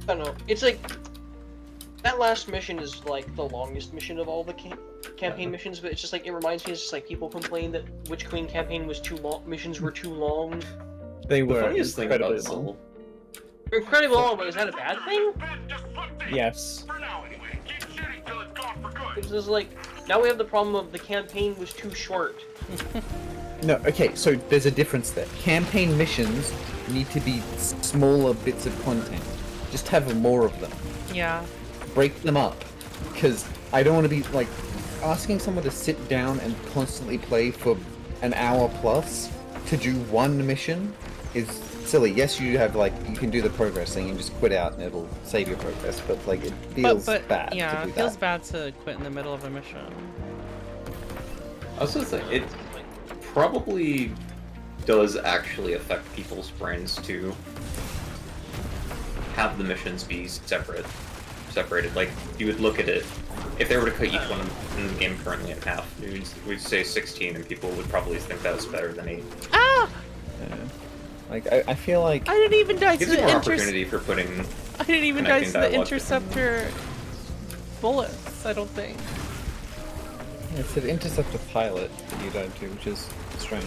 I don't know. It's like that last mission is like the longest mission of all the campaign missions, but it's just like it reminds me. It's just like people complain that Witch Queen campaign was too long. Missions were too long. They The were funniest thing about incredibly long. Soul. They're incredibly long, but is that a bad thing? Yes. It's just like now we have the problem of the campaign was too short. No, okay, so there's a difference there. Campaign missions need to be smaller bits of content. Just have more of them. Yeah. Break them up. Because I don't want to be, like, asking someone to sit down and constantly play for an hour plus to do one mission is silly. Yes, you have, like, you can do the progress thing and just quit out and it'll save your progress, but, like, it feels bad yeah, to do it feels that. bad to quit in the middle of a mission. I also think it probably does actually affect people's brains to have the missions be separated. Like, you would look at it, if they were to cut each one in the game currently in half, we'd say 16, and people would probably think that was better than 8. Ah! Yeah. Like, I feel like... I didn't even die to Gives you the more opportunity for putting I didn't even die to connecting the dialogue. interceptor bullets, I don't think. It's an interceptor pilot that you died to, which is strange.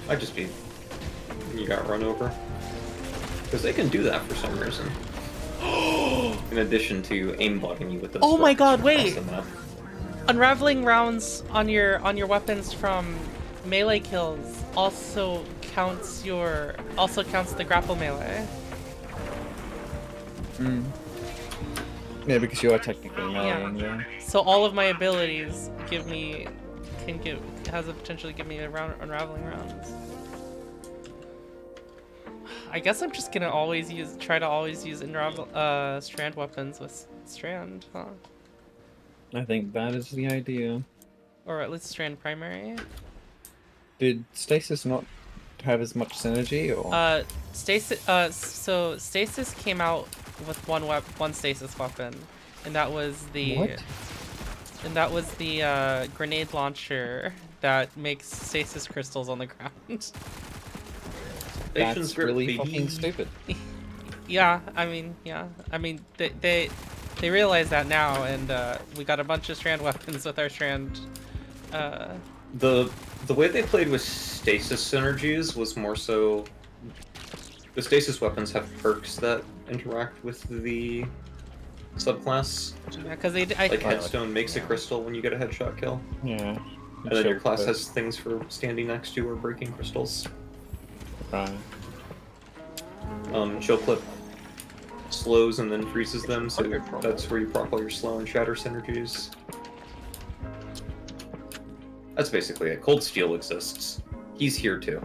Might just be you got run over. Because they can do that for some reason. In addition to aimbotting you with those. Oh my god, sparks across wait! the map. Unraveling rounds on your weapons from melee kills also counts the grapple melee. Mm. Yeah, because you are technically meleeing, yeah. So all of my abilities has a potential to give me unraveling rounds. I guess I'm just gonna try to always use strand weapons with strand, huh? I think that is the idea. Or at least strand primary. Did Stasis not have as much synergy, or? So Stasis came out with one Stasis weapon, and that was the What? And that was the grenade launcher that makes stasis crystals on the ground. That's really fucking stupid. Yeah, I mean, they realize that now, and we got a bunch of strand weapons with our strand. The way they played with stasis synergies was more so. The stasis weapons have perks that interact with the subclass. Yeah, because like Headstone makes a crystal when you get a headshot kill. Yeah. And then your class has things for standing next to or breaking crystals. Right. Chill Clip slows and then freezes them, so that's where you proc all your slow and shatter synergies. That's basically it. Cold Steel exists. He's here too.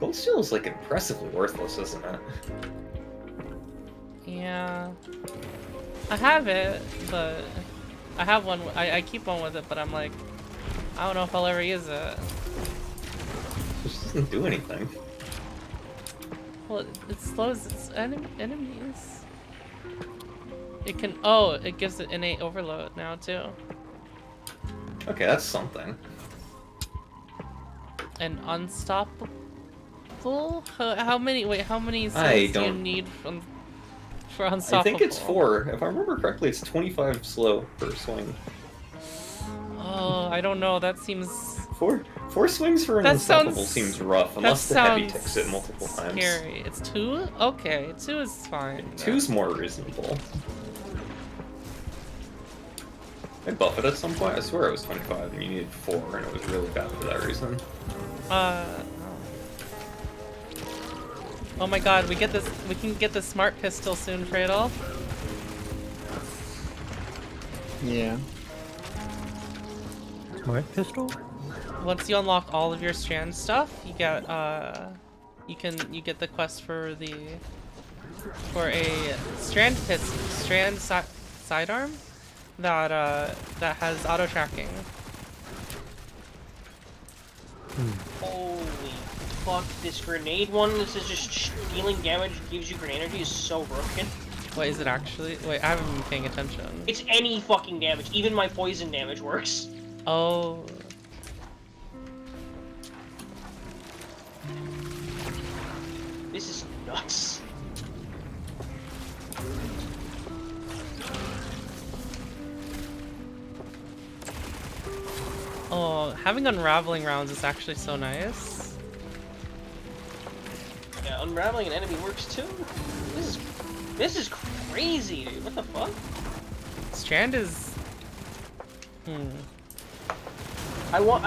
Cold Steel is like impressively worthless, isn't it? Yeah. I have it, but I have one. I keep one with it, but I'm like, I don't know if I'll ever use it. It just doesn't do anything. Well, it slows its enemies. It can. Oh, it gives it innate overload now too. Okay, that's something. And unstoppable. How many? Wait, how many I slows do you don't- need for unstoppable? I think it's 4. If I remember correctly, it's 25 slow per swing. Oh, I don't know. That seems. Four swings for an That unstoppable sounds- seems rough, that unless the heavy sounds ticks it multiple times. Scary. It's 2? Okay, 2 is fine. 2's more reasonable. I buff it at some point. I swear it was 25 and you needed 4, and it was really bad for that reason. Oh. Oh my god, we can get the smart pistol soon, Cradle. Yeah. Smart pistol? Once you unlock all of your strand stuff, you get you get the quest for a strand sidearm that has auto tracking. Holy fuck, this grenade one, this is just dealing damage, gives you grenade energy, is so broken. What is it actually? Wait, I haven't been paying attention. It's any fucking damage, even my poison damage works. Oh. This is nuts. Oh, having unraveling rounds is actually so nice. Yeah, unraveling an enemy works too. This is crazy, dude. What the fuck? Strand is... I want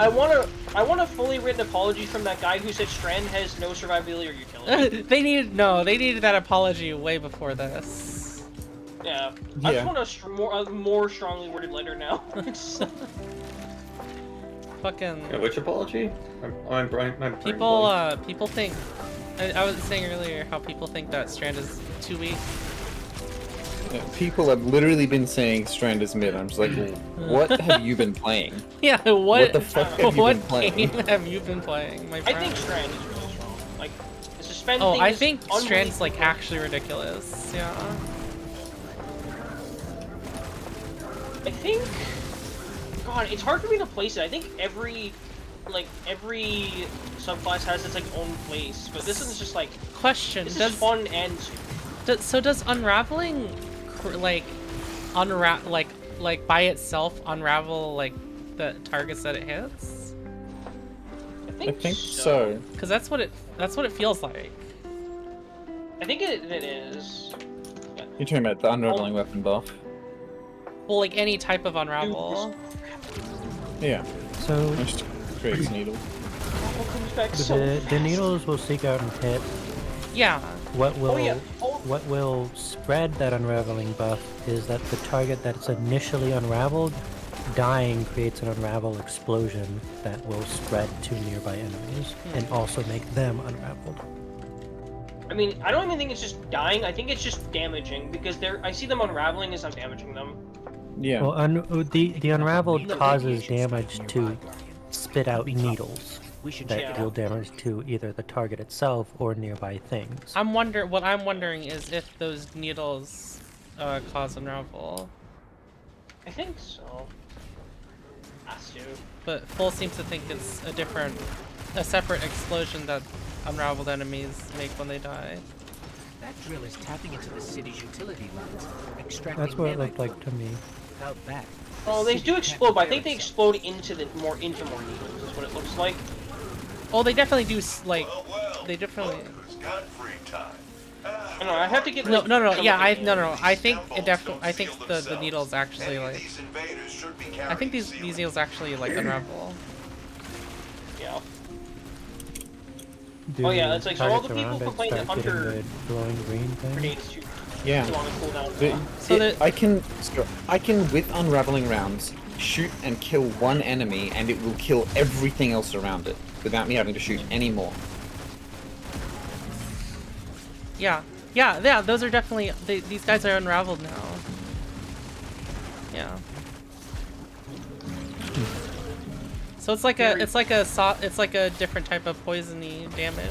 a fully written apology from that guy who said Strand has no survivability or utility. they needed that apology way before this. Yeah. I Yeah. just want a more strongly worded letter now. Fucking Yeah, which apology? My brain people. blanked. People think. I was saying earlier how people think that Strand is too weak. Yeah, people have literally been saying Strand is mid. I'm just like, well, what have you been playing? Yeah. What the fuck have you what been playing? game have you been playing, my I friend? think Strand is really strong. Like, the suspend Oh, thing I is think Strand's like unbelievable. actually ridiculous. Yeah. I think... God, it's hard for me to place it. I think every subclass has its like own place, but this one's just like Question: this is Does fun and so does unraveling like by itself unravel like the targets that it hits? I think so. Because that's what it feels like. I think it is. You're talking about the unraveling weapon buff. Well, like any type of unravel. Yeah. So Just creates needle. It comes back so the fast. needles will seek out and hit. Yeah. What will Oh yeah. Oh, what will spread that unraveling buff is that the target that's initially unraveled, dying creates an unravel explosion that will spread to nearby enemies and also make them unraveled. I mean, I don't even think it's just dying. I think it's just damaging because I see them unraveling as I'm damaging them. Yeah. Well, the unraveled causes damage to spit out needles that Yeah. deal damage to either the target itself or nearby things. What I'm wondering is if those needles cause unravel. I think so. Has to. But Full seems to think it's a separate explosion that unraveled enemies make when they die. That drill is tapping into the city's utility lines, extracting That's what it looked nanite like to me. without that. Oh, they City do can't explode, but I repair think they itself. explode into more needles. Is what it looks like. Oh, they definitely do. Like, Well, they definitely. who's got free time? I don't know. I have to get. No, like, no, no. some Yeah, of I the- no. I think it Temples definitely. don't I think seal the themselves. needles actually Any of like. these invaders should be I think these carrying needles actually like unravel. Yeah. Do Oh, yeah, it's like, so all the targets people around it complain that start getting Hunter- the glowing green thing? Grenades too. Yeah. Too long to cool down. The- I can with unraveling rounds shoot and kill one enemy and it will kill everything else around it without me having to shoot any more. Yeah. Those are definitely. These guys are unraveled now. Yeah. So it's like a different type of poisony damage.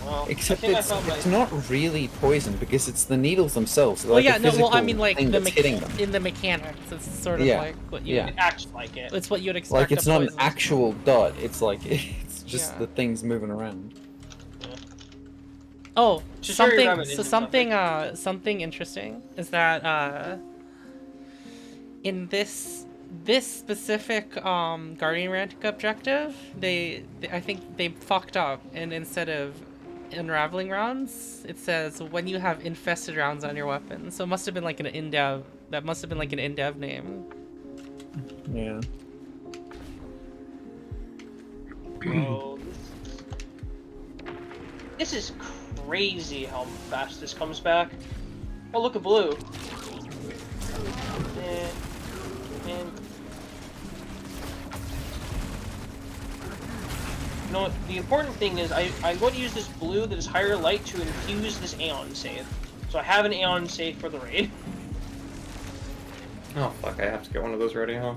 Well, Except I think I it's found my- not really poison because it's the needles themselves. Well, like yeah, a no. Well, I physical mean, like thing the that's hitting them. in the mechanics, it's sort of Yeah, like what you. yeah. It acts like it. It's what you'd expect. Like it's a not an poison. actual dot. It's like it's just Yeah. the things moving around. Oh, Just very something. reminiscent So of something. Something interesting is that in this specific Guardian Rank objective, I think they fucked up, and instead of unraveling rounds, it says when you have infested rounds on your weapon. So it must have been like an in-dev. That must have been like an in-dev name. Yeah. Bro, this is crazy how fast this comes back. Oh, look at blue. And you know what? The important thing is I'm going to use this blue that is higher light to infuse this Aeon save. So I have an Aeon save for the raid. Oh fuck! I have to get one of those ready, huh?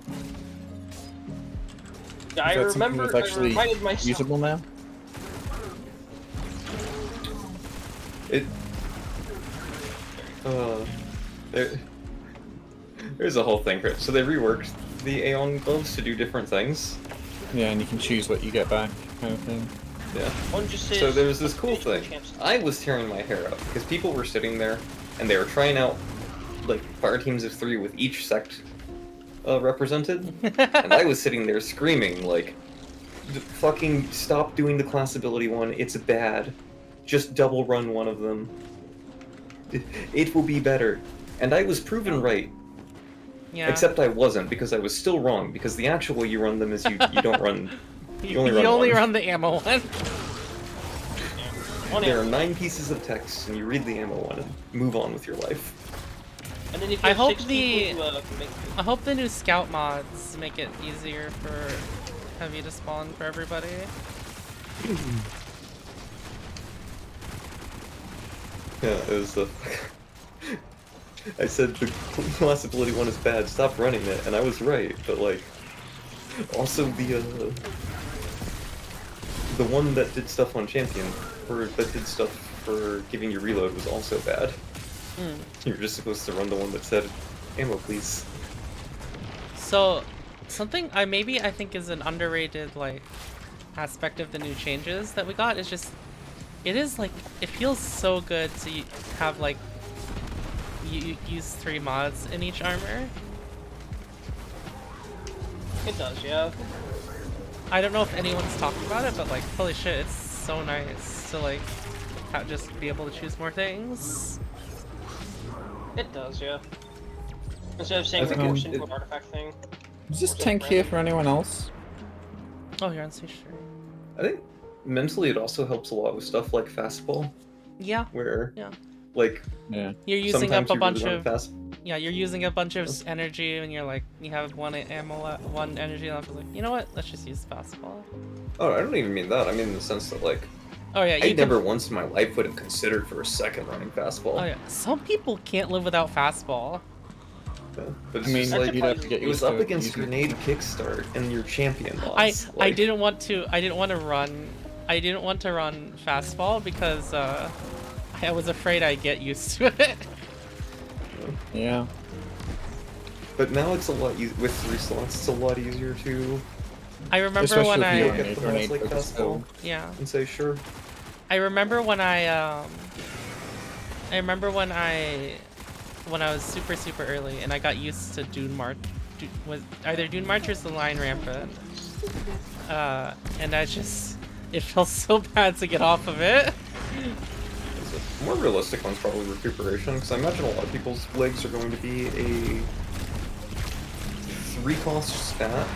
Yeah, I Is that something remember. that's I actually reminded myself. usable now? It. There. There's a whole thing, Chris. So they reworked the Aeon gloves to do different things. Yeah, and you can choose what you get back, kind of thing. Yeah. One just says. So there was this cool thing. Champs. I was tearing my hair out because people were sitting there and they were trying out like fire teams of 3 with each sect represented, and I was sitting there screaming like, "Fucking stop doing the class ability one! It's bad. Just double run one of them. It will be better." And I was proven right. Yeah. Except I wasn't, because I was still wrong, because the actual way you run them is you don't run... you only only run one. run the ammo one. There are 9 pieces of text, and you read the ammo one and move on with your life. And then if you I have hope 6 the- people, make... I hope the new scout mods make it easier for heavy to spawn for everybody. Yeah, it was the... I said the class ability one is bad, stop running it, and I was right, but like... Also the one that did stuff on Champion, or that did stuff for giving you reload was also bad. Mm. You were just supposed to run the one that said, ammo please. So, something I think is an underrated like aspect of the new changes that we got is just it feels so good to have like you use 3 mods in each armor. It does, yeah. I don't know if anyone's talked about it, but like holy shit, it's so nice to like just be able to choose more things. It does, yeah. Instead of saying I think the more it- simple artifact thing. Is this Or is it tank here random? for anyone else? Oh, you're on stage 3. I think mentally it also helps a lot with stuff like fastball, Yeah, where Yeah. like Yeah. you're using sometimes up a you bunch really of want fast. yeah, you're using a bunch of energy, and you're like you have one one energy left. Like you know what? Let's just use fastball. Oh, I don't even mean that. I mean in the sense that like Oh yeah, I you can- never once in my life would have considered for a second running fastball. Oh yeah, some people can't live without fastball. Yeah. But it's I mean, just That's like you'd have to get it was used up to against using- grenade kickstart and your champion I mods. I didn't want to run fastball because I was afraid I'd get used to it. Yeah. But now it's a lot with 3 slots. It's a lot easier to I remember Especially when if you look don't at need the grenade mods like focus fastball skill. yeah. and say sure. I remember when I was super early and I got used to Dune March, was either Dune March or the Line Rampant, and it felt so bad to get off of it. The more realistic one's probably recuperation, because I imagine a lot of people's legs are going to be a 3-cost stat.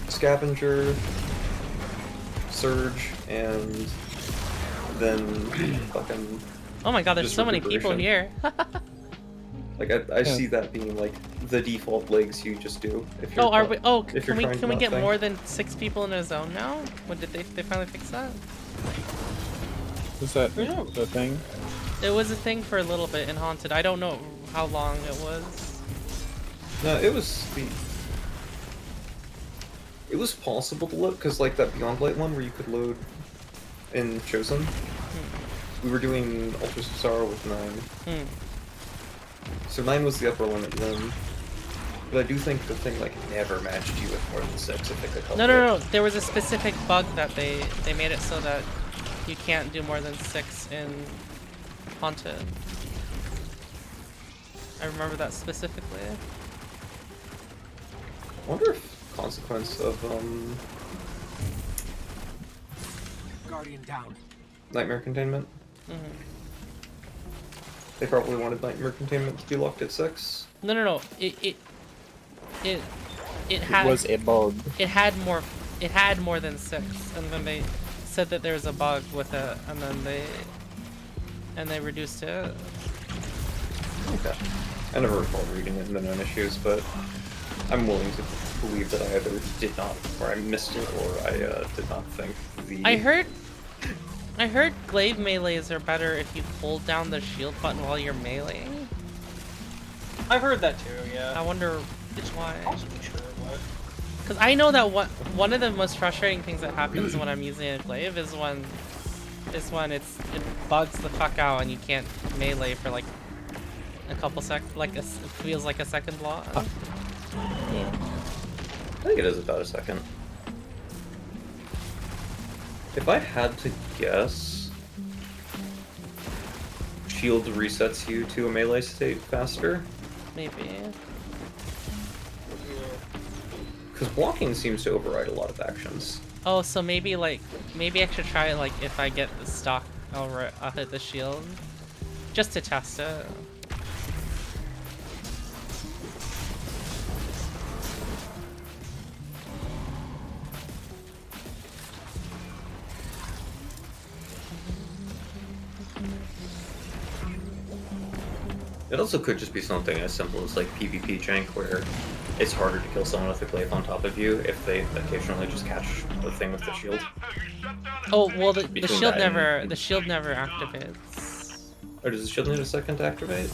Scavenger, Surge, and then fucking Oh my god, there's Just so many people recuperation. here. like I see that being like the default legs you just do if you're Oh, are not- we? Oh, if can you're we trying to get not more think. than 6 people in a zone now? When did they finally fix that? Is that Yeah. the thing? It was a thing for a little bit in Haunted. I don't know how long it was. No, it was the. It was possible to load because like that Beyond Light one where you could load in Chosen. We were doing Ultra Sorrow with 9. Hmm. So 9 was the upper limit then. But I do think the thing like never matched you with more than 6 if it could help. No. it. There was a specific bug that they made it so that you can't do more than 6 in Haunted. I remember that specifically. I wonder if consequence of Guardian down. Nightmare Containment. Mhm. They probably wanted Nightmare Containment to be locked at 6. No. It It had was a bug. it had more than 6, and then they said that there was a bug with it, and then they reduced it. Okay. I never recall reading it in the known issues, but I'm willing to believe that I either did not, or I missed it, or I did not think the. I heard glaive melees are better if you hold down the shield button while you're meleeing. I've heard that too, I yeah. wonder It's why. possibly true, but... Because I know that one of the most frustrating things that happens when I'm using a glaive is when This one, it bugs the fuck out and you can't melee for like a couple it feels like a second long. I think it is about a second. If I had to guess, shield resets you to a melee state faster. Maybe. Because blocking seems to override a lot of actions. Oh, so maybe I should try it like if I get the stock, I'll hit the shield, just to test it. It also could just be something as simple as like PvP jank, where it's harder to kill someone with a glaive on top of you if they occasionally just catch the thing with the shield. Oh well, the Between shield that and- the shield never activates. Or does the shield need a second to activate?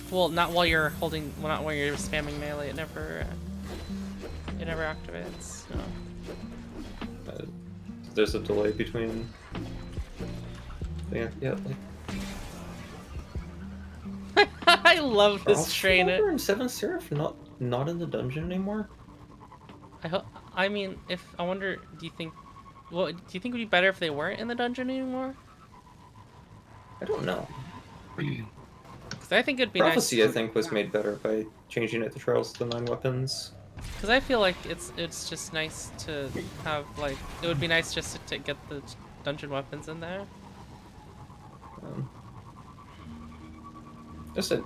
Well, not while you're holding, well, not while you're spamming melee. It never activates. No. There's a delay between. Yeah, like. I love this train. Are and Seven Seraph not in the dungeon anymore? I mean, I wonder, do you think it would be better if they weren't in the dungeon anymore? I don't know. Because I think it'd be Prophecy, nice. I think, was made better by changing it to Trials of the Nine Weapons. Because I feel like it's just nice to have like it would be nice just to get the dungeon weapons in there.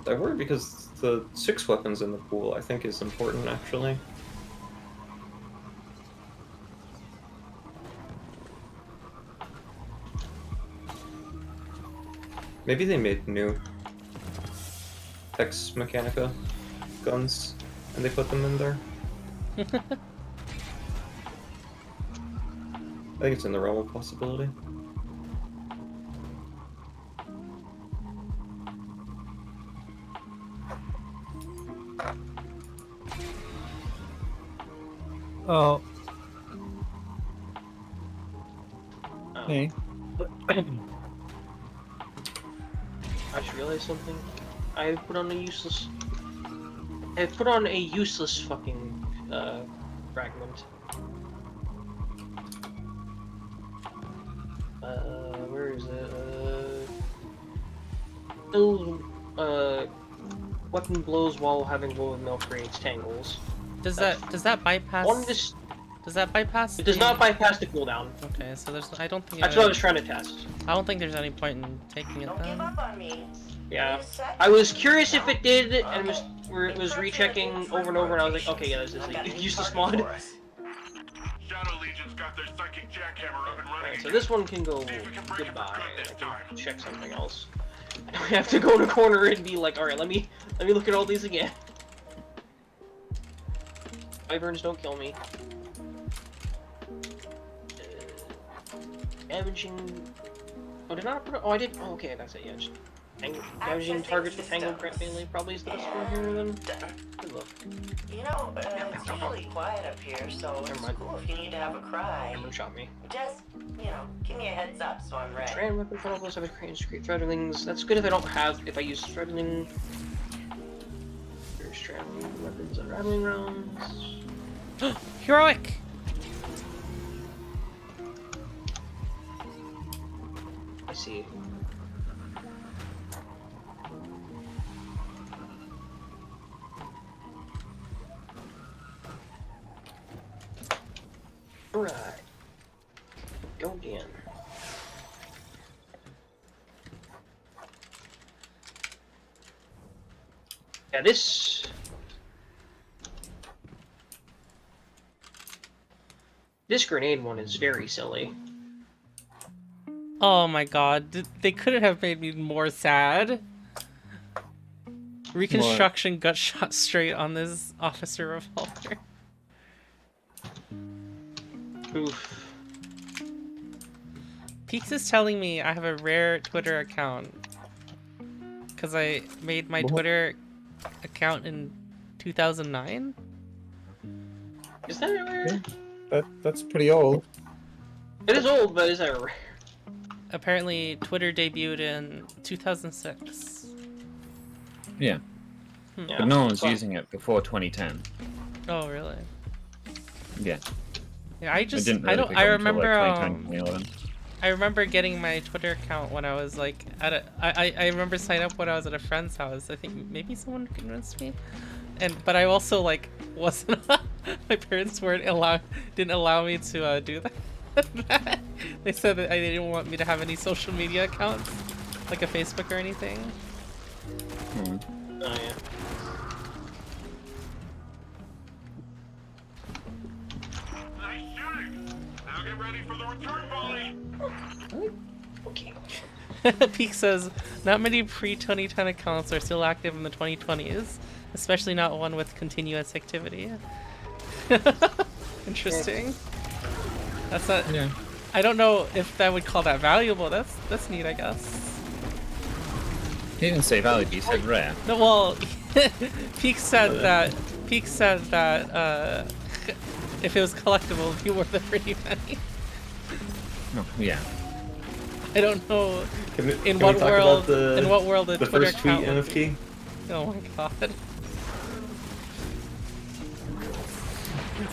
I worry because the 6 weapons in the pool, I think, is important, actually. Maybe they made new Hex Mechanica guns, and they put them in there. I think it's in the realm of possibility. Oh, Hey. I just realized something. I put on a useless fucking fragment. Where is it? Weapon blows while having glow of milk creates tangles. Does that bypass? Does that bypass? It does not bypass the cooldown. Okay, so I don't think. That's what I was trying to test. I don't think there's any point in taking it Don't give then. up on me. Yeah. I was curious if it did, and it was rechecking over and over, and I was like, okay, yeah, this is a useless mod. Shadow Legion's got their psychic jackhammer up and running. Alright, so this one can go goodbye. I can check something else. I have to go in a corner and be like, alright, let me look at all these again. Wyverns don't kill me. Damaging. Oh, did I not put it? Oh, I did. Oh, okay, that's it. Yeah, just damaging targets with tangled grant melee probably is the best one here. Then good luck. You know, it's usually quiet up here, so it's Never mind. cool if you need to have a cry. Everyone shot me. Just, give me a heads up so I'm ready. Strand weapon for all those other cranes, create threadlings. That's good if I use threadling. There's strandling weapons and rattling rounds. Heroic. I see. Alright. Go again. Yeah, this grenade one is very silly. Oh my god, they couldn't have made me more sad. Reconstruction got shot straight on this officer revolver. Oof. Peaks is telling me I have a rare Twitter account. Because I made my What? Twitter account in 2009? Is that rare? That's pretty old. It is old, but is that rare? apparently Twitter debuted in 2006. Yeah. Yeah. But no one was So- using it before 2010. Oh, really? Yeah. Yeah, I It just didn't I really don't pick I up until, like, remember 2010, 2011. I remember getting my Twitter account when I was like at a I remember signing up when I was at a friend's house. I think maybe someone convinced me. But I also like wasn't my parents didn't allow me to do that. They said that they didn't want me to have any social media accounts, like a Facebook or anything. Hmm. Oh yeah. Nice shooting. Now get ready for the return volley. Okay. Peak says, not many pre-2010 accounts are still active in the 2020s, especially not one with continuous activity. Interesting. That's not. Yeah. I don't know if that would call that valuable. That's neat, I guess. He didn't say valuable, he said rare. No, well, Peak said that. Peak said that if it was collectible, it'd be worth a pretty penny. No, yeah. I don't know Can in we what talk world. about the, In what world a the Twitter first tweet account would be. NFT? Oh my god.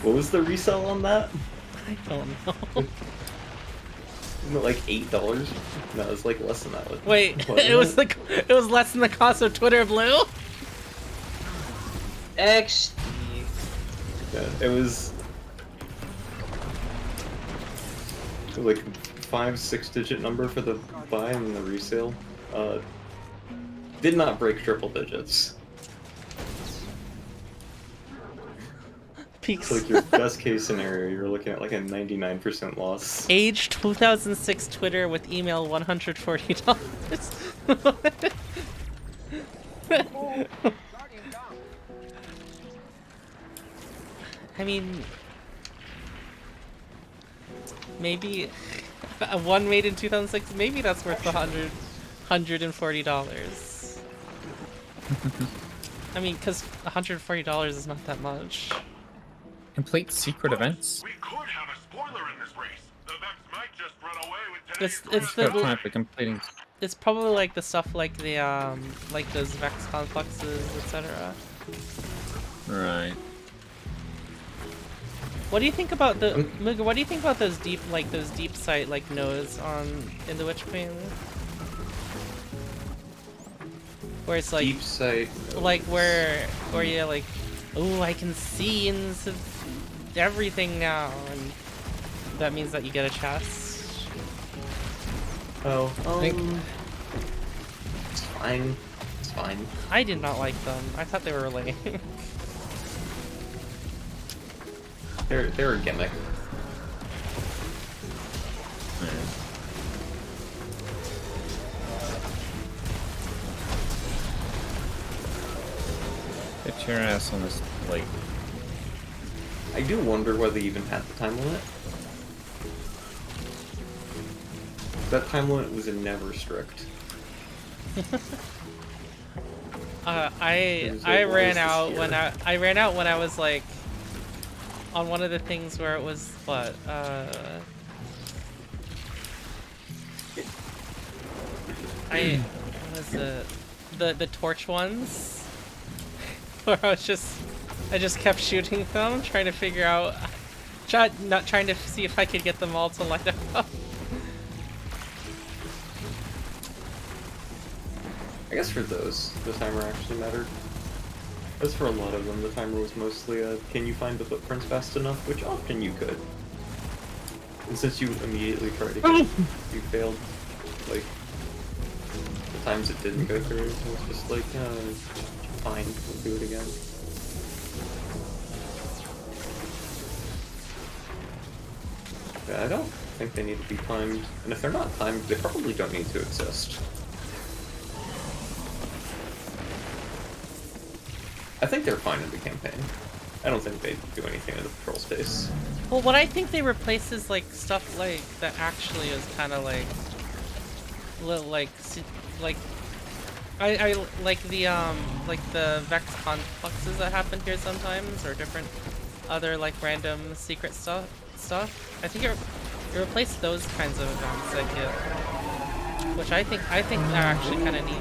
What was the resell on that? I don't know. Wasn't it like $8? No, it was like less than that. Wait, Wasn't it was less than the cost of Twitter Blue? XD. Yeah, it was like 5-6 digit number for the buy and the resale. Did not break triple digits. Peaks. So like your best case scenario, you're looking at like a 99% loss. Age 2006 Twitter with email $140. I mean, maybe one made in 2006. Maybe that's worth $140. I mean, because $140 is not that much. Complete secret events? We could have a spoiler in this race. The Vex might just run away with It's today's the Got time for completing. It's probably like the stuff like the like those Vex complexes, etc. Right. What do you think about the Mooga? What do you think about those deep sight like nodes in the Witch Queen? Where it's like Deep sight. like where you like, oh, I can see into everything now, and that means that you get a chest. Oh, think- it's fine. It's fine. I did not like them. I thought they were lame. They're a gimmick. Get your ass on this plate. I do wonder whether they even had the time limit. That time limit was never strict. I Is it ran always out this when year? I ran out when I was like on one of the things where it was what what was it, the torch ones where I just kept shooting them, trying to figure out not trying to see if I could get them all to light up. I guess for those, the timer actually mattered. As for a lot of them, the timer was mostly can you find the footprints fast enough, which often you could. And since you immediately tried to get you failed, like, the times it didn't go through, it was just like, fine, we'll do it again. Yeah, I don't think they need to be timed, and if they're not timed, they probably don't need to exist. I think they're fine in the campaign. I don't think they do anything in the patrol space. Well, what I think they replace is like stuff like that actually is kind of like I like the Vex complexes that happen here sometimes, or different other like random secret stuff. I think it replaced those kinds of events that get which I think are actually kind of neat.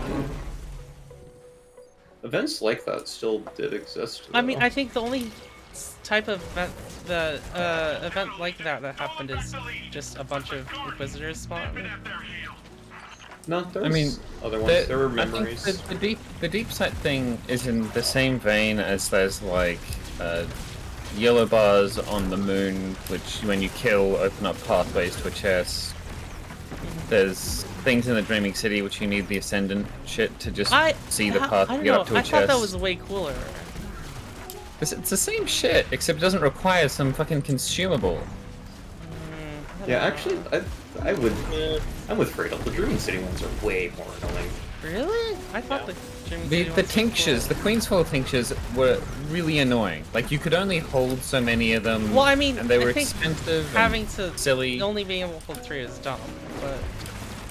Events like that still did exist. I mean, though. I think the only type of event like that happened is just a bunch of Inquisitors spawn. No, there's I mean, other ones. There were I think memories. the deep sight thing is in the same vein as there's like yellow bars on the moon, which when you kill open up pathways to a chest. There's things in the Dreaming City which you need the Ascendant shit to just see the path I to don't get know. up to a I chest. thought that was way cooler. It's the same shit, except it doesn't require some fucking consumable. Yeah, actually, I'm with Fredo. The Dreaming City ones are way more annoying. Really? I thought the Dreaming The City ones were tinctures, the Queen's Foil tinctures were really annoying. Like you could only hold so many of them. Well, I mean, and they were I think expensive. having and to silly. only being able to hold 3 is dumb, but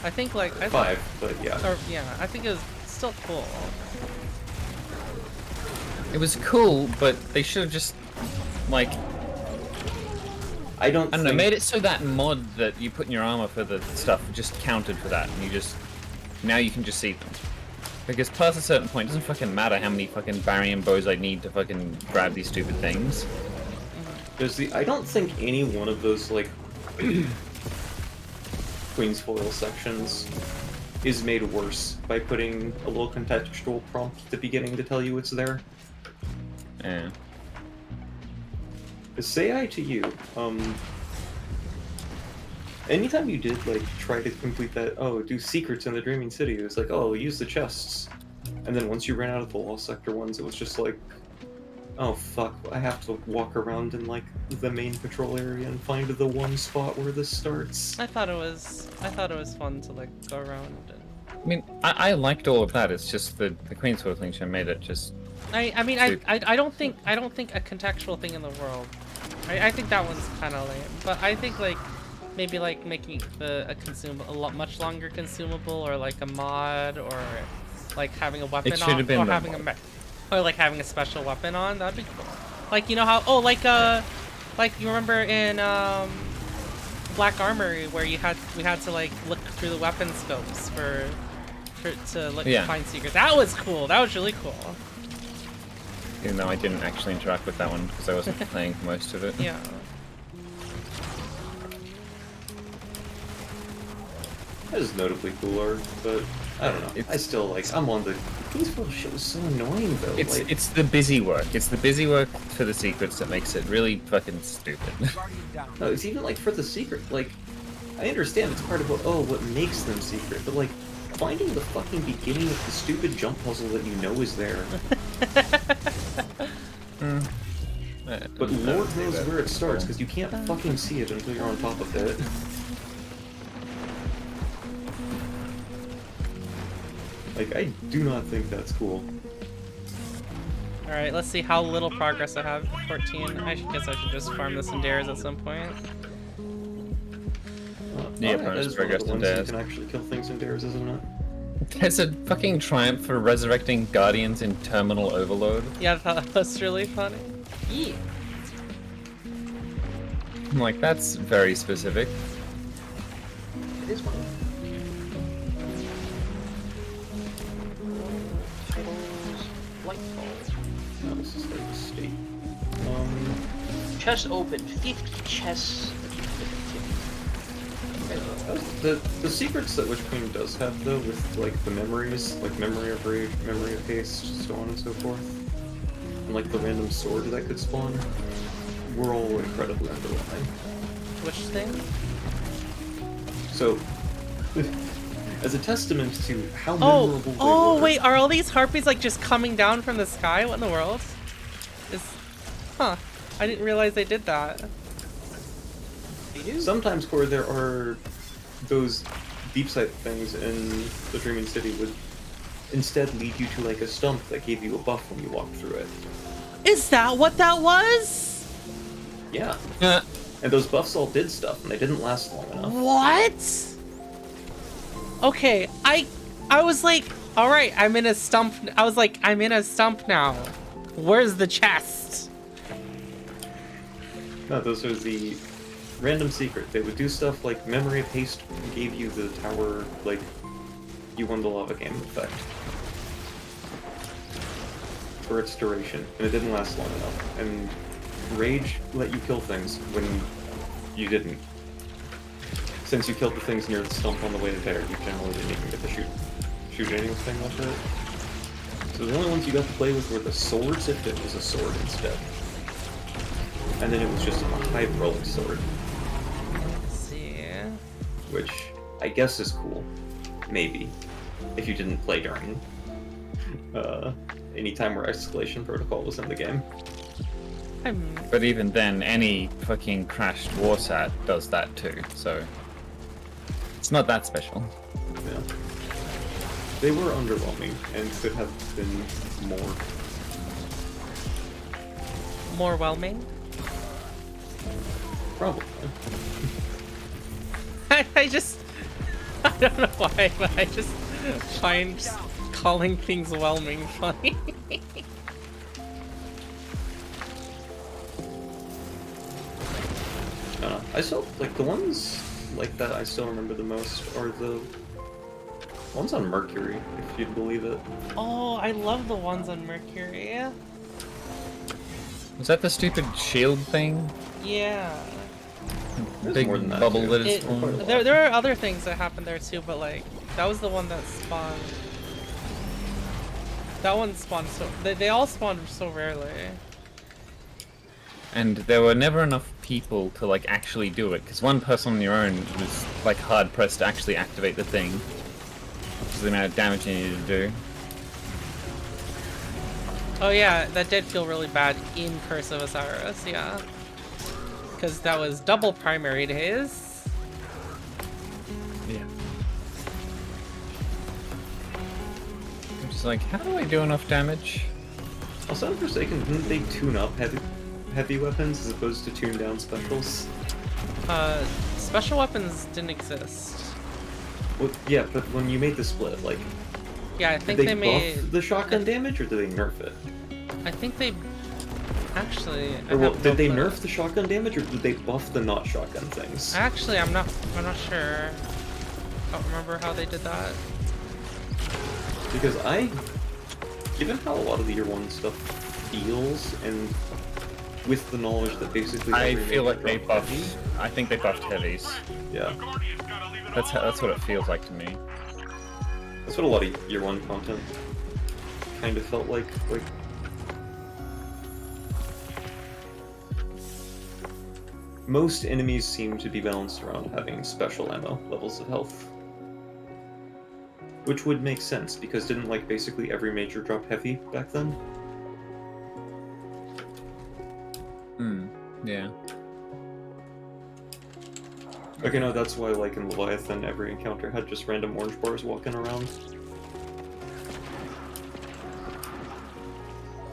I think like I 5, but yeah. Or, yeah, I think it was still cool. It was cool, but they should have just like I don't know, think... made it so that mod that you put in your armor for the stuff just counted for that, and you just now you can just see them. Because past a certain point, it doesn't fucking matter how many fucking barium bows I need to fucking grab these stupid things. I don't think any one of those like Queen's Foil sections is made worse by putting a little contextual prompt at the beginning to tell you it's there. Yeah. Say I to you, anytime you did like try to complete that, do secrets in the Dreaming City, it was like, use the chests. And then once you ran out of the Lost Sector ones, it was just like, oh fuck, I have to walk around in like the main patrol area and find the one spot where this starts. I thought it was fun to like go around and... I mean, I liked all of that. It's just the Queen's Foil thing made it just. I mean, I don't think a contextual thing in the world. I think that one's kind of lame, but I think like maybe like making a much longer consumable, or like a mod, or like having a weapon on, or having or like having a special weapon on. That'd be cool. Like you know how like you remember in Black Armory where we had to like look through the weapon scopes to look find secrets. That was cool. That was really cool. Even though I didn't actually interact with that one because I wasn't playing for most of it. Yeah. That is notably cooler, but I don't know. I still like. I'm on the Queen's Foil shit was so annoying though. It's the busy work. It's the busy work for the secrets that makes it really fucking stupid. No, it's even like for the secret. Like, I understand it's part of what makes them secret, but like finding the fucking beginning of the stupid jump puzzle that you know is there. But Lord knows where it starts because you can't fucking see it until you're on top of it. Like, I do not think that's cool. Alright, let's see how little progress I have. 14. I guess I should just farm this in dares at some point. Yeah, that is one of the ones you can actually kill things in dares, isn't it? There's a fucking triumph for resurrecting guardians in Terminal Overload. Yeah, that was really funny. Yeah. I'm like, that's very specific. It is one. No, this is like state. Chests open. 50 chests. The secrets that Witch Queen does have though, with like the memories, like memory of rage, memory of haste, so on and so forth, and like the random sword that could spawn, were all incredibly underwhelming. Which thing? So, as a testament to how memorable they were. Wait, are all these harpies like just coming down from the sky? What in the world? Huh. I didn't realize they did that. Sometimes, Core, there are those deep sight things in the Dreaming City would instead lead you to like a stump that gave you a buff when you walked through it. Is that what that was? Yeah. And those buffs all did stuff, and they didn't last long enough. What? Okay, I was like, all right, I'm in a stump. I was like, I'm in a stump now. Where's the chest? No, those are the random secret. They would do stuff like Memory of Haste gave you the tower, like, you won the lava game effect for its duration, and it didn't last long enough. And Rage let you kill things when you didn't. Since you killed the things near the stump on the way there, you generally didn't even get to shoot anything with it. So the only ones you got to play with were the swords, if it was a sword instead. And then it was just a high-rolling sword. Let's see. Which I guess is cool. Maybe. If you didn't play during any time where Escalation Protocol was in the game. But even then, any fucking crashed warsat does that too, so it's not that special. Yeah. They were underwhelming and could have been more. More whelming? Probably. I don't know why, but I just find calling things whelming funny. I still, like, the ones like that I still remember the most are the ones on Mercury, if you'd believe it. Oh, I love the ones on Mercury. Was that the stupid shield thing? Yeah. There's Big more than that, bubble too. that is Quite a lot. There are other things that happened there too, but like that was the one that spawned. That one spawned so they all spawned so rarely. And there were never enough people to like actually do it, because one person on your own was like hard pressed to actually activate the thing, which is the amount of damage you needed to do. Oh yeah, that did feel really bad in Curse of Osiris, yeah. Because that was double primary days. Yeah. I'm just like, how do I do enough damage? Also, on Forsaken, didn't they tune up heavy weapons as opposed to tune down specials? Special weapons didn't exist. Well, yeah, but when you made the split, like, Yeah, I think did they buff made the shotgun damage, or did they nerf it? I think they actually. Or well, did they nerf the shotgun damage, or did they buff the not shotgun things? Actually, I'm not sure. I don't remember how they did that. Because given how a lot of the year one stuff feels, and with the knowledge that basically I every feel major like they drop buffed. heavy, I think they buffed heavies. yeah, That's what it feels like to me. that's what a lot of year one content kind of felt like. Most enemies seem to be balanced around having special ammo levels of health. Which would make sense, because didn't like basically every major drop heavy back then? Hmm. Yeah. Like, I know that's why, like, in Leviathan, every encounter had just random orange bars walking around.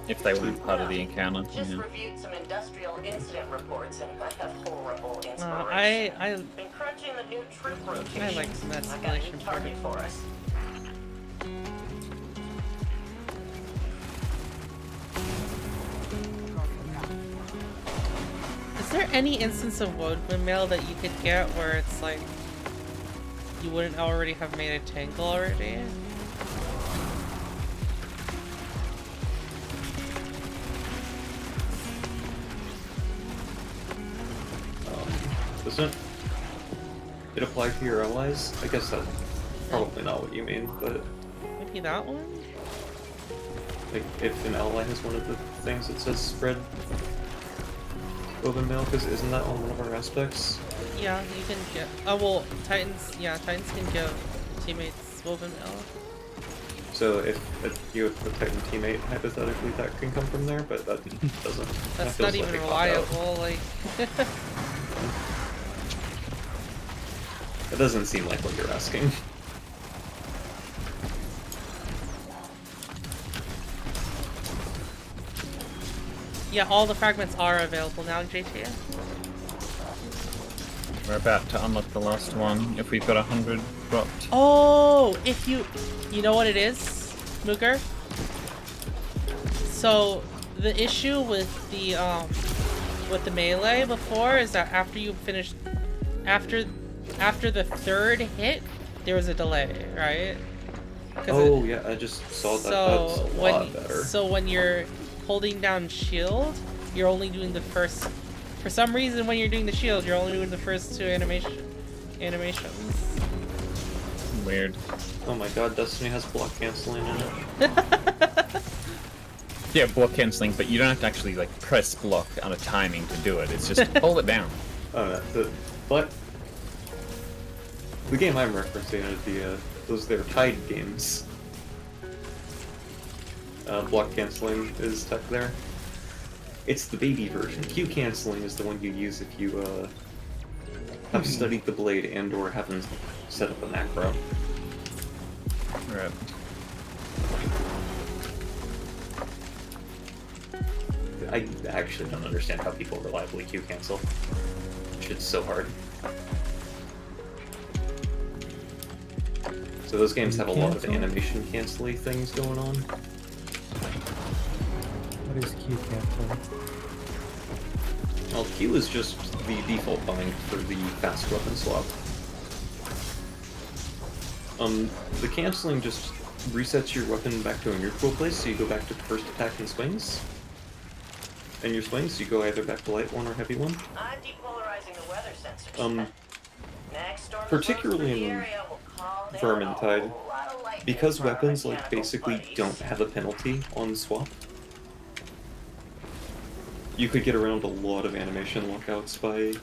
If they weren't part of the encounter. Just Yeah. reviewed some industrial incident reports, and I have horrible inspiration. I Been crunching the new troop rotation. I like some I got a new escalation target for us. Is there any instance of Woodman Mail that you could get where it's like you wouldn't already have made a tangle already? Doesn't it apply to your allies? I guess that's probably not what you mean, but Maybe that one? like if an ally has one of the things that says spread open mail, because isn't that on one of our aspects? Yeah, you can get. Oh well, Titans. Yeah, Titans can give teammates woven mail. So if you have a Titan teammate, hypothetically that can come from there, but that doesn't. that That's feels not like even a cop-out. reliable. Like. That doesn't seem like what you're asking. Yeah, all the fragments are available now, JT. We're about to unlock the last one. If we've got 100 dropped. Oh, if you know what it is, Mooger? So the issue with the melee before is that after you finish, after the third hit, there was a delay, right? Oh yeah, I just saw that. That's a lot better. So when you're holding down shield, you're only doing the first. For some reason, when you're doing the shield, you're only doing the first two animations. Weird. Oh my god, Destiny has block canceling in it. Yeah, block canceling, but you don't have to actually like press block on a timing to do it. It's just hold it down. Oh, but the game I'm referencing are those they're Tide games. Block canceling is tech there. It's the baby version. Q canceling is the one you use if you have studied the blade and/or haven't set up a macro. Right. I actually don't understand how people reliably Q cancel. Shit's so hard. So those games have a lot of animation cancel-y things going on. What is Q cancel? Well, Q is just the default bind for the fast weapon swap. The canceling just resets your weapon back to a neutral place, so you go back to the first attack and swings. And your swings, you go either back to light one or heavy one. I'm depolarizing the weather sensors. Next storm Particularly in Vermintide, because weapons like basically don't have a penalty on swap, you could get around a lot of animation lockouts by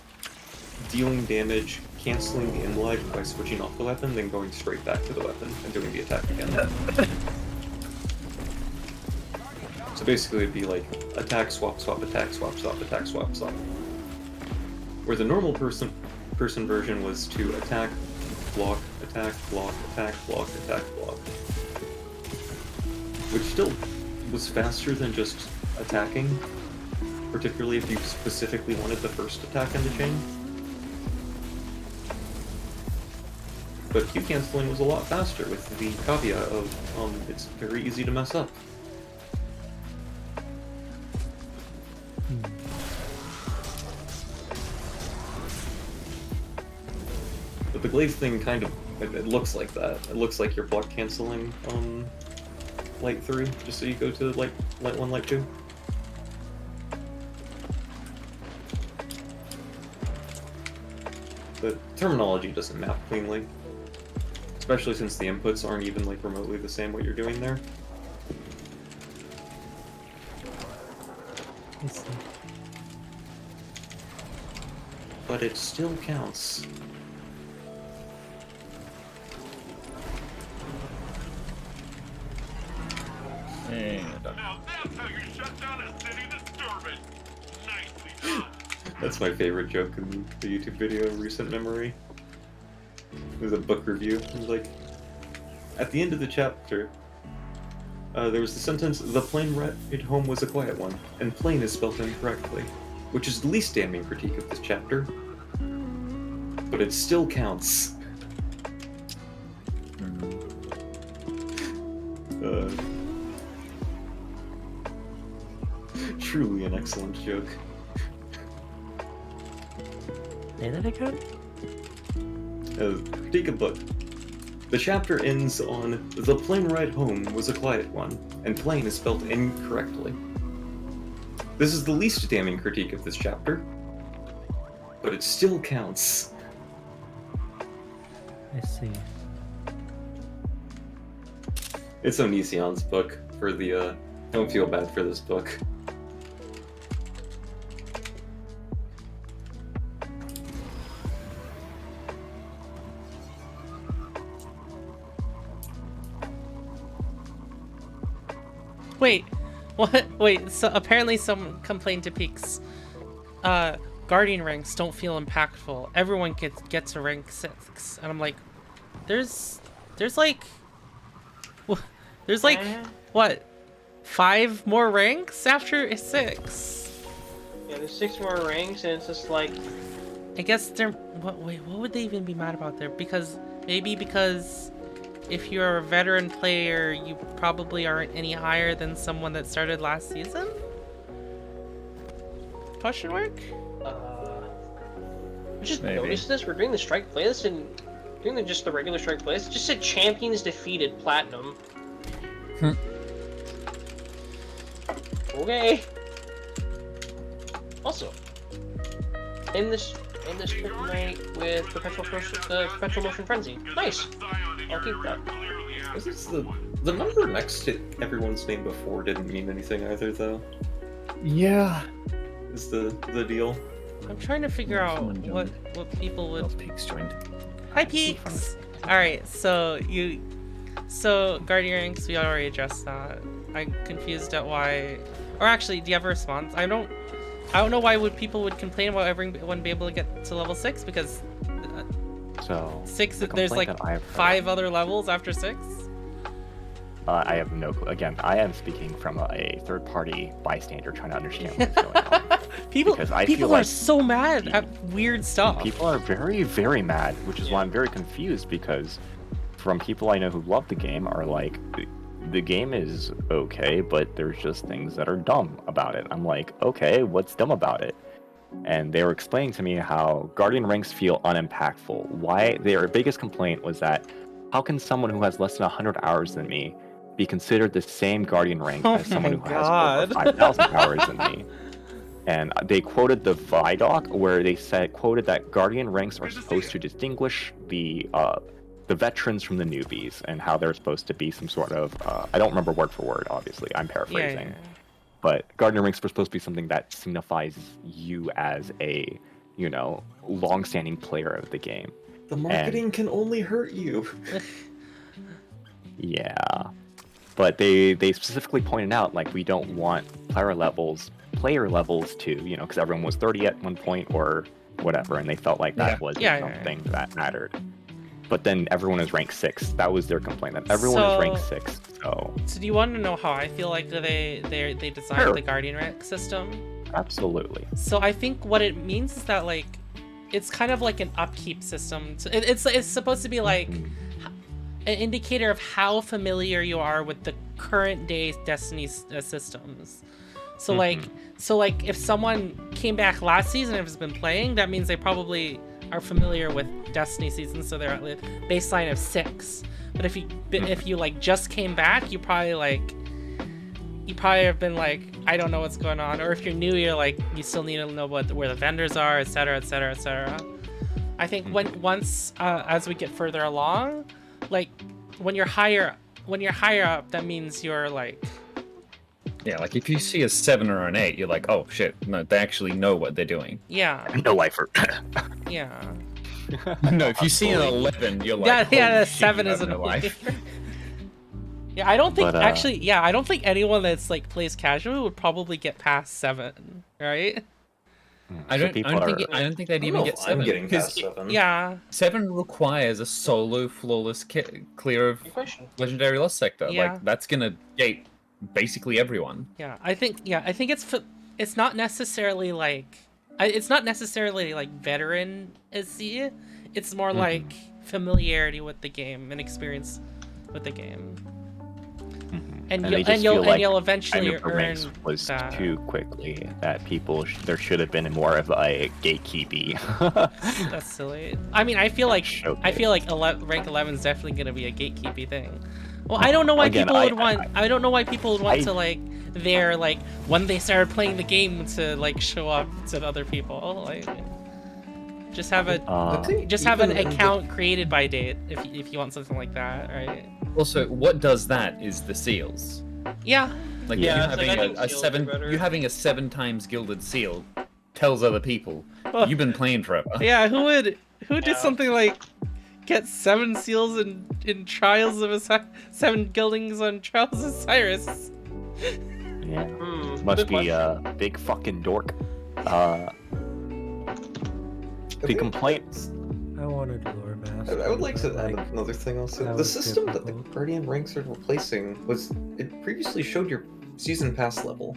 dealing damage, canceling the inlight by switching off the weapon, then going straight back to the weapon and doing the attack again. So basically it'd be like attack, swap, swap, attack, swap, swap, attack, swap, swap. Where the normal person version was to attack, block, attack, block, attack, block, attack, block. Which still was faster than just attacking, particularly if you specifically wanted the first attack in the chain. But Q canceling was a lot faster with the caveat of it's very easy to mess up. But the glaive thing kind of, it looks like that. It looks like you're block canceling light 3, just so you go to light 1, light 2. The terminology doesn't map cleanly, especially since the inputs aren't even like remotely the same what you're doing there. I see. But it still counts. Now that's how you shut down a city disturbance. Nicely done. That's my favorite joke in the YouTube video of recent memory. It was a book review. It was like, at the end of the chapter, there was the sentence, "The plane ride home was a quiet one, and plane is spelled incorrectly," which is the least damning critique of this chapter. But it still counts. Truly an excellent joke. Say that again? Critique a book. The chapter ends on, "The plane ride home was a quiet one, and plane is spelled incorrectly." This is the least damning critique of this chapter, but it still counts. I see. It's Onision's book for the, don't feel bad for this book. Wait, what? Wait, so apparently someone complained to Peaks. Guardian ranks don't feel impactful. Everyone gets a rank 6. And I'm like, there's like, what, 5 more ranks after 6? Yeah, there's 6 more ranks, and it's just like... I guess they're, what would they even be mad about there? Because, maybe because if you're a veteran player, you probably aren't any higher than someone that started last season? Question mark? I just Maybe. noticed this. We're doing the strike playlist, and Doing than just the regular strike place. It just said champions defeated platinum. Okay. Also, in this night with perpetual motion frenzy. Nice. I'll keep that. Is this the number next to everyone's name before didn't mean anything either, though? Yeah. Is the deal? I'm trying to figure out Someone what joined. people would. Peaks joined. Hi, Peaks. All right, so Guardian ranks, we already addressed that. I'm confused at why, or actually, do you have a response? I don't know why people would complain about everyone being able to get to level 6 because So 6 the there's like complaint that I've heard- 5 other levels after 6. I have no clue. Again, I am speaking from a third-party bystander trying to understand what's going on. People Because I feel people are like so mad at weird stuff. People are very, very mad, which is why I'm very confused because from people I know who love the game are like, the game is okay, but there's just things that are dumb about it. I'm like, okay, what's dumb about it? And they were explaining to me how Guardian ranks feel unimpactful. Why their biggest complaint was that how can someone who has less than 100 hours than me be considered the same Guardian rank Oh as someone my who has God. over 5,000 hours than me? And they quoted the Vidoc where they quoted that Guardian ranks are supposed to distinguish the veterans from the newbies and how they're supposed to be some sort of I don't remember word for word, obviously. I'm paraphrasing. Yeah. But Guardian ranks were supposed to be something that signifies you as a, long-standing player of the game. The marketing can only hurt you. Yeah. But they specifically pointed out, like, we don't want player levels to, because everyone was 30 at one point or whatever, and they felt like that was something that mattered. But then everyone is ranked 6. That was their complaint, that everyone is ranked 6. So do you want to know how I feel like they designed Sure. the Guardian rank system? Absolutely. So I think what it means is that like it's kind of like an upkeep system. So it's supposed to be like an indicator of how familiar you are with the current day Destiny systems. So like if someone came back last season and has been playing, that means they probably are familiar with Destiny seasons, so they're at the baseline of 6. But if you like just came back, you probably have been like, I don't know what's going on. Or if you're new, you're like, you still need to know where the vendors are, etc., etc., etc. I think once as we get further along, like when you're higher up, that means you're like. Yeah, like if you see a 7 or an 8, you're like, oh shit, no, they actually know what they're doing. Yeah. No lifer. Yeah. No, if you see an 11, you're like, yeah, holy a shit, 7 you is have an no life. Yeah, I don't think But, I don't think anyone that's like plays casual would probably get past 7, right? I don't think they'd even get 7. I'm getting because past 7. Yeah. 7 requires a solo flawless clear of Good question. Legendary Lost Sector. Yeah. Like that's gonna gate basically everyone. Yeah, I think it's not necessarily like veteran SC. It's more like familiarity with the game and experience with the game. And you'll eventually earn ranks was that. too quickly that there should have been more of a gatekeepy. That's silly. I mean, I feel like rank 11 is definitely gonna be a gatekeepy thing. Well, I don't know why people would want. I don't know why people would want to like their like when they started playing the game to like show up to other people. Like, just have an account created by date if you want something like that, right? Also, what does that is the seals. Yeah. Like Yeah, you it's like, I having think a seals are 7, better. you having a 7 times gilded seal tells other people you've been playing forever. Yeah. Who did something like get 7 seals in Trials of 7 gildings on Trials of Cyrus? Yeah. Hmm, Must good be question. a big fucking dork. The complaints. I wanted lore master. I would like to but, add another thing also. that The was system that the difficult. Guardian ranks are replacing it previously showed your season pass level,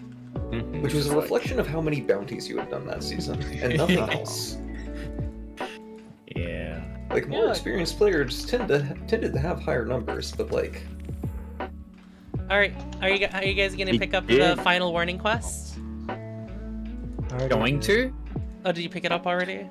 which was a reflection of how many bounties you had done that season, and nothing else. Yeah. Like more Yeah. experienced players tended to have higher numbers, but like All right. Are you guys gonna He pick up did. the final warning quest? Already Going did. to? Oh, did you pick it up already?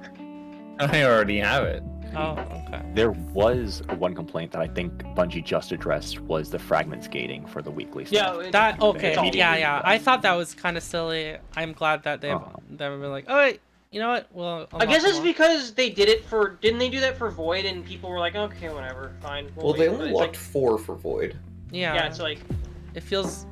I already have it. Oh, okay. There was one complaint that I think Bungie just addressed was the fragments gating for the weekly stuff. Yeah, That okay? Immediately. Yeah. I thought that was kind of silly. I'm glad that they've been like, oh wait, you know what? Well, I guess it's because they did it for. Didn't they do that for Void? And people were like, okay, whatever, fine. Well, they wait. only It's locked like, 4 for Void. yeah, it's like. it feels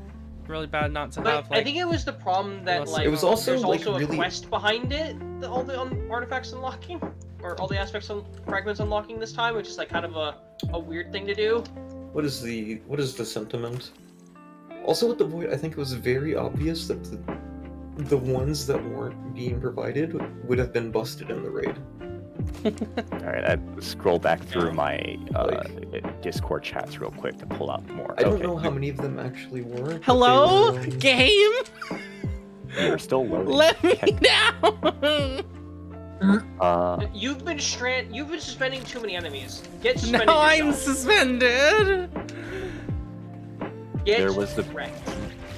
really bad not to But have like. I think it was the problem that It like was also, there's like, also a really- quest behind it, all the artifacts unlocking, or all the aspects of fragments unlocking this time, which is like kind of a weird thing to do. What is the sentiment? Also with the Void, I think it was very obvious that the ones that weren't being provided would have been busted in the raid. Alright, I scroll back through my Discord chats real quick to pull out more. I don't Okay, know how many of them actually were. but Hello, they were, game. You're still loading. Let me Okay. down. You've been suspending too many enemies. Get suspended. Now I'm yourself. suspended. Get There was the- wrecked.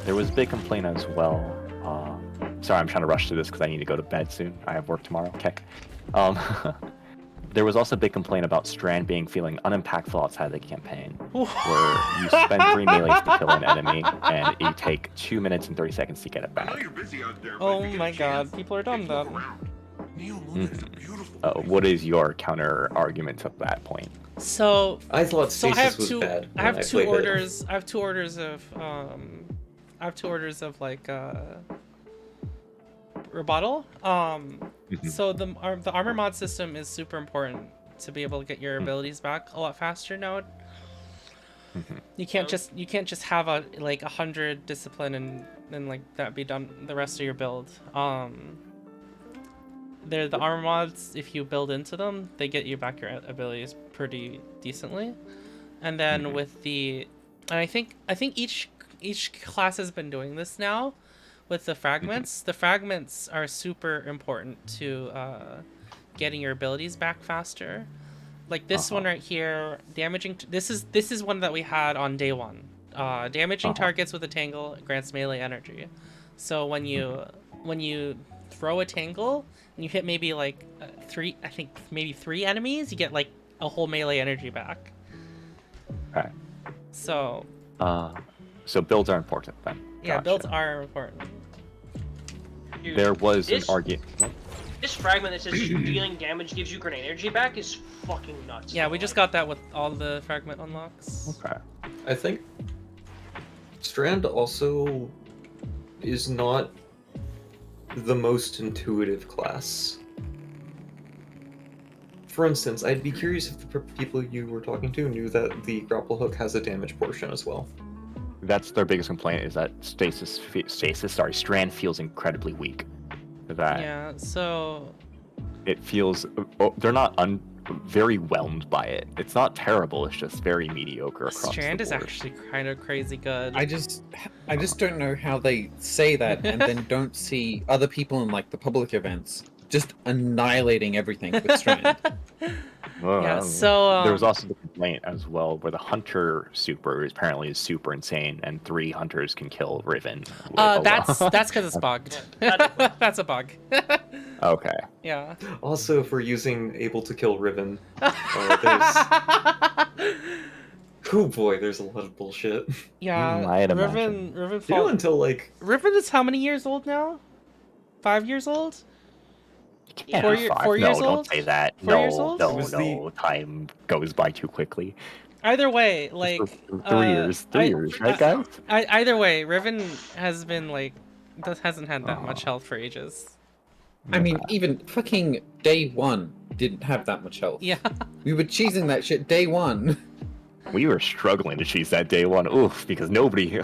There was a big complaint as well. Sorry, I'm trying to rush through this because I need to go to bed soon. I have work tomorrow. Okay. There was also a big complaint about Strand being feeling unimpactful outside the campaign, where you spend 3 melees to kill an enemy, and you take 2 minutes and 30 seconds to get it back. Oh my god, people are dumb then. What is your counter argument to that point? So I thought So Stasis was bad. I when have two played it. orders. I have two orders of like rebuttal. So the armor mod system is super important to be able to get your abilities back a lot faster now. You can't just have a 100 discipline and like that be done the rest of your build. They're the armor mods. If you build into them, they get you back your abilities pretty decently. And then with the, and I think each class has been doing this now, with the fragments. The fragments are super important to getting your abilities back faster. Like this one right here, damaging. This is one that we had on day one. Damaging targets with a tangle grants melee energy. So when you throw a tangle and you hit maybe like maybe three enemies, you get like a whole melee energy back. Right. So. So builds are important then. Yeah, Gotcha. builds are important. Dude, There was an this- argument. This fragment that says dealing damage gives you grenade energy back is fucking nuts. Yeah, we just got that with all the fragment unlocks. Okay. I think Strand also is not the most intuitive class. For instance, I'd be curious if the people you were talking to knew that the grapple hook has a damage portion as well. That's their biggest complaint is that Strand feels incredibly weak. That Yeah, so it feels they're not very whelmed by it. It's not terrible. It's just very mediocre across Strand the is board. actually kind of crazy good. I just don't know how they say that and then don't see other people in like the public events just annihilating everything with Strand. Yeah, so there was also the complaint as well where the hunter super apparently is super insane and 3 hunters can kill Riven. with a that's lot. because it's bugged. That's a bug. Okay. Yeah. Also, for using able to kill Riven, there's oh boy, there's a lot of bullshit. Yeah, I'd Riven You know, fall. until like Riven is how many years old now? 5 years old? Yeah, 4 no, years don't old? say that. 4 years old? No, It was no, time goes by too quickly. Either way, like 3 years, 3 years, right, guys? Either way, Riven has been like hasn't had that much health for ages. I mean, even fucking day one didn't have that much health. Yeah. We were cheesing that shit day one. We were struggling to cheese that day one, oof, because nobody,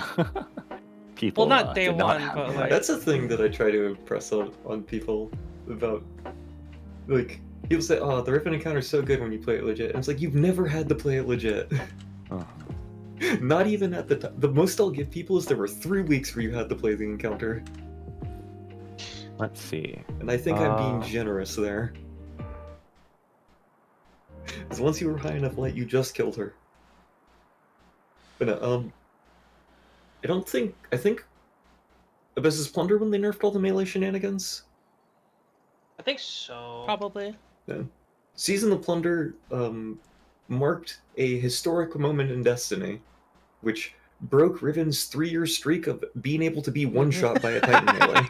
people. Well, not day did not one, have but that. like that's a thing that I try to impress on people about. Like people say, "Oh, the Riven encounter is so good when you play it legit." And it's like you've never had to play it legit. Oh. Not even at the time. The most I'll give people is there were 3 weeks where you had to play the encounter, Let's see. and I think I'm being generous there. Because once you were high enough light, you just killed her. But no, I think Abyss's Plunder when they nerfed all the melee shenanigans. I think so. probably. Yeah. Season of Plunder marked a historic moment in Destiny, which broke Riven's 3-year streak of being able to be one-shot by a Titan melee.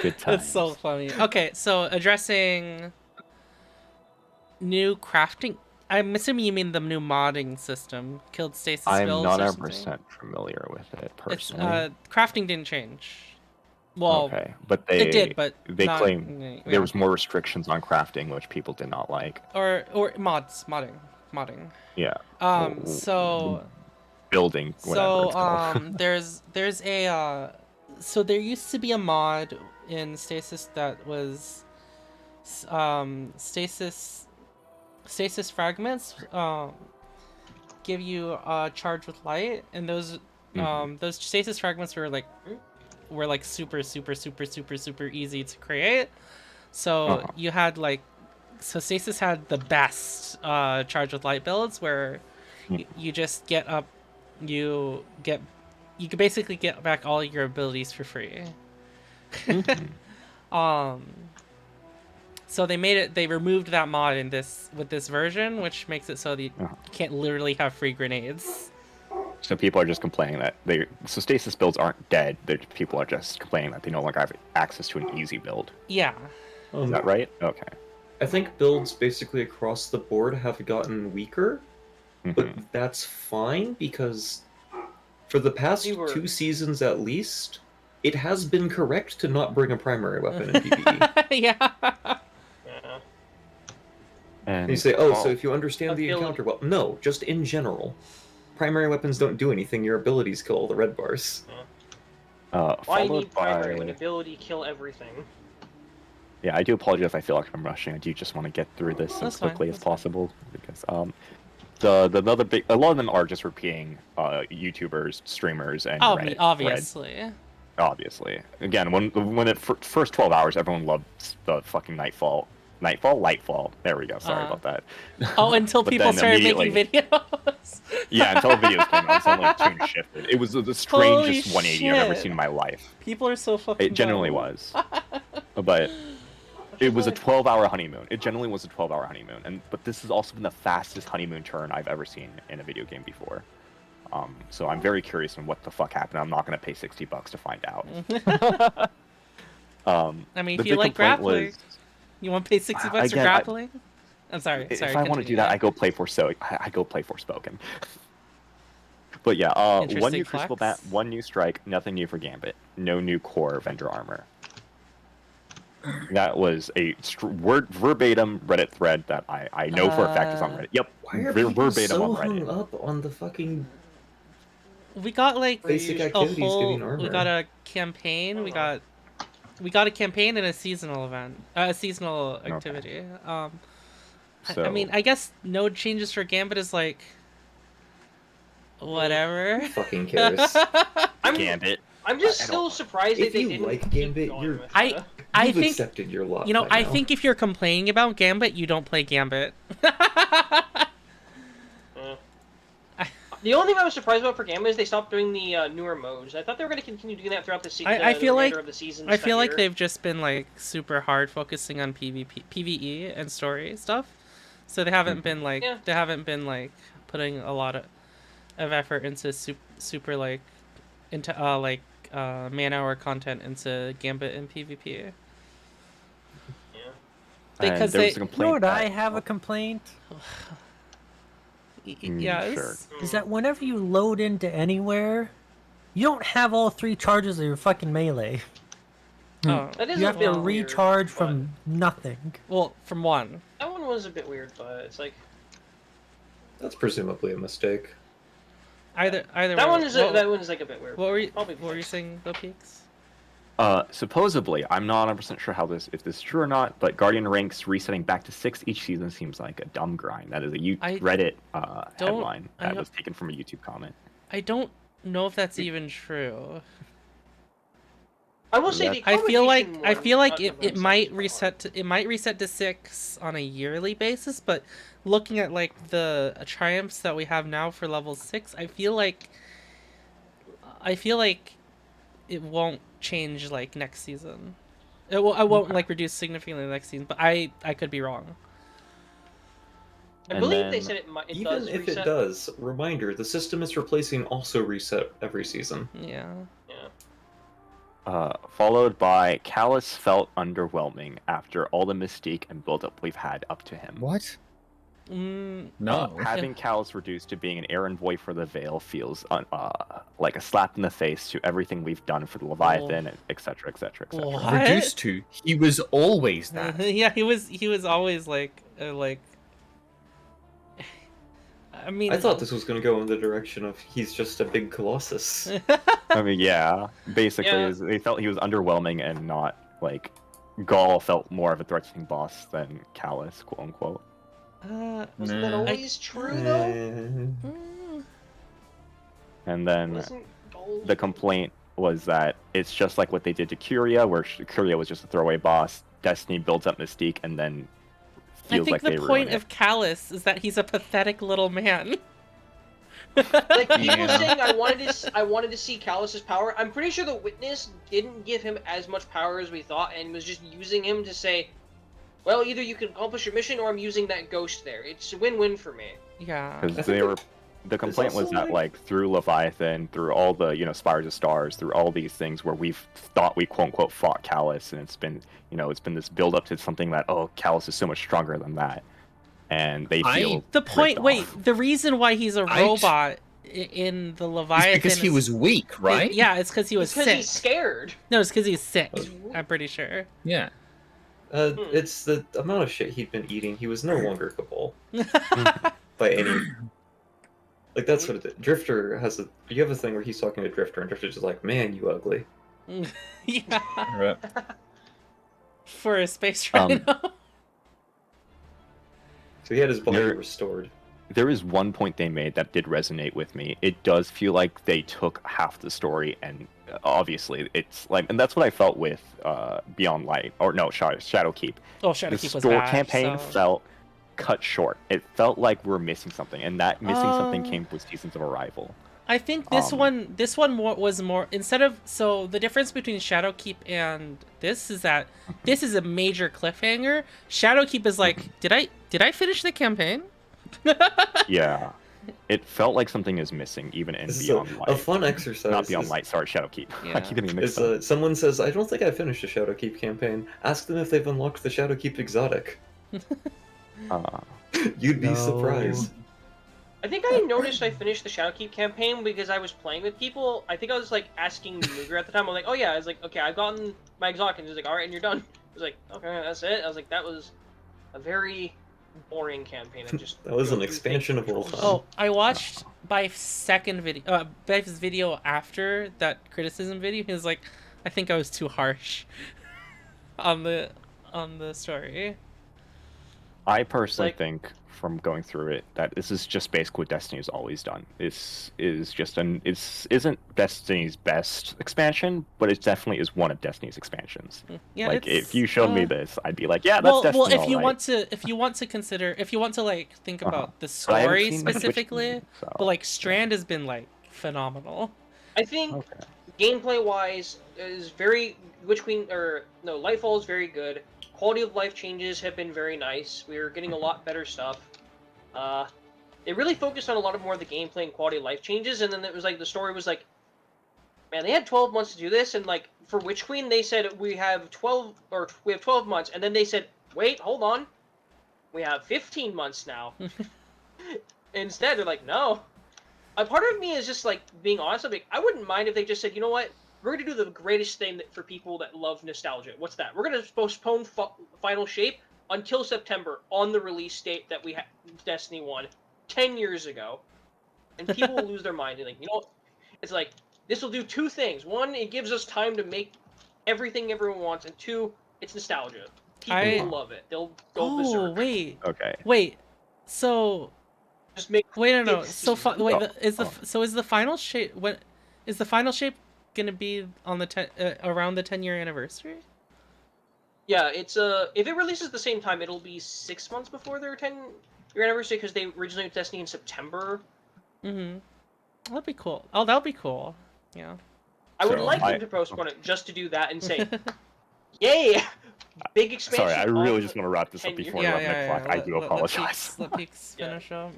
Good That's so times. funny. Okay, so addressing new crafting. I'm assuming you mean the new modding system, killed stasis I'm builds not or 100% something? familiar with it It's personally. crafting didn't change. Well, Okay, but it did, but they not, claim yeah. there was more restrictions on crafting, which people did not like. or modding. Yeah. So Building, whatever it's called. there's a so there used to be a mod in Stasis that was stasis fragments give you charge with light, and those stasis fragments were like super easy to create. So you had Stasis had the best charge with light builds where you just get up, you could basically get back all your abilities for free. So they removed that mod with this version, which makes it so that you can't literally have free grenades. So people are just complaining that so stasis builds aren't dead. People are just complaining that they no longer have access to an easy build. Yeah. Is that right? Okay. I think builds basically across the board have gotten weaker, but that's fine because for the past 2 seasons at least, it has been correct to not bring a primary weapon in PvE. Yeah. And you say, oh, so if you understand the encounter well, no, just in general. Primary weapons don't do anything, your abilities kill all the red bars. Why need primary when ability kill everything? Yeah, I do apologize if I feel like I'm rushing. I do just want to get through this as quickly as possible because the other big, a lot of them are just repeating YouTubers, streamers, and Reddit obviously. Obviously, again, when it first 12 hours, everyone loved the fucking Lightfall. There we go. Sorry about that. Oh, until people started making videos. Yeah, until the videos came out, suddenly the tune shifted. It was the strangest 180 I've ever seen in my life. People are so fucking. It genuinely was, but it was a 12-hour honeymoon. It generally was a 12-hour honeymoon, but this has also been the fastest honeymoon turn I've ever seen in a video game before. So I'm very curious on what the fuck happened. I'm not gonna pay $60 to find out. I mean, if you like grappling, you want to pay $60 for grappling? I'm sorry. If I want to do that, I go play for Spoken. But yeah, one new Crucible Bat, one new Strike, nothing new for Gambit, no new core vendor armor. That was a verbatim Reddit thread that I know for a fact is on Reddit. Yep, why are people verbatim so on Reddit. hung up on the fucking We got basic activities giving armor? We got a campaign. We got a campaign and a seasonal event, a seasonal activity. I mean, I guess no changes for Gambit is whatever. Who fucking cares? Gambit. I'm just still surprised that they didn't. Like Gambit, I you've think accepted your lot. I think if you're complaining about Gambit, you don't play Gambit. The only thing I was surprised about for Gambit is they stopped doing the newer modes. I thought they were going to continue doing that throughout the season. I feel like of the seasons I feel like they've just been super hard focusing on PvE and story stuff, so they haven't been putting a lot of effort into super into man-hour content into Gambit and PvP. Yeah. Because you know what, I have a complaint. Yes. Sure. Is that whenever you load into anywhere, you don't have all 3 charges of your fucking melee. Oh. That is You a have to bit recharge weird, from nothing. Well, from one. That one was a bit weird, but it's like that's presumably a mistake. Either that one is that one is a bit weird. What were you saying, Low Peaks? Supposedly, I'm not 100% sure if this is true or not, but Guardian ranks resetting back to 6 each season seems like a dumb grind. That is a Reddit headline that was taken from a YouTube comment. I don't know if that's even true. I will say I feel like it might reset to 6 on a yearly basis, but looking at the triumphs that we have now for level 6, I feel like it won't change next season. I won't like reduce significantly the next season, but I could be wrong. I And believe they then- said it does Even if reset. it does, reminder: the system is replacing also reset every season. Yeah. Followed by Callus felt underwhelming after all the mystique and build-up we've had up to him. What? No. Having Callus reduced to being an errand boy for the Veil feels like a slap in the face to everything we've done for the Leviathan, etc., etc., etc. What? Reduced to, he was always that. Yeah, he was always like. I mean, I thought this was going to go in the direction of he's just a big colossus. I mean, yeah, basically, Yeah. they felt he was underwhelming and not like Gaul felt more of a threatening boss than Callus, quote unquote. Wasn't that Nah. always true though? And then Wasn't gold? the complaint was that it's just like what they did to Curia, where Curia was just a throwaway boss. Destiny builds up mystique and then I feels think like the they point ruin of it. Callus is that he's a pathetic little man. Like people Yeah. saying I wanted to see Callus's power. I'm pretty sure the Witness didn't give him as much power as we thought, and was just using him to say, "Well, either you can accomplish your mission, or I'm using that ghost there. It's a win-win for me." Yeah. Because they were, the complaint was also, that like through Leviathan, through all the Spires of Stars, through all these things where we've thought we quote unquote fought Callus, and it's been this build up to something that Callus is so much stronger than that, and they feel The point. ripped Wait, off. the reason why he's a robot in the Leviathan It's because he is- was weak, right? Yeah, it's because he was Because sick. he's scared. No, it's because he's sick. I'm pretty sure. Yeah. It's the amount of shit he'd been eating. He was no longer Cabal by any. Like that's what it is. Drifter has a. You have a thing where he's talking to Drifter, and Drifter's just like, "Man, you ugly." Yeah. Right. For a space rhino. So he had his body There- restored. There is one point they made that did resonate with me. It does feel like they took half the story, and obviously it's like, and that's what I felt with Beyond Light, or no, Shadowkeep. Oh, The Shadowkeep was store bad, campaign so- felt cut short. It felt like we're missing something, and that missing something Um, came with Seasons of Arrival. I think this one was more instead of so the difference between Shadowkeep and this is that this is a major cliffhanger. Shadowkeep is like, did I finish the campaign? Yeah, it felt like something is missing even in This is Beyond Light. a fun exercise. Not Beyond is- Light, sorry, Shadowkeep. Yeah. I keep getting Is mixed up. someone says, "I don't think I finished the Shadowkeep campaign." Ask them if they've unlocked the Shadowkeep exotic. You'd be No. surprised. I think I noticed I finished the Shadowkeep campaign because I was playing with people. I think I was like asking Mooger at the time. I'm like, "Oh yeah," I was like, "Okay, I've gotten my exotic," and he's like, "All right, and you're done." I was like, "Okay, that's it." I was like, "That was a very boring campaign." I just That was an go through expansion things. of Wolfenstein. Oh, I watched Bev's video after that criticism video. He was like, I think I was too harsh on the story. I personally like- think, from going through it, that this is just basically what Destiny's always done. This is just isn't Destiny's best expansion, but it definitely is one of Destiny's expansions. Yeah, like it's, if you showed me uh, this, I'd be like, yeah, that's Destiny. well, if all you right. want to like think about the But I haven't story seen much specifically, Witch Queen, so- but like Strand has been like phenomenal. I think Okay. gameplay wise is very Witch Queen or no Lightfall is very good. Quality of life changes have been very nice. We're getting a lot better stuff. They really focused on a lot of more of the gameplay and quality of life changes, and then it was like the story was like, man, they had 12 months to do this, and like for Witch Queen they said we have 12 months, and then they said, wait, hold on, we have 15 months now. Instead, they're like, no. A part of me is just like being honest. I'm like, I wouldn't mind if they just said, you know what, we're gonna do the greatest thing for people that love nostalgia. What's that? We're gonna postpone Final Shape until September on the release date that we had Destiny 1 10 years ago, and people will lose their mind and like, you know, it's like this will do two things. One, it gives us time to make everything everyone wants, and two, it's nostalgia. People will love it. They'll go Oh berserk. Okay. wait, so Just make no. it's So just- wait, Oh, is the final shape gonna be on the around the 10-year anniversary? Yeah, it's if it releases at the same time, it'll be 6 months before their 10-year anniversary because they originally did Destiny in September. Mm-hmm. That'd be cool. Oh, that'll be cool. Yeah. I would So like I- them to postpone it just to do that and say, Yay! Big expansion. Sorry, I really of just want to wrap this up 10 years. before Yeah, 11 o'clock. I do apologize. Let Peaks Yeah. finish up.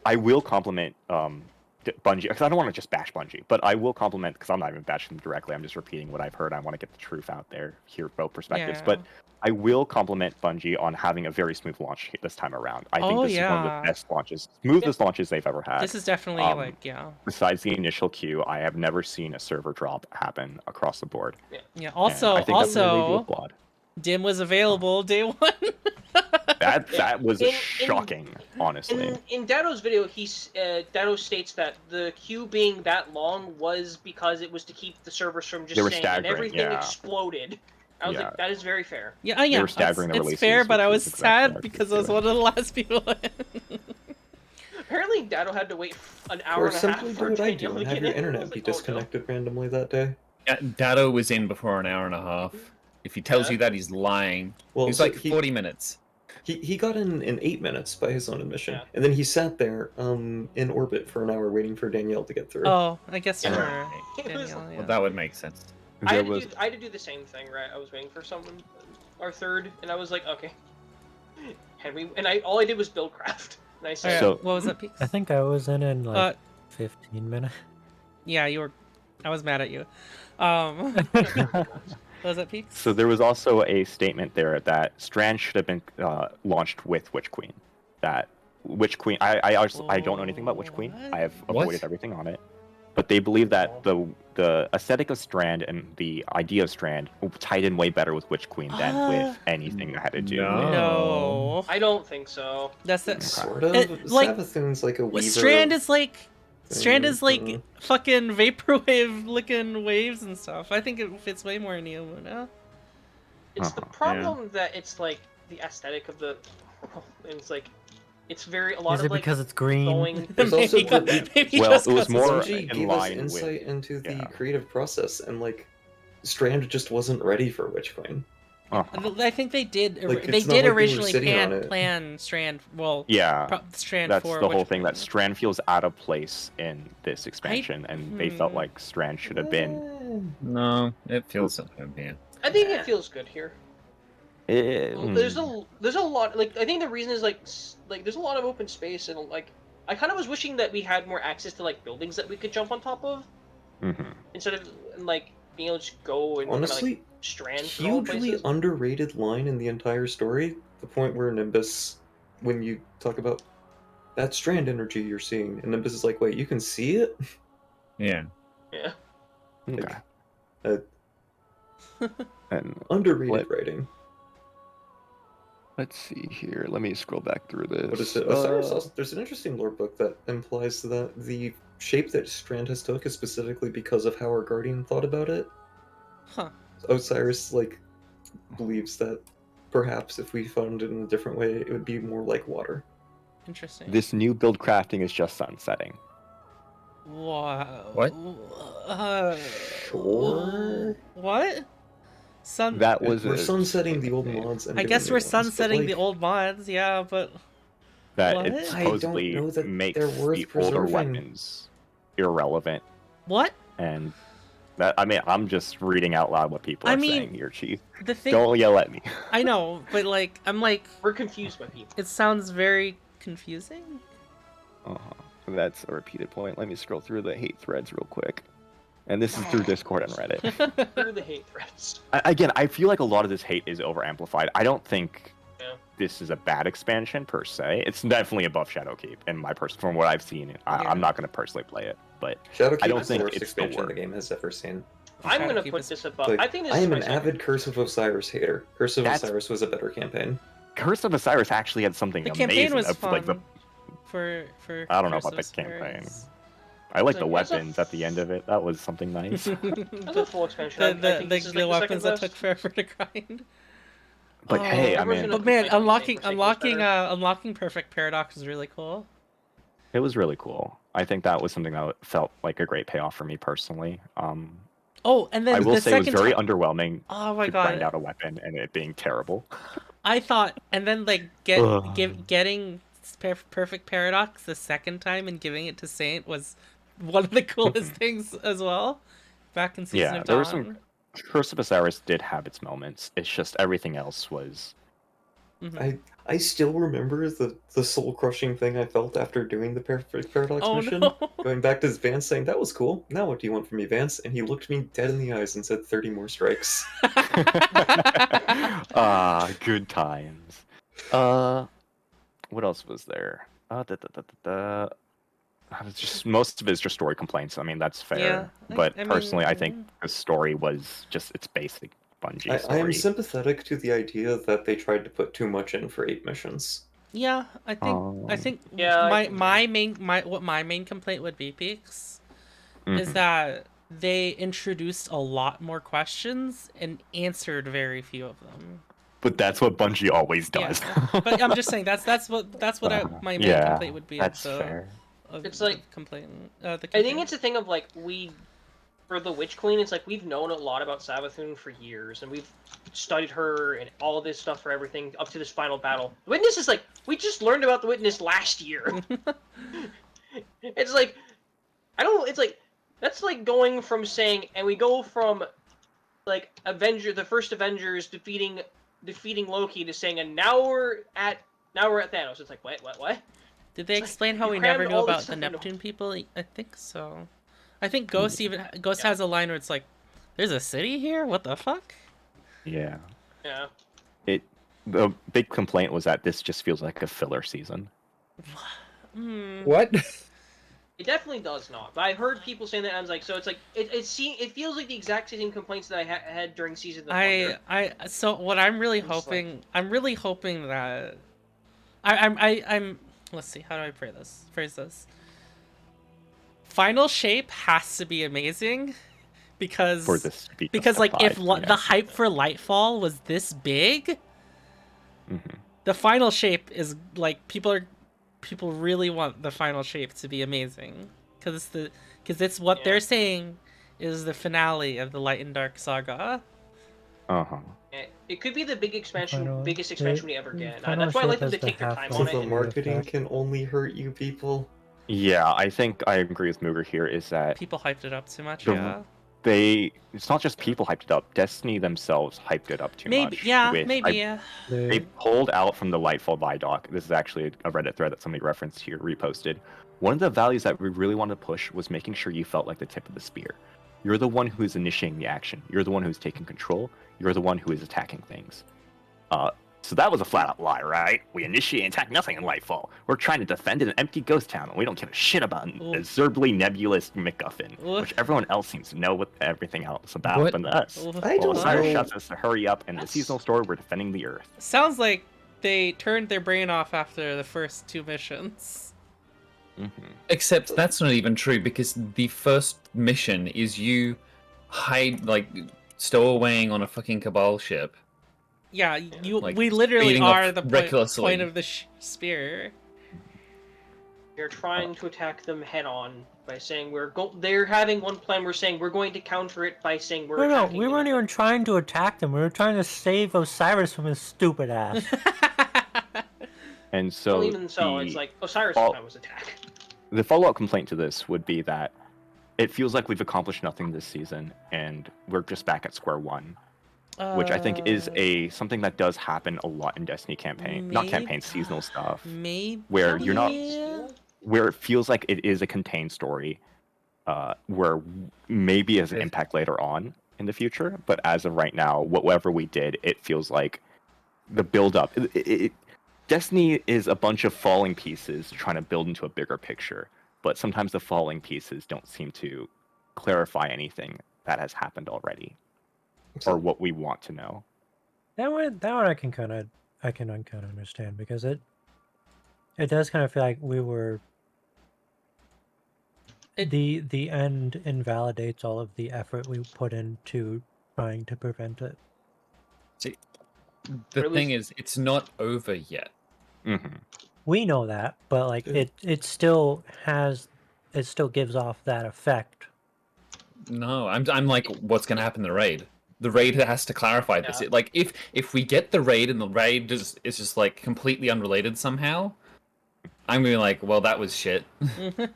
I will compliment Bungie, because I don't want to just bash Bungie, but I will compliment, because I'm not even bashing them directly, I'm just repeating what I've heard. I want to get the truth out there, hear both perspectives. Yeah. But I will compliment Bungie on having a very smooth launch this time around. I think Oh, this is one of yeah. the best launches, smoothest launches they've ever had. This is definitely Besides the initial queue, I have never seen a server drop happen across the board. Yeah. And Also, I think that's really also, applaud. Dim was available day one. That was In- shocking, honestly. In Dado's video, Dado states that the queue being that long was because it was to keep the servers from just They were saying, and staggering, everything yeah. exploded. I was Yeah. like, that is very fair. Yeah, yeah. were staggering the it's releases, fair, but which I was was exactly sad what I because I was was one of the last people in. Apparently, Dado had to wait an hour Or and a half simply do for what I Daniel do to and have get your in. I internet was be like, oh, no. disconnected randomly that day. Dado was in before an hour and a half. If he tells Yeah. you that, he's lying. Well, He was so like 40 minutes. He got in 8 minutes by his own admission, Yeah. and then he sat there in orbit for an hour waiting for Danielle to get through. Oh, I guess Yeah. for It was- Danielle, yeah. Well, that would make sense. I There had, was to do, I had to do the same thing, right? I was waiting for someone, our third, and I was like, okay. All I did was build craft. And I said, Alright, So- what was that, Peaks? I think I was in like Uh, 15 minutes. yeah, you were. I was mad at you. What was that, Peaks? So there was also a statement there that Strand should have been launched with Witch Queen. That Witch Queen, I don't know anything about Witch Queen. I have What? avoided everything on it. But they believe that the aesthetic of Strand and the idea of Strand tied in way better with Witch Queen than with anything that had to do. No. with... No, I don't think so. that's the. Sort of. like- Savathun's like a weaver. Strand is like. Strand is like Mhm. fucking vaporwave looking waves and stuff. I think it fits way more in Neomuna. It's the Uh-huh, problem that it's like the aesthetic of the. It's like, it's very a lot Is of it like because it's green? going. There's also Maybe the- maybe Well, just it was 'cause more it's- Bungie in gave us line insight with- into the yeah. creative process, and like Strand just wasn't ready for Witch Queen. Uh-huh. I think they did. Like, They it's not did like they were originally sitting on it. plan Strand. Well, Yeah, Strand that's for the Witch whole thing. Queen. That Strand feels out of place in this expansion, and they felt like Strand should have been. No, it feels at home here. I think it feels good here. There's Mm. there's a lot like I think the reason is like there's a lot of open space and like I kind of was wishing that we had more access to like buildings that we could jump on top of Mhm. instead of like being able to just go and Honestly, kinda, like, strand through all hugely places. underrated line in the entire story. The point where Nimbus, when you talk about that Strand energy you're seeing, and Nimbus is like, "Wait, you can see it?" Yeah. Yeah. Okay. Uh, And underrated What- writing. let's see here. Let me scroll back through this. What is it? Osiris also, there's an interesting lore book that implies that the shape that Strand has took is specifically because of how our Guardian thought about it. Huh. Osiris believes that perhaps if we found it in a different way, it would be more like water. Interesting. This new build crafting is just sunsetting. Wow. What? Sure. What? Sun. That was We're a sunsetting the old statement mods. And I doing guess new we're ones, but, sunsetting the like, old mods. Yeah, but that What? it I don't supposedly know that makes they're worth the older preserving. weapons irrelevant, what? and that I'm just reading out loud what people I are mean, saying here, Chief. The thing. Don't yell at me. I know, but like, I'm like, We're confused by people. it sounds very confusing. That's a repeated point. Let me scroll through the hate threads real quick. And this is through Discord and Reddit. Through the hate threats. Again, I feel like a lot of this hate is over amplified. I don't think Yeah. this is a bad expansion per se. It's definitely above Shadowkeep in my from what I've seen. I'm not going to personally play it, but Shadowkeep I don't is the think worst it's the expansion the worst. game has ever seen. I'm gonna Shadowkeep put is- this above. Like, I think this I is am my an second. avid Curse of Osiris hater. Curse of That's- Osiris was a better campaign. Curse of Osiris actually had something The amazing. campaign was of, fun. like, the, For I don't know Curse about of the campaign. Spirits. I like the It's a- weapons at the end of it. That was something nice. That's a full expansion. I the think this is, like, the weapons second that took best. forever to grind. But Oh, hey, I everyone's mean, gonna- But man, Like, I unlocking think Forsaken was unlocking perfect paradox is really cool. it was really cool. I think that was something that felt like a great payoff for me personally. Oh, and then I will the say it was second very time. underwhelming Oh my to grind god! out a weapon and it being terrible. I thought, and then like Ugh. getting perfect paradox the second time and giving it to Saint was one of the coolest things as well. Back in season Yeah, of there Dawn. were Curse of Osiris did have its moments. It's just everything else was. I still remember the soul crushing thing I felt after doing the Perfect Paradox Oh, mission. no. Going back to Vance saying, "That was cool. Now what do you want from me, Vance?" And he looked me dead in the eyes and said, "30 more strikes." Good times. What else was there? It's just most of it is just story complaints. I mean, that's fair. Yeah, But I personally, I think mean- the story was just its basic Bungie I story. am sympathetic to the idea that they tried to put too much in for 8 missions. Yeah, I think Yeah, I my main complaint would be, Peaks, is Mhm. that they introduced a lot more questions and answered very few of them. But that's what Bungie always Yeah, does. but I'm just saying my main yeah, complaint would be. that's of the, fair. Of It's the like- complaint. I think it's a thing of like for the Witch Queen, it's like we've known a lot about Savathun for years, and we've studied her and all of this stuff for everything up to this final battle. The Witness is like we just learned about the Witness last year. It's like It's like that's like going from saying, and we go from like the first Avengers defeating Loki to saying, and now we're at Thanos. It's like what? Did they It's like, explain how you we never crammed knew all this about the stuff into- Neptune people? I think so. I think Ghost has a line where it's like, "There's a city here? What the fuck?" Yeah. Yeah. The big complaint was that this just feels like a filler season. What? It definitely does not. But I heard people saying that, and I was like, so it's like it feels like the exact same complaints that I had during Season of the Thunder. So what I'm really It's like- hoping, that I'm let's see, how do I phrase this? Final Shape has to be amazing because For this to be because like if justified, the hype for Lightfall was this big, Mhm. the Final Shape is like people really want the Final Shape to be amazing because it's what they're saying is the finale of the Light and Dark saga. Uh-huh. It could be the biggest expansion we ever get. Final That's why I like Shape them to has the take their time half-life on So it. the and- marketing effect. can only hurt you people. Yeah, I think I agree with Mooger here is that People hyped it up too much. The- Yeah. it's not just people hyped it up, Destiny themselves hyped it up too Maybe. much. Yeah. with- Maybe. I- Yeah. They pulled out from the Lightfall Vidoc. This is actually a Reddit thread that somebody referenced here, reposted. One of the values that we really wanted to push was making sure you felt like the tip of the spear. You're the one who is initiating the action. You're the one who's taking control. You're the one who is attacking things. So that was a flat-out lie, right? We initiate and attack nothing in Lightfall. We're trying to defend an empty ghost town, and we don't give a shit about an absurdly nebulous MacGuffin, which everyone else seems to know what everything else about What? than us. I Well, don't Osiris know. shouts us to hurry up, and the That's- seasonal story, we're defending the Earth. Sounds like they turned their brain off after the first 2 missions. Except that's not even true because the first mission is you stowawaying on a fucking Cabal ship. Yeah, like, we literally speeding are up the recklessly. point of the spear. You're trying to attack them head on by saying they're having one plan. We're saying we're going to counter it by saying we're No, attacking we them. weren't even trying to attack them. We were trying to save Osiris from his stupid ass. And so, Well, even so, it's like Osiris' Well- plan was attack. the follow-up complaint to this would be that it feels like we've accomplished nothing this season, and we're just back at square one. Which I think is something that does happen a lot in Destiny campaign, not campaign, seasonal stuff, Maybe. where you're not, where it feels like it is a contained story, where maybe has an impact later on in the future, but as of right now, whatever we did, it feels like the build-up. Destiny is a bunch of falling pieces trying to build into a bigger picture, but sometimes the falling pieces don't seem to clarify anything that has happened already, or what we want to know. That one I can kind of understand because it does kind of feel like we were the end invalidates all of the effort we put into trying to prevent it. See, the thing is, it's not over yet. We know that, but like it still gives off that effect. No, I'm like, what's gonna happen in the raid? The raid has to clarify this. Like, if we get the raid and the raid is just like completely unrelated somehow, I'm gonna be like, well, that was shit.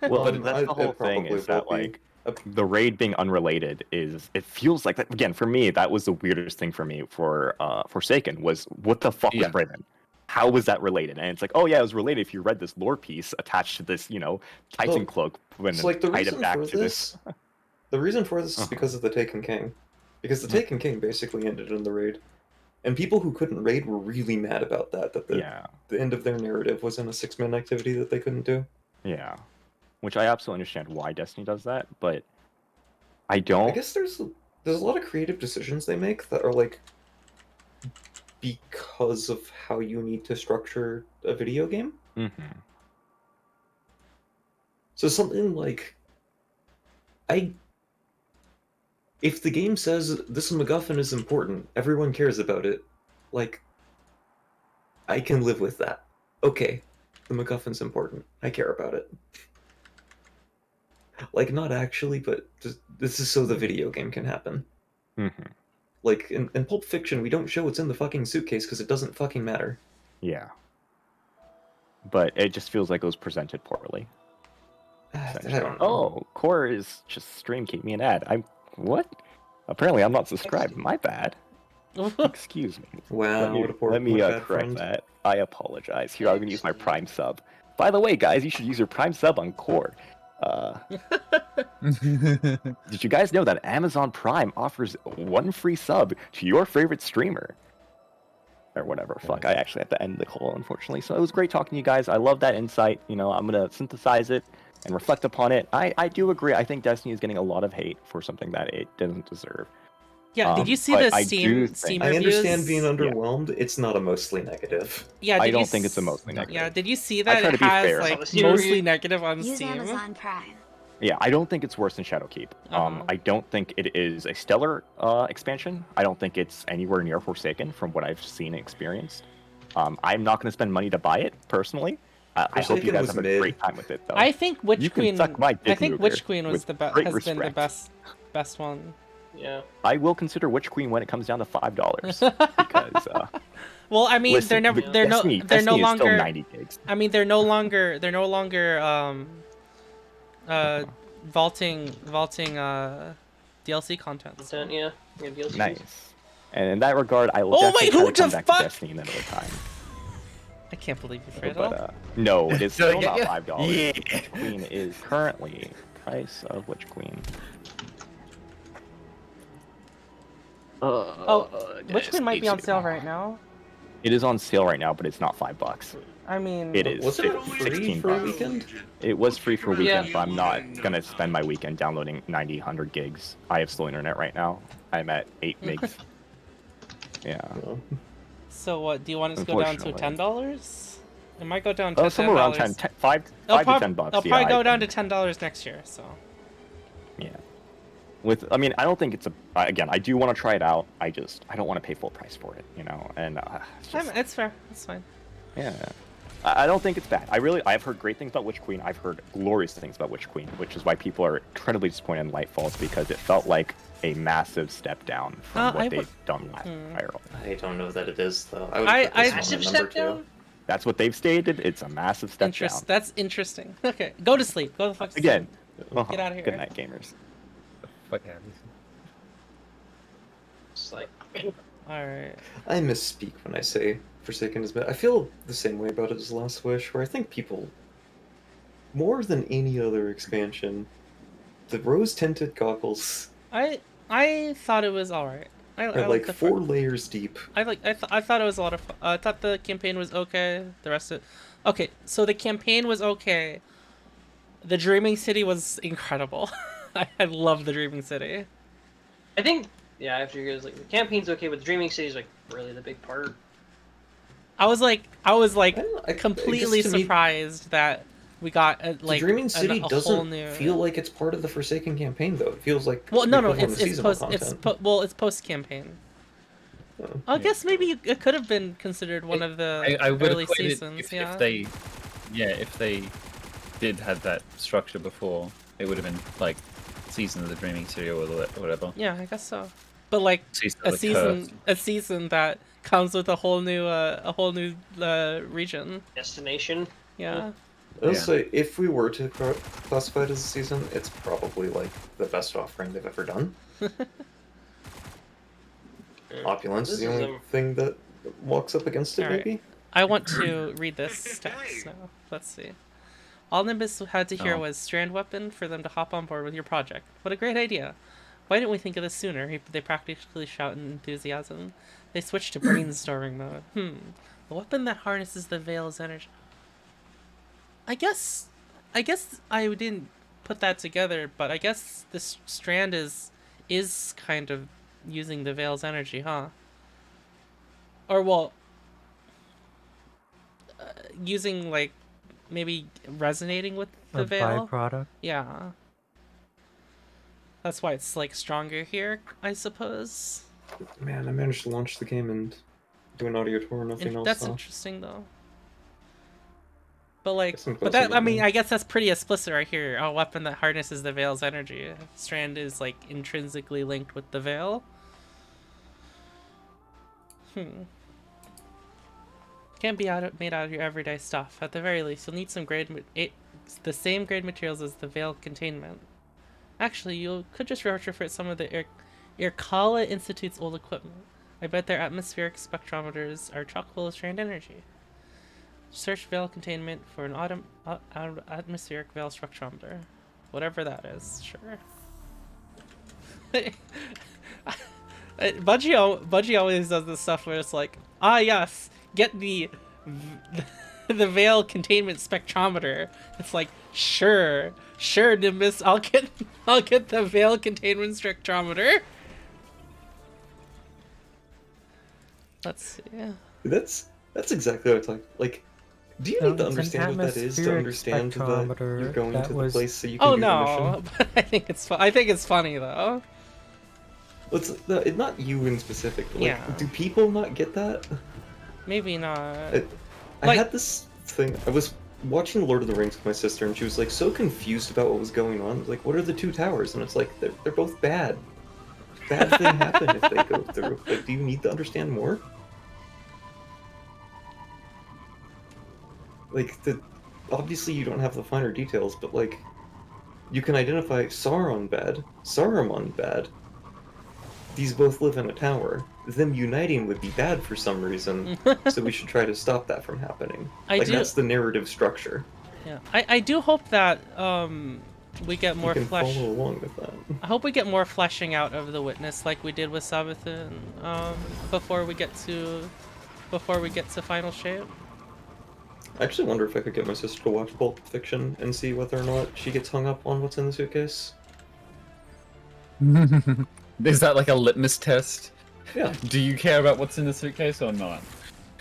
Well, But that's the whole thing is that like the raid being unrelated it feels like that again for me. That was the weirdest thing for me for Forsaken was what the fuck was Brayden? How was that related? And it's like, oh yeah, it was related if you read this lore piece attached to this, Titan cloak when It's like the tied it reason back for to this. The reason for this is because of the Taken King, because the Taken King basically ended in the raid, and people who couldn't raid were really mad about that. That the end of their narrative was in a 6-man activity that they couldn't do. Yeah, which I absolutely understand why Destiny does that, but I don't. I guess there's a lot of creative decisions they make that are like because of how you need to structure a video game. Mm-hmm. So something like if the game says this MacGuffin is important, everyone cares about it, like I can live with that. Okay, the MacGuffin's important. I care about it. Like, not actually, but just, this is so the video game can happen. Mm-hmm. Like, in Pulp Fiction, we don't show what's in the fucking suitcase because it doesn't fucking matter. Yeah. But it just feels like it was presented poorly. I don't know. Oh, Core is just stream keep me an ad. What? Apparently I'm not subscribed. My bad. Excuse me. Wow, what a poor let me bad correct friend. that. I apologize. Here, I'm gonna use my Prime sub. By the way, guys, you should use your Prime sub on Core. Did you guys know that Amazon Prime offers 1 free sub to your favorite streamer? Or whatever. Fuck, I actually have to end the call, unfortunately. So it was great talking to you guys. I love that insight. I'm gonna synthesize it and reflect upon it. I do agree. I think Destiny is getting a lot of hate for something that it doesn't deserve. Yeah, did you see but the I Steam do Steam I reviews? understand being underwhelmed. It's not a mostly negative. Yeah, I did don't you think it's a s- mostly negative. Yeah, did you see I that try it to be has fair. like Steam mostly review- negative on Use Steam? Amazon Prime. Yeah, I don't think it's worse than Shadowkeep. Uh-huh. I don't think it is a stellar expansion. I don't think it's anywhere near Forsaken from what I've seen and experienced. I'm not going to spend money to buy it personally. I hope you Forsaken guys was have a mid. great time with it, though. I think Witch You can Queen. suck my dick, I think Luger, Witch Queen was with the great has been the respect. best one. Yeah. I will consider Witch Queen when it comes down to $5 because Well, I mean, listen, they're never the they're Destiny, no they're Destiny no is still longer 90 gigs. I mean, they're no longer vaulting DLC content. So. Content, yeah. Yeah, DLCs. Nice. And in that regard, I will Oh definitely my, try to who come the back fuck? to Destiny another time. I can't believe you, Fredo. But no, it is still not Yeah. $5. Yeah. Witch Queen is currently price of Witch Queen. Witch Queen might be on sale right now. It is on sale right now, but it's not $5. I mean, It is Wasn't it free 16 for a bucks. weekend? It was free for a weekend, Yeah. but I'm not gonna spend my weekend downloading 90, 100 gigs. I have slow internet right now. I'm at 8 megs. Yeah. So what? Do you want it to go down to Unfortunately. $10? It might go down to Somewhere around $10. 5 to 10 bucks. It'll yeah, probably go I down to think. $10 next year. So. Yeah. I mean, I don't think it's a. Again, I do want to try it out. I don't want to pay full price for it, And it's just, It's fair. It's fine. yeah. I don't think it's bad. I've heard great things about Witch Queen. I've heard glorious things about Witch Queen, which is why people are incredibly disappointed in Lightfalls because it felt like a massive step down from what they've done last Spiral. I don't know that it is, though. I- I would Massive put this on a step number down? two. That's what they've stated. It's a massive step down. That's interesting. Okay, go to sleep. Go the fuck to sleep. Again, Get outta here. Good night, gamers. Fuck out of here. It's like, All right. I misspeak when I say Forsaken is bad. I feel the same way about it as Last Wish, where I think people, more than any other expansion, the rose-tinted goggles I thought it was all right. I are like liked the 4 layers deep. I thought it was a lot of fun. I thought the campaign was okay. The rest of okay. So the campaign was okay. The Dreaming City was incredible. I love the Dreaming City. I think, yeah, after you guys, like, the campaign's okay, but the Dreaming City's, like, really the big part. I was like I don't- I completely guess to me, surprised that we got the like Dreaming City a whole doesn't new... feel like it's part of the Forsaken campaign, though. It feels like Well, no, the equivalent of it's seasonal post content. it's post campaign. Oh. I guess maybe it could have been considered one of the I would early equate it seasons. if they, if they did have that structure before, it would have been like Season of the Dreaming City or whatever. Yeah, I guess so. But like Season a of the Curse. season that comes with a whole new region. Destination. Yeah. I'll Yeah. say, if we were to classify it as a season, it's probably like the best offering they've ever done. Opulence is This the is only thing that walks up against it, Alright. maybe? I want to read this text now. Let's see. All Nimbus had to hear Oh. was strand weapon for them to hop on board with your project. What a great idea. Why didn't we think of this sooner? They practically shout in enthusiasm. They switched to brainstorming mode. A weapon that harnesses the Veil's energy. I guess I didn't put that together, but I guess this strand is kind of using the Veil's energy, huh? Or well, using like maybe resonating with the A Veil. byproduct. Yeah. That's why it's like stronger here, I suppose. Man, I managed to launch the game and do an audio tour, nothing else. That's huh? interesting though. But like, Guess I'm but closer that I to mean, that. I guess that's pretty explicit right here. A weapon that harnesses the Veil's energy. Strand is like intrinsically linked with the Veil. Can't be made out of your everyday stuff. At the very least, you'll need some the same grade materials as the Veil containment. Actually, you could just retrofit some of the Irkala Institute's old equipment. I bet their atmospheric spectrometers are chock full of strand energy. Search Veil containment for an atmospheric Veil spectrometer. Whatever that is, sure. Bungie always does this stuff where it's like, ah yes, get the Veil containment spectrometer. It's like, sure, Nimbus, I'll get the Veil containment spectrometer. Let's see. That's exactly what it's like. Do you No, need to it's an understand what that is to atmospheric understand that spectrometer you're going that to the was- place so you can Oh do the no, mission? but I think it's funny though. It's not you in specific. But, like, Yeah. do people not get that? Maybe not. I Like- had this thing. I was watching Lord of the Rings with my sister, and she was like so confused about what was going on. I was like, "What are the two towers?" And it's like they're both bad. Bad thing happen if they go through. Like, do you need to understand more? Like, obviously you don't have the finer details, but like, you can identify Sauron bad, Saruman bad. These both live in a tower. Them uniting would be bad for some reason, so we should try to stop that from happening. That's the narrative structure. Yeah, I do hope that we get more you can flesh. follow along with that. I hope we get more fleshing out of the witness like we did with Savathun before we get to final shape. I actually wonder if I could get my sister to watch Pulp Fiction and see whether or not she gets hung up on what's in the suitcase. Is that like a litmus test? Yeah. Do you care about what's in the suitcase or not?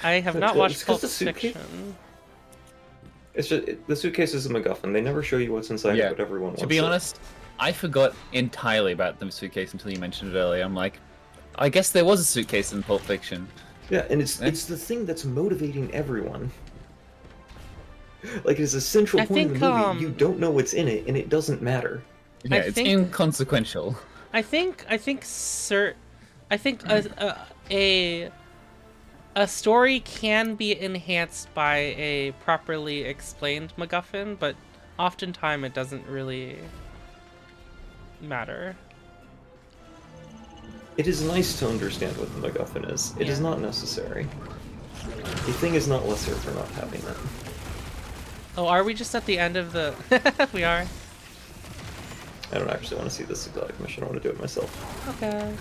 I have not It's watched 'cause Pulp the suitcase- Fiction. It's just the suitcase is a MacGuffin. They never show you what's inside Yeah. it, but everyone wants To be it. honest, I forgot entirely about the suitcase until you mentioned it earlier. I'm like, I guess there was a suitcase in Pulp Fiction. Yeah, and it's the thing that's motivating everyone. Like, it's a central I point of think, the movie. You don't know what's in it, and it doesn't matter. Yeah, it's think- inconsequential. I think a story can be enhanced by a properly explained MacGuffin, but oftentimes it doesn't really matter. It is nice to understand what the MacGuffin is. It is Yeah. not necessary. A thing is not lesser for not having it. Oh, are we just at the end of the... We are? I don't actually want to see this exotic mission. I want to do it myself. Okay.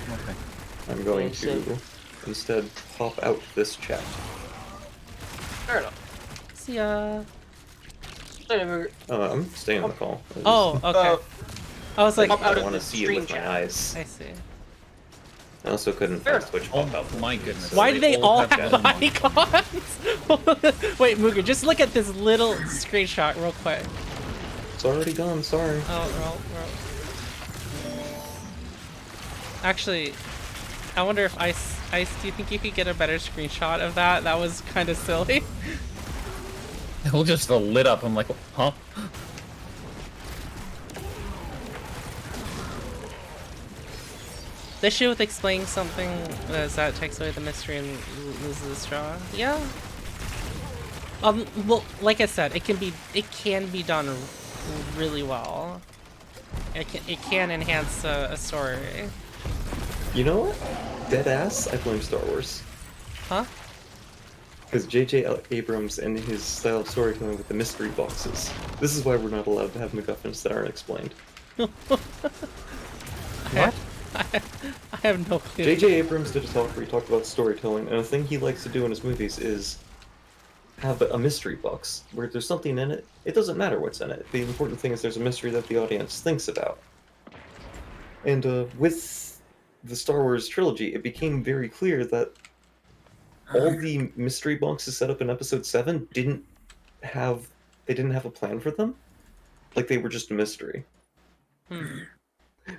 I'm going Okay, to so- instead pop out this chat. Fair enough. See ya. I'm staying on the call. Oh, okay. I was like... Pop out I of want to the see it stream with chat. my eyes. I see. I also couldn't Fair find Twitch Oh pop out. my goodness. Why do they all have that on one. icons? Wait, Mooger, just look at this little screenshot real quick. It's already gone, sorry. Oh, Actually, I wonder if Ice, do you think you could get a better screenshot of that? That was kind of silly. They all just lit up. I'm like, huh? The issue with explaining something is that it takes away the mystery and loses the straw. Yeah. Well, like I said, it can be done really well. It can enhance a story. You know what? Deadass, I blame Star Wars. Huh? Because J.J. Abrams and his style of storytelling with the mystery boxes. This is why we're not allowed to have MacGuffins that aren't explained. What? I have no clue. J.J. Abrams did a talk where he talked about storytelling, and a thing he likes to do in his movies is have a mystery box where there's something in it. It doesn't matter what's in it. The important thing is there's a mystery that the audience thinks about. And with the Star Wars trilogy, it became very clear that all the mystery boxes set up in Episode 7 didn't have a plan for them. Like, they were just a mystery.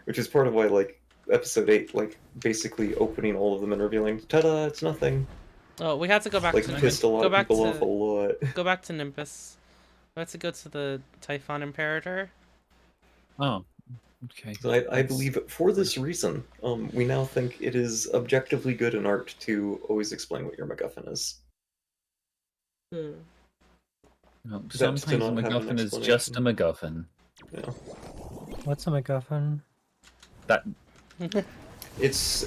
Which is part of why, like, Episode 8, like, basically opening all of them and revealing, ta-da, it's nothing. Oh, we had to go back Like, to pissed a lot of people off a lot. Go back to Nimbus. We had to go to the Typhon Imperator. Oh, okay. So I believe for this reason, we now think it is objectively good in art to always explain what your MacGuffin is. Well, That's sometimes to a not have an MacGuffin is just a MacGuffin. Yeah. What's a MacGuffin? That It's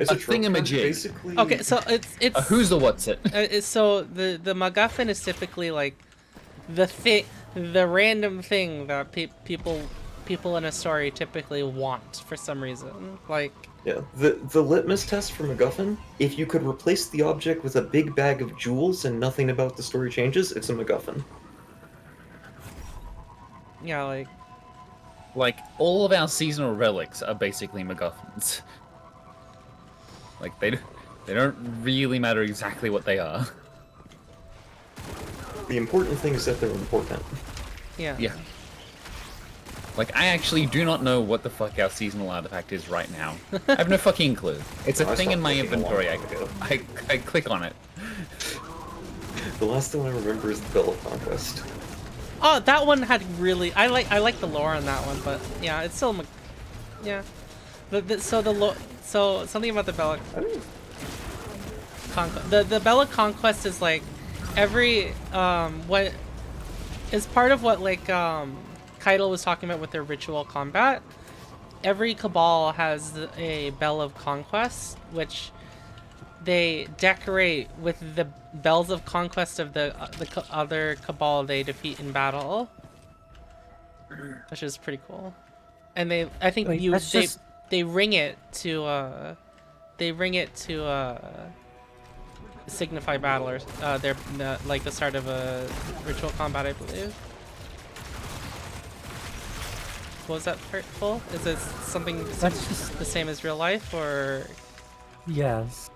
a trope, thingamajig. basically. Okay, so it's who's the what's it? So the MacGuffin is typically like the random thing that people in a story typically want for some reason. Like, Yeah, the litmus test for MacGuffin, if you could replace the object with a big bag of jewels and nothing about the story changes, it's a MacGuffin. yeah, Like, all of our seasonal relics are basically MacGuffins. Like, they don't really matter exactly what they are. The important thing is that they're important. yeah. Yeah. Like, I actually do not know what the fuck our seasonal artifact is right now. I have no fucking clue. It's a I thing in stopped my looking a long inventory. time ago. I click on it. The last thing I remember is the Bell of Conquest. Oh, that one had really. I like the lore on that one, but yeah, it's still. Yeah. So something about the Bella Conquest. The Bella Conquest is like every what is part of what like Keitel was talking about with their ritual combat. Every Cabal has a Bell of Conquest, which they decorate with the bells of conquest of the other Cabal they defeat in battle, which is pretty cool. And I think Wait, they ring it to signify battle or like the start of a ritual combat, I believe. What was that part full? Is it something That's just- the same as real life, or? Yes.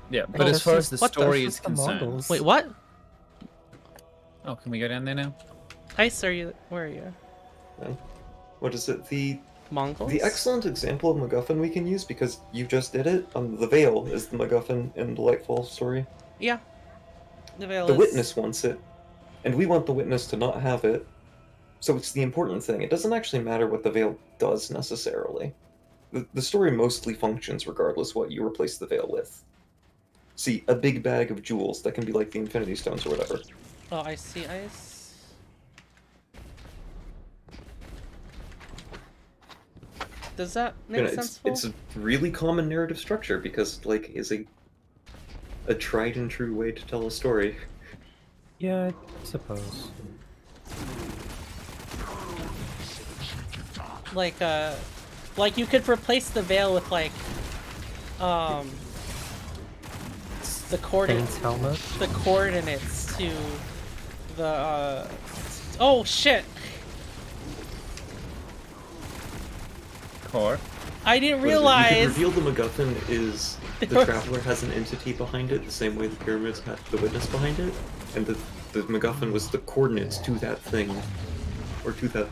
Yeah, but Oh, as far as that's the just- story that's is just the concerned... Mongols. Wait, what? Oh, can we go down there now? Ice, where are you? What is it? The Mongols? excellent example of MacGuffin we can use, because you just did it, the Veil is the MacGuffin in the Lightfall story. Yeah. The Veil The is... Witness wants it, and we want the Witness to not have it, so it's the important thing. It doesn't actually matter what the Veil does, necessarily. The story mostly functions regardless what you replace the Veil with. See, a big bag of jewels that can be like the Infinity Stones or whatever. Oh, I see ice. Does that make You know, sense? it's a really common narrative structure because, like, is a tried and true way to tell a story. Yeah, I suppose. Like you could replace the Veil with like, the Thane's helmet. the coordinates to the oh shit! Core? I didn't What is it? realize. You could reveal the MacGuffin is the Traveler has an entity behind it, the same way the Pyramids had the Witness behind it, and the MacGuffin was the coordinates to that thing, or to that,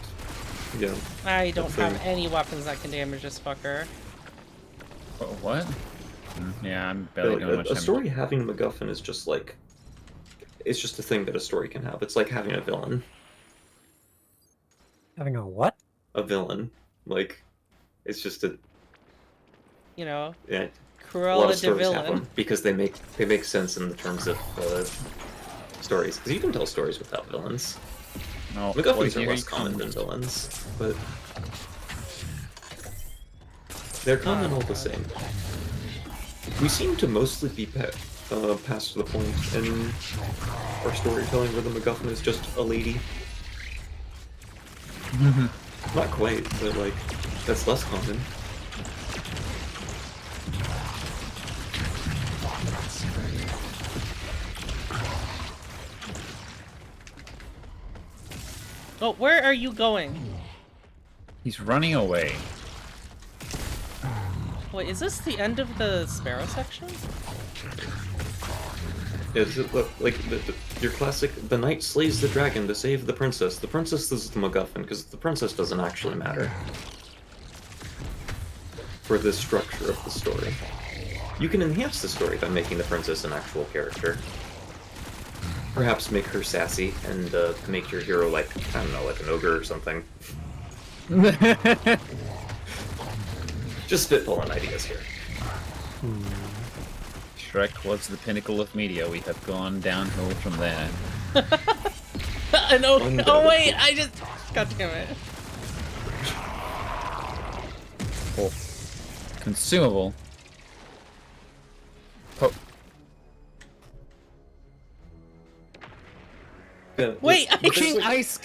yeah. I don't that have thing. any weapons that can damage this fucker. What? Yeah, I'm barely doing much A damage. story having a MacGuffin is just like, it's just a thing that a story can have. It's like having a villain. Having a what? A villain. Like, it's just a, You know, yeah. A lot Cruella of de stories have Villain. them because they make sense in the terms of stories. Because you can tell stories without villains. No, MacGuffins boy, are here less he common than comes. villains, but they're common all the same. We seem to mostly be past the point in our storytelling where the MacGuffin is just a lady. Not quite, but like, that's less common. Oh, where are you going? He's running away. Wait, is this the end of the Sparrow section? Is it like your classic? The knight slays the dragon to save the princess. The princess is the MacGuffin because the princess doesn't actually matter for the structure of the story. You can enhance the story by making the princess an actual character. Perhaps make her sassy and make your hero like, I don't know, like an ogre or something. Just spitballing ideas here. Shrek was the pinnacle of media. We have gone downhill from there. No, oh wait, I just... God damn it. Oh. Consumable. Oh. Yeah, Wait, I this is can... like- Ice...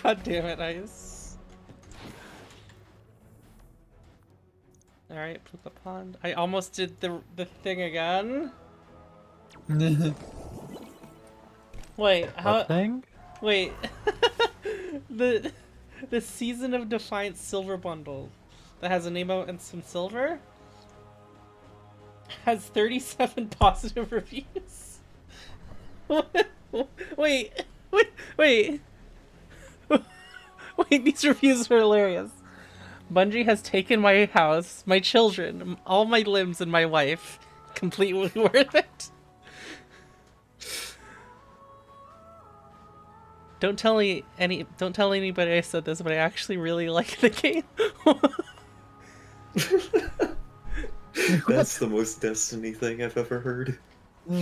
God damn it, Ice. Alright, Puka Pond. I almost did the thing again. Wait, how... What thing? Wait. the Season of Defiance silver bundle that has a name out and some silver has 37 positive reviews. Wait, wait. Wait, these reviews are hilarious. Bungie has taken my house, my children, all my limbs, and my wife. Completely worth it. Don't tell anybody I said this, but I actually really like the game. That's the most Destiny thing I've ever heard.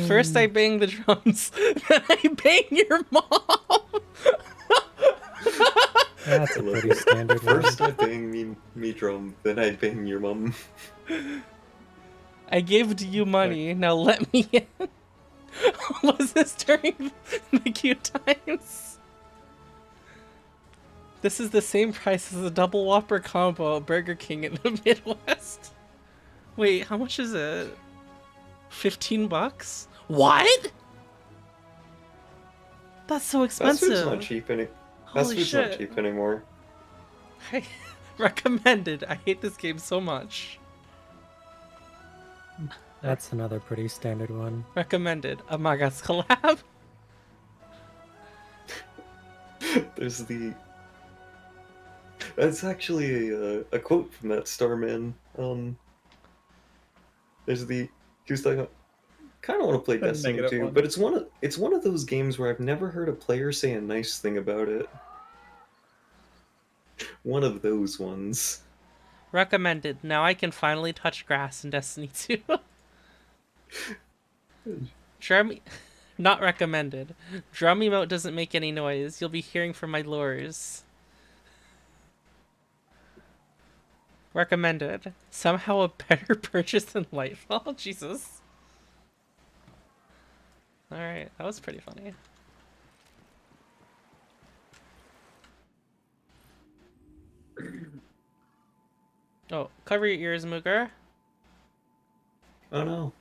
First I bang the drums, then I bang your mom. That's a pretty standard one. First I bang me drum, then I bang your mum. I gave you money, now let me in. Was this during the cute times? This is the same price as a double Whopper combo at Burger King in the Midwest. Wait, how much is it? 15 bucks? What? That's so That expensive. food's not cheap That Holy food's shit. not cheap anymore. I recommended. I hate this game so much. That's another pretty standard one. Recommended. Among Us collab. There's the... That's actually a quote from that Starman. There's the... He was talking about... Kind of want to play The Destiny negative 2, one. but it's one of those games where I've never heard a player say a nice thing about it. One of those ones. Recommended. Now I can finally touch grass in Destiny 2. Drum... Not recommended. Drum emote doesn't make any noise. You'll be hearing from my lures. Recommended. Somehow a better purchase than Lightfall? Jesus. Alright, that was pretty funny. Oh, cover your ears, Mooger. Oh no.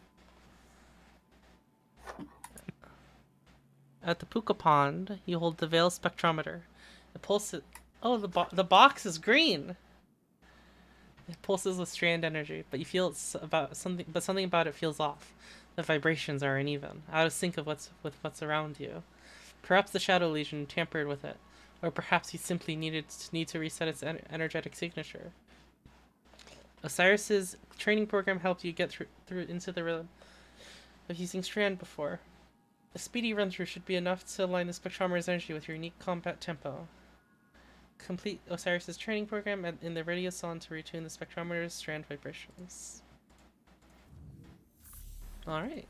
At the Puka Pond, you hold the Veil Spectrometer. It pulses... Oh, the box is green! It pulses with strand energy, but you feel it's about something. But something about it feels off. The vibrations are uneven, out of sync with what's around you. Perhaps the Shadow Legion tampered with it, or perhaps you simply need to reset its energetic signature. Osiris's training program helped you get through into the rhythm of using strand before. A speedy run-through should be enough to align the spectrometer's energy with your unique combat tempo. Complete Osiris's training program in the radio salon to retune the spectrometer's strand vibrations. All right.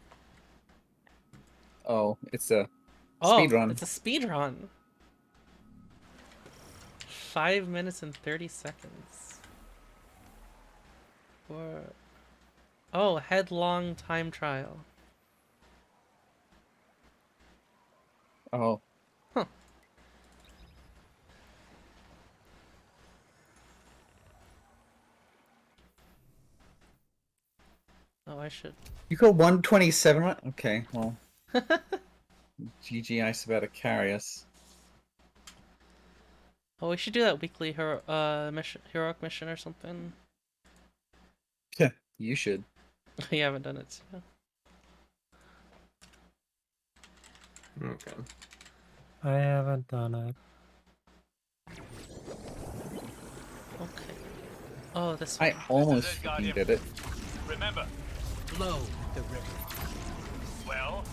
Oh, it's a Oh, speed run. it's a speed run. 5 minutes and 30 seconds. Oh, headlong time trial. Oh. Huh. Oh, I should. You got 127? Okay, well. GG Ice about to carry us. Oh, we should do that weekly heroic mission or something. Yeah, you should. We haven't done it too. Okay. I haven't done it. Okay. Oh, this I one. almost fucking did it. Remember, flow the river. Well,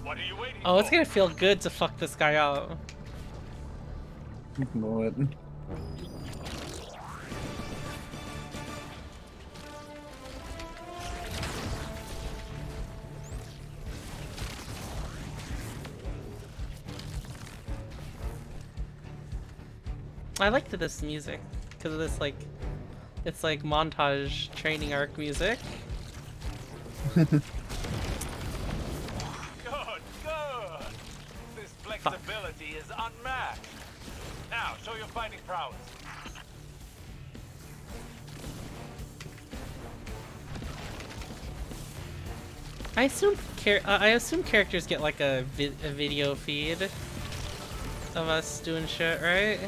what are you waiting Oh, it's for? gonna feel good to fuck this guy out. Lord. I liked this music because of this it's like montage training arc music. Good, good. This flexibility is unmatched. Now, show your fighting prowess. I assume characters get like a video feed of us doing shit, right?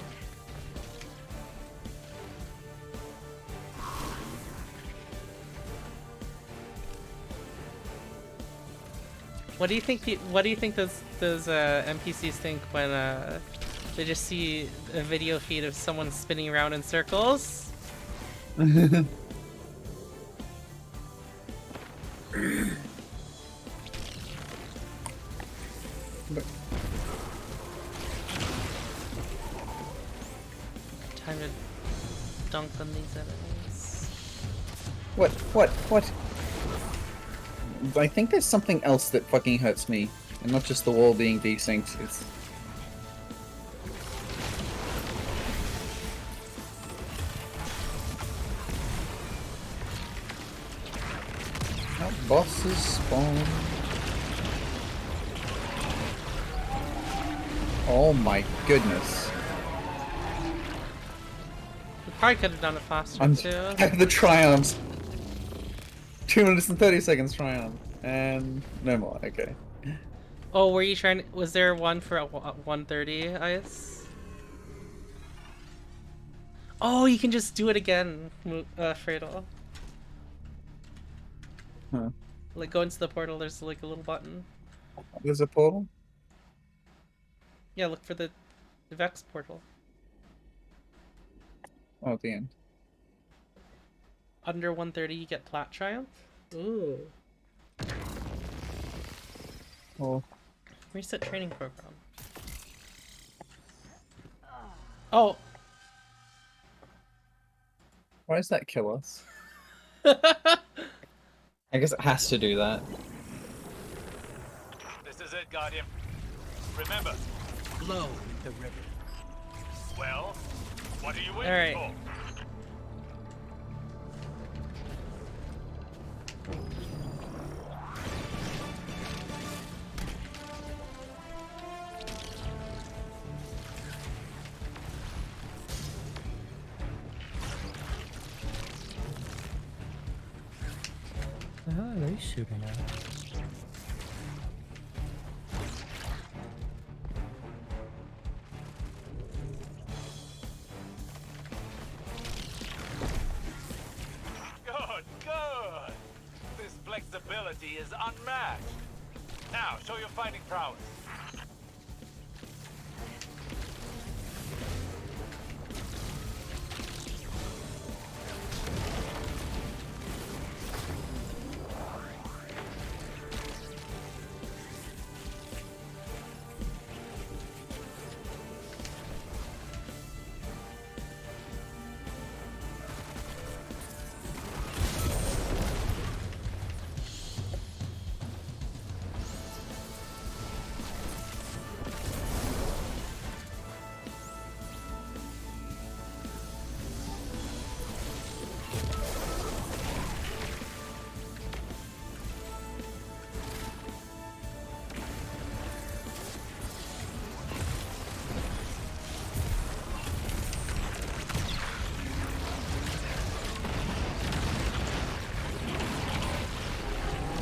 What do you think? What do you think those NPCs think when they just see a video feed of someone spinning around in circles? Time to dunk on these enemies. What? I think there's something else that fucking hurts me, and not just the wall being desynced. It's... That bosses spawn. Oh my goodness. We probably could have done it faster too. The triumphs. 2 minutes and 30 seconds triumph. And no more, okay. Oh, were you trying? Was there one for 130 ice? Oh, you can just do it again, Fredo. Huh. Like go into the portal. There's like a little button. There's a portal? Yeah, look for the Vex portal. Oh, at the end. Under 130, you get Plat Triumph. Ooh. Oh. Reset training program. Oh. Why does that kill us? I guess it has to do that. This is it, Guardian. Remember, flow the river. Well, what are you waiting for? The hell are they shooting at? Good, good. This flexibility is unmatched. Now, show your fighting prowess.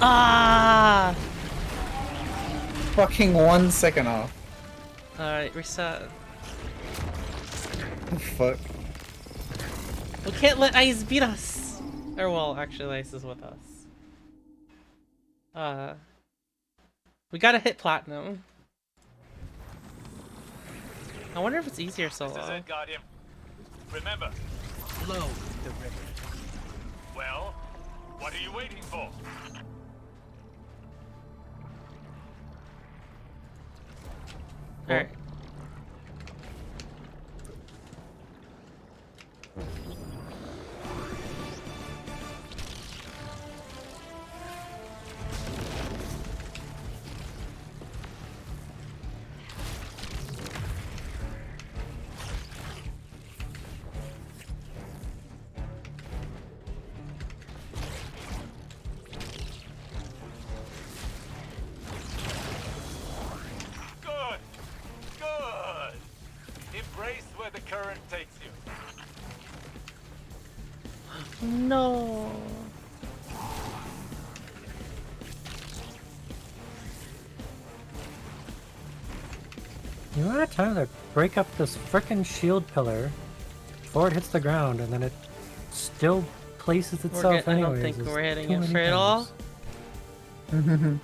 Ah! Fucking 1 second off. Alright, reset. Fuck. We can't let Ice beat us! Or well, actually Ice is with us. We gotta hit platinum. I wonder if it's easier This is solo. it, Guardian. Remember, flow the river. Well, what are you waiting for? Alright. Good. Good. Embrace where the current takes you. No. You want to time to break up this frickin' shield pillar before it hits the ground, and then it still places itself I don't anyways. think It's we're hitting too it many for it all. times.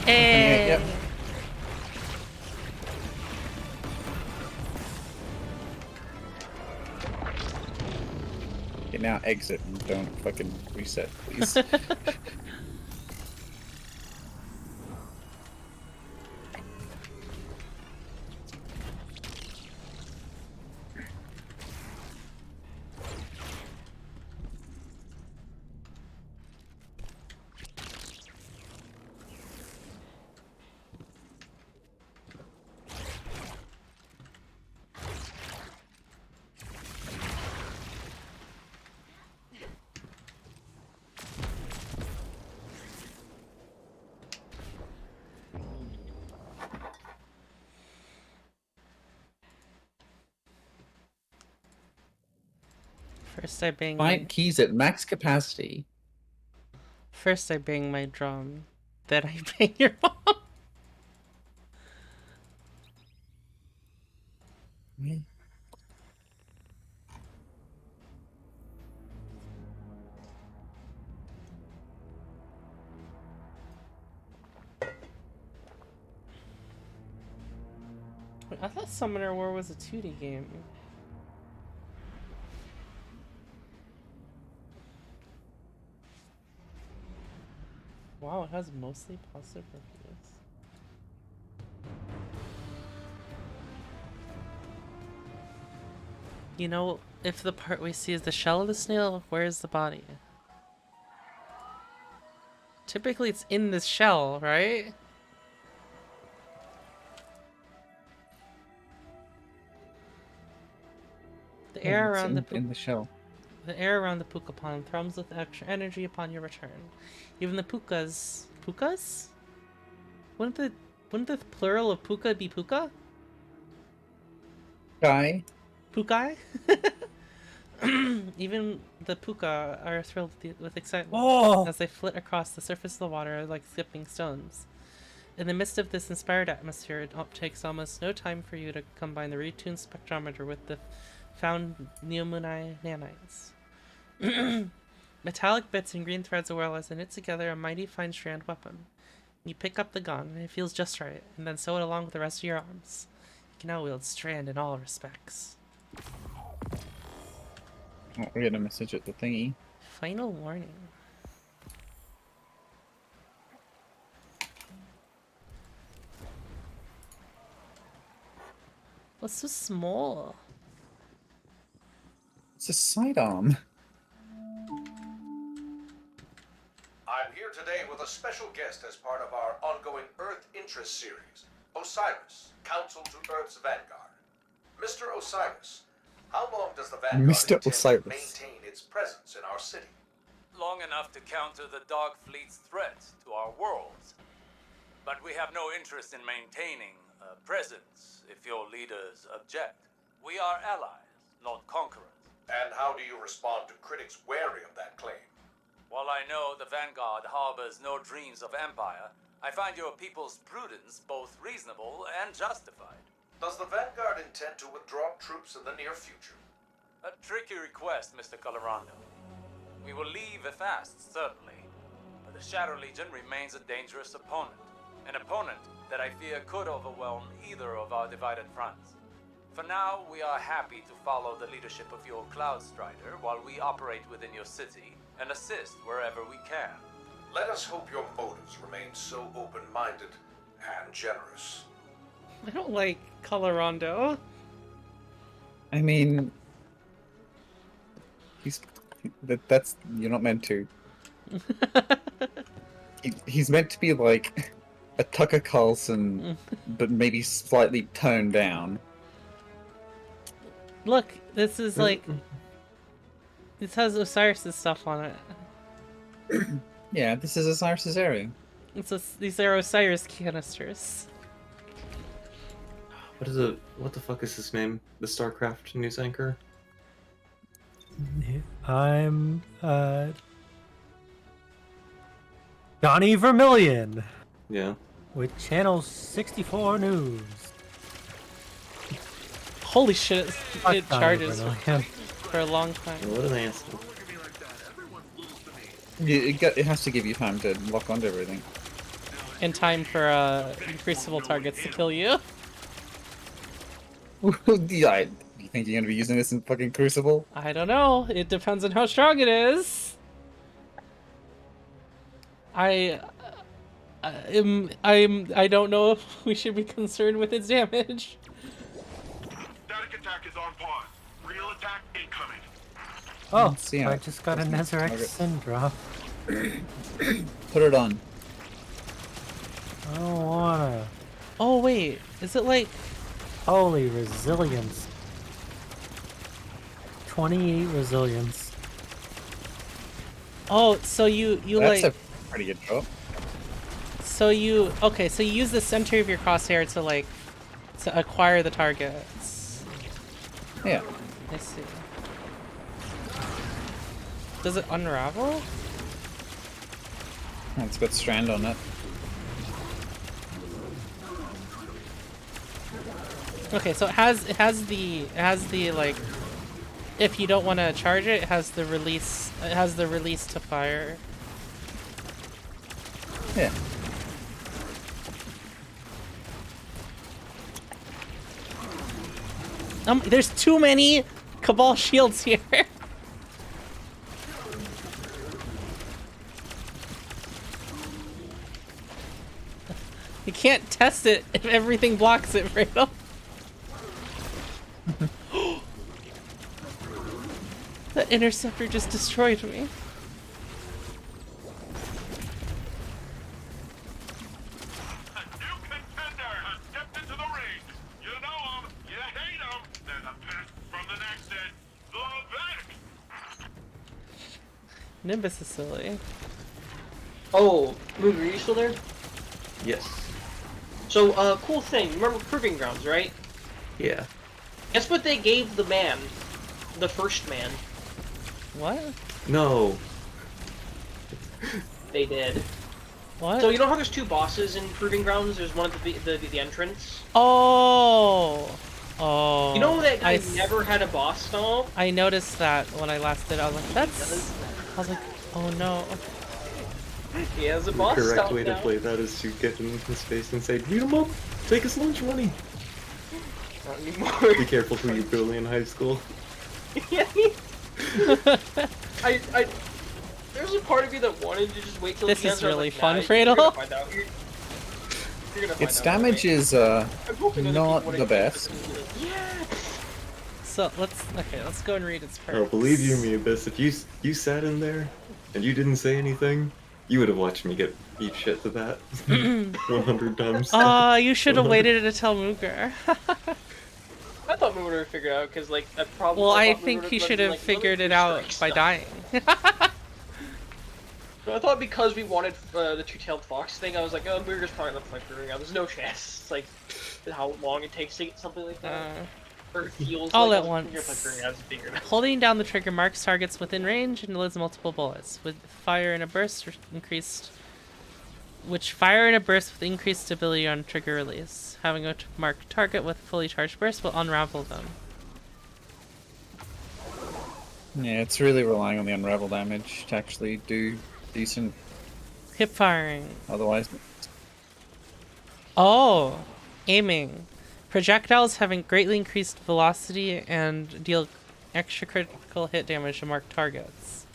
Hey. Yep. Okay, now exit and don't fucking reset, please. First I bang Find keys at max capacity. First I bang my drum, then I bang your mom. Yeah. Wait, I thought Summoner War was a 2D game. Wow, it has mostly positive reviews. You know, if the part we see is the shell of the snail, where's the body? Typically it's in this shell, right? The air around the in the shell. The air around the puka pond thrums with extra energy upon your return. Even the pukas... Pukas? Wouldn't the plural of puka be puka? Guy. Pukai? Even the puka are thrilled with excitement as they flit across the surface of the water like skipping stones. In the midst of this inspired atmosphere, it takes almost no time for you to combine the retuned spectrometer with the found Neomunai nanites. Metallic bits and green threads whirl as they knit together a mighty fine strand weapon. You pick up the gun, and it feels just right, and then sew it along with the rest of your arms. You can now wield strand in all respects. Oh, we get a message at the thingy. Final warning. What's so small? a sidearm. I'm here today with a special guest as part of our ongoing Earth Interest series, Osiris, Counsel to Earth's Vanguard. Mr. Osiris, how long does the Vanguard Mr. intend Osiris. to maintain its presence in our city? Long enough to counter the Dark Fleet's threats to our worlds. But we have no interest in maintaining a presence if your leaders object. We are allies, not conquerors. And how do you respond to critics wary of that claim? While I know the Vanguard harbors no dreams of empire, I find your people's prudence both reasonable and justified. Does the Vanguard intend to withdraw troops in the near future? A tricky request, Mr. Colorado. We will leave fast, certainly, but the Shadow Legion remains a dangerous opponent. An opponent that I fear could overwhelm either of our divided fronts. For now, we are happy to follow the leadership of your Cloud Strider while we operate within your city and assist wherever we can. Let us hope your motives remain so open-minded and generous. I don't like Colorado. I mean, that's you're not meant to. He's meant to be like a Tucker Carlson, but maybe slightly toned down. Look, this is like... This has Osiris' stuff on it. Yeah, this is Osiris' area. These are Osiris canisters. What the fuck is his name? The StarCraft news anchor? I'm Johnny Vermillion. Yeah. With Channel 64 News. Holy shit, it Johnny charges Vermillion. for a long time. What an answer. It has to give you time to lock onto everything. In time for Crucible targets to kill you. Yeah, you think you're gonna be using this in fucking Crucible? I don't know. It depends on how strong it is. I don't know if we should be concerned with its damage. Static attack is on pause. Real attack incoming. Oh, see I just got a Nezarec Syndrome. Put it on. I don't wanna. Oh wait, is it like... Holy resilience. 28 resilience. Oh, so you That's like... a pretty good drop. So you... Okay, so you use the center of your crosshair to like... to acquire the targets. Yeah. I see. Does it unravel? Oh, it's got strand on it. Okay, so it has the like, if you don't want to charge it, it has the release to fire. Yeah. There's too many Cabal shields here. You can't test it if everything blocks it, Fredo. That interceptor just destroyed me. Nimbus is silly. Oh, Moog, are you still there? Yes. So, cool thing. Remember Proving Grounds, right? Yeah. Guess what they gave the man? The first man. What? No. They did. What? So you know how there's two bosses in Proving Grounds? There's one at the entrance. Oh. Oh. You know that guy I never had a boss stall? I noticed that when I last did. I was like, that's. I was like, oh no. He has a The boss correct stall way now. to play that is to get in his face and say, beat him up! Take his lunch money! Not anymore. Be careful who you bully in high school. There's a part of me that wanted to just wait till This the end. is so I was really like, fun, nah, Fredo. You're gonna find out. You're gonna find Its out, damage right? is I'm hoping other not people the wouldn't best. Yeah. So let's go and read its perks. Oh, believe you me, Abyss, if you sat in there and you didn't say anything, you would have watched me eat shit to that 100 times. Oh, you should have waited until Mooger. I thought we would have figured out because like that problem. Well, I thought we think would've he done, should have like, figured it little out Easter egg by stuff. dying. So I thought because we wanted the two-tailed fox thing, I was like, oh, Mooger's probably not figuring out. There's no chance. It's like how long it takes to get something like that. Or it feels all like at once. You're figuring out, figuring out. Holding down the trigger marks targets within range and delivers multiple bullets. With fire in a burst which fire in a burst with increased stability on trigger release. Having a marked target with fully charged burst will unravel them. Yeah, it's really relying on the unravel damage to actually do decent hip firing. Otherwise. Oh, aiming. Projectiles having greatly increased velocity and deal extra critical hit damage to marked targets.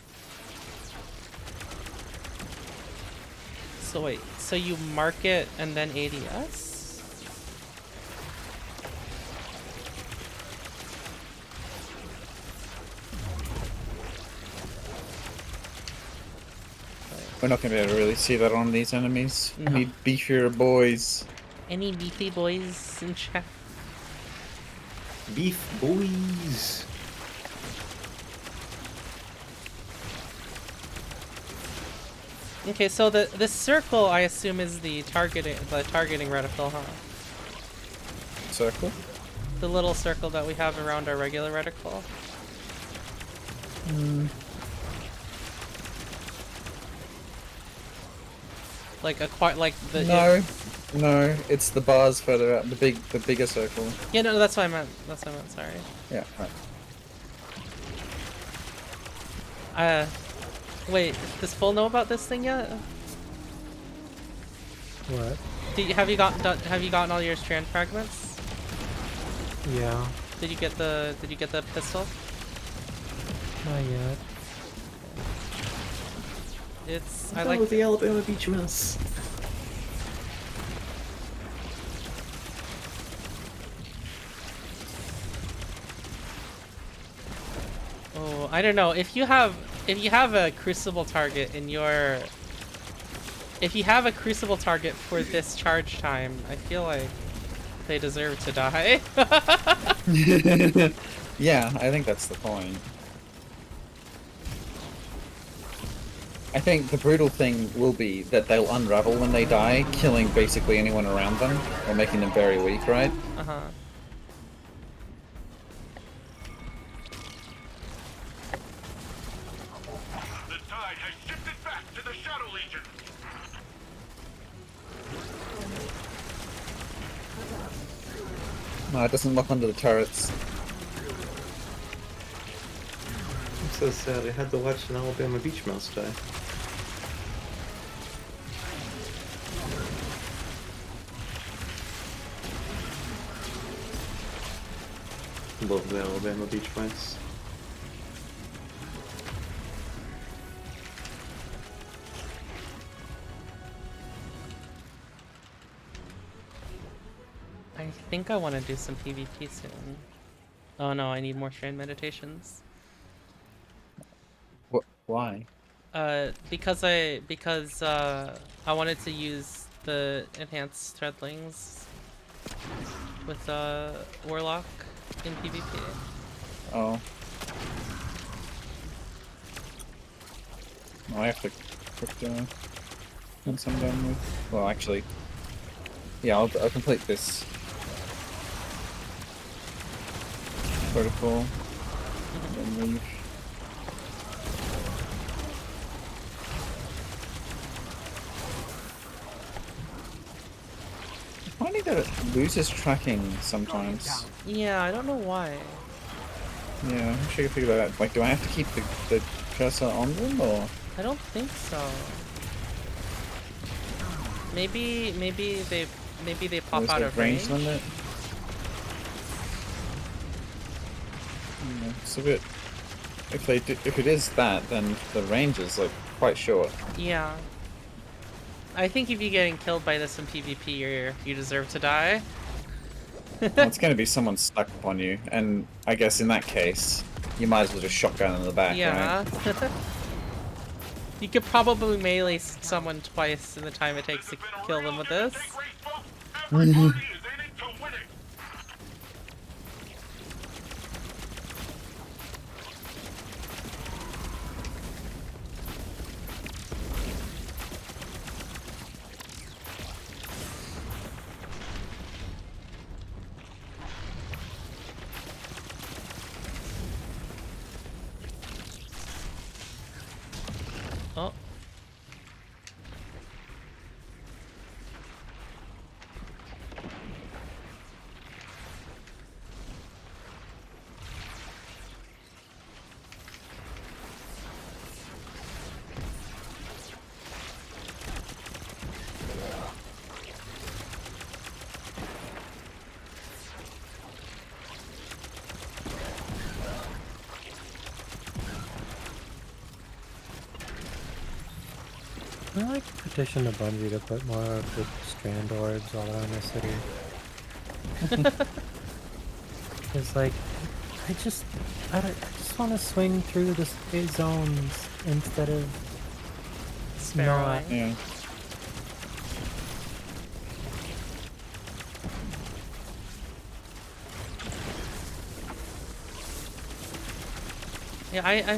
So wait, so you mark it and then ADS? We're not going to be able to really see that on these enemies. No. We need beefier boys. Any beefy boys in chat? Beef boys. Okay, so this circle I assume is the targeting reticle, huh? Circle? The little circle that we have around our regular reticle. Like the No, it's the bars further out, the bigger circle. Yeah, no, that's what I meant. Sorry. Yeah, right. Wait, does Full know about this thing yet? What? Have you gotten all your strand fragments? Yeah. Did you get the pistol? Not yet. I like the Alabama Beach Mouse. Oh, I don't know. If you have a crucible target in your for this charge time, I feel like they deserve to die. Yeah, I think that's the point. I think the brutal thing will be that they'll unravel when they die, killing basically anyone around them, or making them very weak, right? Uh-huh. The tide has shifted back to the Shadow Legion. No, it doesn't lock onto the turrets. I'm so sad. I had to watch an Alabama Beach Mouse die. Love the Alabama Beach Mice. I think I want to do some PvP soon. Oh no, I need more strand meditations. Why? Because I wanted to use the enhanced threadlings with Warlock in PvP. Oh. No, I have to quick once I'm done with. Well, actually, yeah, I'll complete this protocol and then leave. I'm finding that it loses tracking sometimes. Yeah, I don't know why. Yeah, I'm sure you figure that out. Like, do I have to keep the cursor on them, or? I don't think so. Maybe they pop There's out a of range. limit. Yeah, it's a bit. If it is that, then the range is like quite short. Yeah. I think if you're getting killed by this in PvP, you deserve to die. Well, it's going to be someone stuck upon you, and I guess in that case, you might as well just shotgun in the back, Yeah. right? You could probably melee someone twice in the time it takes to kill them with this. Oh. I like to petition to Bungie to put more of the strand orbs all around the city. It's like, I just want to swing through the zones instead of not. Yeah. Yeah, I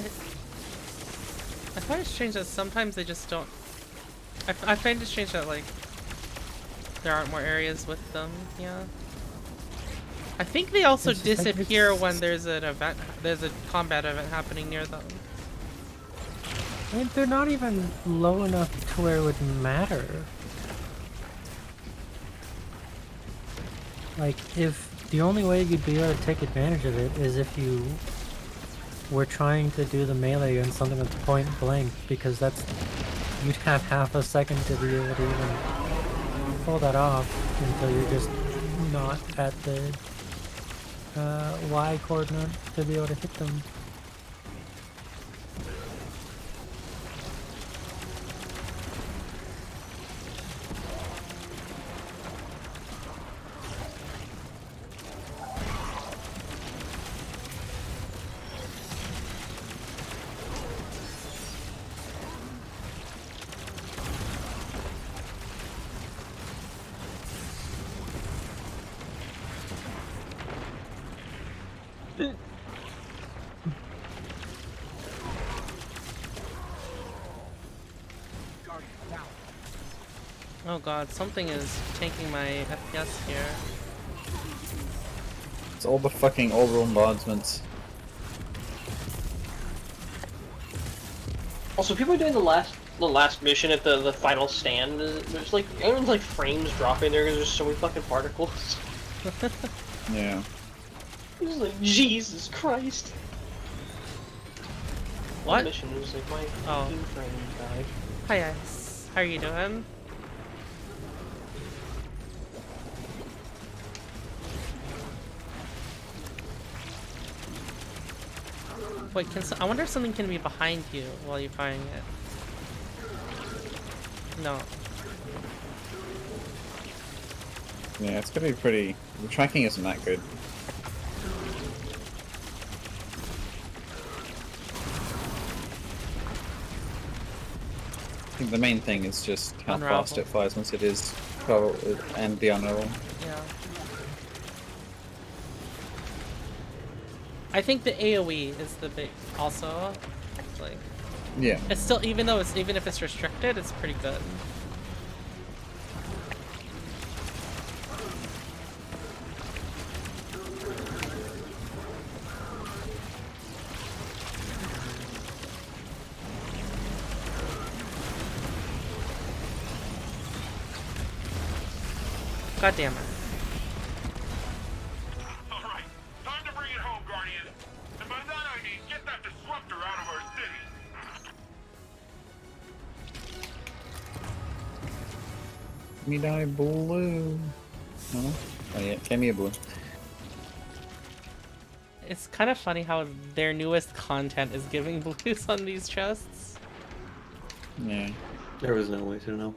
find it strange that sometimes they just don't. I find it strange that like there aren't more areas with them. Yeah. I think they also It's just like disappear it's- when there's an event. There's a combat event happening near them. I mean, they're not even low enough to where it would matter. Like, if the only way you'd be able to take advantage of it is if you were trying to do the melee against something with point blank, because that's, you'd have half a second to be able to even pull that off until you're just not at the Y coordinate to be able to hit them. Oh god, something is tanking my FPS here. It's all the fucking old bombardments. Also, people are doing the last mission at the final stand. There's like everyone's like frames dropping there because there's so many fucking particles. Yeah. It's like Jesus Christ. What? Mission was like my Oh. frame died. Hi guys, how are you doing? Wait, I wonder if something can be behind you while you're firing it. No. Yeah, it's gonna be pretty. The tracking isn't that good. I think the main thing is just how Unravel. fast it fires once it is cover and the unravel. Yeah. I think the AoE is the big also. Like Yeah. it's still even if it's restricted, it's pretty good. God damn it. Alright, time to bring it home, Guardian. And by that I mean get that disruptor out of our city. Me die blue. No? Oh yeah, give me a blue. It's kind of funny how their newest content is giving blues on these chests. Yeah. There was no way to know.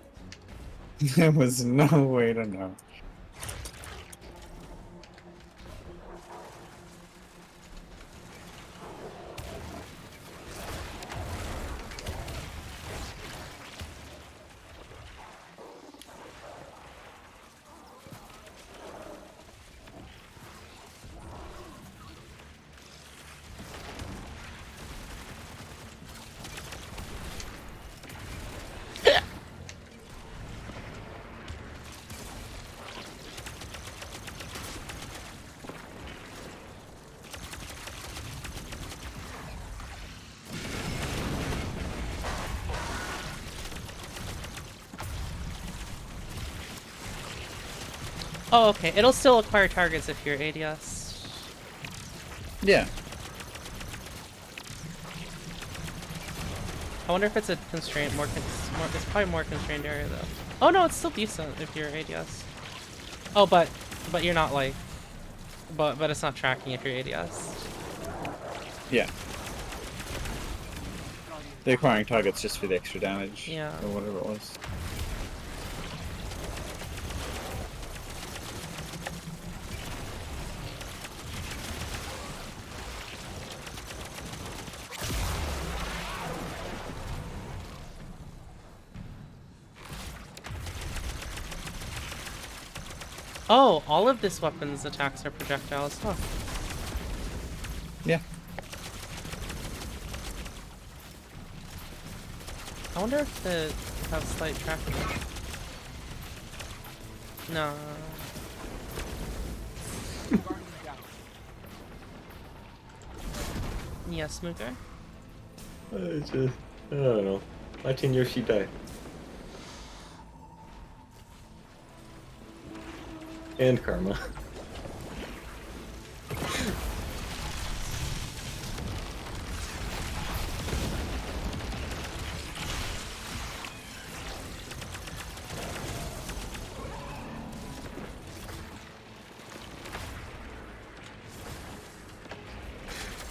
There was no way to know. Oh, okay. It'll still acquire targets if you're ADS. Yeah. I wonder if it's a constraint, it's probably more constrained area though. Oh no, it's still decent if you're ADS. Oh, but you're not like, but it's not tracking if you're ADS. Yeah. The acquiring targets just for the extra damage. Yeah. Or whatever it was. Oh, all of this weapon's attacks are projectiles. Huh. Yeah. I wonder if it has slight tracking. No. Yes, Mooger? It's just, I don't know. Watching Yoshi die. And Karma.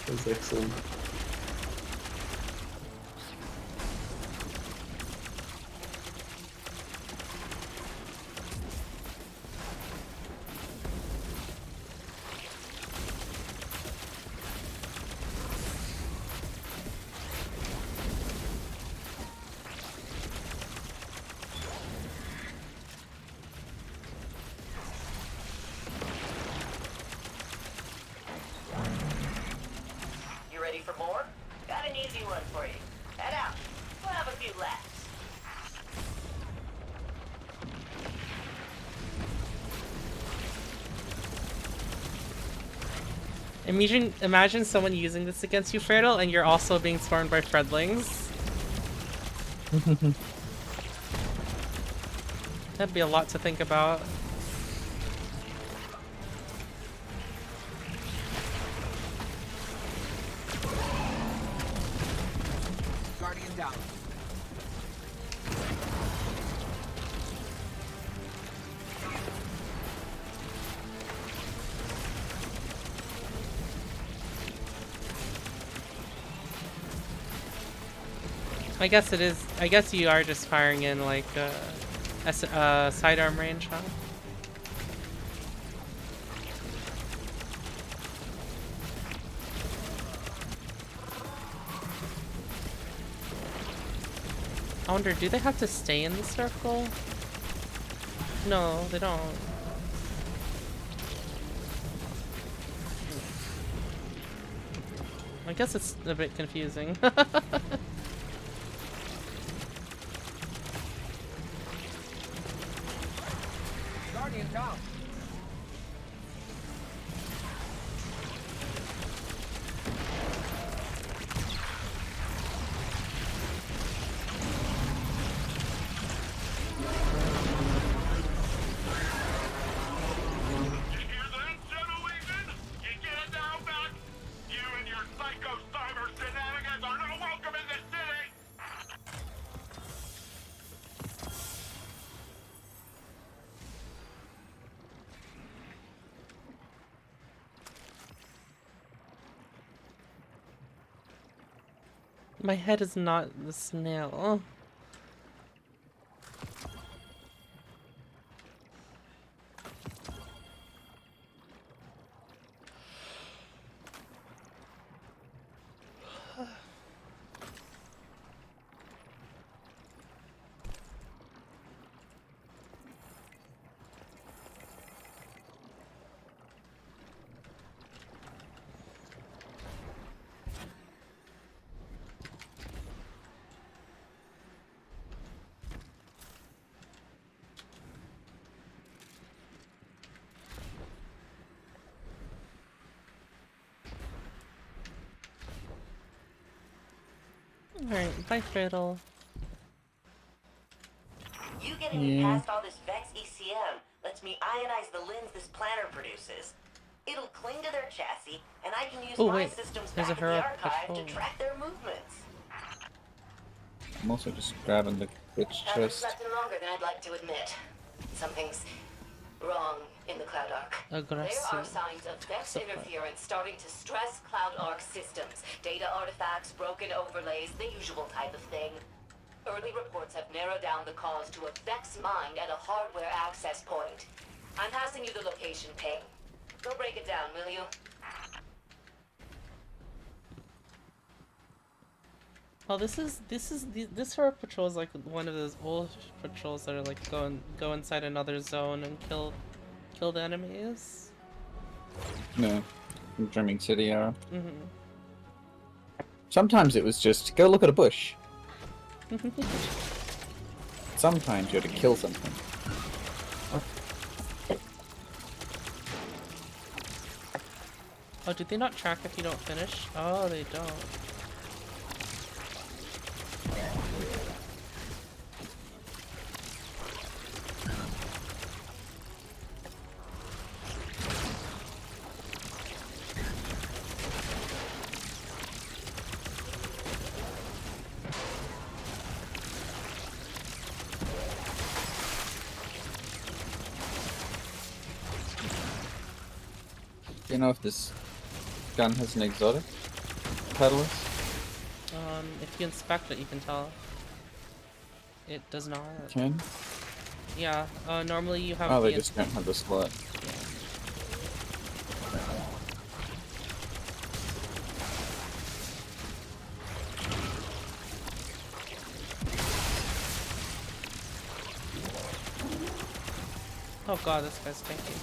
That's excellent. You ready for more? Got an easy one for you. Head out. We'll have a few laps. Imagine someone using this against you, Fredo, and you're also being swarmed by Fredlings. That'd be a lot to think about. Guardian down. I guess it is. I guess you are just firing in like sidearm range, huh? I wonder, do they have to stay in the circle? No, they don't. I guess it's a bit confusing. Guardian down. My head is not the snail. Alright, bye Fiddle. You getting me past all this Vex ECM lets me ionize the lens this planner produces. It'll cling to their chassis, and I can use Oh, my wait. systems There's back a in the hero archive patrol. to track their movements. I'm also just grabbing the glitch Haven't chest. slept in longer than I'd like to admit. Something's wrong in the Cloud Arc. There are signs of Vex interference starting to stress Cloud Arc systems. Data artifacts, broken overlays, the usual type of thing. Early reports have narrowed down the cause to a Vex mine at a hardware access point. I'm passing you the location ping. Go break it down, will you? Oh, this hero patrol is like one of those old patrols that are like go inside another zone and kill the enemies. No, from Dreaming City era. Mm-hmm. Sometimes it was just go look at a bush. Sometimes you had to kill something. Oh, did they not track if you don't finish? Oh, they don't. Do you know if this gun has an exotic pedalist? If you inspect it, you can tell. It does not. Can? Yeah. Normally you have. Oh, they the just don't have the slot. Oh god, this guy's tanky.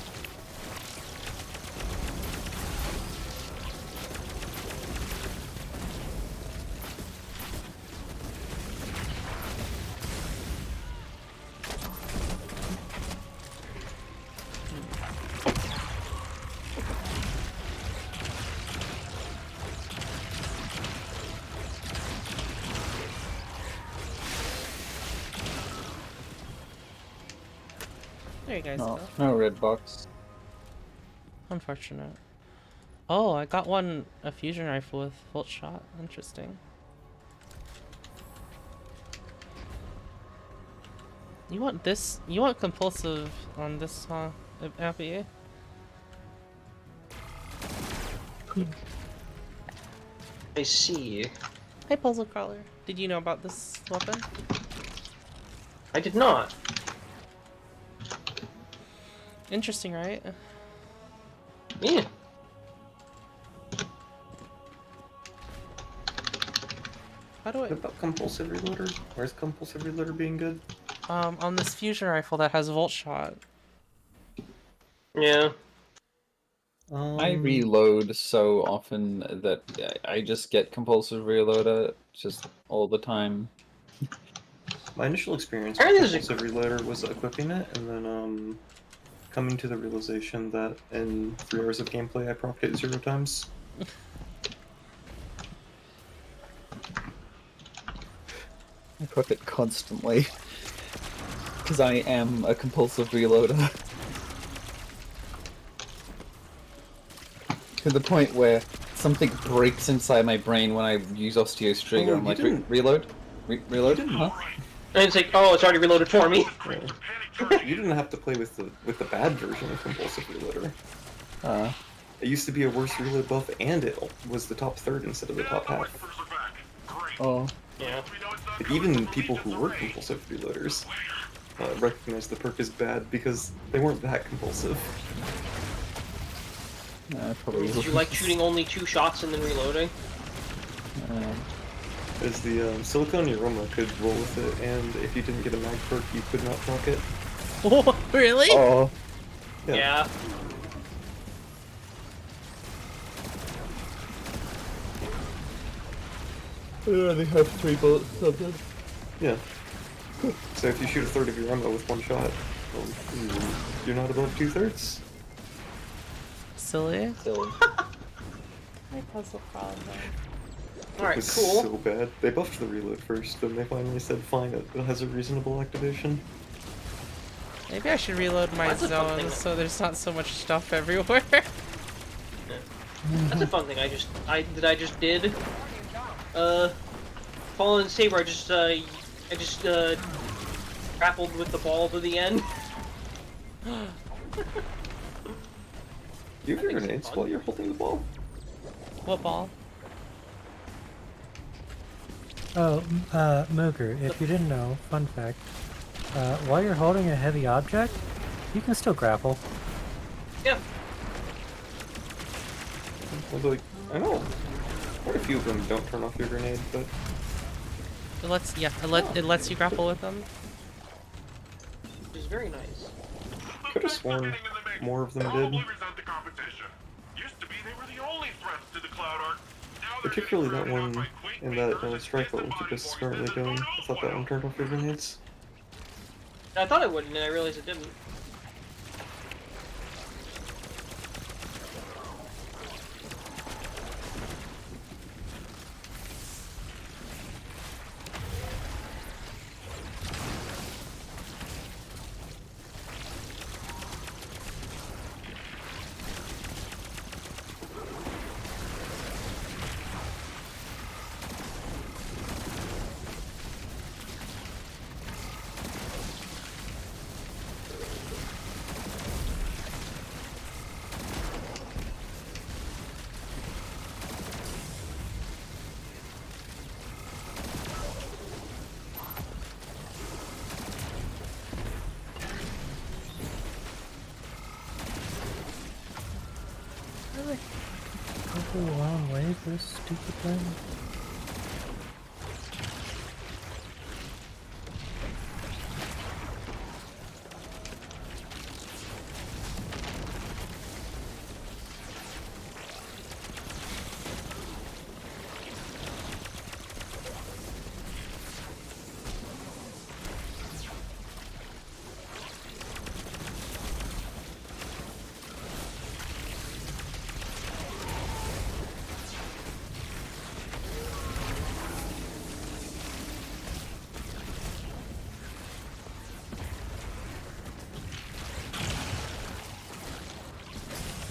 There you guys go. No red box. Unfortunate. Oh, I got a fusion rifle with volt shot. Interesting. You want this? You want compulsive on this, huh, Appy? I see. Hey, Puzzle Crawler. Did you know about this weapon? I did not. Interesting, right? Yeah. How do I... What about compulsive reloader? Where's compulsive reloader being good? On this fusion rifle that has volt shot. Yeah. I reload so often that I just get compulsive reloader just all the time. My initial experience Apparently with there's compulsive reloader was equipping it, and then coming to the realization that in 3 hours of gameplay I procced it 0 times. I equip it constantly. Because I am a compulsive reloader. To the point where something breaks inside my brain when I use Osteos Trigger. Oh, I'm like, you didn't- reload? Reload? Huh? And it's like, oh, it's already reloaded for me. You didn't have to play with the bad version of compulsive reloader. It used to be a worse reload buff, and it was the top third instead of the top half. Oh. Yeah. But even people who were compulsive reloaders recognized the perk as bad because they weren't that compulsive. Probably Did you like shooting only 2 shots and then reloading? As the Silicon Aroma could roll with it, and if you didn't get a mag perk, you could not proc it. Oh, really? Oh. Yeah. They have 3 bullets something. Yeah. So if you shoot a third of your ammo with 1 shot, well, you're not above 2/3. Silly. Silly. Hi, Puzzle Crawler. Alright, It was cool. so bad. They buffed the reload first, then they finally said, fine, it has a reasonable activation. Maybe I should reload my That's a fun thing. zones so there's not so much stuff everywhere. That's a fun thing I just did. Fallen Saber, I just grappled with the ball to the end. Do you have your grenades while you're holding the ball? What ball? Oh, Mooger, if you didn't know, fun fact, while you're holding a heavy object, you can still grapple. Yeah. Well, like, I know quite a few of them don't turn off your grenade, but It lets you grapple with them. Which is very nice. could have sworn more of them did. Probably resent the competition. Used to be they were the only threats to the Cloud Ark. Now they're Particularly getting that thrown out one by Quake in makers that and strike that disembodied Lucas is forces currently that doing. don't I know thought that well. one turned off your grenades. I thought it would, and then I realized it didn't. Go the wrong way for this stupid thing.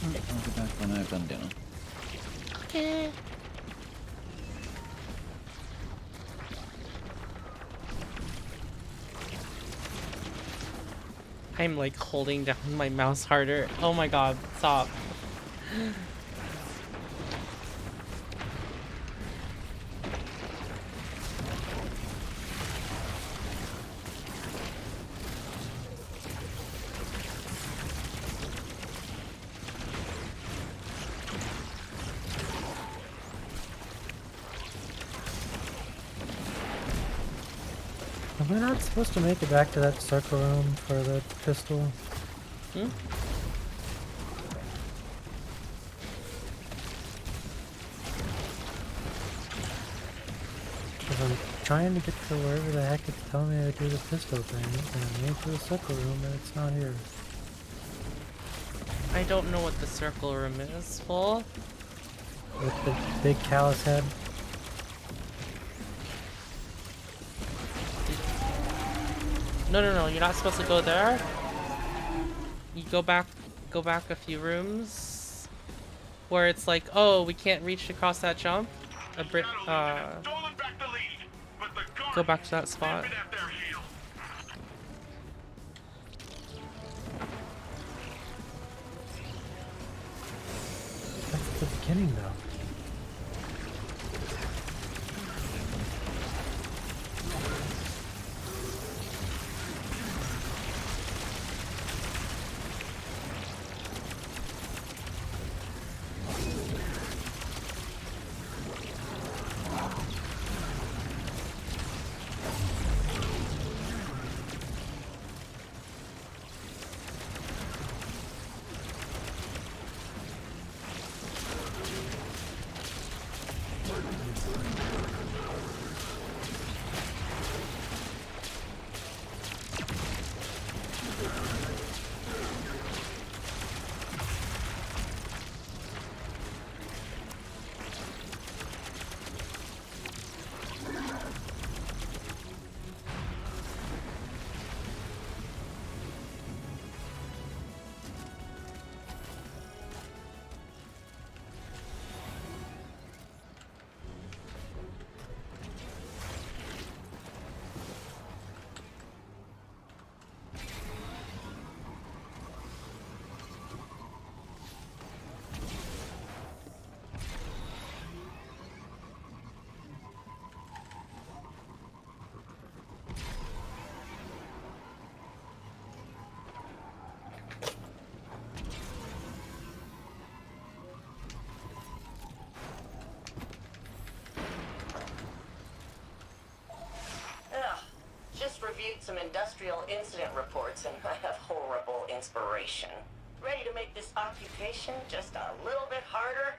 I'll be back when I've done dinner. Okay. I'm like holding down my mouse harder. Oh my god, stop. Am I not supposed to make it back to that circle room for the pistol? Hmm? Because I'm trying to get to wherever the heck it's telling me to do the pistol thing, and I made it to the circle room, and it's not here. I don't know what the circle room is for. With the big callus head. No, you're not supposed to go there. You go back a few rooms where it's like, oh, we can't reach across that jump. Go back to that spot. That's the beginning, though. read some industrial incident reports and I have horrible inspiration. Ready to make this occupation just a little bit harder?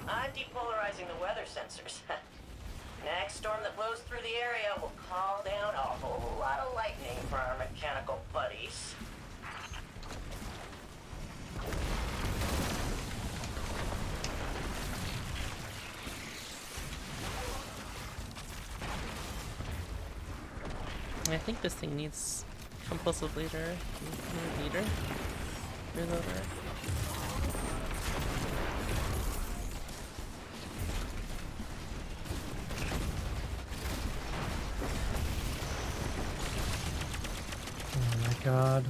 I'm depolarizing the weather sensors. Next storm that blows through the area will call down a whole lot of lightning for our mechanical buddies. I think this thing needs compulsive leader. Reloader. Oh my god.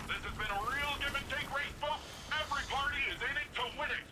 This has been a real give and take race, folks. Every party is in it to win it.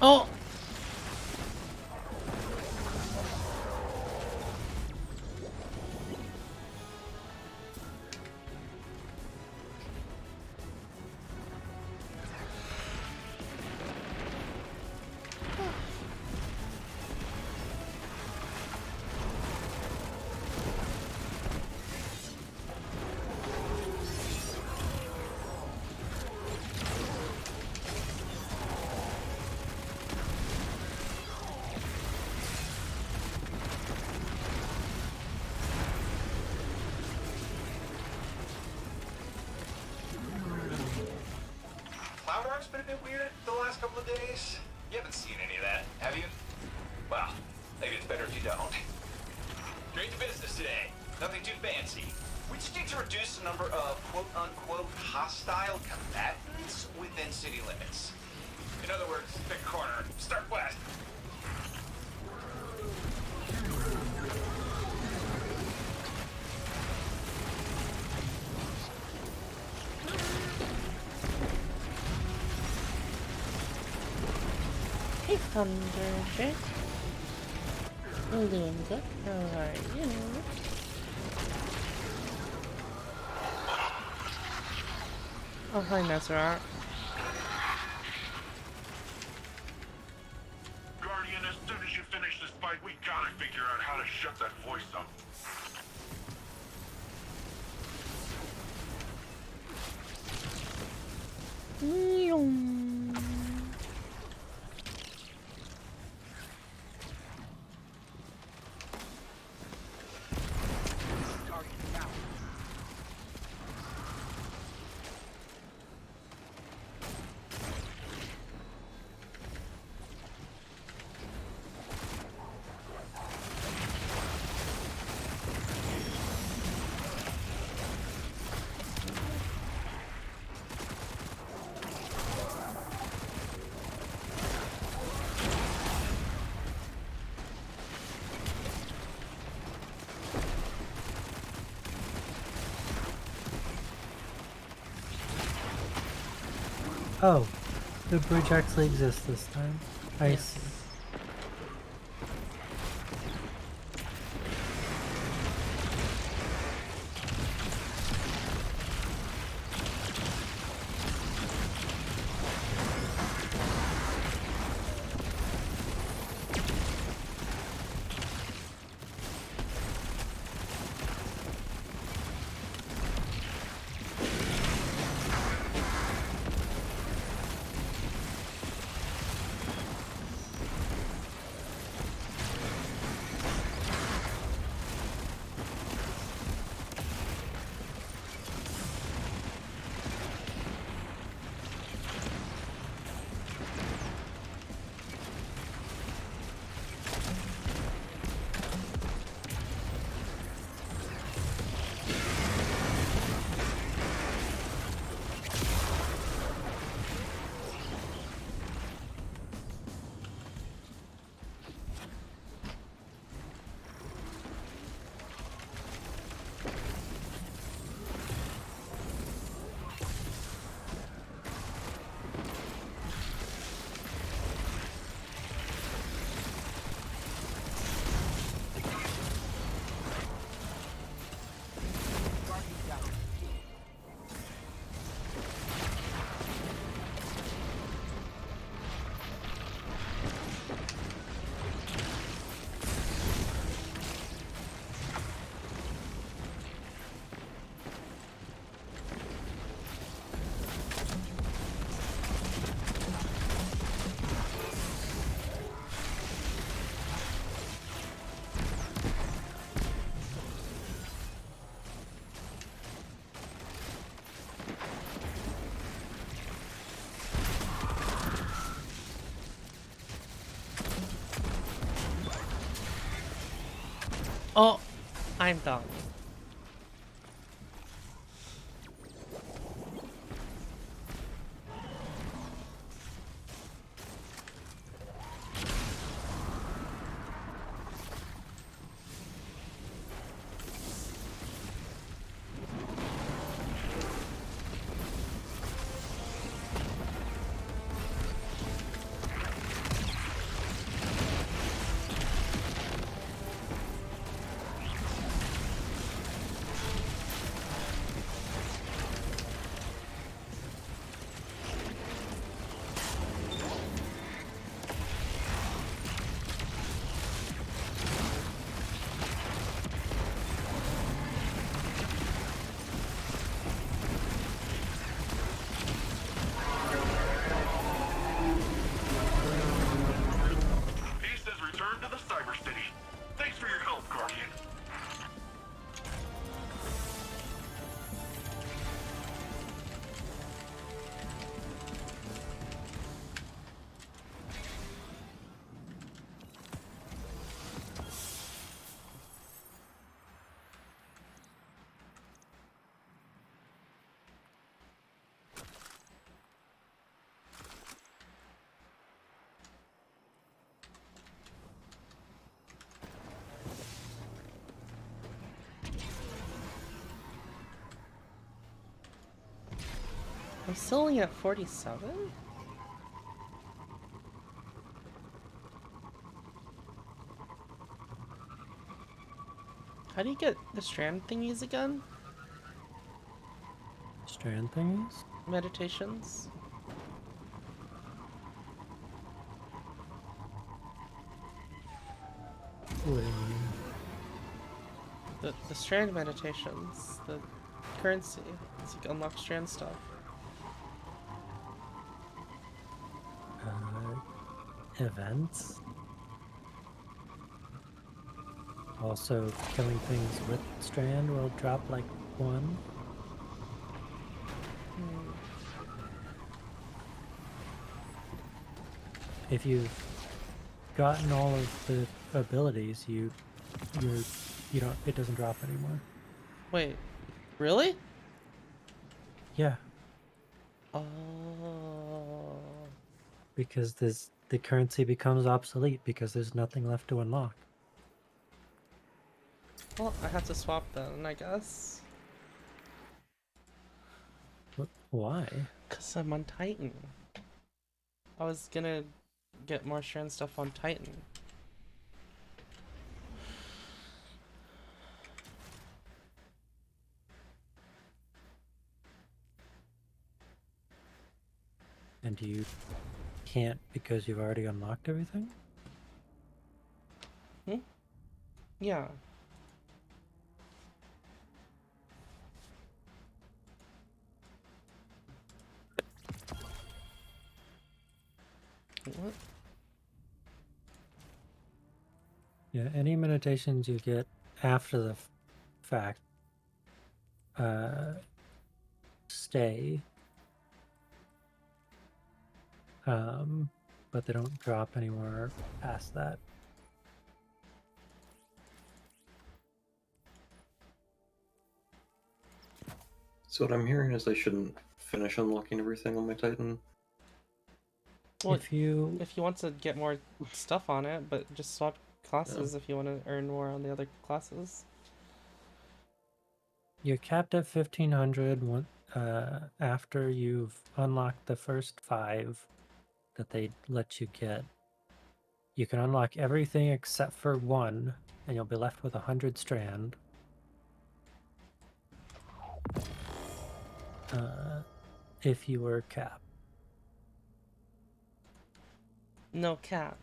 Oh! CloudArk's been a bit weird the last couple of days. You haven't seen any of that, have you? Well, maybe it's better if you don't. Straight to business today. Nothing too fancy. We just need to reduce the number of quote-unquote hostile combatants within city limits. In other words, pick a corner. Start west. Hey, Thunderjet. I'm doing good. How are you? Oh, hi, Mesra. Guardian, as soon as you finish this fight, we gotta figure out how to shut that voice up. Oh, the bridge actually exists this time. I see. Oh, I'm done. I'm still only at 47? How do you get the strand thingies again? Strand thingies? Meditations? What do you mean? The strand meditations, the currency, so you can unlock strand stuff. Events? Also, killing things with strand will drop like 1. If you've gotten all of the abilities, you don't, it doesn't drop anymore. Wait, really? Yeah, Oh. because the currency becomes obsolete because there's nothing left to unlock. Well, I have to swap then, I guess. Why? Because I'm on Titan. I was gonna get more strand stuff on Titan. And you can't because you've already unlocked everything? Yeah. What? Yeah, any meditations you get after the fact stay, but they don't drop anywhere past that. So what I'm hearing is I shouldn't finish unlocking everything on my Titan. Well, if you want to get more stuff on it, but just swap classes if you want to earn more on the other classes. You're capped at 1500 after you've unlocked the first 5 that they let you get. You can unlock everything except for 1, and you'll be left with 100 strand. If you were capped. No cap.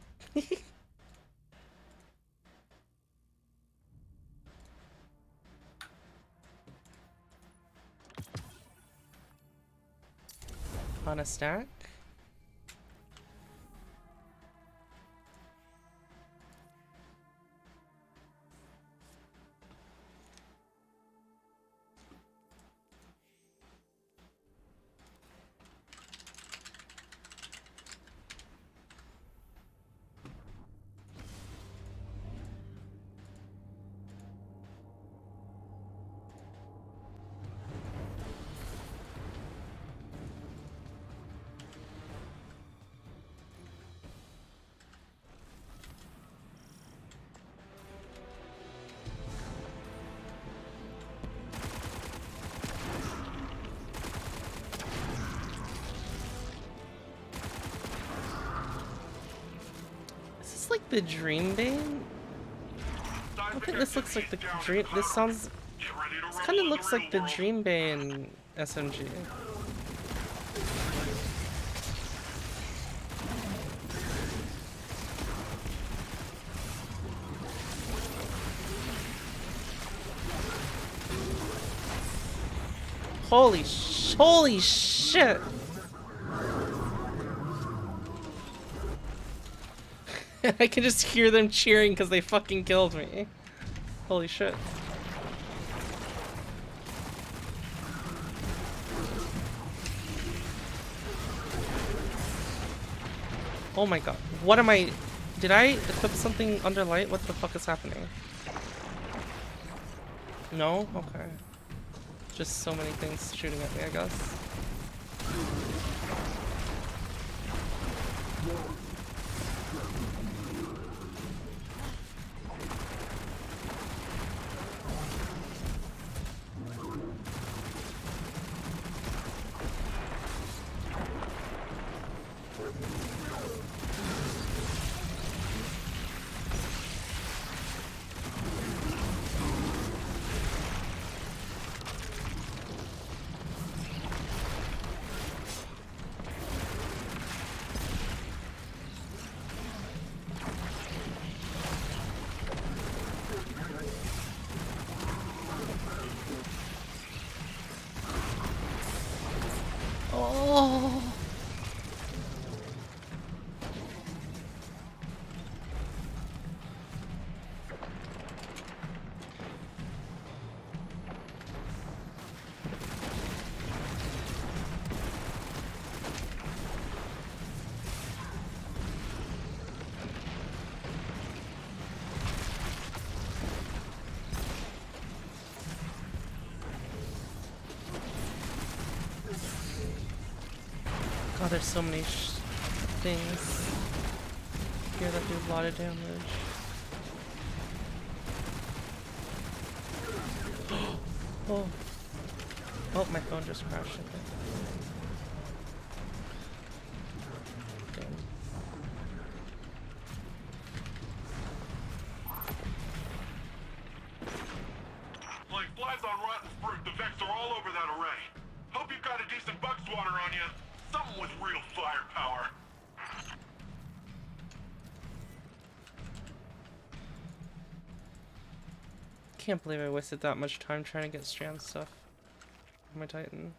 On a stack? Like the Dreambane? I don't think this looks like the Dream. This sounds. This kind of looks like the Dreambane SMG. Holy shit! I can just hear them cheering because they fucking killed me. Holy shit. Oh my god. What am I... Did I equip something under light? What the fuck is happening? No? Okay. Just so many things shooting at me, I guess. Oh. God, there's so many things here that do a lot of damage. Oh. Oh, my phone just crashed, I think. Damn. Like flies on rotten fruit, the Vex are all over that array. Hope you've got a decent bug swatter on you. Something with real firepower. Can't believe I wasted that much time trying to get strand stuff on my Titan.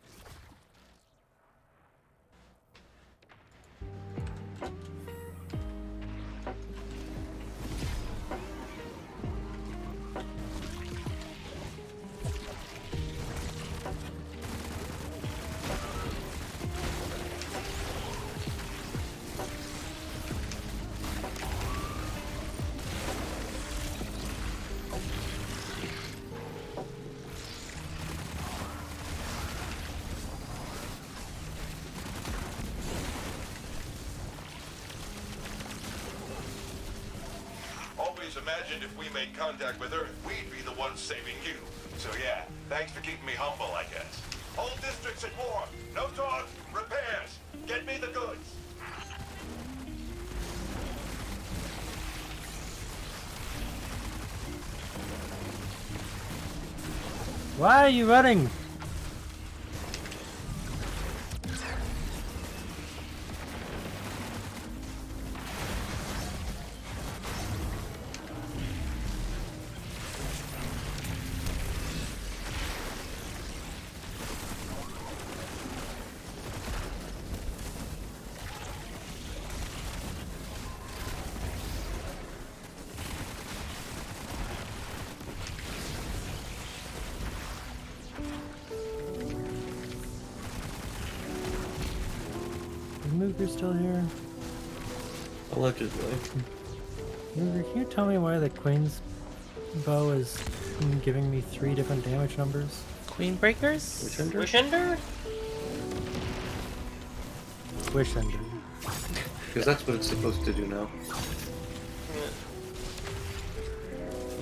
Always imagined if we made contact with Earth, we'd be the ones saving you. So yeah, thanks for keeping me humble, I guess. All districts at war. No talk. Repairs. Get me the goods. Why are you running? Mooger's still here? Allegedly. Mooger, can you tell me why the Queen's bow is giving me 3 different damage numbers? Queen breakers? Wishender? Wishender. Because that's what it's supposed to do now.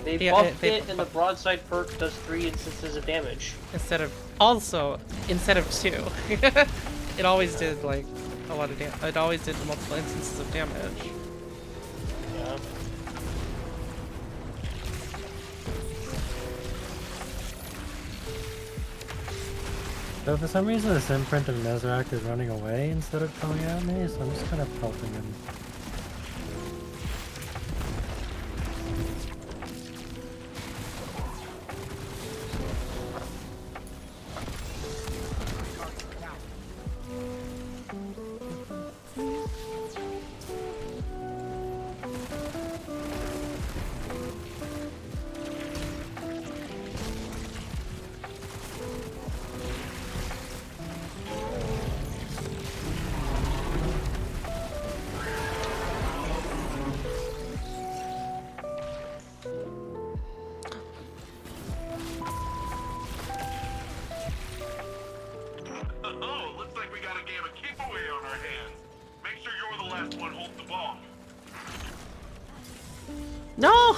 They Yeah, buffed they- it, and the broadside perk does 3 instances of damage. Instead of 2. It always did like a lot of damage. It always did multiple instances of damage. Yeah. So for some reason this imprint of Nezrak is running away instead of coming at me, so I'm just kind of pelting him. Oh, looks like we got a game of keep away on our hands. Make sure you're the last one holding the ball. No!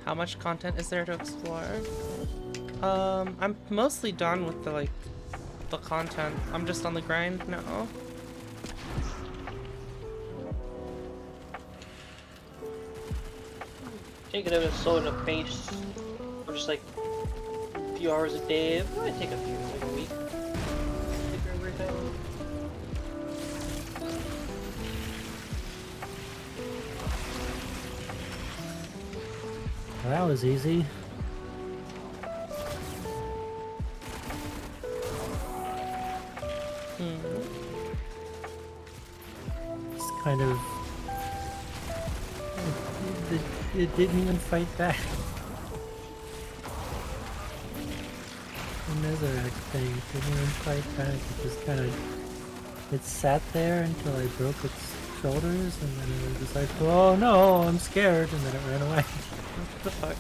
How much content is there to explore? I'm mostly done with the content. I'm just on the grind now. Take it at a slow enough pace. I'm just like a few hours a day. It might take a few, like a week. Take everything. Well, that was easy. It's kind of... It didn't even fight back. The Nezarec thing didn't even fight back. It just kind of... It sat there until I broke its shoulders, and then it was just like, oh no, I'm scared, and then it ran away. What the fuck?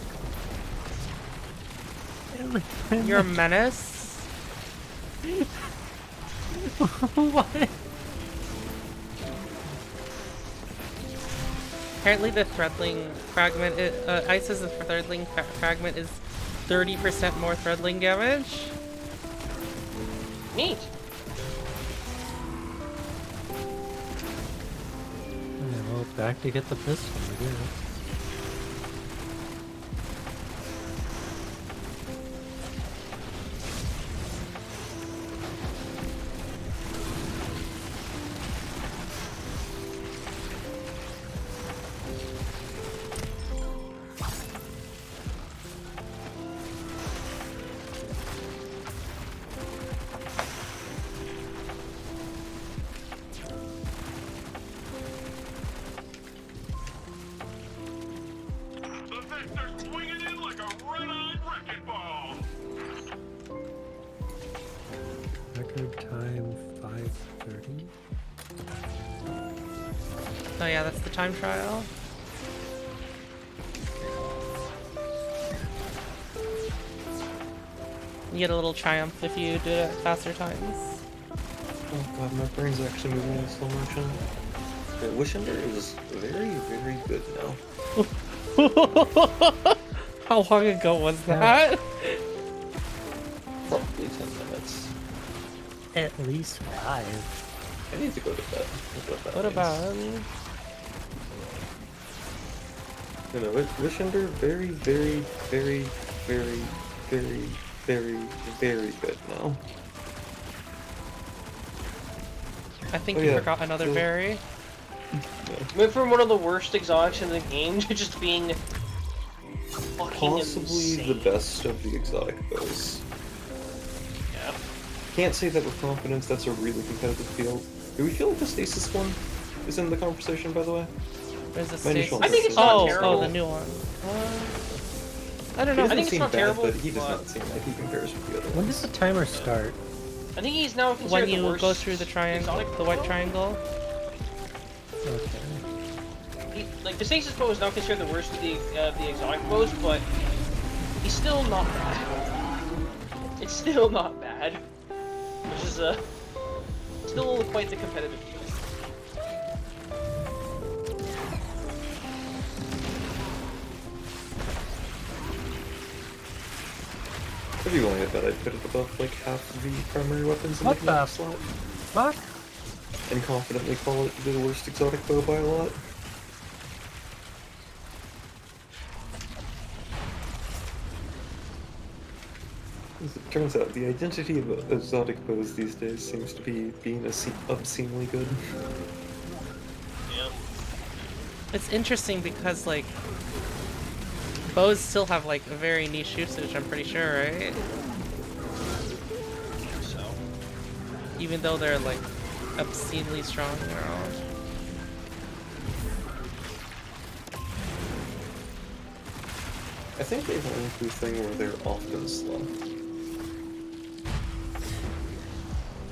You're a menace? What? Apparently the Threadling fragment, Ice's Threadling fragment is 30% more Threadling damage. Neat. Yeah, well, back to get the pistol, I guess. Record time 5:30. Oh yeah, that's the time trial. You get a little triumph if you do it at faster times. Oh god, my brain's actually moving in slow motion. Wishender is very, very good now. How long ago was that? Probably 10 minutes. At least 5. I need to go to bed. What about? You know, Wishender, very, very, very, very, very, very, very good now. I think you forgot another berry. Went from one of the worst exotics in the game to just being fucking Possibly insane. the best of the exotic bows. Yeah. Can't say that with confidence. That's a really competitive field. Do we feel like the stasis one is in the conversation, by the way? There's a My stasis. initial I think it's not terrible. Oh, the new one. I don't know. He doesn't I think it's seem not bad, terrible, but he does but- not seem like he compares with the other When ones. does the timer start? I think he's now considered When the you worst go through the triangle, exotic the white bow. triangle. Okay. Like the stasis bow is now considered the worst of the exotic bows, but he's still not bad. It's still not bad, which is still quite the competitive field. I'd be willing to bet I'd put it above like half the primary weapons in What the the command slot. Fuck? And confidently call it the worst exotic bow by a lot. As it turns out, the identity of exotic bows these days seems to be being obscenely good. Yeah. It's interesting because like bows still have like a very niche usage. I'm pretty sure, right? So. Even though they're like obscenely strong now. I think they've run into a thing where they're often slow.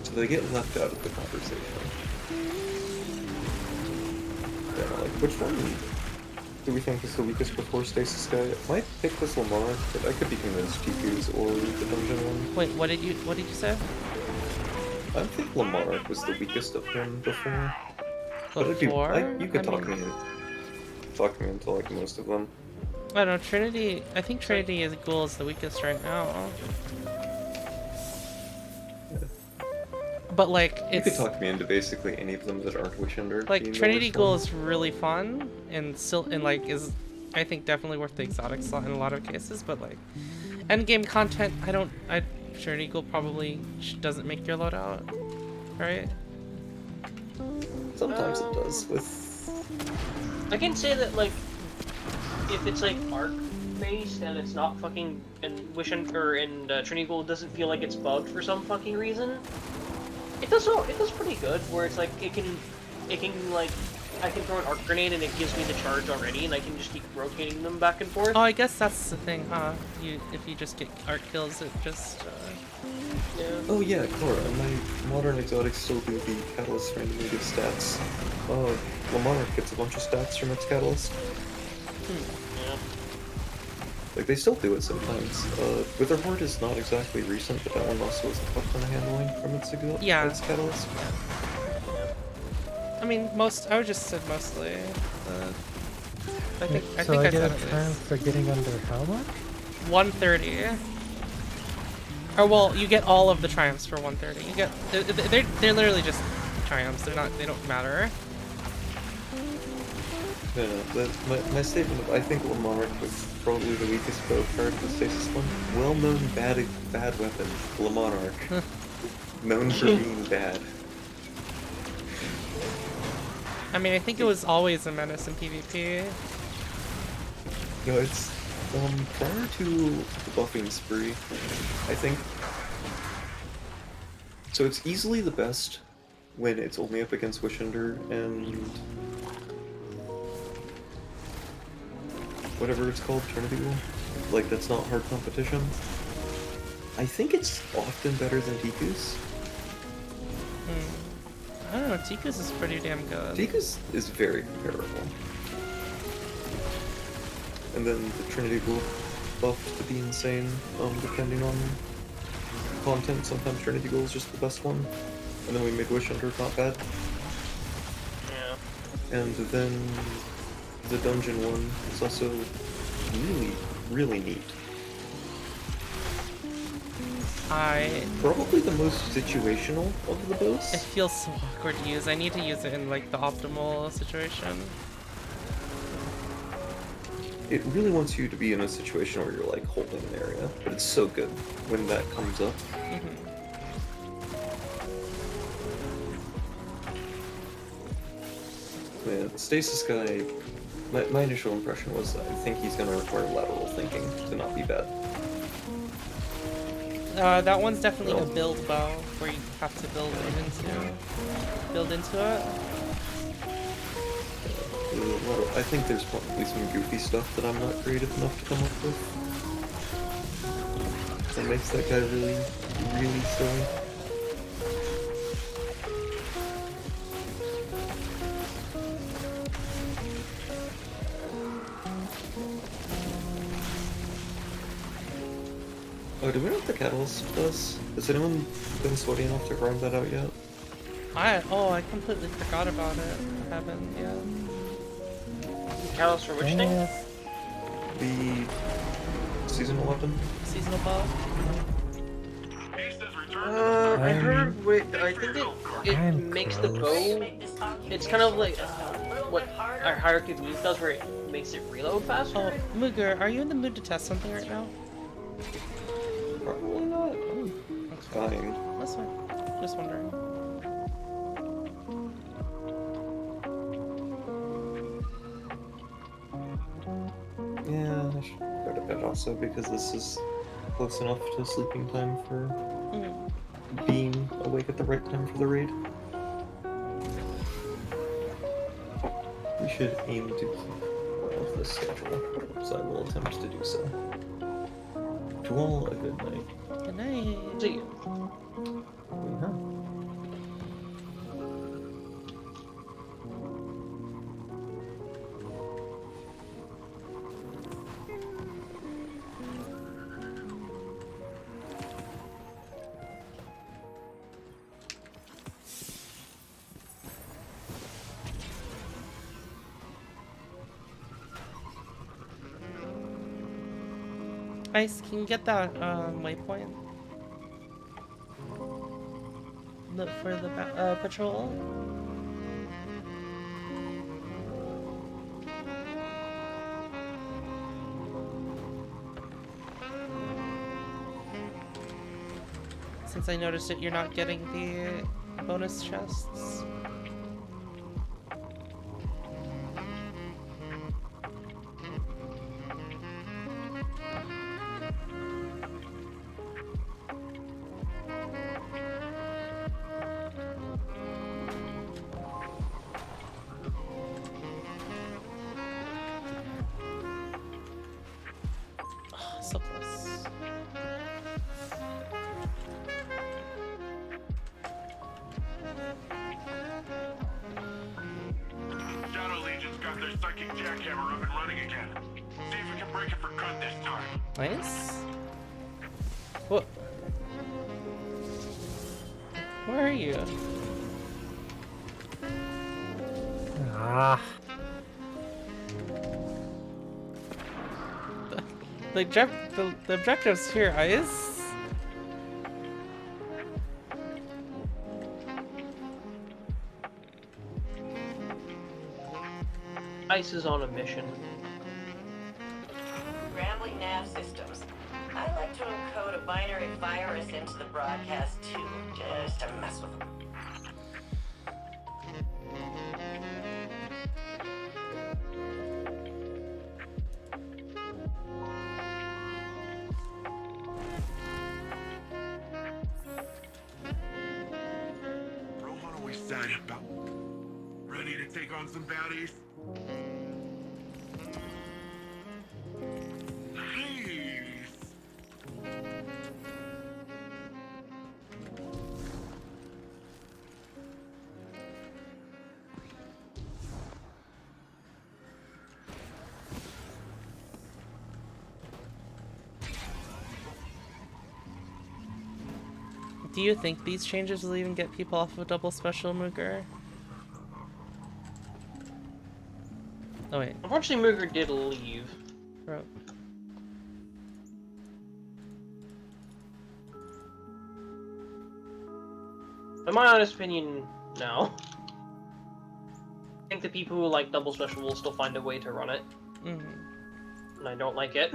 So they get left out of the conversation. Yeah, like, which one do we think is the weakest before Stasis Guy? I might pick this Lamar, but I could be convinced TQ's or the dungeon one. Wait, what did you say? I think Lamar was the weakest of them before. But it'd be, Before? you could I talk mean- me into like most of them. I don't know, Trinity. I think Trinity is Ghoul is the weakest right now. But like, You could it's talk me into basically any of them that aren't Wishender. like being the Trinity worst Ghoul one. is really fun and still and like is I think definitely worth the exotic slot in a lot of cases. But like, end game content, Trinity Ghoul probably doesn't make your loadout, right? Sometimes it does with. I can say that like if it's like arc based and it's not fucking and Trinity Gold doesn't feel like it's bugged for some fucking reason. It does pretty good. Where it's like it can like I can throw an arc grenade and it gives me the charge already, and I can just keep rotating them back and forth. Oh, I guess that's the thing, huh? If you just get arc kills, it just. Yeah. Oh yeah, Cora, my modern exotics still do the catalyst randomly give stats. Lamonarch gets a bunch of stats from its catalyst. Yeah. Like, they still do it sometimes. Witherhoard is not exactly recent, but that one also has a fuck ton of handling from its catalyst. I mean, I would just said mostly. I think I get said a it triumph for getting under how much? 130. Or well, you get all of the triumphs for 130. You get they're literally just triumphs. They don't matter. Yeah, my statement of I think Lamonarch was probably the weakest bow card of the Stasis one. Well-known bad weapon, Lamonarch. Known for being bad. I mean, I think it was always a menace in PvP. No, it's prior to the buffing spree, I think. So it's easily the best when it's only up against Wishender and whatever it's called, Trinity War. Like, that's not hard competition. I think it's often better than Tikus. I don't know, Tikus is pretty damn good. Tikus is very comparable. And then the Trinity Ghoul buffed to be insane, depending on content. Sometimes Trinity Ghoul is just the best one. And then we made Wishender not bad. Yeah. And then the dungeon one is also really, really neat. Probably the most situational of the bows. It feels so awkward to use. I need to use it in like the optimal situation. It really wants you to be in a situation where you're like holding an area, but it's so good when that comes up. Yeah, the Stasis guy, my initial impression was I think he's going to require lateral thinking to not be bad. That one's definitely a build bow where you have to build into it. I think there's probably some goofy stuff that I'm not creative enough to come up with. That makes that guy really, really silly. Oh, do we know what the catalyst does? Has anyone been sweaty enough to grind that out yet? I completely forgot about it. I haven't yet. Catalyst for which thing? The seasonal weapon? Seasonal buff? I heard I think it makes the bow. It's kind of like what our Hierarchy of Needs does, where it makes it reload faster. Oh, Mooger, are you in the mood to test something right now? Probably not. That's fine. That's fine. Just wondering. Yeah, I should go to bed also because this is close enough to sleeping time for being awake at the right time for the raid. We should aim to keep well with this schedule, so I will attempt to do so. To all a good night. Good night. See you. Yeah. Ice, can you get that waypoint? For the patrol? Since I noticed it, you're not getting the bonus chests. psychic jackhammer up and running again. See if we can break it for good this time. Nice. What? Where are you? Ah. The objective's here, Ice. Ice is on a mission. Rambling nav systems. I like to encode a binary virus into the broadcast too, just to mess with them. Rohan always said about ready to take on some baddies. Do you think these changes will even get people off of double special Mooger? Oh wait. Unfortunately, Mooger did leave. Bro. In my honest opinion, no. I think the people who like double special will still find a way to run it. And I don't like it.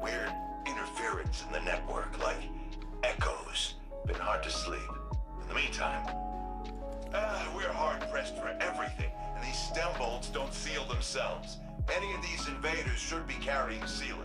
Weird interference in the network, like echoes. Been hard to sleep. In the meantime, we're hard-pressed for everything, and these stem bolts don't seal themselves. Any of these invaders should be carrying sealant.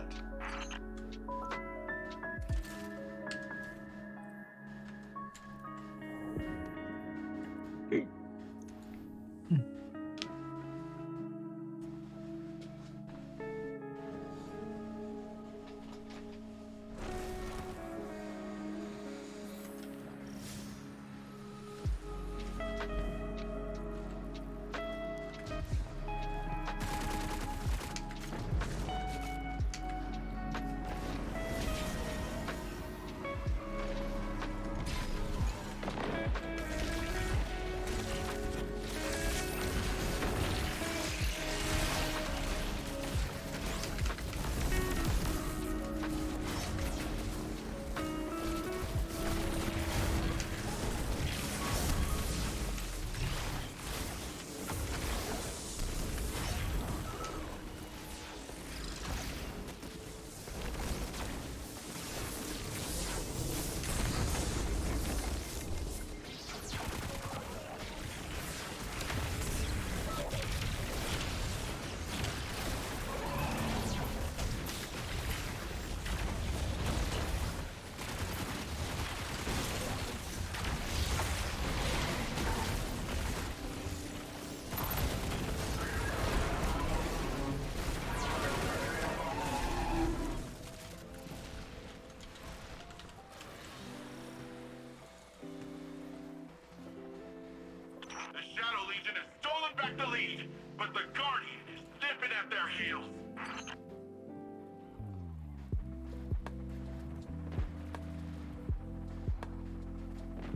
The lead, but the Guardian is nipping at their heels.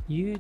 You...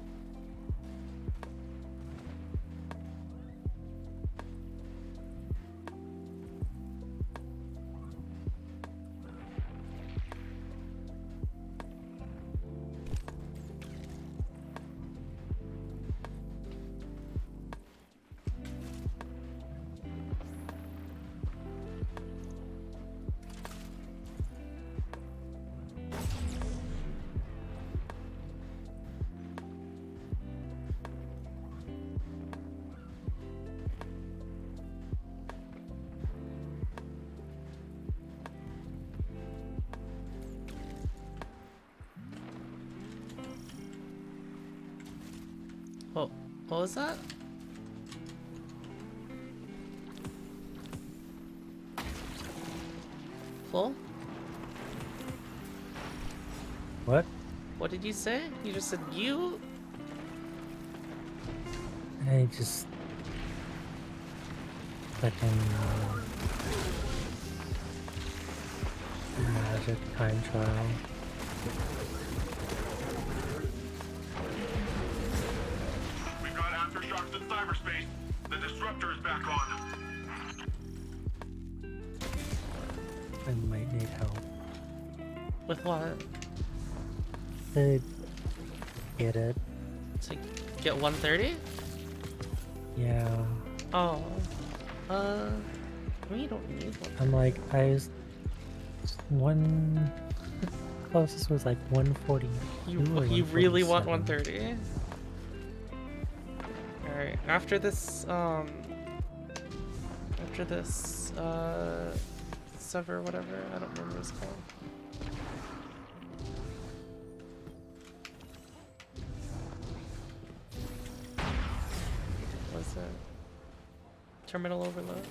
What was that? Flo? What? What did you say? You just said you? I just fucking magic time trial. We've got aftershocks in cyberspace. The disruptor is back on. I might need help. With what? To get it. To get 130? Yeah. Oh. We don't need one. I'm like, I was one. Closest was like 140. You really want 130? Alright, after this, sever, whatever, I don't remember what it's called. What's that? Terminal overload.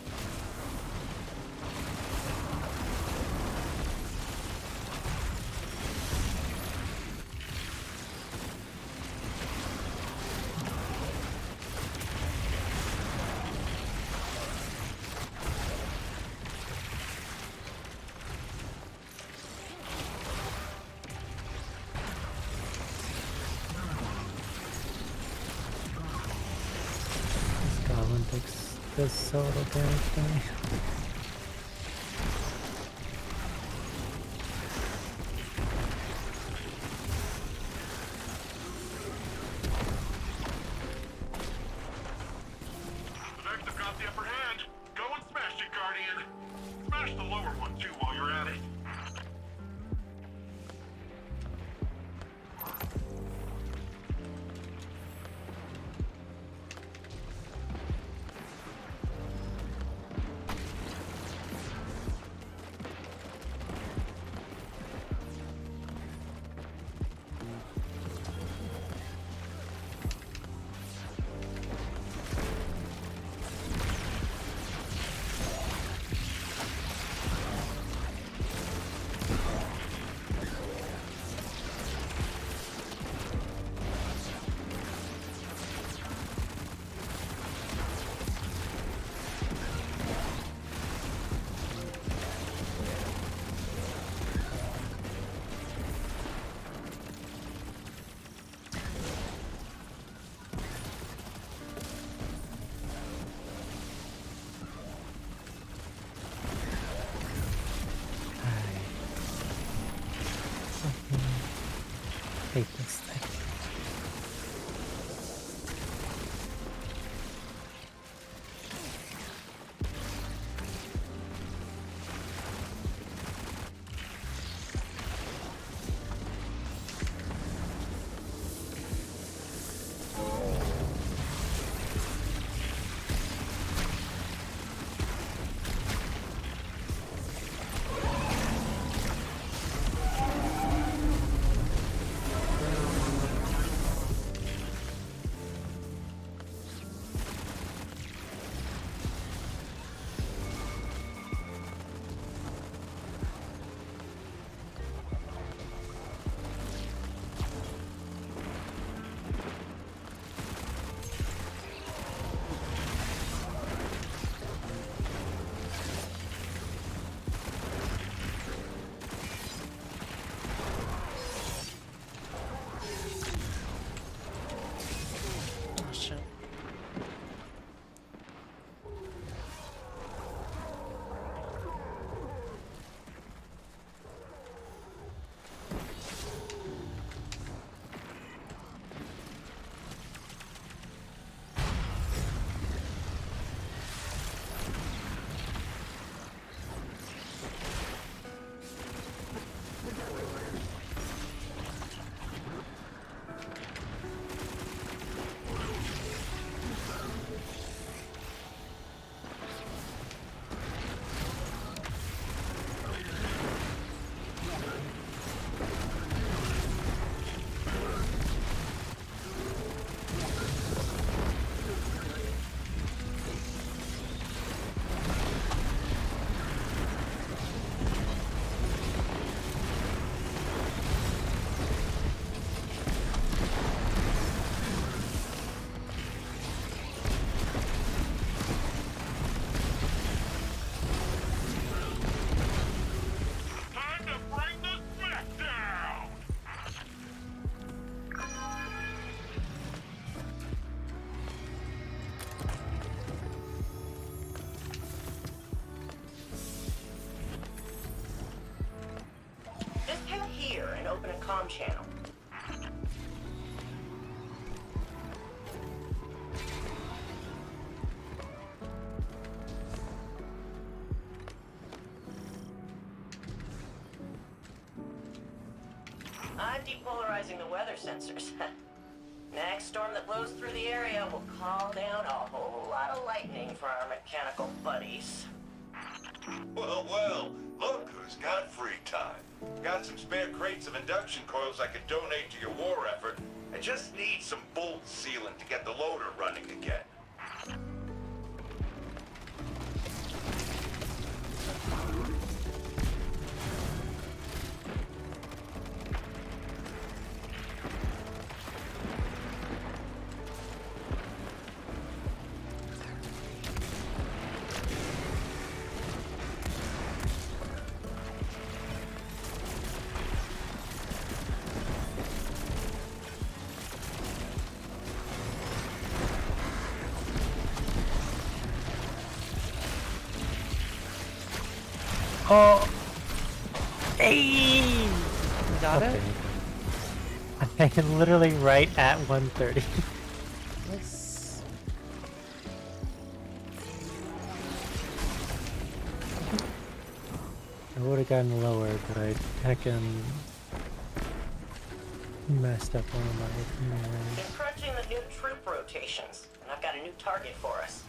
This goblin does so little damage to me. The Vex have got the upper hand. Go and smash it, Guardian. Smash the lower one too while you're at it. I'm depolarizing the weather sensors. Next storm that blows through the area will call down a whole lot of lightning for our mechanical buddies. Well, well, look who's got free time. Got some spare crates of induction coils I could donate to your war effort. I just need some bolt sealant to get the loader running again. Oh! Hey! Got it? I'm literally right at 130. Nice. I would have gotten lower, but I heckin' messed up one of my... Been crunching the new troop rotations, and I've got a new target for us.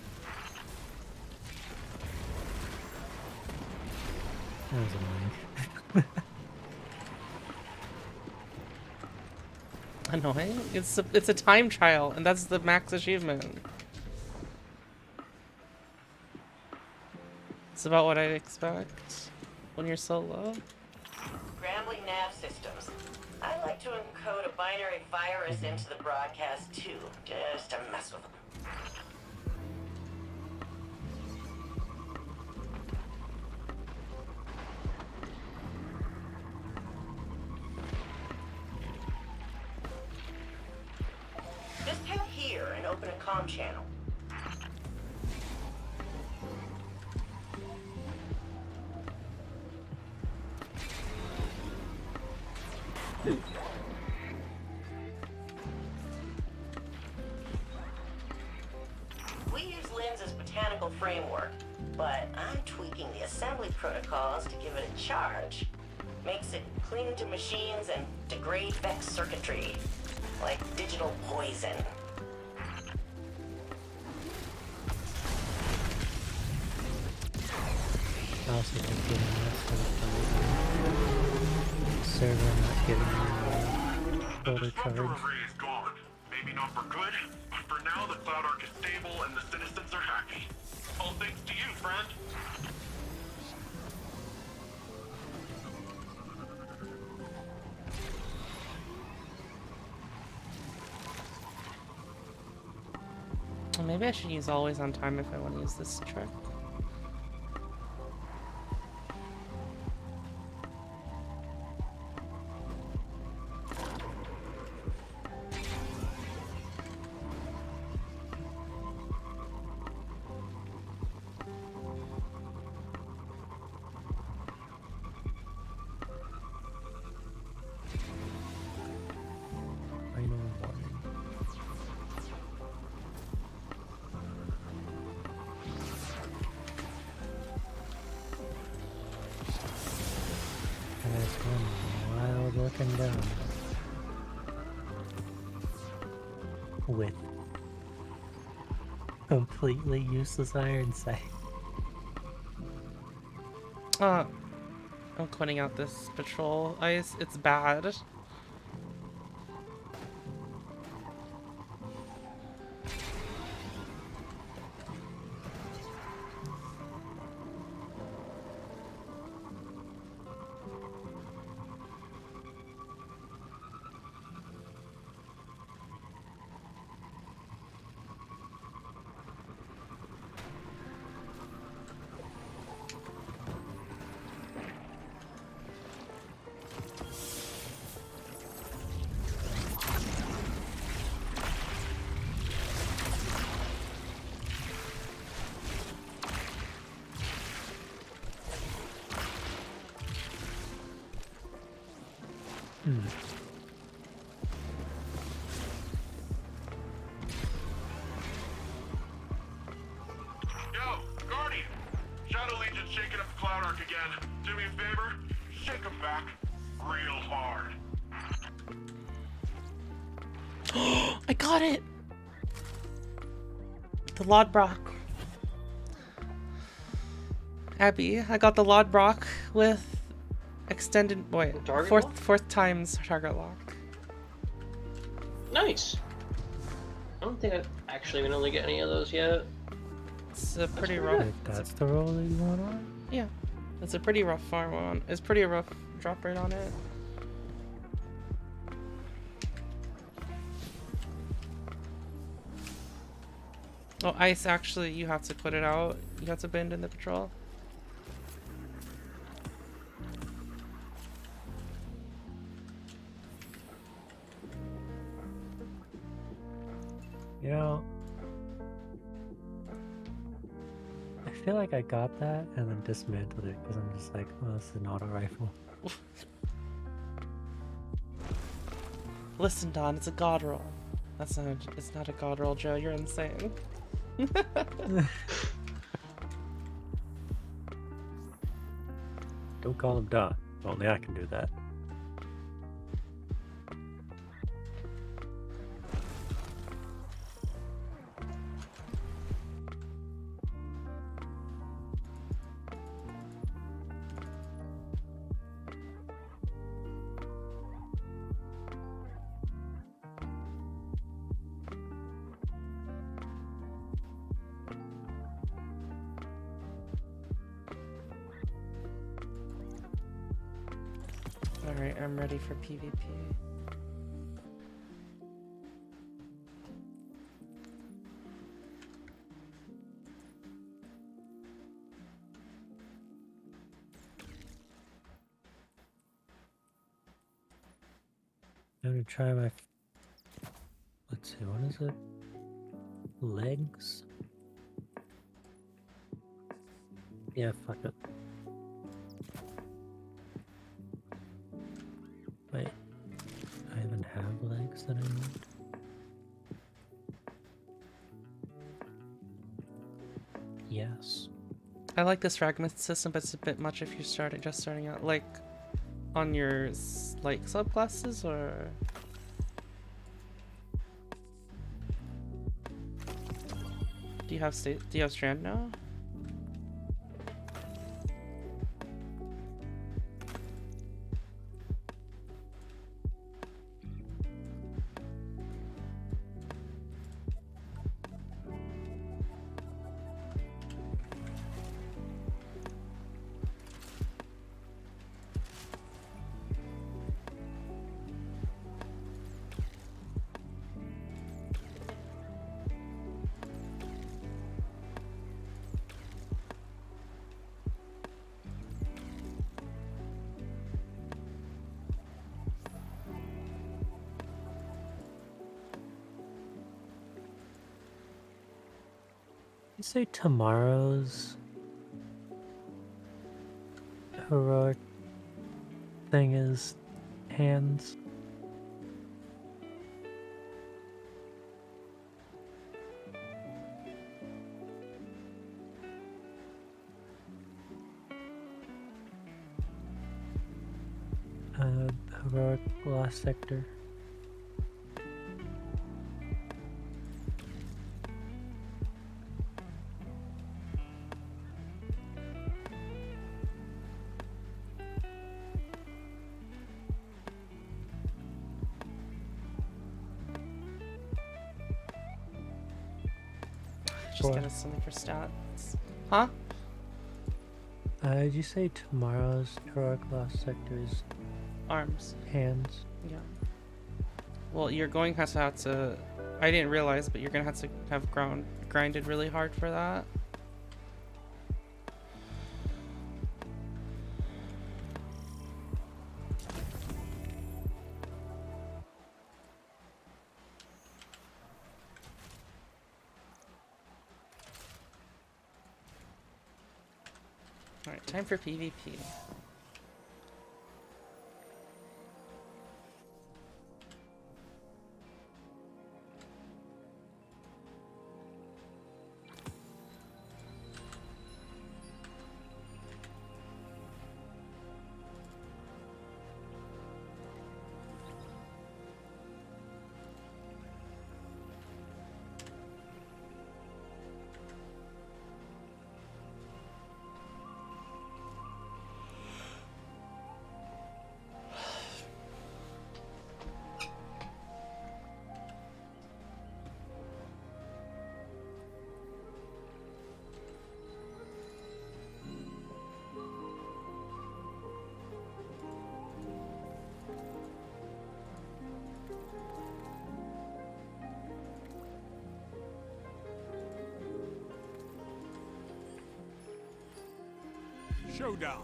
That was annoying. Annoying? It's a time trial, and that's the max achievement. It's about what I'd expect when you're solo. Grambling nav systems. I like to encode a binary virus into the broadcast too, just to mess with them. Just head here and open a comm channel. We use Lens's botanical framework, but I'm tweaking the assembly protocols to give it a charge. Makes it cling to machines and degrade Vex circuitry, like digital poison. I also think getting messed up by the server not giving me a quota charge. Array is gone. Maybe not for good, but for now the Cloud Ark is stable and the citizens are happy. All thanks to you, friend. Maybe I should use always on time if I want to use this trick. Final warning. And it's one wild looking down. With completely useless iron sight. I'm quitting out this patrol ice. It's bad. Yo, Guardian! Shadow Legion's shaking up the Cloud Ark again. Do me a favor, shake them back real hard. I got it! The Lodbrok. Abby, I got the Lodbrok with extended fourth times target lock. Nice. I don't think I've actually been able to get any of those yet. It's a pretty rough. That's the roll that you want on? Yeah. It's a pretty rough farm one. It's pretty rough drop rate on it. Oh, Ice, actually, you have to put it out. You have to abandon the patrol. You know, I feel like I got that and then dismantled it because I'm just like, oh, it's an auto rifle. Listen, Don, it's a god roll. It's not a god roll, Joe. You're insane. Don't call him Don. Only I can do that. Alright, I'm ready for PvP. I'm gonna try my. Let's see, what is it? Legs? Yeah, fuck it. Wait, I even have legs that I need. Yes. I like this fragment system, but it's a bit much if you're just starting out. Like, on your like subclasses, or do you have Strand now? You say tomorrow's heroic thing is hands? Heroic last sector. Just get us something for stats. Huh? Did you say tomorrow's heroic last sector is arms? Hands. Yeah. Well, you're going to have to. I didn't realize, but you're gonna have to have grinded really hard for that. Alright, time for PvP. Showdown.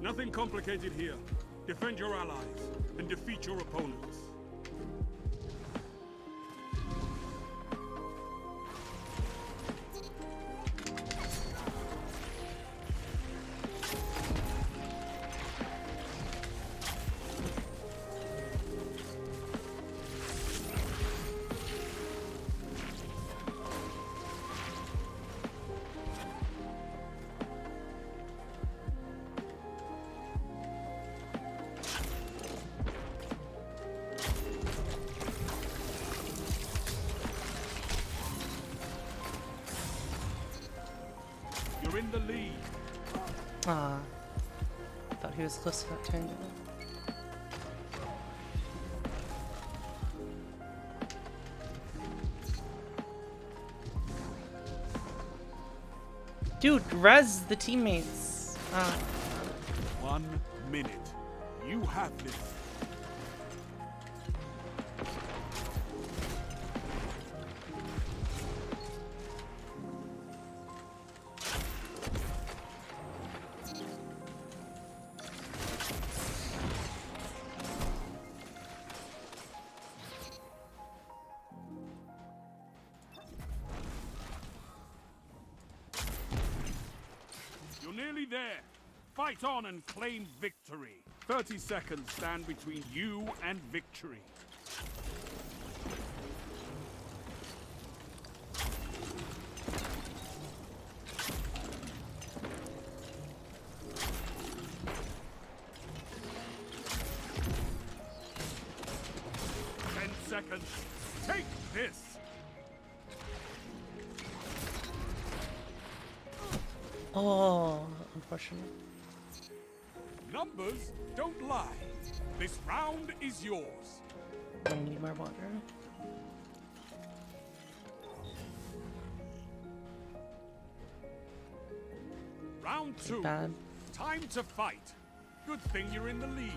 Nothing complicated here. Defend your allies and defeat your opponents. You're in the lead. Ah, thought he was close to that tangle. Dude, res the teammates. Ah. 1 minute. You have this. You're nearly there. Fight on and claim victory. 30 seconds stand between you and victory. Seconds. Take this. Oh, unfortunate. Numbers don't lie. This round is yours. I need more water. Round 2. Bad. Time to fight. Good thing you're in the lead.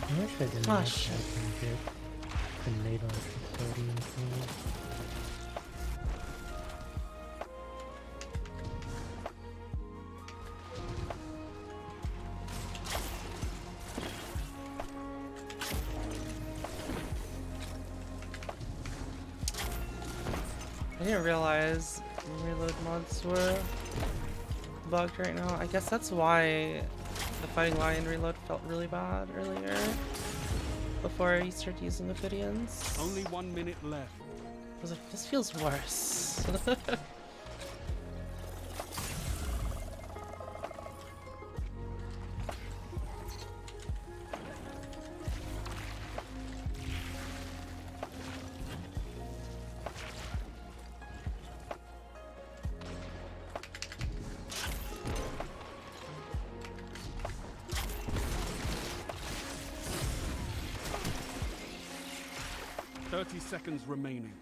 I wish I didn't Ah, have shit. that good tornado custodian thing. I didn't realize reload mods were bugged right now. I guess that's why the Fighting Lion reload felt really bad earlier. Before I started using Ophidians. Only 1 minute left. I was like, this feels worse. Seconds remaining.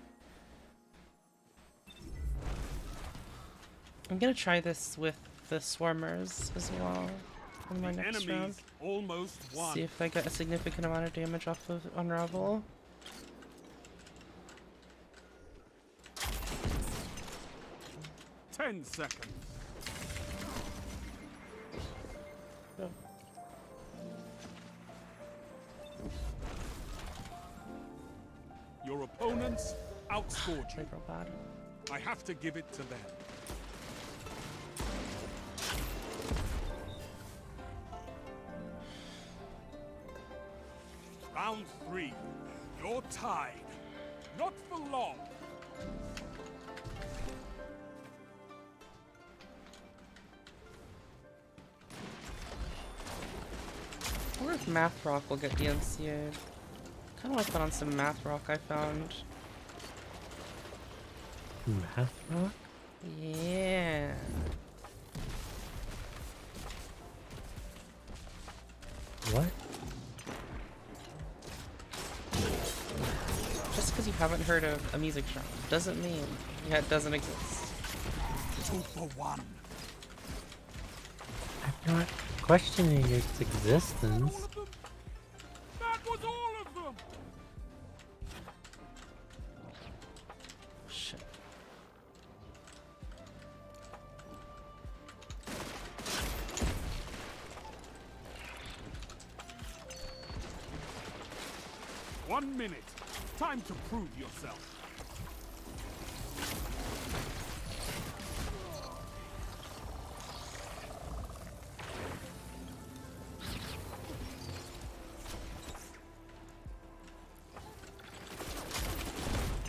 I'm gonna try this with the Swarmers as well in my next round. Almost won. See if I get a significant amount of damage off of Unravel. Ten seconds. Oh. Your opponents outscored you. Real bad. I have to give it to them. Round 3. You're tied. Not for long. if Math Rock will get DMCA'd. Kinda want to put on some Math Rock I found. Math Rock? Yeah. What? Just because you haven't heard of a music genre doesn't mean it doesn't exist. 2 for 1. I'm not questioning its existence. That was all of them! Shit. One minute. Time to prove yourself.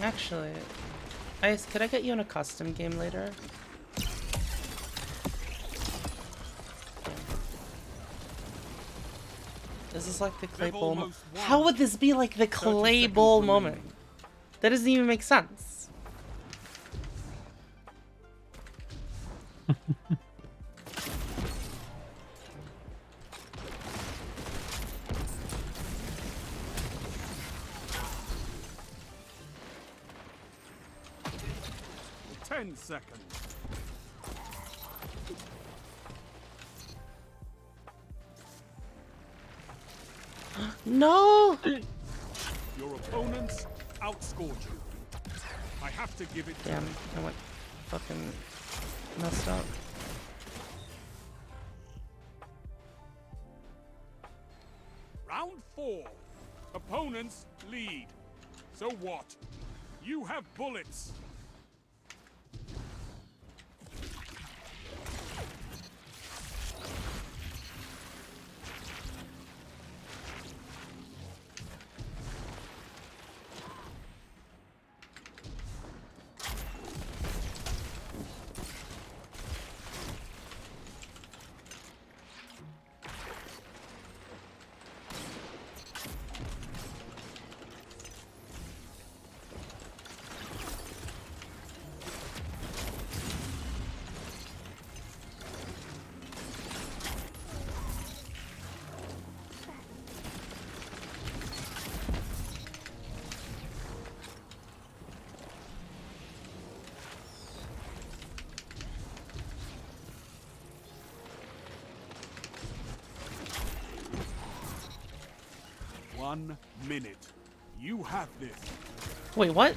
Actually, Ice, could I get you in a custom game later? This is like the clay bowl moment. How would this be like the clay bowl moment? That doesn't even make sense. Ten seconds. No! Your opponents outscored you. I have to give it to Damn, them. I went fucking messed up. Round 4. Opponents lead. So what? You have bullets. One minute. You have this. Wait, what?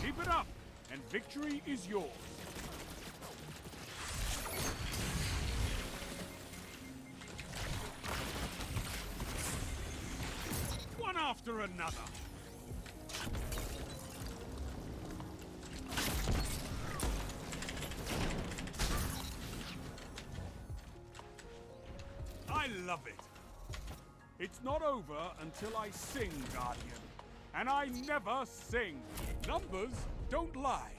Keep it up, and victory is yours. One after another. I love it. It's not over until I sing, Guardian. And I never sing. Numbers don't lie.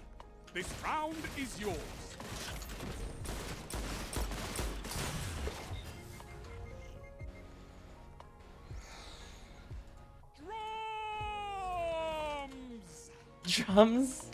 This round is yours. Drums! Drums?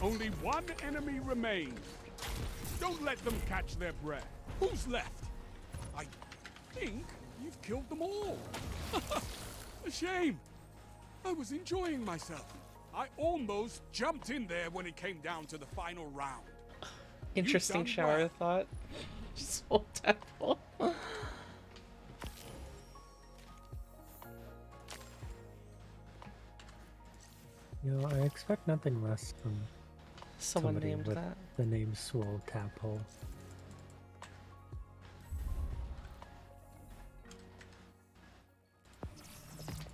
Only one enemy remains. Don't let them catch their breath. Who's left? I think you've killed them all. A shame. I was enjoying myself. I almost jumped in there when it came down to the final round. Interesting shower thought. So terrible. You know, I expect nothing less from Someone somebody named with that. the name Swole Taphole.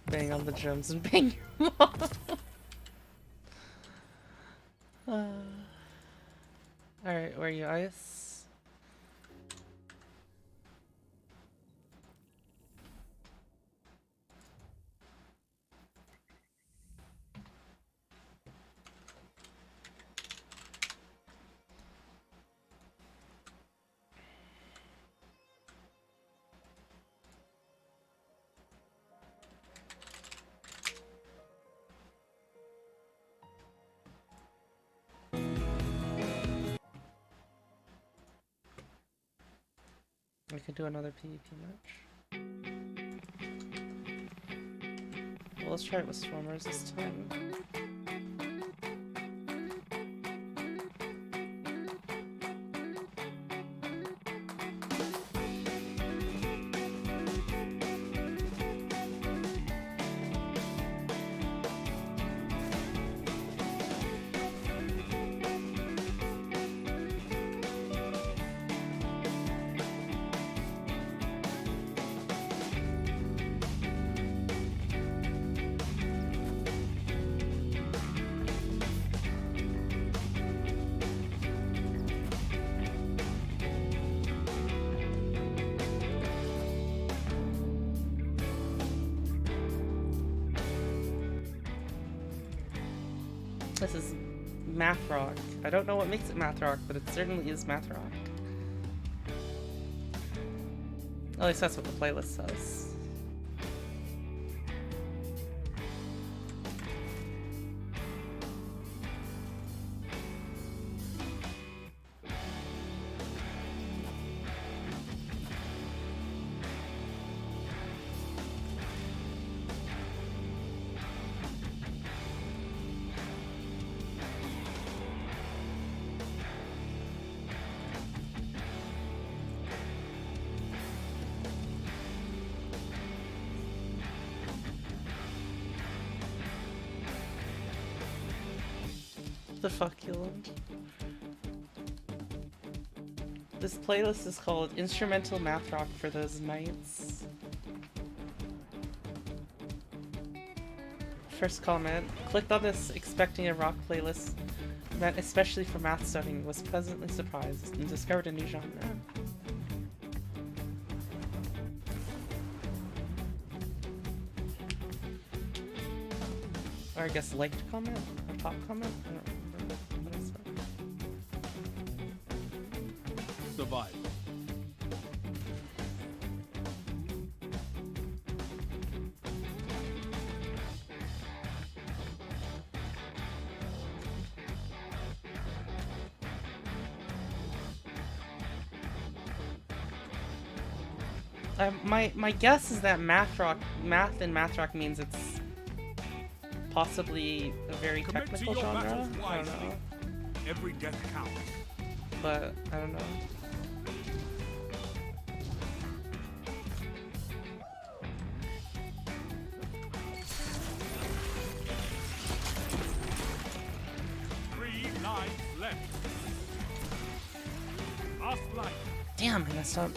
Bang on the drums and bang your mom. We could do another PvP match. Well, let's try it with Swarmers this time. This is Math Rock. I don't know what makes it Math Rock, but it certainly is Math Rock. At least that's what the playlist says. The fuck, Yulin? This playlist is called Instrumental Math Rock for Those Nights. First comment, clicked on this expecting a rock playlist meant especially for math studying, was pleasantly surprised and discovered a new genre. Or I guess liked comment? Or top comment? I don't remember. What I said. Survive. My guess is that math and math rock means it's possibly a very technical genre. I don't know. Every death counts. But I don't know. Left. Last life. Damn, I messed up.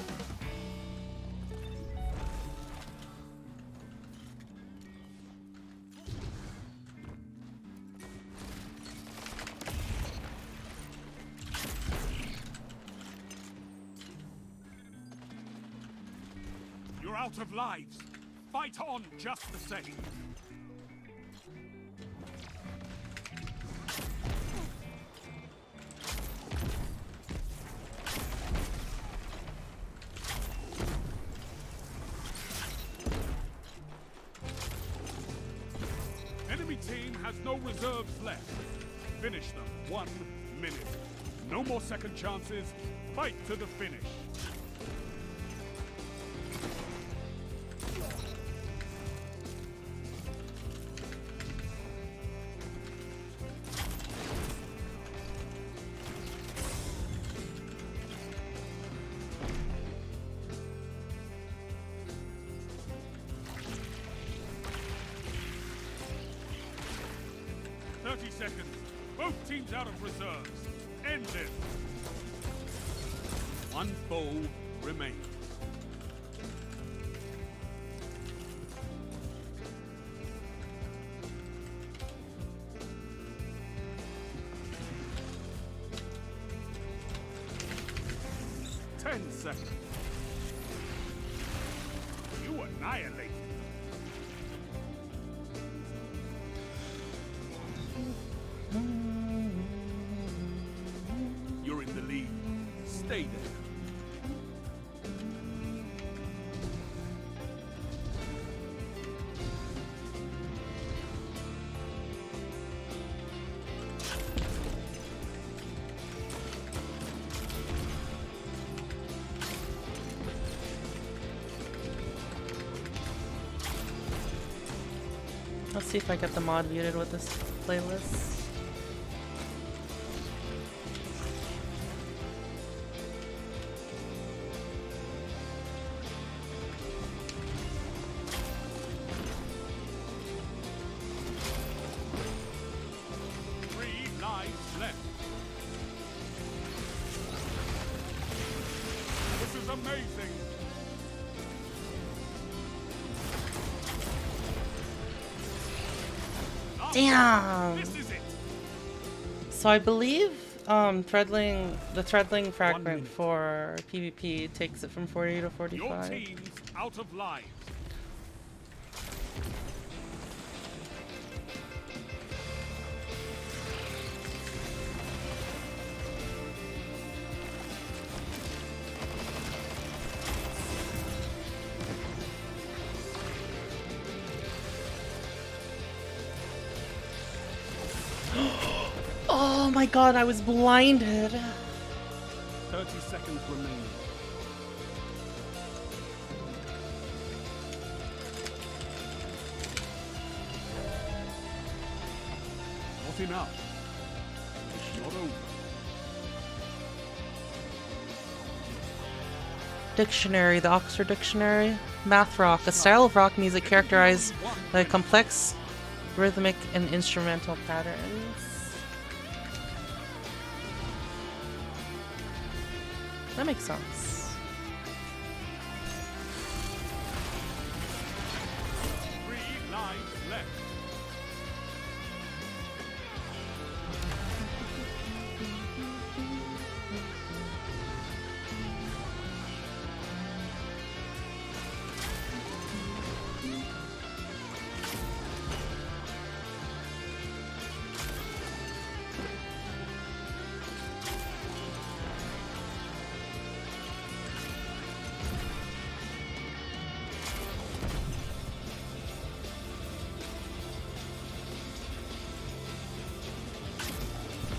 You're out of lives. Fight on just the same. Enemy team has no reserves left. Finish them. 1 minute. No more second chances. Fight to the finish. Seconds. Both teams out of reserves. End this. One foe remains. Ten seconds. You annihilate. You're in the lead. Stay there. Let's see if I get the mod muted with this playlist. Damn! So I believe the Threadling fragment for PvP takes it from 40 to 45. Your team's out of lives. Oh my god, I was blinded. 30 seconds remaining. Not enough. It's not over. Dictionary, the Oxford Dictionary. Math rock, a style of rock music characterized by complex rhythmic and instrumental patterns. That makes sense. Three lives left.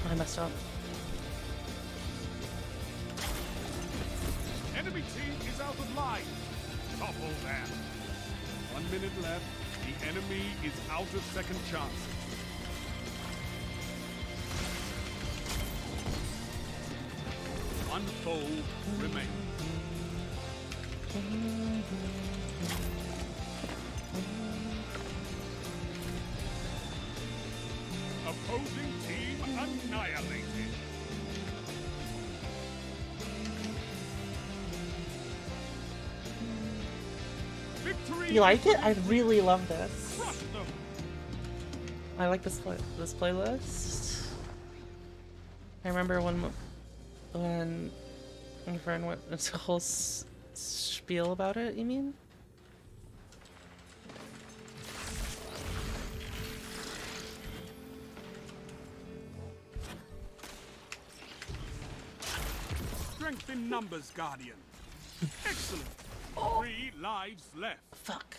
I messed up. Enemy team is out of line. Topple them. 1 minute left. The enemy is out of second chances. One foe remains. Opposing team annihilated. Victory. You like it? I really love this. Crush them. I like this playlist. I remember when my friend went into a whole spiel about it. You mean? Strength in numbers, Guardian. Excellent. 3 lives left. Fuck.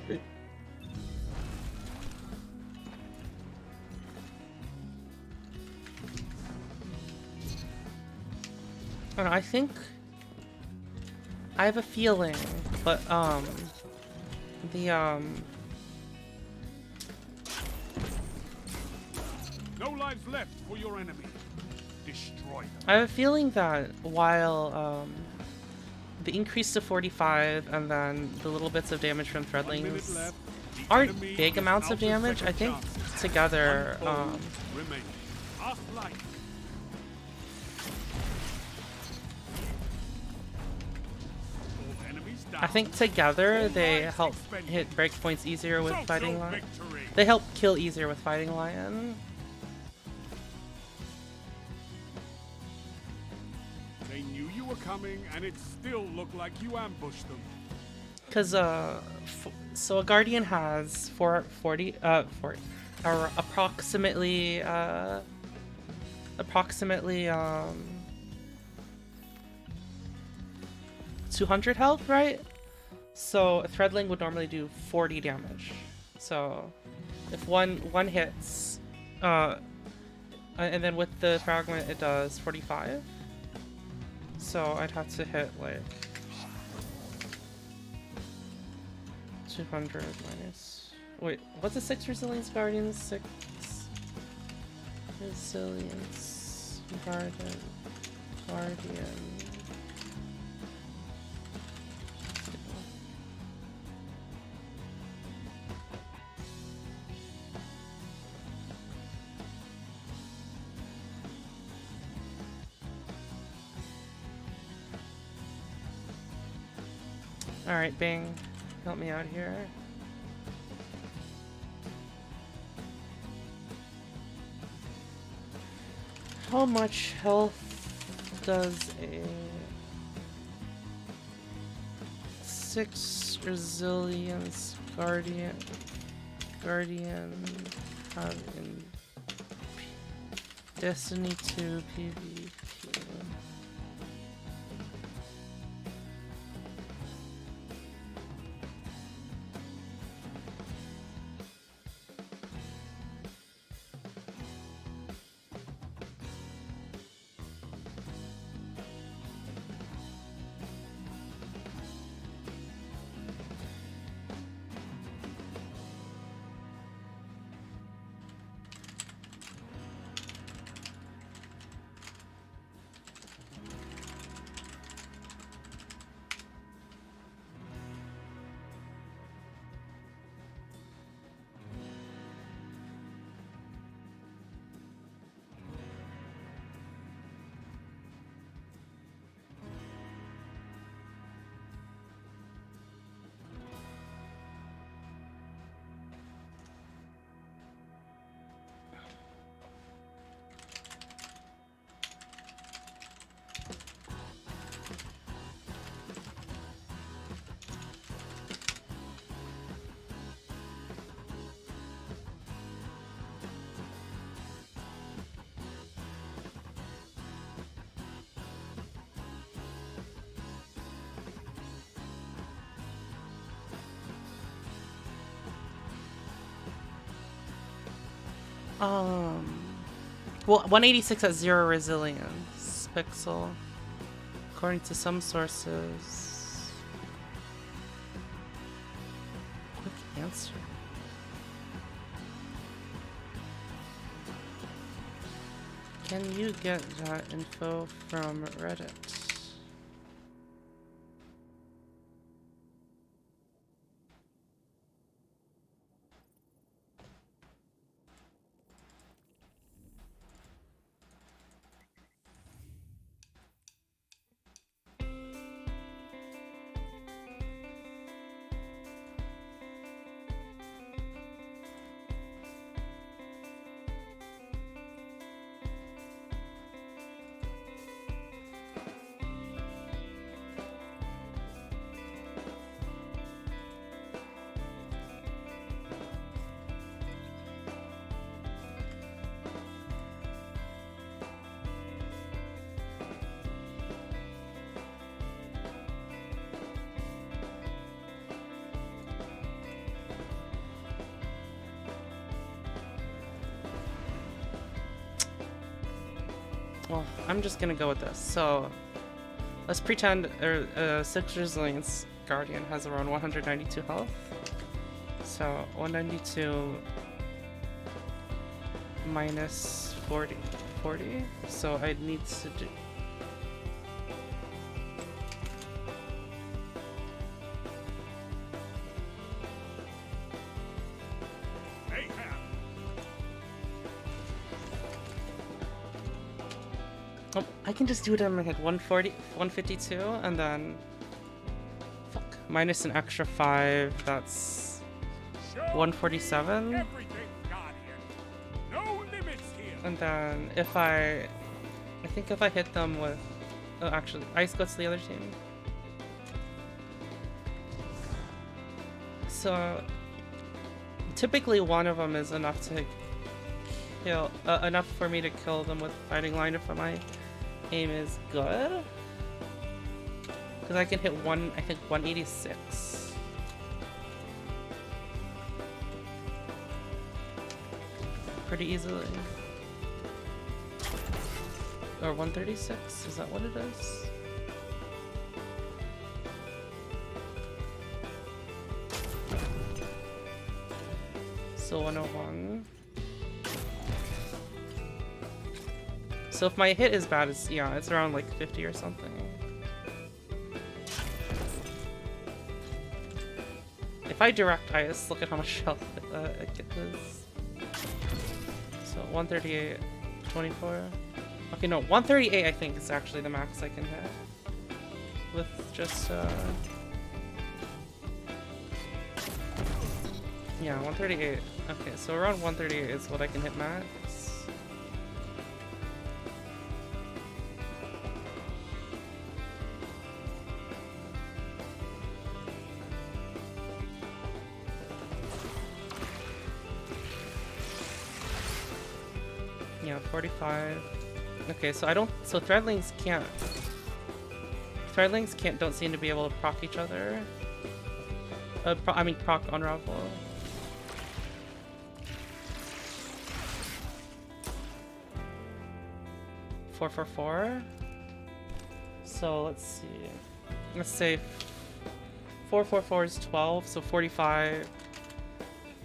I don't know, I think I have a feeling, but No lives left for your enemy. Destroy them. I have a feeling that while the increase to 45 and then the little bits of damage from Threadlings aren't big amounts of damage, I think together Remain. Half life. All enemies down. I think together they help hit breakpoints easier with Fighting Lion. They help kill easier with Fighting Lion. They knew you were coming, and it still looked like you ambushed them. Cause so a Guardian has 40 or approximately 200 health, right? So a Threadling would normally do 40 damage. So if one hits, and then with the fragment it does 45. So I'd have to hit like 200 minus Wait, what's a 6 resilience guardian? 6 resilience guardian. Alright, Bing, help me out here. How much health does a 6 resilience guardian have in Destiny 2 PvP? Well, 186 has 0 resilience, Pixel, according to some sources. Quick answer. Can you get that info from Reddit? Well, I'm just gonna go with this. So, let's pretend 6 resilience guardian has around 192 health. So, 192 minus 40. So, I need to do... Oh, I can just do it in my head. 140, 152, and then... Fuck. Minus an extra 5, that's... 147. And then if I think if I hit them with... Oh, actually, Ice goes to the other team. So... Typically one of them is enough to kill... enough for me to kill them with fighting line if my aim is good. Because I can hit I think 186. Pretty easily. Or 136? Is that what it is? So 101. So if my hit is bad, it's around like 50 or something. If I direct ice, look at how much health it gives. So 138, 24. Okay, no, 138 I think is actually the max I can hit. With just, yeah, 138. Okay, so around 138 is what I can hit max. Yeah, 45. Okay, so threadlings don't seem to be able to proc each other. Proc unravel. $444. So let's see. Let's say 444 is 12, so 45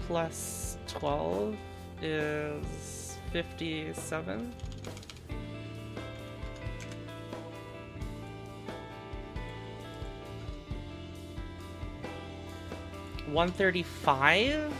plus 12 is 57. $135?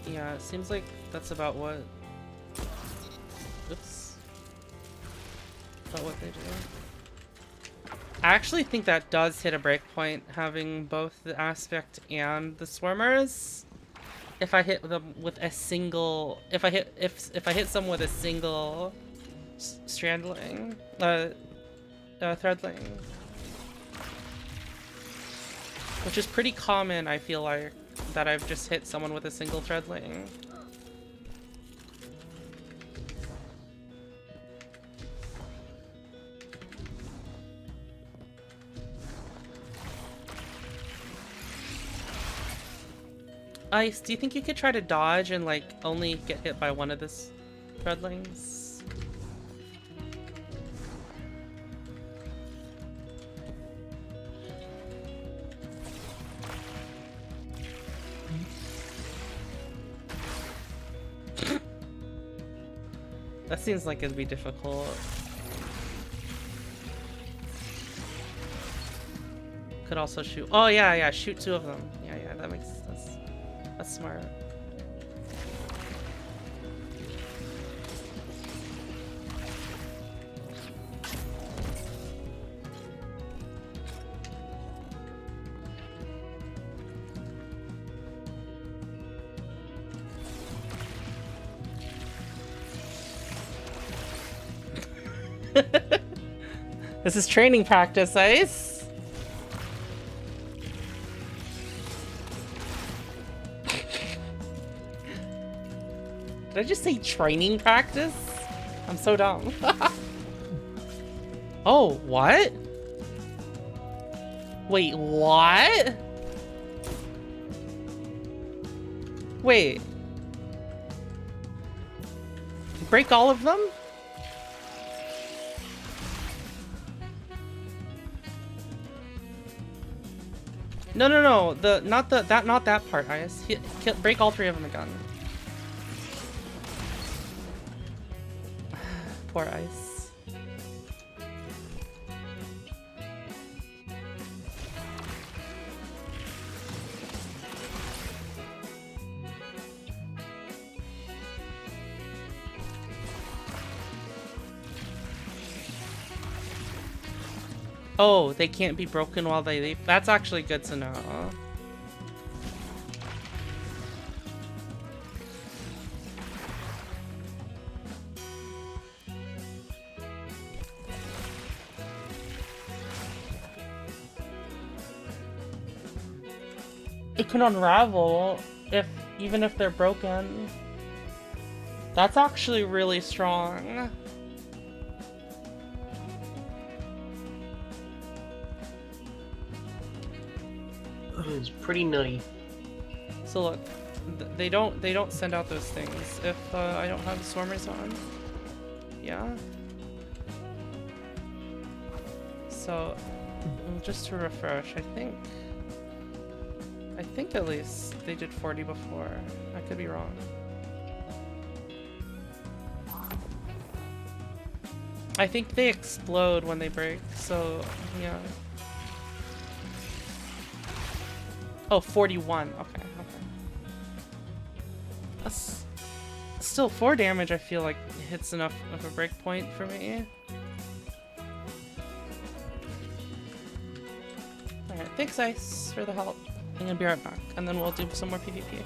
Yeah, it seems like that's about what... Oops. About what they do. I actually think that does hit a breakpoint, having both the aspect and the swarmers. If I hit them with a single... If I hit someone with a single... Strandling... Threadling. Which is pretty common, I feel like. That I've just hit someone with a single threadling. Ice, do you think you could try to dodge and like only get hit by one of the threadlings? That seems like it'd be difficult. Could also shoot. Oh yeah, shoot two of them. Yeah, that makes sense. That's smart. This is training practice, Ice. Did I just say training practice? I'm so dumb. Oh, what? Wait, what? Wait. Break all of them? No. Not that part, Ice. Break all three of them again. Poor Ice. Oh, they can't be broken while they leave. That's actually good to know. It can unravel even if they're broken. That's actually really strong. It's pretty nutty. So look, they don't send out those things if I don't have Swarmers on. Yeah. So just to refresh, I think at least they did 40 before. I could be wrong. I think they explode when they break, so yeah. Oh, 41. Okay. That's still 4 damage. I feel like hits enough of a break point for me. Alright, thanks Ice for the help. I'm gonna be right back, and then we'll do some more PvP.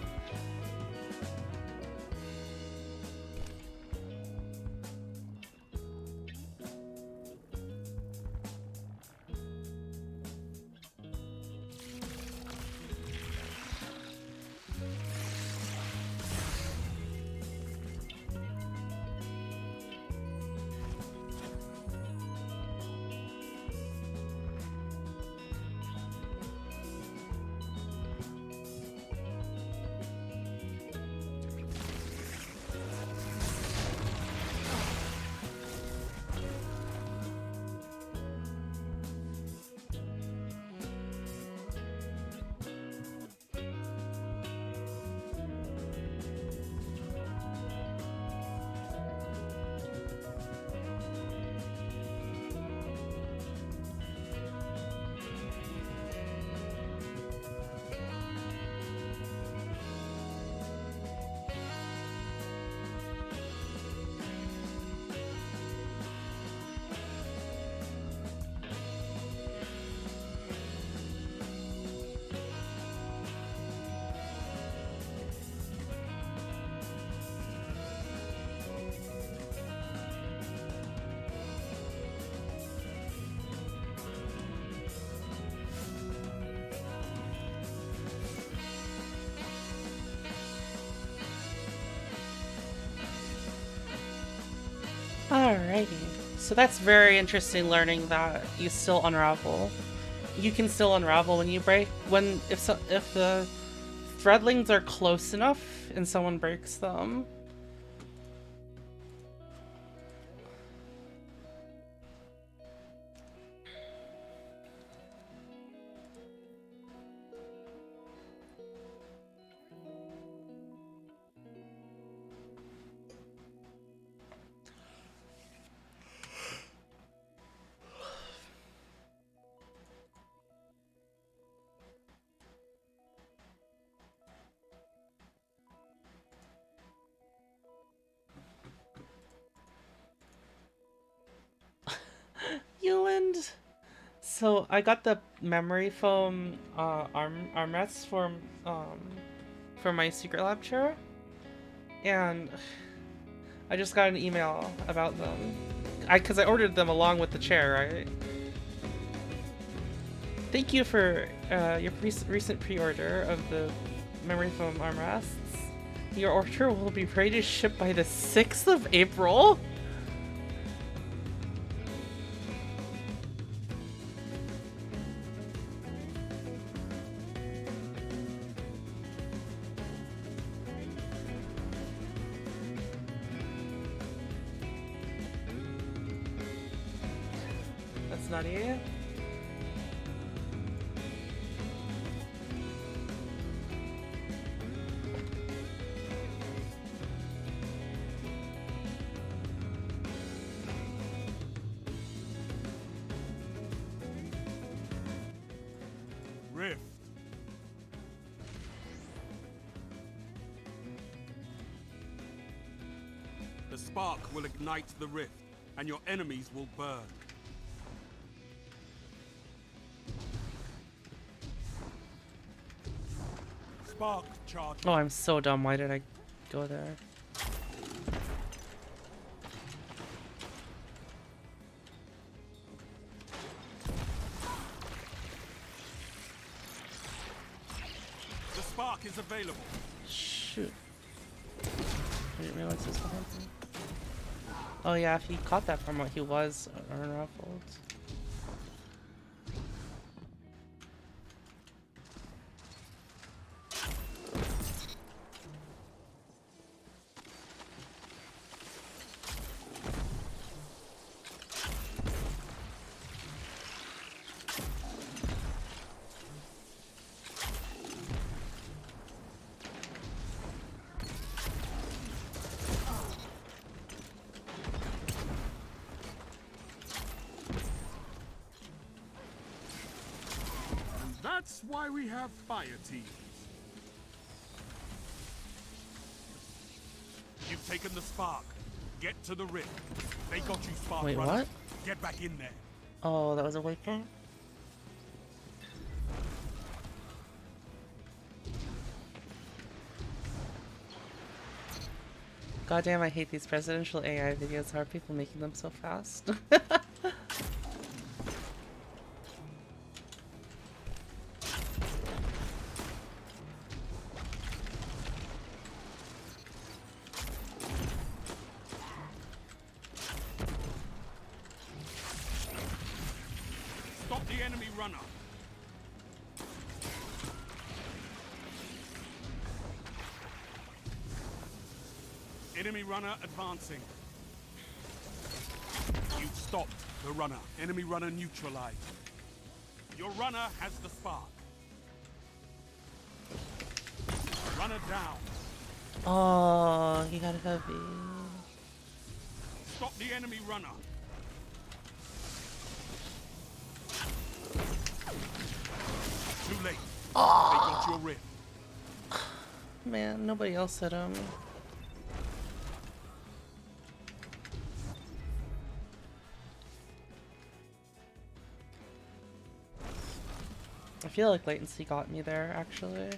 Alrighty, so that's very interesting learning that you still unravel. You can still unravel when you break, if the threadlings are close enough and someone breaks them. Euland! So I got the memory foam armrests for my secret lab chair, and I just got an email about them. Because I ordered them along with the chair, right? Thank you for your recent pre-order of the memory foam armrests. Your order will be ready to ship by the 6th of April? That's nutty. Rift. The spark will ignite the rift, and your enemies will burn. Spark charge. Oh, I'm so dumb. Why did I go there? The spark is available. Shoot. I didn't realize this behind me. Oh yeah, if he caught that from what he was unruffled. That's why we have fire teams. You've taken the spark. Get to the rift. They got you, Spark Wait, Runner. what? Get back in there. Oh, that was a wake point? Goddamn, I hate these presidential AI videos. How are people making them so fast? Stop the enemy runner. Enemy runner advancing. You've stopped the runner. Enemy runner neutralized. Your runner has the spark. Runner down. Oh, he got a heavy. Stop the enemy runner. Too late. They got your rift. Man, nobody else hit him. I feel like latency got me there, actually.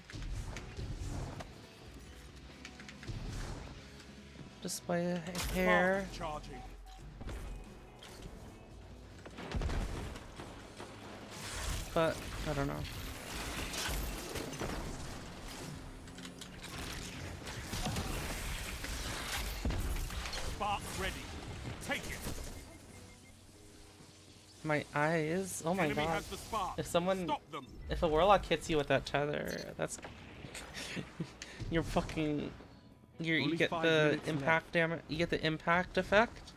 Just by a hair. Charging. But, I don't know. Spark ready. Take it. My eyes. Oh my Enemy god. has the spark. If someone. Stop them. If a warlock hits you with that tether, that's. You're fucking. You Only get 5 the minutes impact damage. You get the impact effect.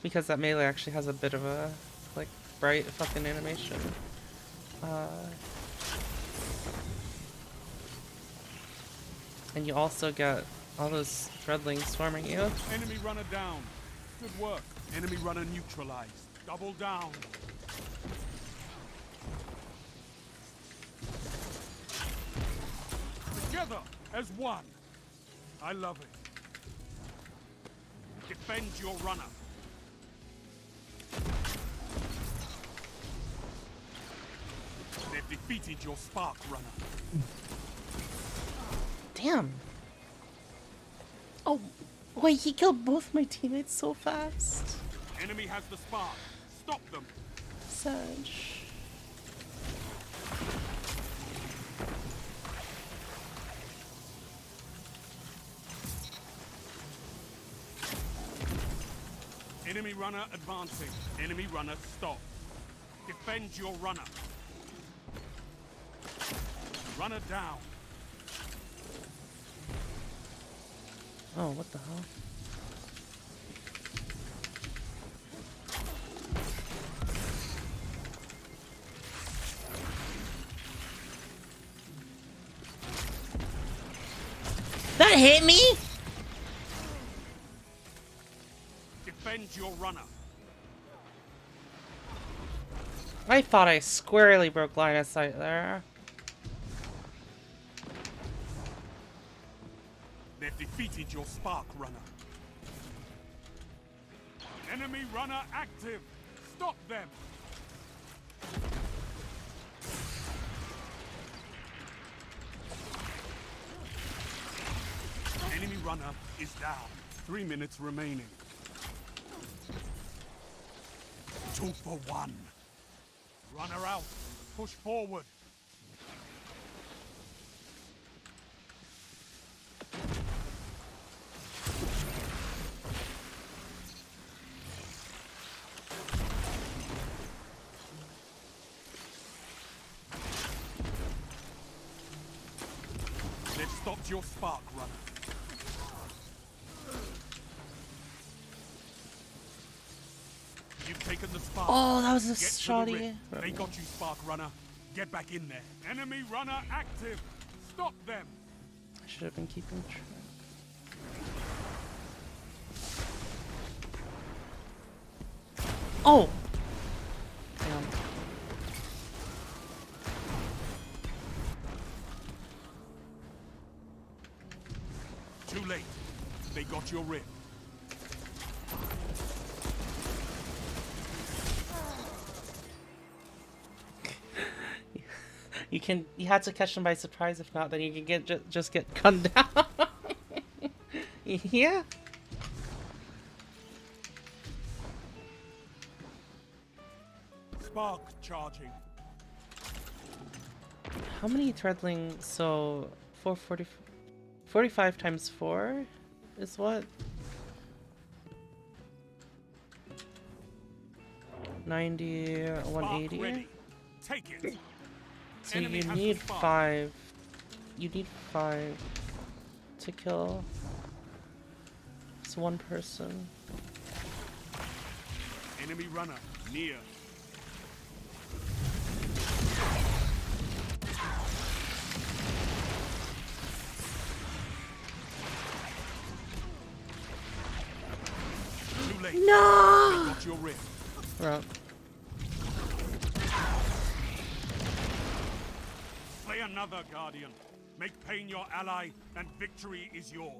Because that melee actually has a bit of a. Like, bright fucking animation. And you also get all those threadlings swarming you. Enemy runner down. Good work. Enemy runner neutralized. Double down. Together as one. I love it. Defend your runner. They've defeated your Spark Runner. Damn. Oh, wait, he killed both my teammates so fast. Enemy has the spark. Stop them. Sedge. Enemy runner advancing. Enemy runner stop. Defend your runner. Runner down. Oh, what the hell? That hit me? Defend your runner. I thought I squarely broke line of sight there. They've defeated your Spark Runner. Enemy runner active. Stop them. Enemy runner is down. 3 minutes remaining. 2 for 1. Runner out. Push forward. stopped your spark runner. You've taken the spark. Oh, that was a Get to the shoddy. rift. They got you, spark runner. Get back in there. Enemy runner active. Stop them. I should have been keeping track. Oh! Damn. Too late. They got your rift. You had to catch them by surprise. If not, then you can just get gunned down. Yeah. Spark charging. How many threadling? So 440, 45 times 4 is what? 90, 180. Take it. So you need 5. You need 5 to kill. It's one person. Enemy runner near. Too late. No! They got your rift. Right. Slay another Guardian. Make pain your ally, and victory is yours.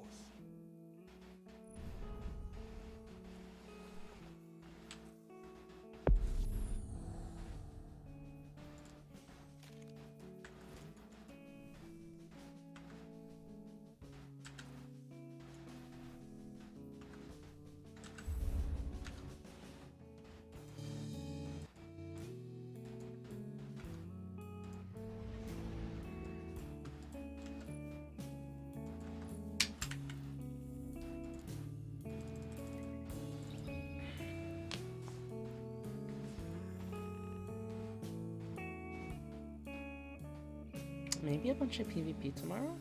Maybe a bunch of PvP tomorrow?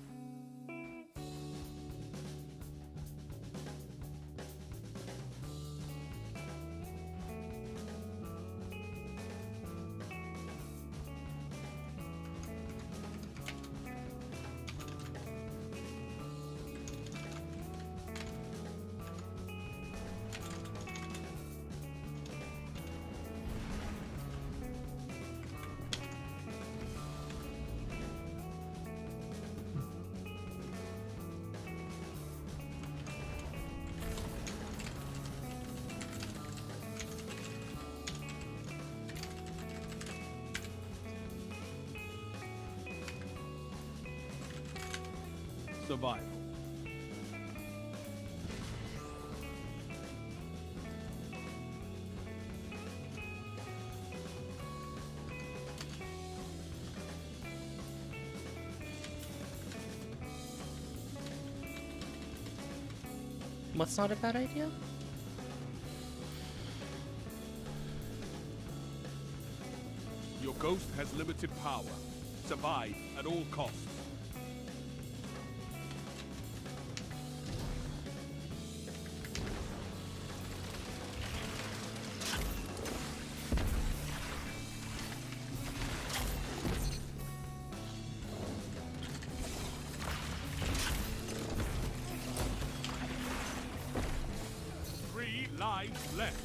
Survival. What's not a bad idea? Your ghost has limited power. Survive at all costs. Lives left.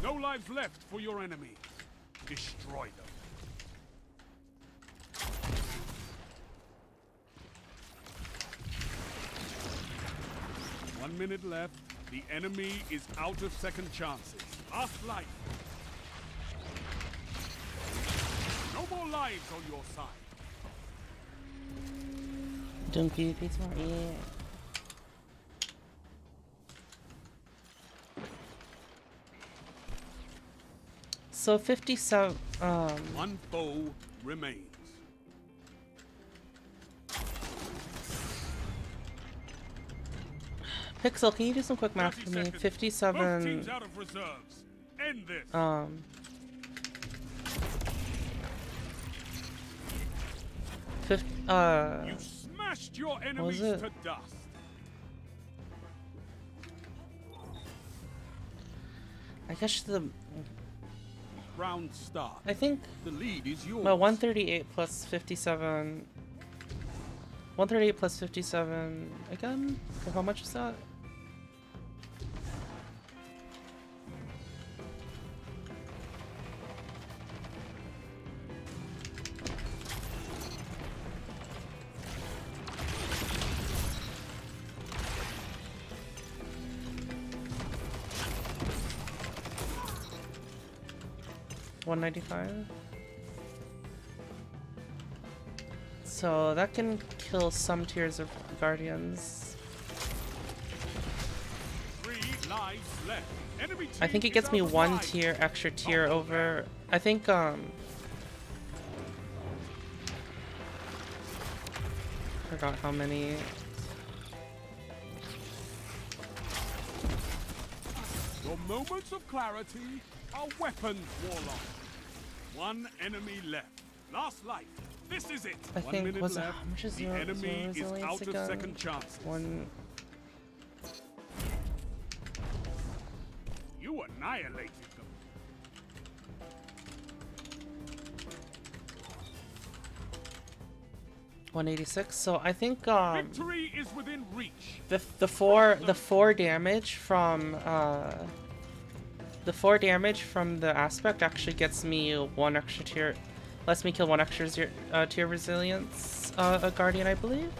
No lives left for your enemy. Destroy them. 1 minute left. The enemy is out of second chances. Last life. No more lives on your side. Doing PvP tomorrow? Yeah. So 57. One foe remains. Pixel, can you do some quick math for me? 57. Both teams out of reserves. End this. You smashed your enemies to dust. I guess the round start. I think the lead is yours. Well, 138 plus 57. 138 plus 57 again? Or how much is that? $195. So that can kill some tiers of guardians. 3 lives left. Enemy I think it gets me one tier, extra tier over. I think forgot how many. Your moments of clarity are weapons, Warlock. One enemy left. Last life. This is it. I 1 think minute was left. how much is the your enemy is resilience out again? of second chances. One. You annihilated them. $186. So I think Victory is within reach. the four damage from the aspect actually gets me one extra tier, lets me kill one extra tier resilience a guardian, I believe.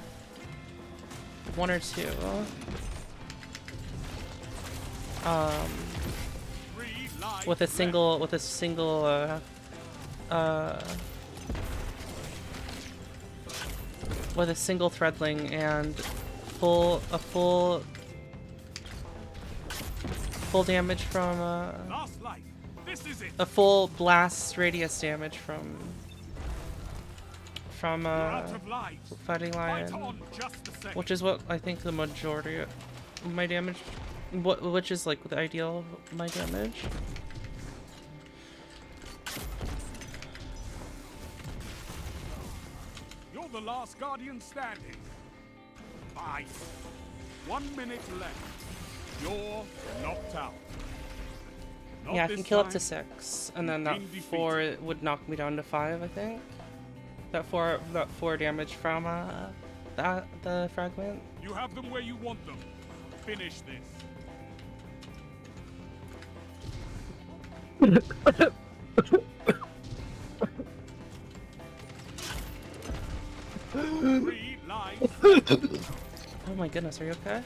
One or two. With a single with a single threadling and full damage from Last life. This is it. a full blast radius damage from out of lives. Fighting Lion, Fight on just a second. which is what I think the majority of my damage, which is like the ideal of my damage. You're the last guardian standing. 5. 1 minute left. You're knocked out. Not Yeah, I this can kill up to time. 6, and then that You've been 4 would knock me down to 5, I think. That 4 damage from the fragment. You have them where you want them. Finish this. Three lives. Oh my goodness, are you okay?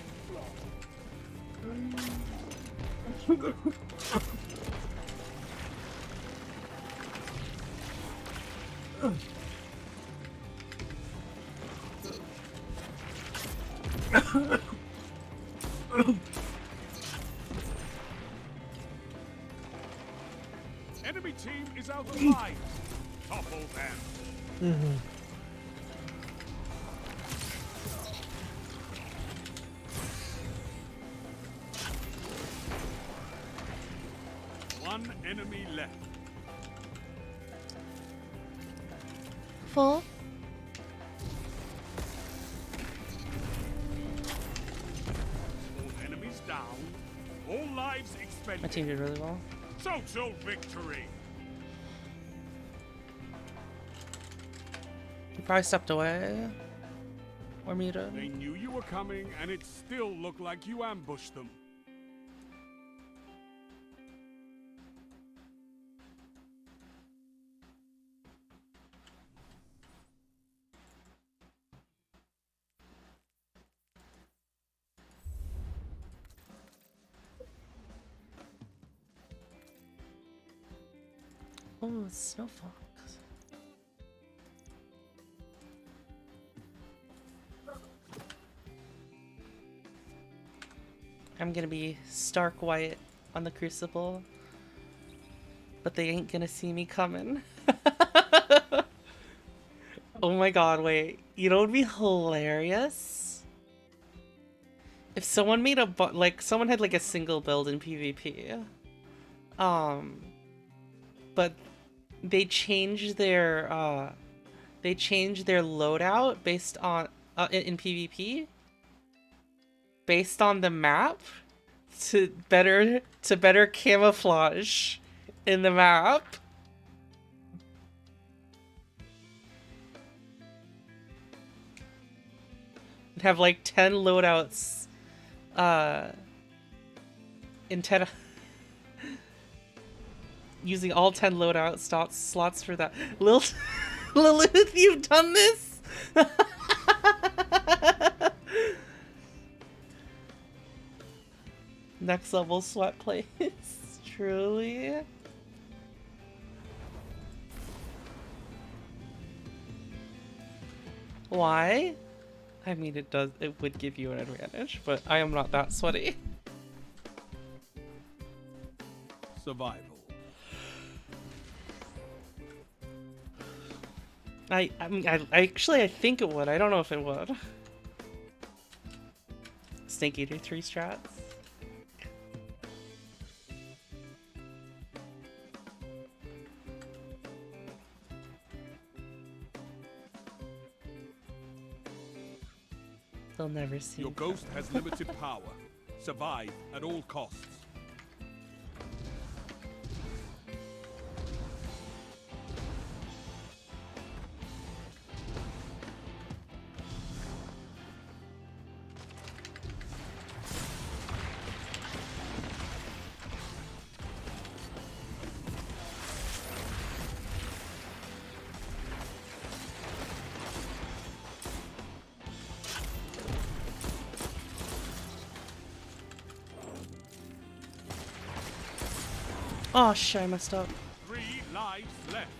Enemy team is out of lives. Topple them. One enemy left. Full. All enemies down. All lives My expended. team did really well. Total victory. He probably stepped away. Or muted. They knew you were coming, and it still looked like you ambushed them. Oh, Snow Fox. I'm gonna be stark white on the Crucible. but they ain't gonna see me coming. Oh my god, wait. You know what would be hilarious? If someone made a like someone had like a single build in PvP. But they changed their loadout based on in PvP based on the map to better camouflage in the map. Have like 10 loadouts in 10 using all 10 loadout slots for that. Lilith, you've done this? Next level sweat plays. Truly. Why? I mean, it would give you an advantage, but I am not that sweaty. Survival. I mean, I think it would. I don't know if it would. Snake Eater 3 strats. They'll never see. Your ghost has limited power. Survive at all costs. Oh shit, I messed up. 3 lives left.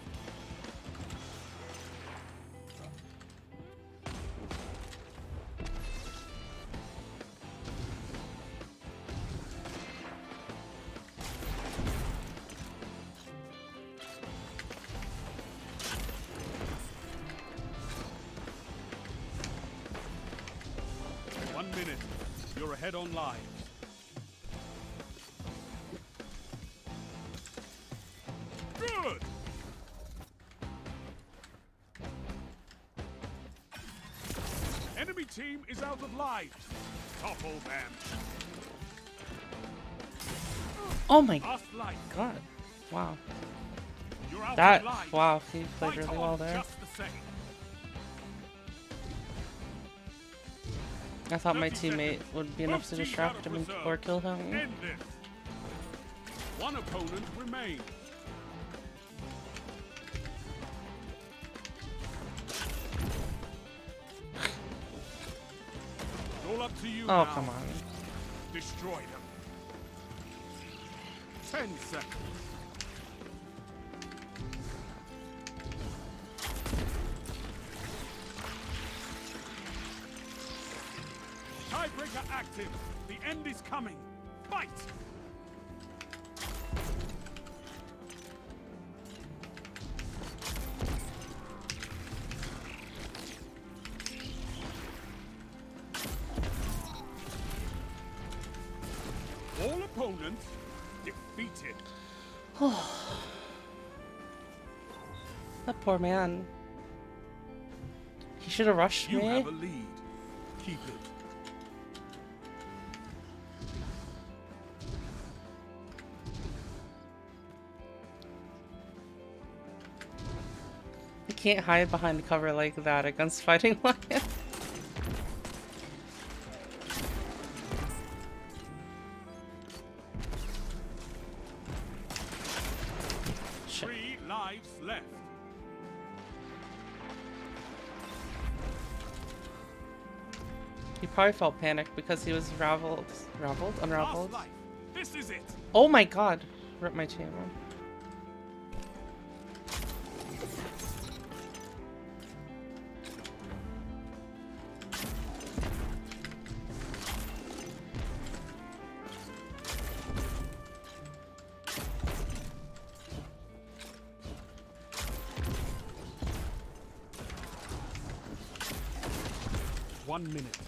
One minute. You're ahead on lives. Good. Enemy team is out of lives. Topple them. Oh my Last life. god. Wow. You're out That, of lives. wow, he played Fight really on well there. just the same. I thought my teammate would be enough to distract him or kill him. End this. One opponent remains. It's all up to you Oh, now. come on. Destroy them. 10 seconds. Tiebreaker active. The end is coming. Fight! All opponents defeated. That poor man. He should have rushed You me. have a lead. Keep it. You can't hide behind the cover like that against Fighting Lion. Shit. 3 lives left. He probably felt panicked because he was unraveled. Last life. This is it. Oh my god. Rip my team. 1 minute.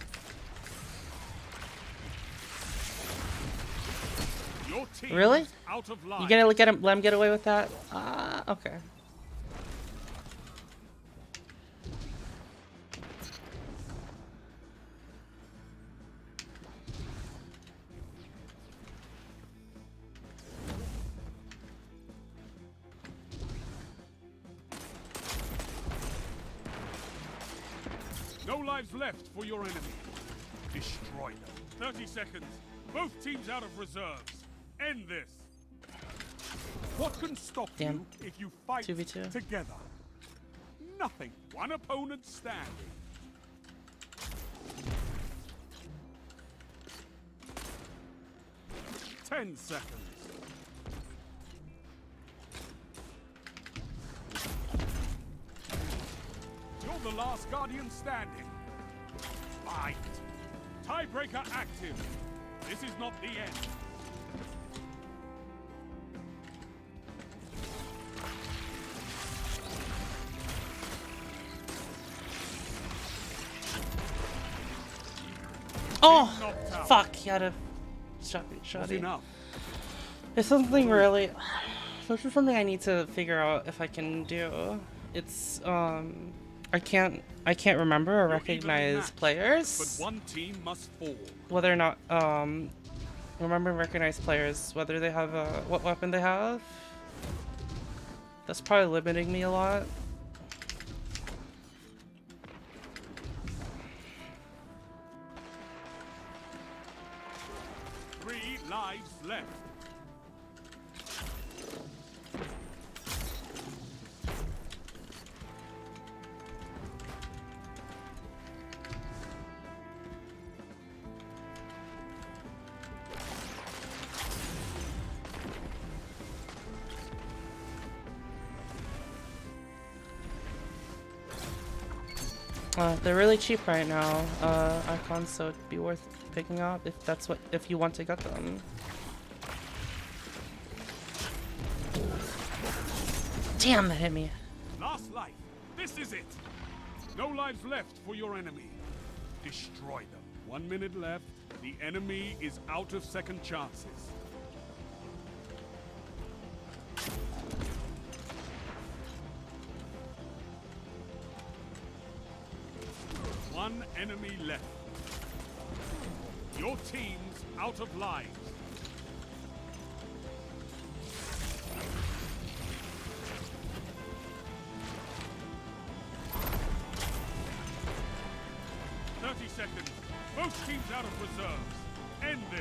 Your team Really? is out of line. You gonna let him get away with that? Okay. No lives left for your enemy. Destroy them. 30 seconds. Both teams out of reserves. End this. What can stop you if you fight 2v2. together? Nothing. One opponent standing. Ten seconds. You're the last Guardian standing. Fight. Tiebreaker active. This is not the end. Oh, fuck! He had a shot. It's something really. This is something I need to figure out if I can do. It's I can't remember or recognize players. But one team must fall. Whether or not remember and recognize players, whether they have what weapon they have. That's probably limiting me a lot. Three lives left. They're really cheap right now, icons, so it'd be worth picking up if you want to get them. Damn, that hit me. Last life. This is it. No lives left for your enemy. Destroy them. 1 minute left. The enemy is out of second chances. One enemy left. Your team's out of lives. Seconds. Both teams out of reserves. End this.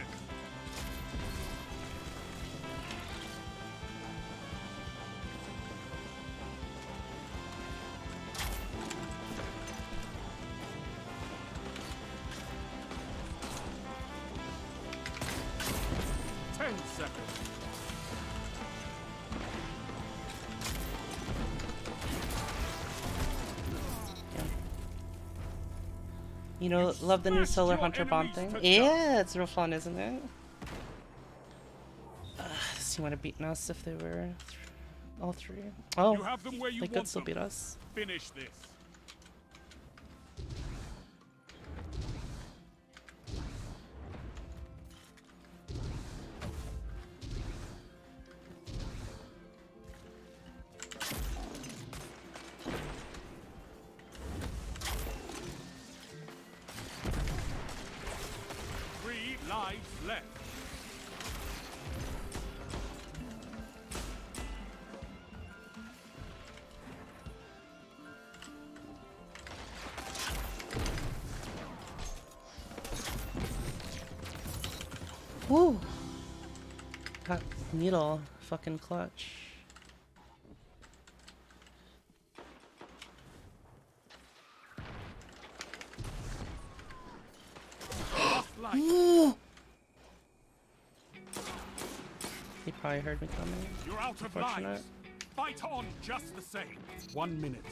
You know, love the new Solar Hunter bomb thing. Yeah, it's real fun, isn't it? So you would have beaten us if they were all three. Oh, they could still beat us. Finish this. Woo! That needle fucking clutch. He probably heard me coming. You're out of lives. Fight on just the same. 1 minute.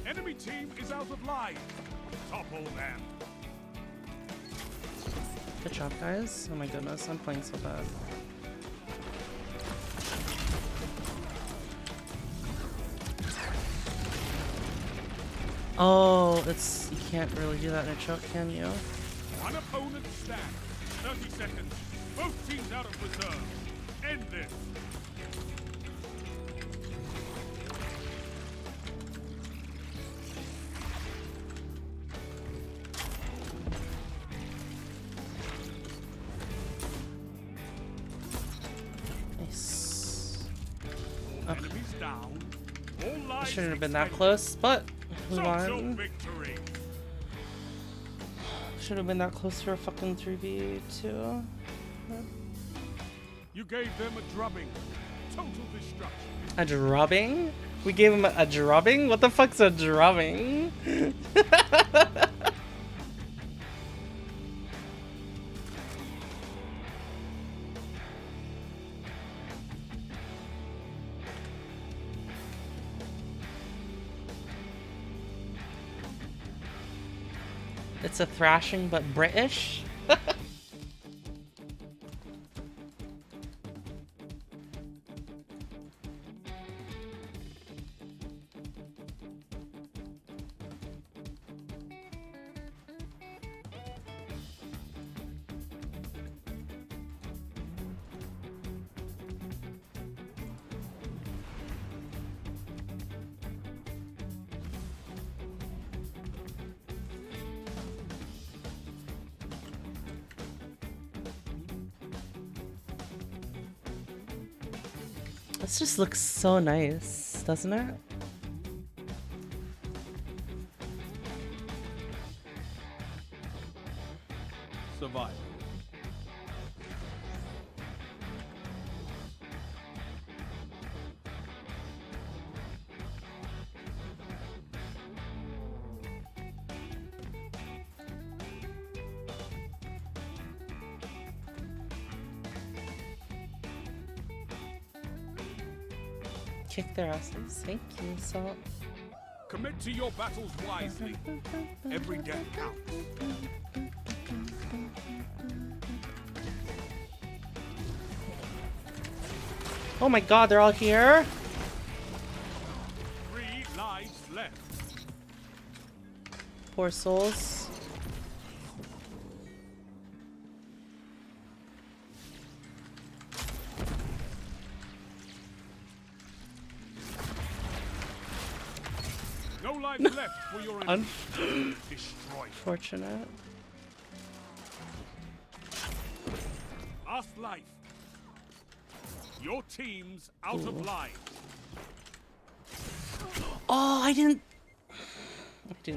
Enemy team is out of line. Topple them. Good job, guys. Oh my goodness, I'm playing so bad. Oh, it's... You can't really do that in a choke, can you? One opponent stand. 30 seconds. Both teams out of reserve. End this. Nice. Enemies down. All lives Shouldn't have been that expended. close, but we So won. victory. Should have been that close for a fucking 3v2. You gave them a drubbing. Total destruction. A drubbing? We gave him a drubbing? What the fuck's a drubbing? It's a thrashing, but British? This just looks so nice, doesn't it? Survive. Kick their asses. Thank you, Salt. Commit to your battles wisely. Every death counts. Oh my god, they're all here? 3 lives left. Poor souls. No lives left for your enemy. Destroy. Unfortunate. Last life. Your team's out of lives. Oh, I didn't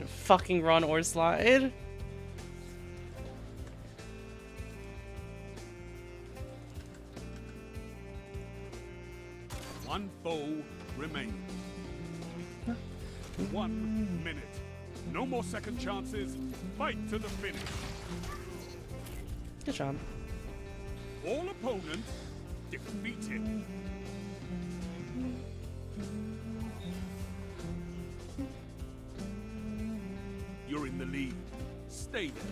fucking run or slide. One foe remains. 1 minute. No more second chances. Fight to the finish. Good job. All opponents defeated. You're in the lead. Stay there.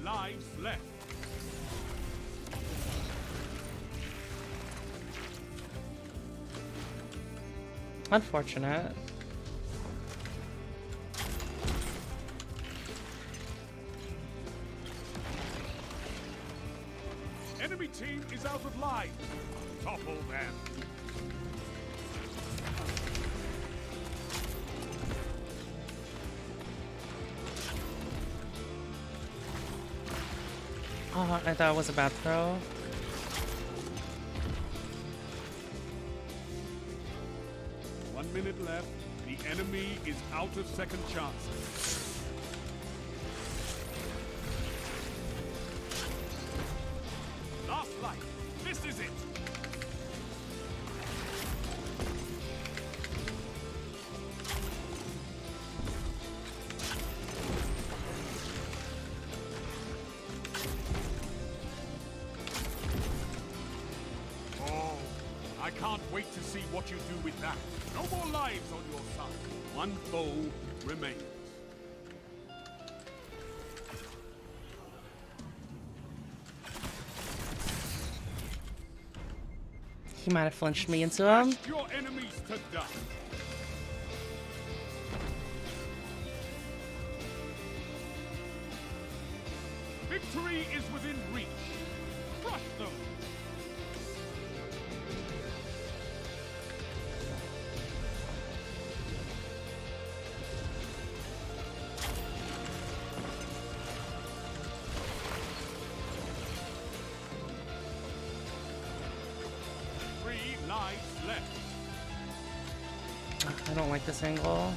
Lives left. Unfortunate. Enemy team is out of line. Topple them. Oh, I thought it was a bad throw. One minute left. The enemy is out of second chances. Last life. This is it. can't wait to see what you do with that. No more lives on your side. One foe remains. He might have flinched me into him. Smash your enemies to dust. Victory is within reach. Crush them. Left. I don't like this angle.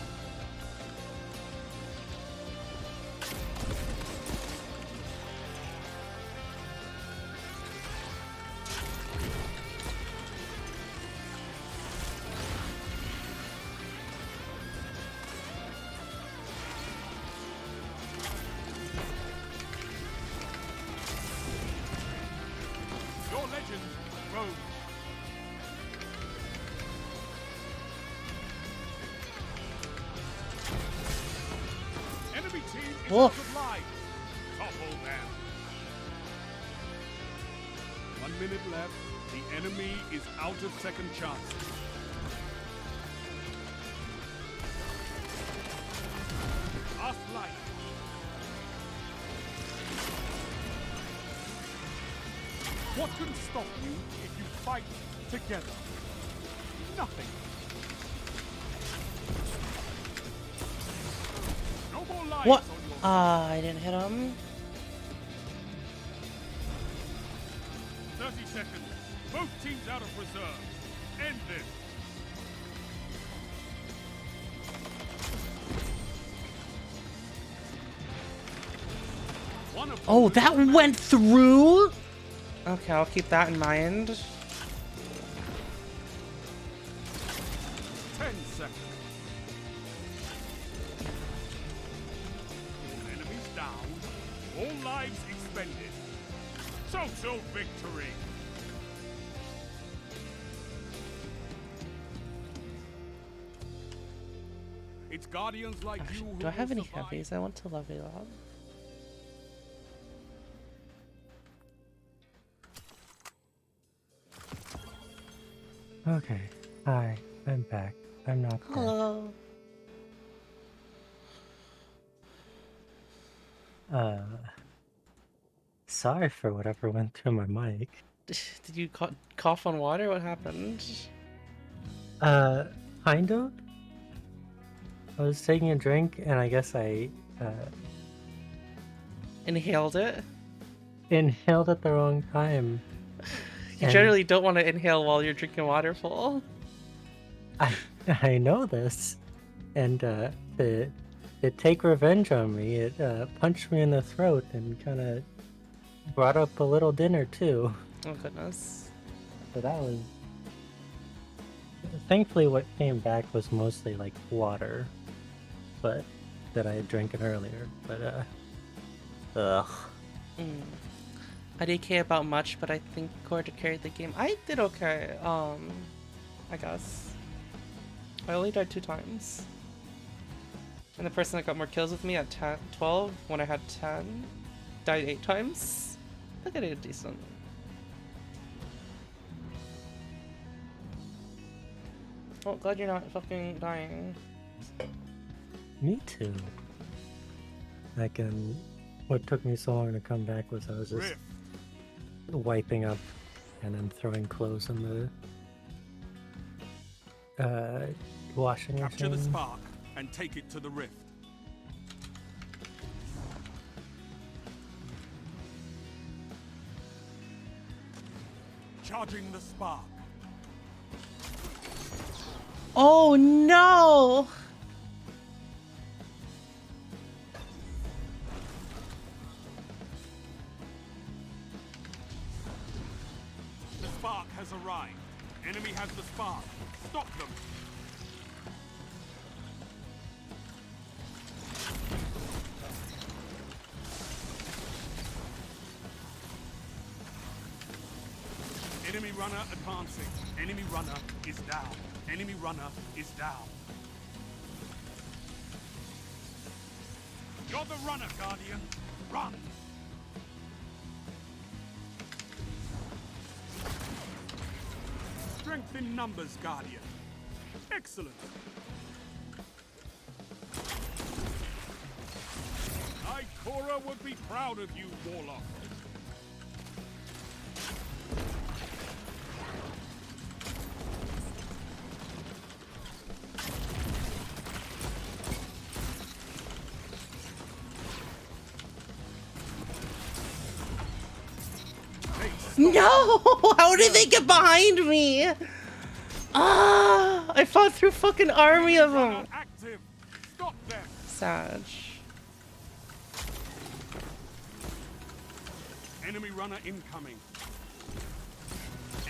Your legend grows. Wolf. Topple them. 1 minute left. The enemy is out of second chance. Last light. What can stop you if you fight together? Nothing. No more lives. What? I didn't hit him. 30 seconds. Both teams out of reserve. End this. Oh, that went through? Okay, I'll keep that in mind. 10 seconds. All enemies down. All lives expended. Total victory. It's guardians like you who Do I have will any survive. heavies? I want to level up. Okay. Hi, I'm back. I'm not dead. Hello. Sorry for whatever went through my mic. Did you cough on water? What happened? Kind of. I was taking a drink and I guess I, Inhaled it? inhaled at the wrong time. You And generally don't want to inhale while you're drinking water full. I know this. And, to take revenge on me, it, punched me in the throat and kind of brought up a little dinner too. Oh goodness. So that was... Thankfully what came back was mostly like water, but that I had drinking earlier, but ugh. I didn't care about much, but I think Corda carried the game. I did okay, I guess. I only died 2 times. And the person that got more kills with me at 12, when I had 10, died 8 times. I think I did decent. Oh, glad you're not fucking dying. Me too. Like, what took me so long to come back was I was just wiping up and then throwing clothes in the washing machine. Capture the spark and take it to the rift. Charging the spark. Oh no! The spark has arrived. Enemy has the spark. Stop them. Enemy runner advancing. Enemy runner is down. Enemy runner is down. You're the runner, Guardian. Run! Strength in numbers, Guardian. Excellent. Ikora would be proud of you, Warlock. No! How did they get behind me? Ah! I fought through fucking army of them. Active. Stop them. Sag. Enemy runner incoming.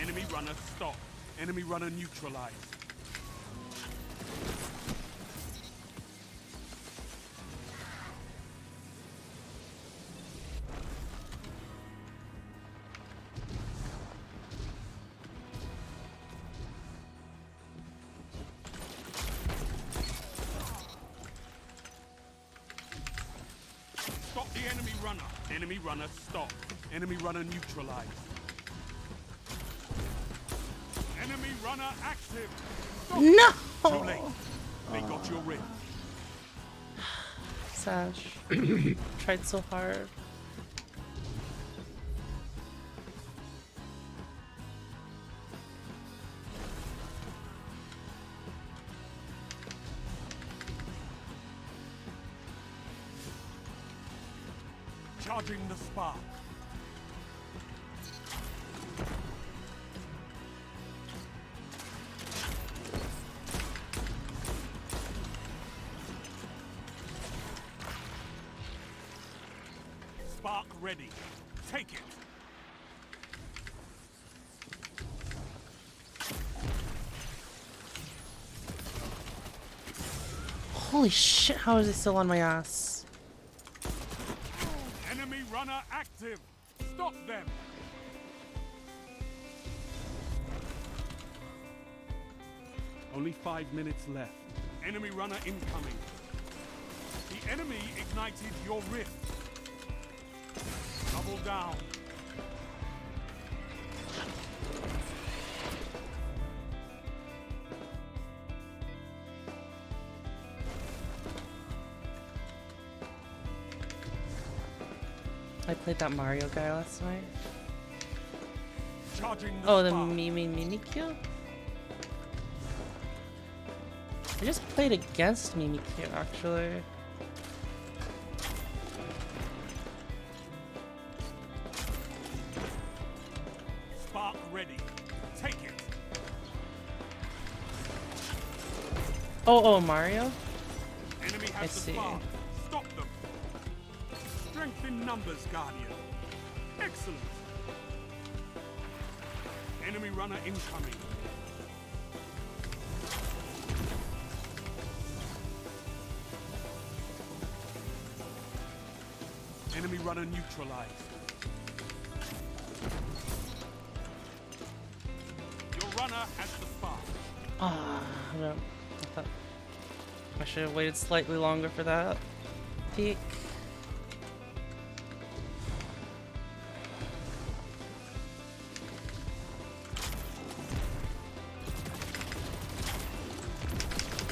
Enemy runner stop. Enemy runner neutralized. Stop the enemy runner. Enemy runner stop. Enemy runner neutralized. Enemy runner active. Stop. No! Too late. They got your ring. Sag. Tried so hard. Charging the spark. Spark ready. Take it. Holy shit, how is it still on my ass? Enemy runner active. Stop them. Only 5 minutes left. Enemy runner incoming. The enemy ignited your rift. Double down. I played that Mario guy last night. Charging Oh, the spark. Mimikyu? I just played against Mimikyu, actually. Spark ready. Take it. Oh, Mario? Enemy I has the see. spark. Stop them. Strength in numbers, Guardian. Excellent. Enemy runner incoming. Enemy runner neutralized. Your runner has the spark. Ah, no. I thought I should have waited slightly longer for that peak.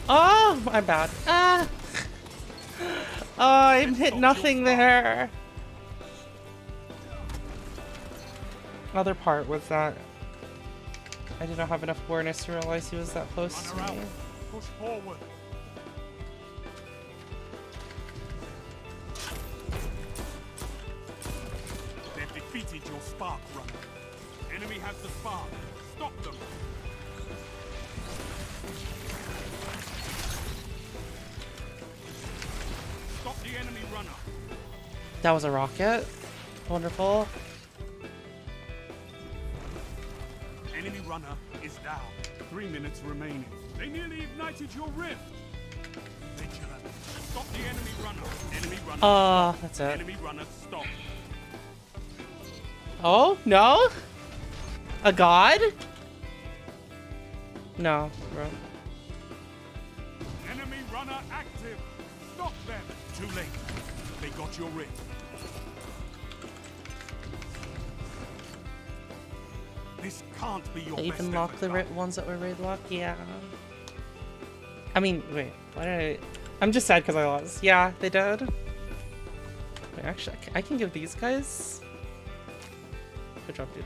Oh, I'm bad. Ah! Oh, I hit nothing there. Other part was that I did not have enough awareness to realize he was that close to Runner me. out. Push forward. They've defeated your spark runner. Enemy has the spark. Stop them. Stop the enemy runner. That was a rocket. Wonderful. Enemy runner is down. 3 minutes remaining. They nearly ignited your rift. Vigilant. Stop the enemy runner. Enemy runner. Oh, that's it. Enemy runner stop. Oh, no? A god? No, bro. Enemy runner active. Stop them. Too late. They got your writ. This can't be your They best even locked the effort, ones that were raid locked? Yeah. I mean, wait, why did I... I'm just sad because I lost. Yeah, they did. Wait, actually, I can give these guys... Good job, dude.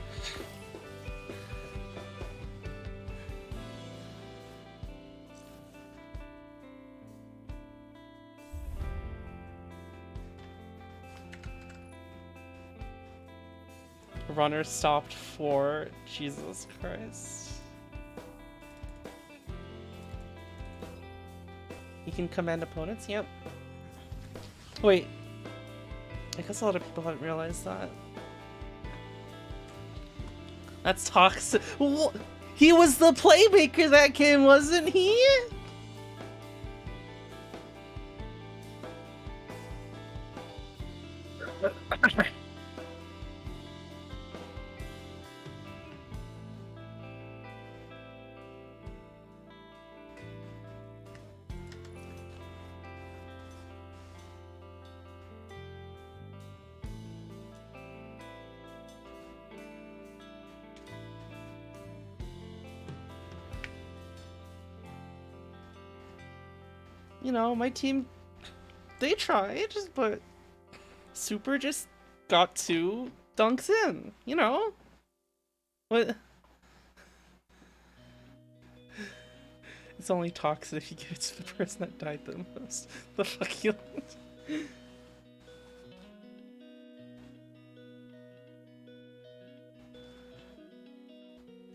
Runner stopped for Jesus Christ. You can command opponents? Yep. Wait. I guess a lot of people haven't realized that. That's toxic. He was the playmaker that game, wasn't he? You know, my team, they tried, but Super just got 2 dunks in, you know? What? It's only toxic if you give it to the person that died the most. The fuck you...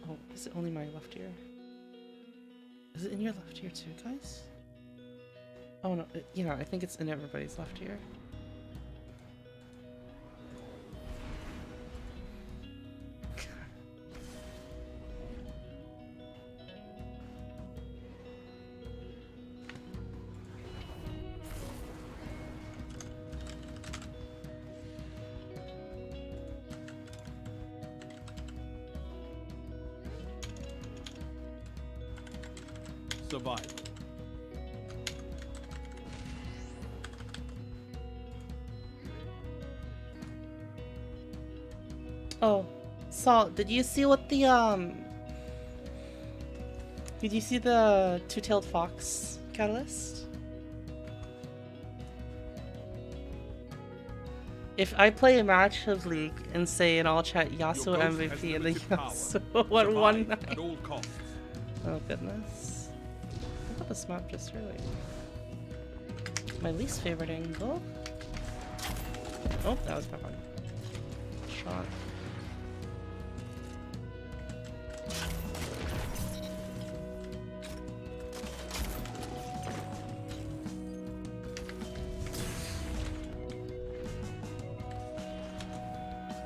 Oh, is it only my left ear? Is it in your left ear too, guys? Oh no, yeah, I think it's in everybody's left ear. Survival. Oh, Salt, did you see what the, Did you see the Two-Tailed Fox catalyst? If I play a match of League and say in all chat Yasuo MVP and then Yasuo won 1-9. Oh goodness. I got this map just early. My least favorite angle. Oh, that was my one. Shot.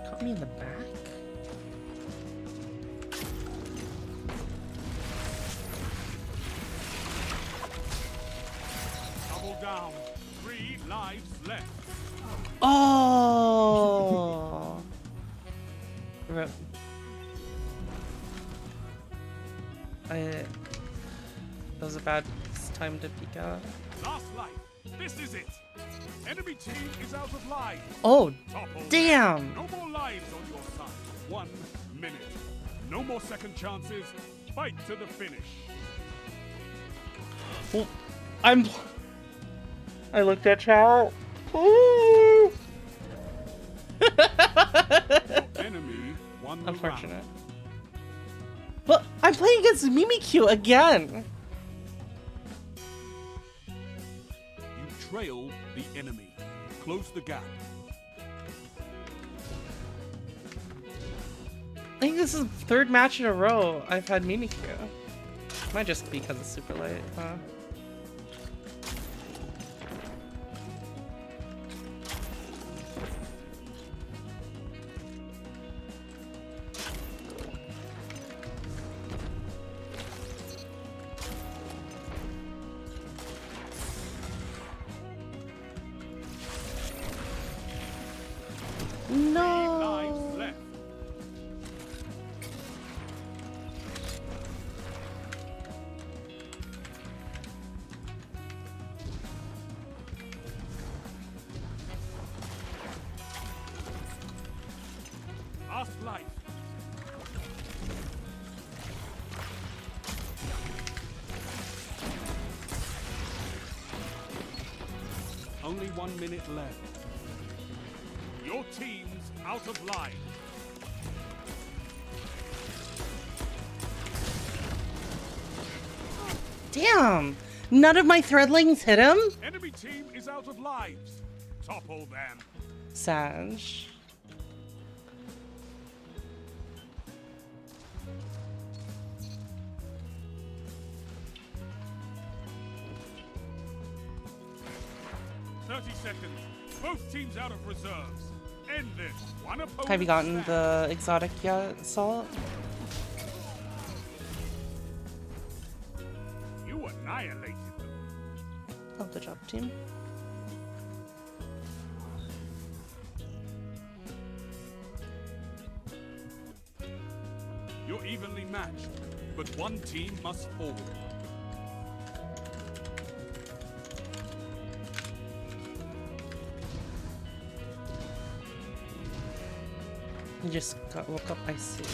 Caught me in the back? Double down. 3 lives left. Oh! Rip. That was a bad time to peek out. Last life. This is it. Enemy team is out of lives. Oh, Topple. damn! No more lives on your side. 1 minute. No more second chances. Fight to the finish. Well, I looked at chat. Ooh. Enemy won the Unfortunate. round. But I'm playing against Mimikyu again. You trail the enemy. Close the gap. I think this is the 3rd match in a row I've had Mimikyu. Might just be because it's super late, huh? No. Only 1 minute left. Your team's out of line. Damn! None of my threadlings hit him? Enemy team is out of lives. Topple them. Sag. 30 seconds. Both teams out of reserves. End this. One opponent. Have you gotten the exotic yet, Salt? You annihilated them. Oh, good job, team. You're evenly matched, but one team must fall. You just woke up, I see.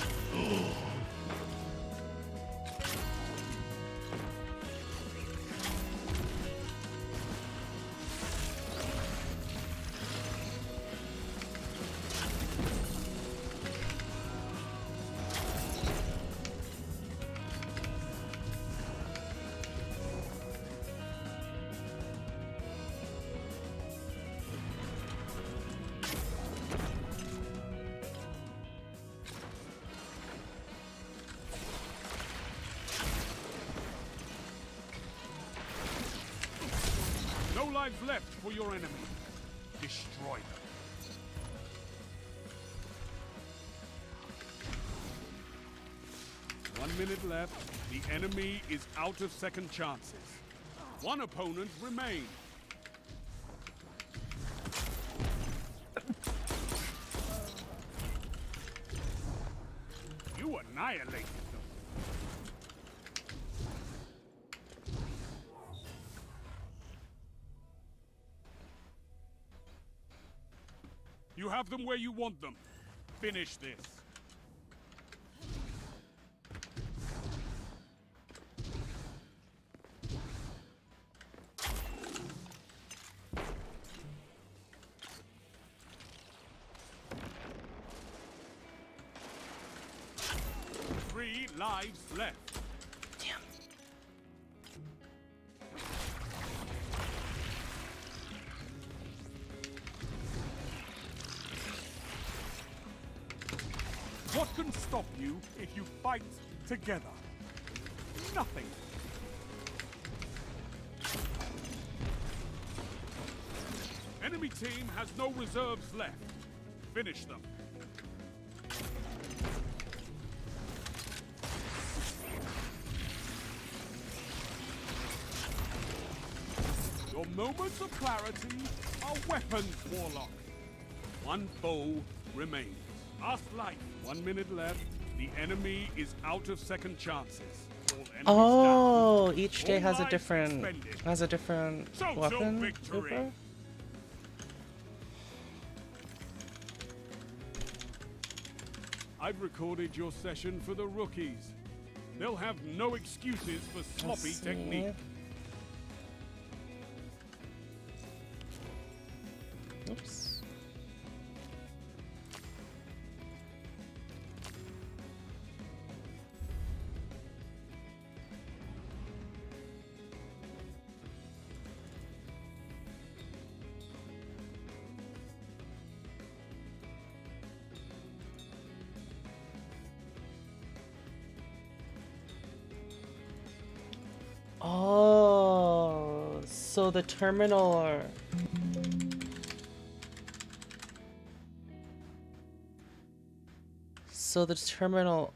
No lives left for your enemy. Destroy them. One minute left. The enemy is out of second chances. One opponent remains. You annihilated them. You have them where you want them. Finish this. Three lives left. Damn. What can stop you if you fight together? Nothing. Enemy team has no reserves left. Finish them. Your moments of clarity are weapons, Warlock. One foe remains. Last life. 1 minute left. The enemy is out of second chances. All enemies Oh, down. each day All has a lives different expended. So weapon. victory. Cooper? I've recorded your session for the rookies. They'll have no excuses for sloppy Let's see. technique. Oops. Oh, so the terminal. So the terminal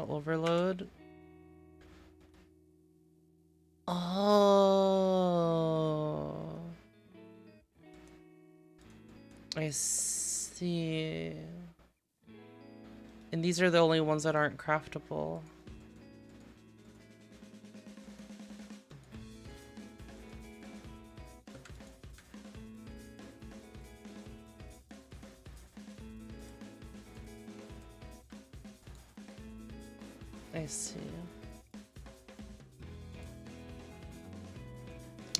overload. Oh, I see. And these are the only ones that aren't craftable. I see.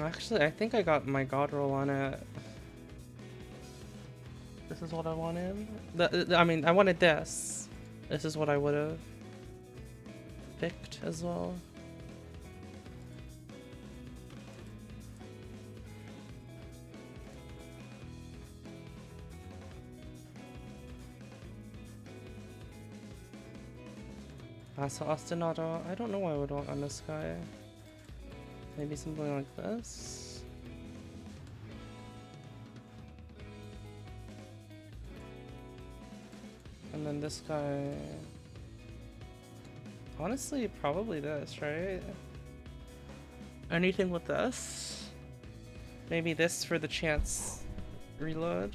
Actually, I think I got my god roll on it. This is what I wanted. I mean, I wanted this. This is what I would have picked as well. So Ostinato, I don't know what I would want on this guy. Maybe something like this. And then this guy... Honestly, probably this, right? Anything with this? Maybe this for the chance reload.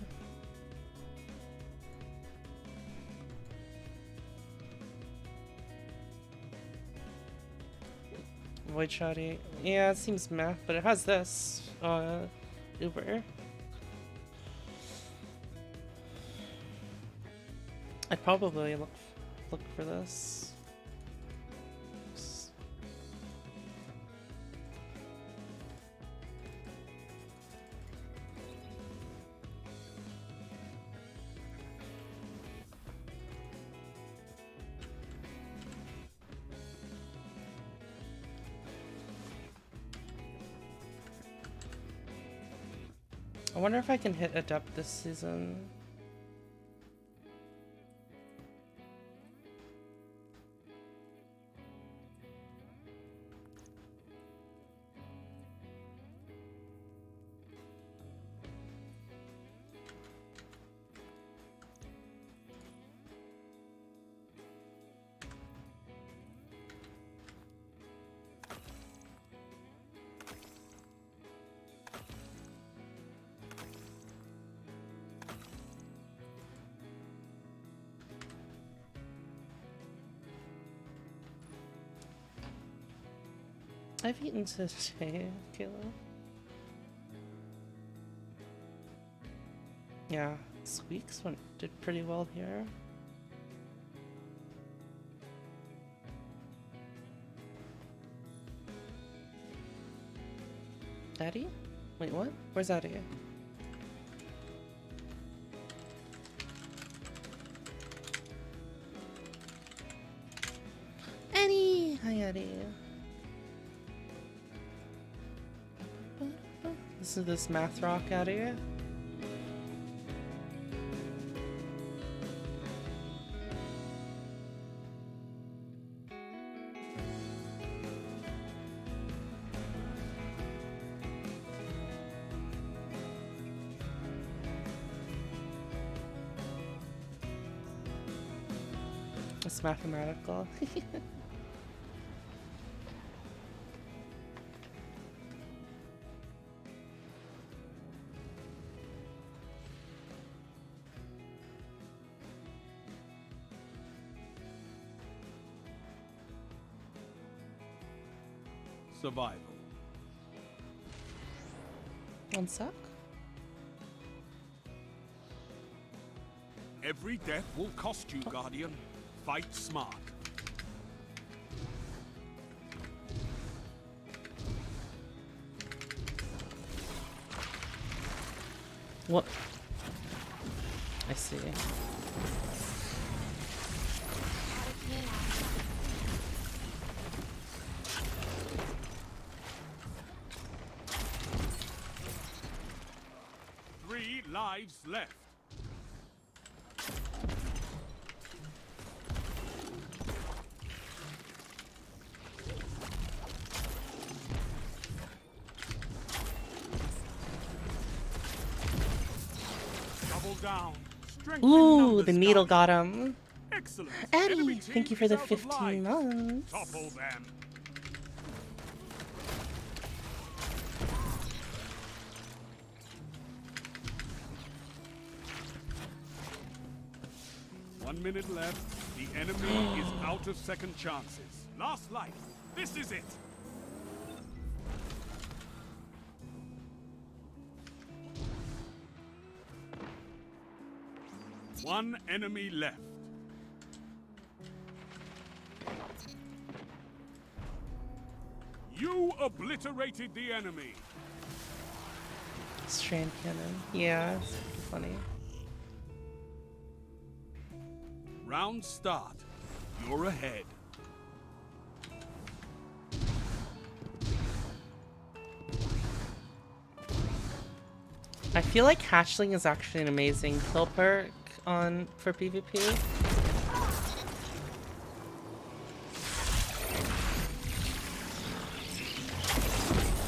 Void Shoddy. Yeah, it seems meh, but it has this. Uber. I'd probably look for this. I wonder if I can hit Adept this season. I've eaten today, Kayla. Yeah, Squeaks did pretty well here. Daddy? Wait, what? Where's Daddy? Eddie! Hi, Eddie. This is this math rock out here. It's mathematical. Survival. One sec. Every death will cost you, Guardian. Fight smart. What? I see. Lives left. Double down. Ooh, the needle got him. Excellent. Eddie, thank you for the 15 months. Topple them. One minute left. The enemy is out of second chances. Last life. This is it. One enemy left. You obliterated the enemy. Strand cannon. Yeah, it's funny. Round start. You're ahead. I feel like Hatchling is actually an amazing kill perk for PvP.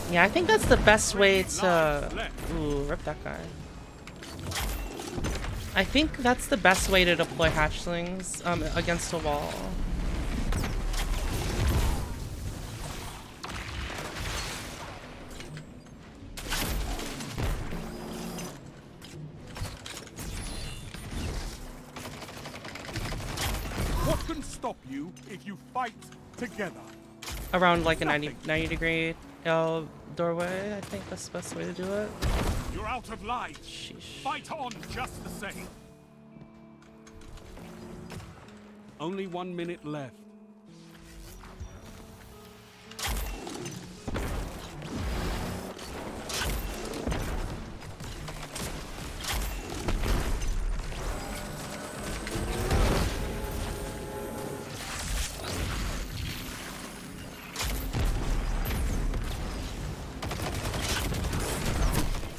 Yeah, I think that's the best way to... Ooh, rip that guy. I think that's the best way to deploy hatchlings against a wall. What can stop you if you fight together? Around like a 90 degree doorway, I think that's the best way to do it. You're out of life. Fight on just the same. Only 1 minute left.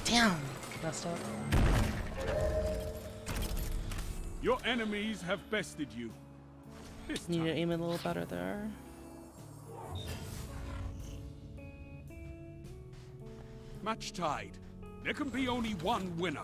Damn, messed up. Your enemies have bested you. Need to aim a little better there. Match tied. There can be only one winner.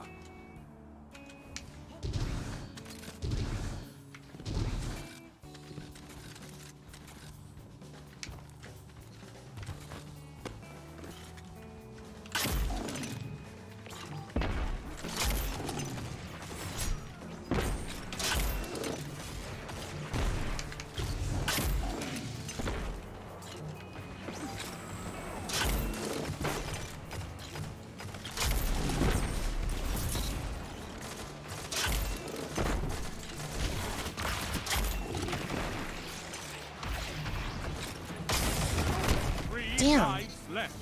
Damn. Left.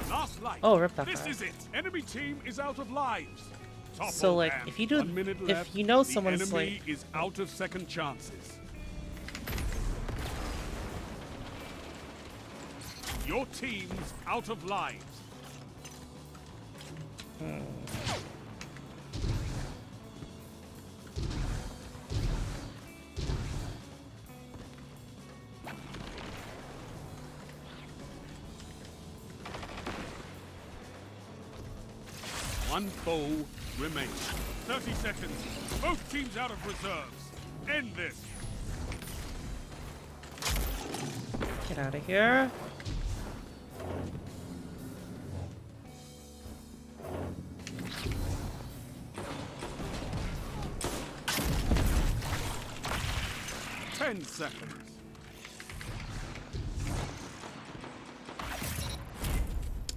Last light. Oh, rip that This guy. is it. Enemy team is out of lives. So like, Topple if you do, 1 minute if left. you know The someone's enemy like, is out of second chances. Your team's out of lives. One foe remains. 30 seconds. Both teams out of reserves. End this. get out of here. Ten seconds.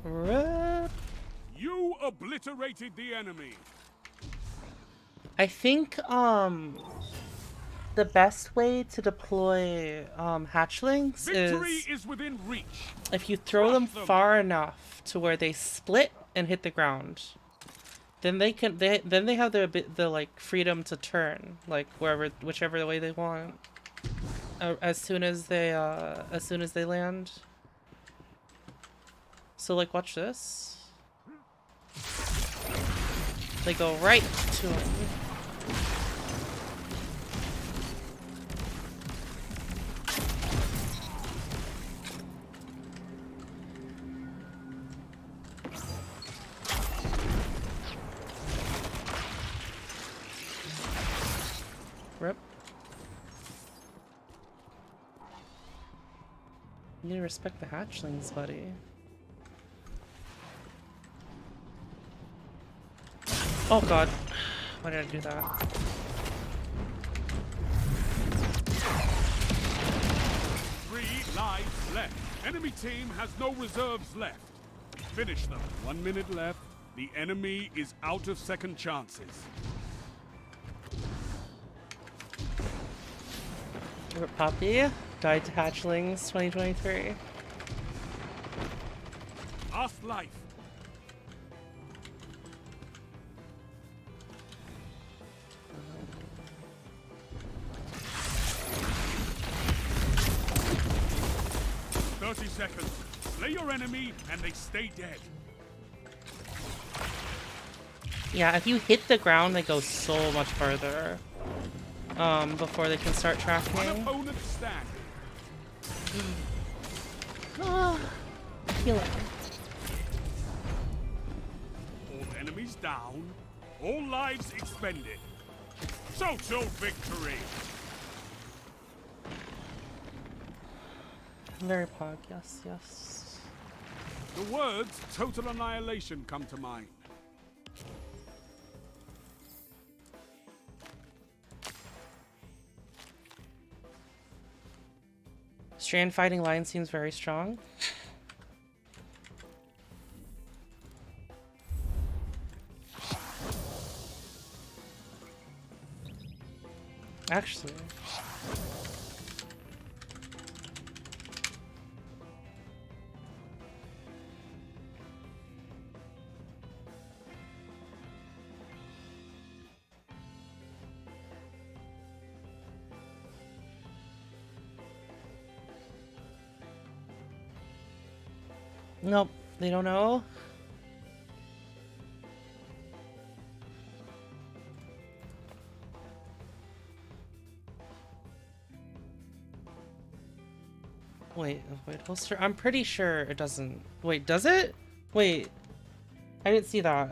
Rip. You obliterated the enemy. I think the best way to deploy hatchlings Victory is within reach. if you throw them far enough to where they split and hit the ground. Then they can then they have the like freedom to turn like whichever way they want. As soon as they land. So like watch this. They go right to him. Rip. You need to respect the hatchlings, buddy. Oh god. Why did I do that? Three lives left. Enemy team has no reserves left. Finish them. 1 minute left. The enemy is out of second chances. Poppy died to hatchlings 2023. Last life. Seconds. Slay your enemy and they stay dead. Yeah, if you hit the ground, they go so much farther. Before they can start tracking. One opponent stand. Oh, healing. All enemies down. All lives expended. Social victory. Very pog, yes, yes. The words total annihilation come to mind. Strand fighting line seems very strong. Actually. Nope, they don't know. Wait, holster? I'm pretty sure it doesn't. Wait, does it? Wait, I didn't see that.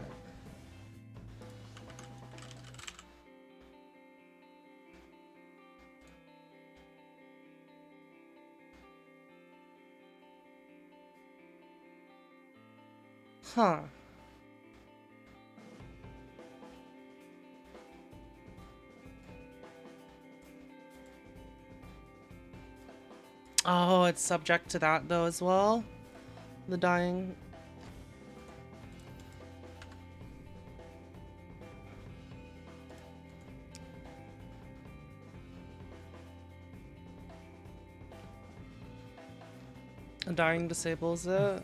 Huh. Oh, it's subject to that though as well. The dying. Dying disables it.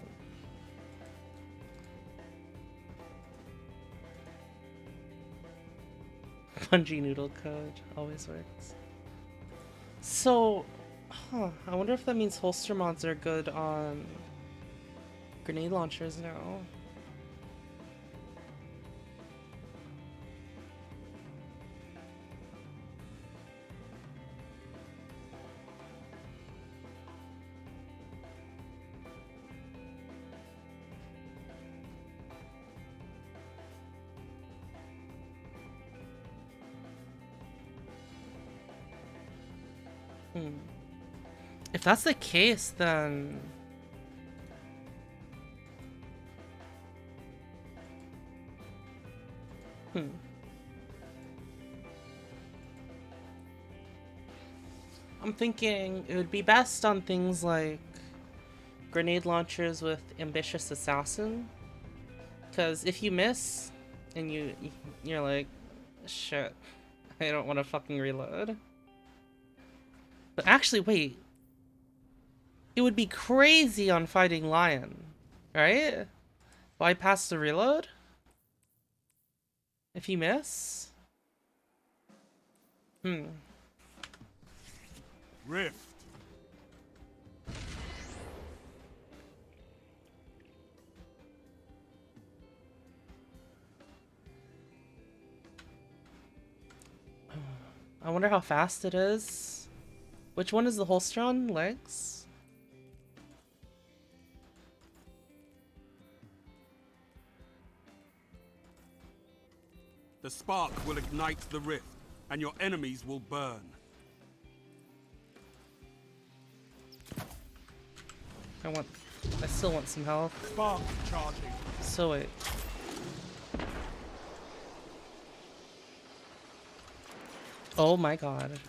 Bungee noodle code always works. So, I wonder if that means holster mods are good on grenade launchers now. If that's the case, then I'm thinking it would be best on things like grenade launchers with Ambitious Assassin, because if you miss and you're like, shit, I don't want to fucking reload. But actually, wait. It would be crazy on Fighting Lion, right? Bypass the reload? If you miss? Rift. I wonder how fast it is. Which one is the holster on? Legs? The spark will ignite the rift, and your enemies will burn. I still want some health. Spark charging. So wait. Oh my god.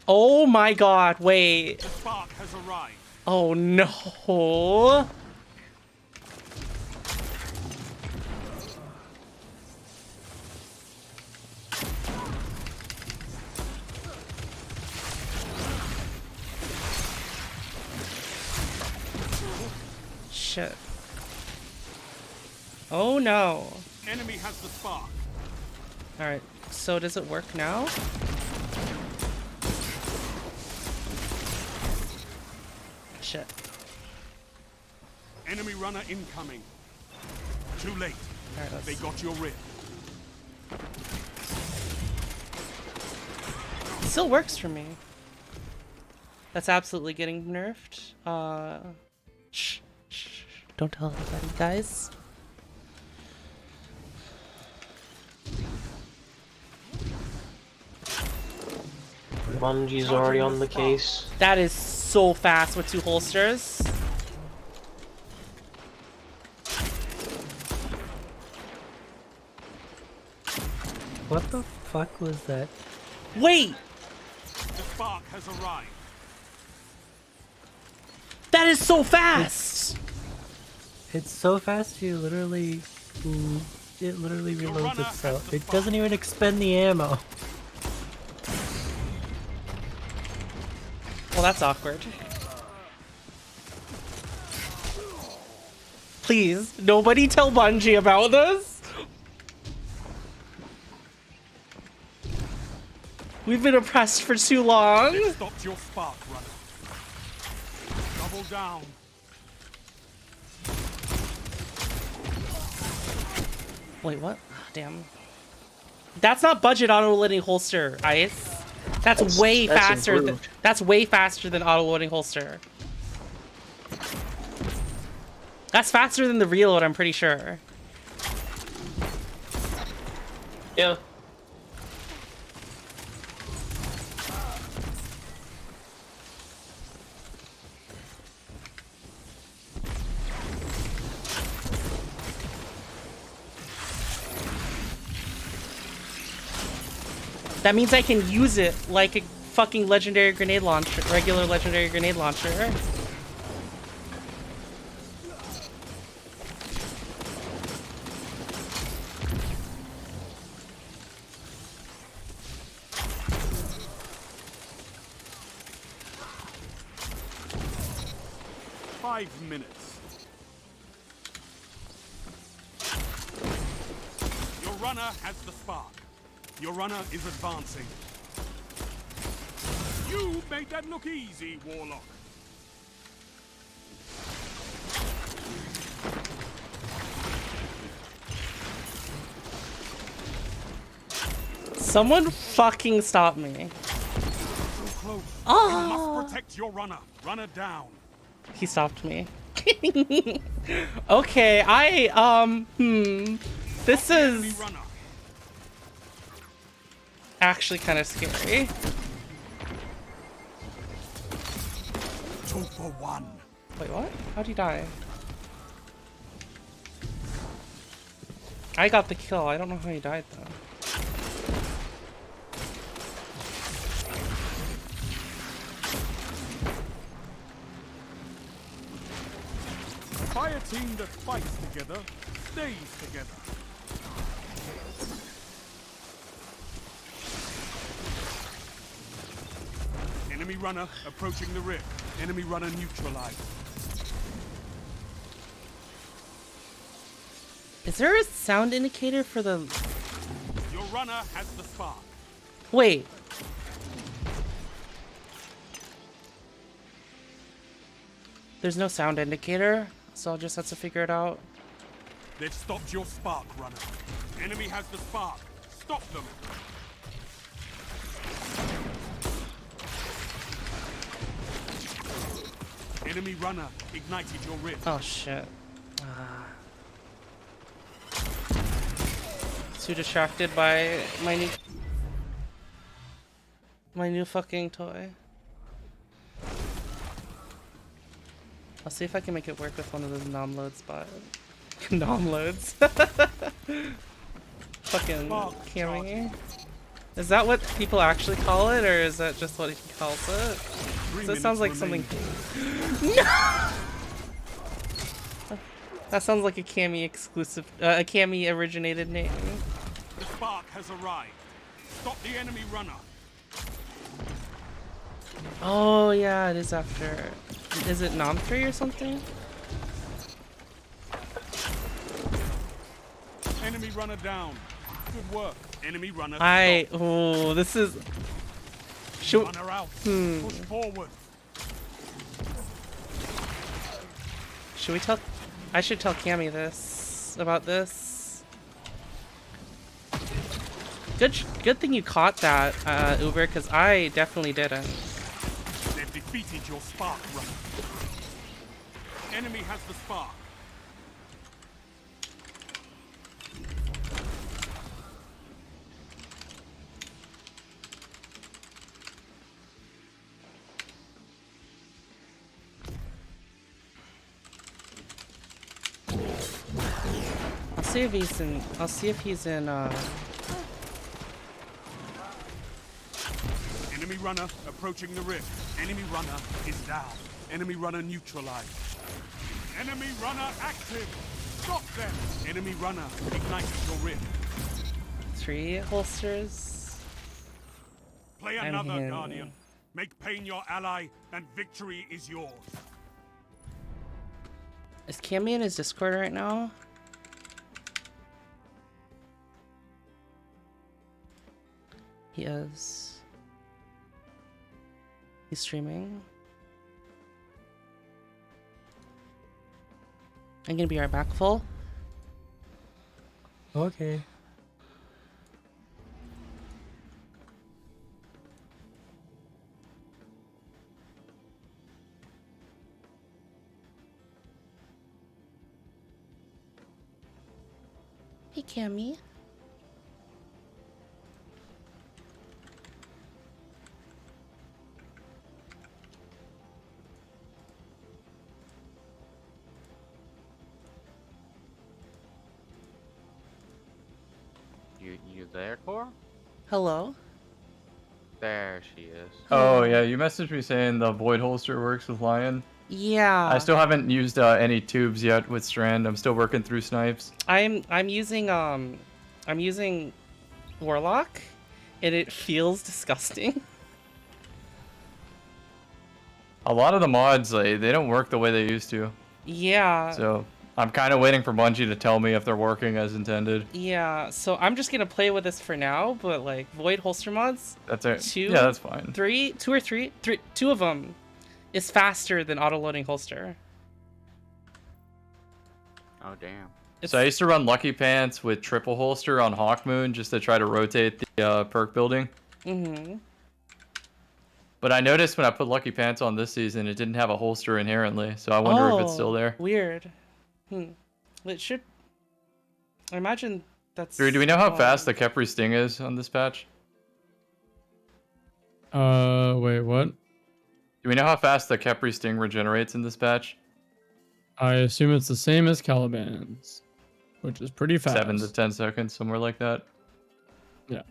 Oh my god, wait. The spark has arrived. Oh no. Shit. Oh no. Enemy has the spark. Alright, so does it work now? Shit. Enemy runner incoming. Too late. All right, they got your rib. Still works for me. That's absolutely getting nerfed. Shh. Don't tell anybody, guys. Bungie's already on the case. That is so fast with 2 holsters. What the fuck was that? Wait! The spark has arrived. That is so fast! It's so fast you literally... It literally reloads itself. It doesn't even expend the ammo. Well, that's awkward. Please, nobody tell Bungie about this. We've been oppressed for too long. They've stopped your spark, runner. Double down. Wait, what? Damn. That's not budget auto-loading holster, Ice. That's way faster. That's way faster than auto-loading holster. That's faster than the reload, I'm pretty sure. Yeah. That means I can use it like a fucking legendary grenade launcher, regular legendary grenade launcher. Five minutes. Your runner has the spark. Your runner is advancing. You made that look easy, Warlock. Someone fucking stop me. Close. Oh. You must protect your runner. Runner down. He stopped me. Okay, this is actually kind of scary. 2 for 1. Wait, what? How'd he die? I got the kill. I don't know how he died though. Fire team that fights together stays together. Enemy runner approaching the rib. Enemy runner neutralized. Is there a sound indicator for the... Your runner has the spark. Wait. There's no sound indicator, so I'll just have to figure it out. They've stopped your spark, runner. Enemy has the spark. Stop them. Enemy runner ignited your rib. Oh shit. Too distracted by my new fucking toy. I'll see if I can make it work with one of those nom-loads, but nom-loads. Fucking camming. Is that what people actually call it, or is that just what he calls it? 'Cause that sounds like something. No! That sounds like a Cammy exclusive, a Cammy originated name. The spark has arrived. Stop the enemy runner. Oh yeah, it is after. Is it Nom 3 or something? Enemy runner down. Good work. Enemy runner. Oh, this is. Shoot. Runner out. Push forward. Should we tell? I should tell Cammy this about this. Good thing you caught that, Uber, because I definitely didn't. They've defeated your spark runner. Enemy has the spark. I'll see if he's in. Enemy runner approaching the rift. Enemy runner is down. Enemy runner neutralized. Enemy runner active. Stop them. Enemy runner ignites your rift. 3 holsters. Play another Guardian. Make pain your ally, and victory is yours. Is Cammy in his Discord right now? He is. He's streaming. I'm gonna be right back, full. Okay. Hey, Cammy. You there, Cor? Hello. There she is. Oh yeah, you messaged me saying the void holster works with Lion. Yeah. I still haven't used any tubes yet with Strand. I'm still working through snipes. I'm using Warlock, and it feels disgusting. A lot of the mods, they don't work the way they used to. Yeah. So I'm kind of waiting for Bungie to tell me if they're working as intended. Yeah. So I'm just gonna play with this for now, but like void holster mods. That's it. 2. Yeah, that's fine. 3, 2 or 3, 2 of them is faster than auto loading holster. Oh damn. So I used to run Lucky Pants with triple holster on Hawkmoon just to try to rotate the perk building. Mm-hmm. But I noticed when I put Lucky Pants on this season, it didn't have a holster inherently. So I wonder if it's still there. Weird. It should. I imagine that's. Drew, do we know how fast the Khepri Sting is on this patch? Wait, what? Do we know how fast the Khepri Sting regenerates in this patch? I assume it's the same as Caliban's, which is pretty fast. 7 to 10 seconds, somewhere like that. Yeah.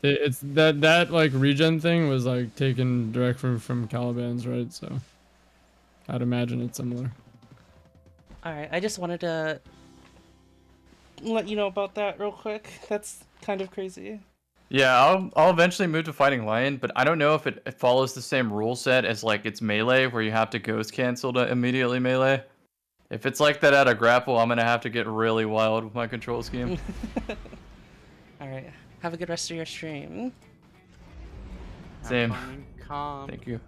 It's that like regen thing was like taken direct from Caliban's, right? So I'd imagine it's similar. All right, I just wanted to let you know about that real quick. That's kind of crazy. Yeah, I'll eventually move to fighting Lion, but I don't know if it follows the same rule set as like its melee, where you have to ghost cancel to immediately melee. If it's like that at a grapple, I'm gonna have to get really wild with my control scheme. All right, have a good rest of your stream. Same. Have fun in comp. Thank you.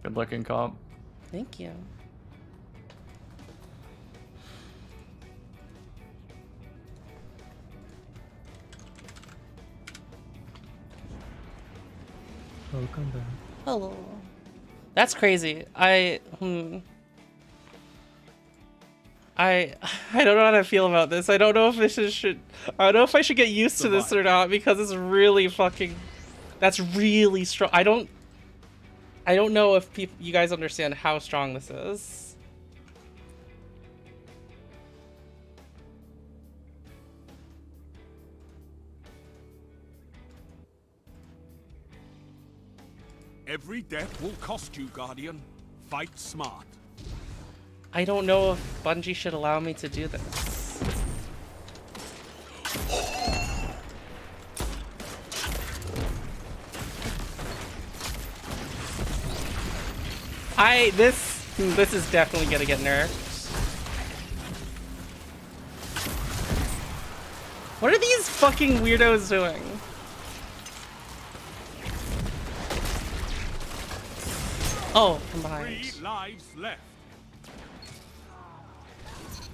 Good luck in comp. Thank you. Welcome back. Hello. That's crazy. I don't know how to feel about this. I don't know if I don't know if I should get used to this or not, because it's really fucking. That's really strong. I don't know if you guys understand how strong this is. Every death will cost you, Guardian. Fight smart. I don't know if Bungie should allow me to do this. This is definitely gonna get nerfed. What are these fucking weirdos doing? Oh, from behind. 3 lives left.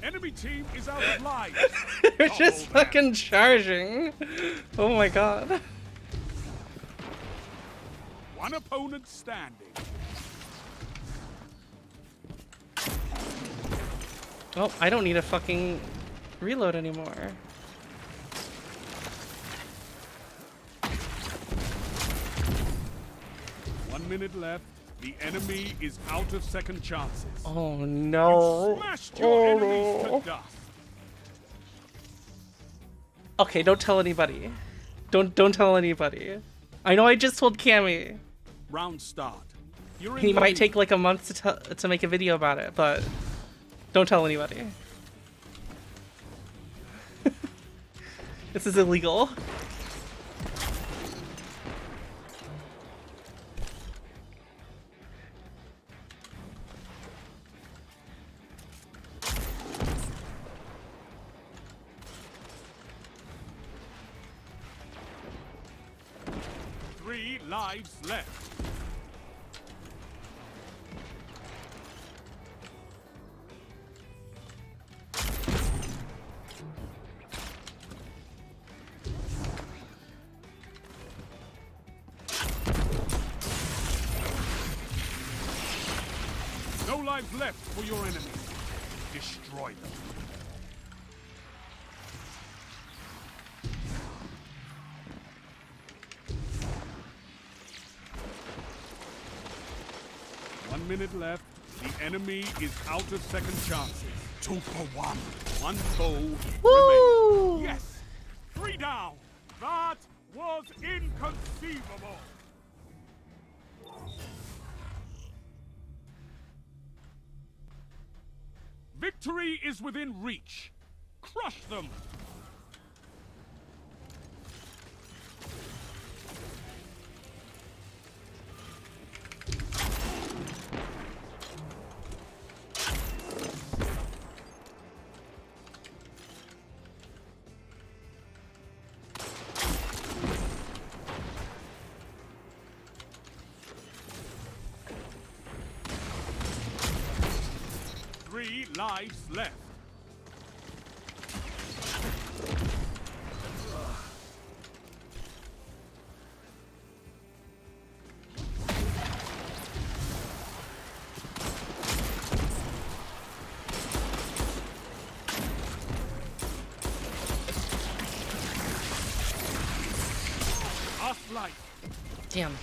Enemy team is out of lives. They're just fucking charging. Oh my god. One opponent standing. Oh, I don't need a fucking reload anymore. One minute left. The enemy is out of second chances. Oh no. You smashed your enemies to dust. Okay, don't tell anybody. Don't tell anybody. I know I just told Cammy. Round start. You're in He the might lead. take like a month to make a video about it, but don't tell anybody. This is illegal. Three lives left. No lives left for your enemy. Destroy them. One minute left. The enemy is out of second chances. 2 for 1. One foe remains. Yes! 3 down. That was inconceivable. Victory is within reach. Crush them. Three lives left. Last life. Damn.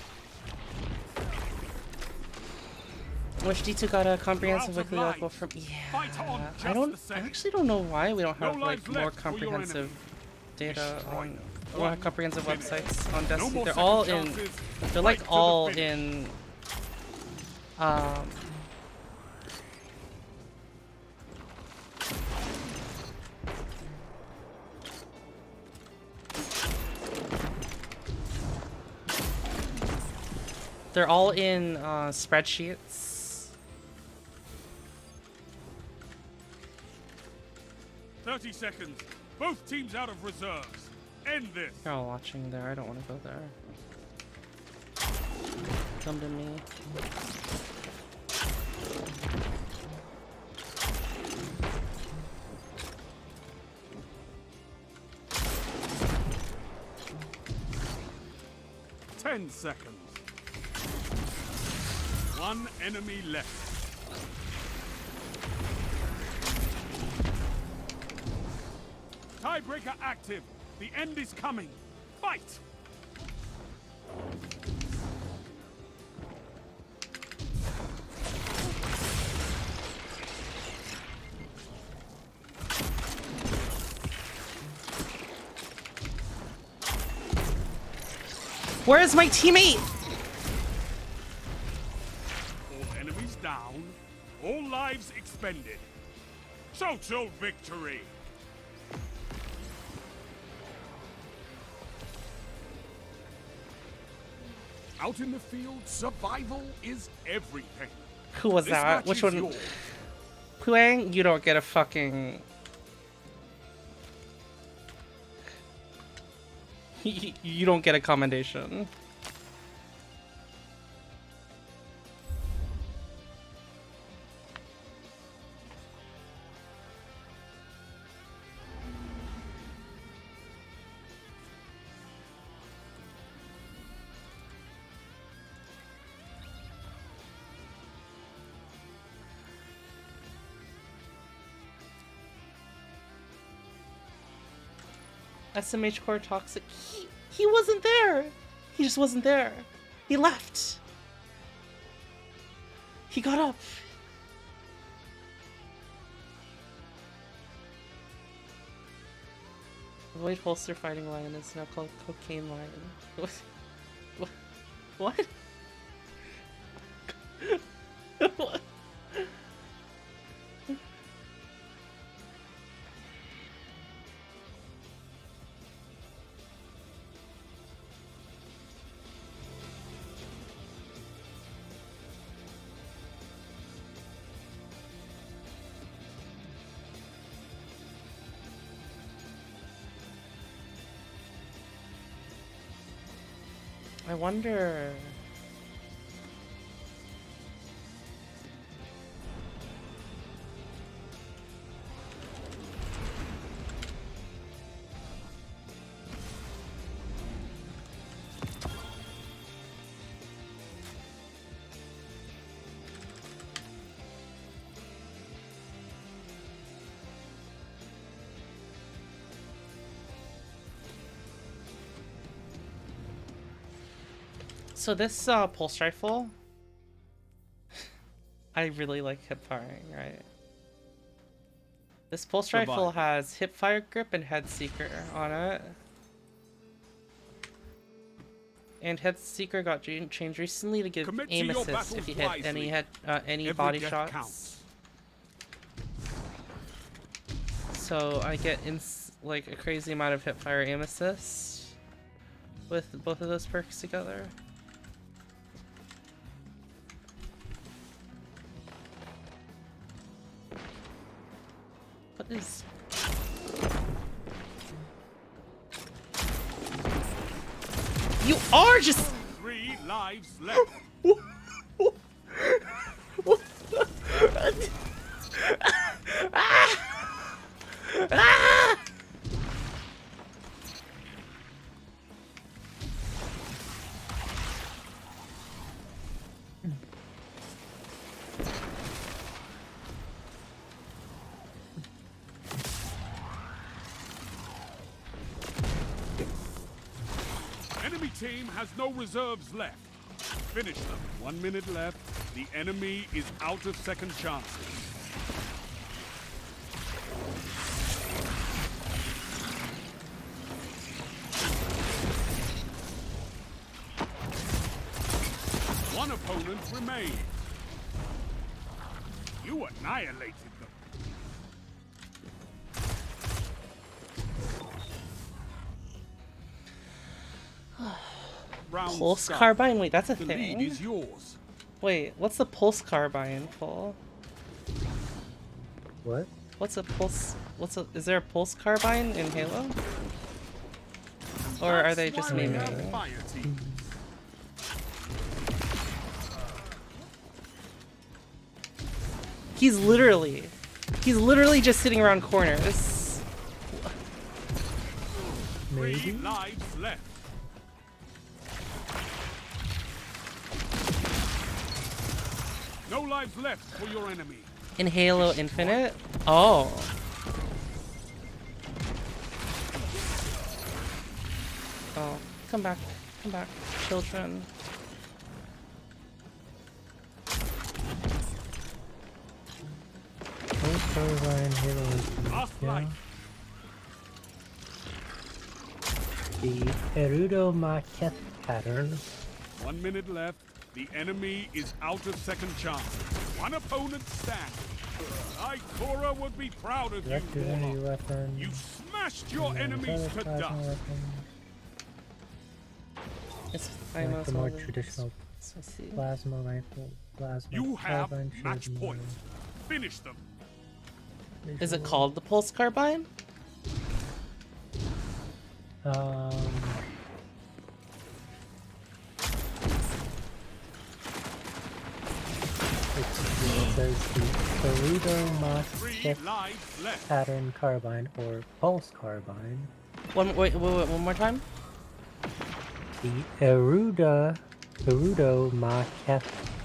Wish D2 got a comprehensive weekly article from. Yeah. I actually don't know why we don't have like more comprehensive data on more comprehensive websites on Destiny. They're all in. They're like all in. They're all in spreadsheets. 30 seconds. Both teams out of reserves. End this. They're all watching there. I don't want to go there. Come to me. Ten seconds. One enemy left. Tiebreaker active. The end is coming. Fight! Where is my teammate? enemies down, all lives expended. Total victory! Out in the field, survival is everything. Who was This that? match Which is one? yours. Huang, you don't get a fucking... You don't get a commendation. SMH Core Toxic. He wasn't there. He just wasn't there. He left. He got up. Void Holster Fighting Lion is now called Cocaine Lion. What? What? I wonder... So this pulse rifle, I really like hip firing, right? This pulse rifle has hip fire grip and head seeker on it. And head seeker got changed recently to give aim assist if you hit any body shots. Counts. So I get like a crazy amount of hip fire aim assist with both of those perks together. What is... You are just... 3 lives left. Enemy team has no reserves left. Finish them. 1 minute left. The enemy is out of second chances. One opponent remains. You annihilated them. Pulse carbine? Wait, that's a The thing. lead is yours. Wait, what's the pulse carbine for? What? What's a pulse? Is there a pulse carbine in Halo? Or are they just naming it? He's literally just sitting around corners. Maybe? 3 lives left. No lives left for your enemy. In Halo Infinite? Oh. Oh, come back, children. Last life. The Perudo Marquette pattern. 1 minute left. The enemy is out of second chance. One opponent stands. Ikora would be proud of you, Warlock. You smashed your enemies to dust. It's Like the more traditional plasma rifle, plasma You have carbine match should point. Finish them. Is it called the pulse carbine? It says the Cerebro Mach pattern carbine or pulse carbine. Wait, one more time? The Erudo Mach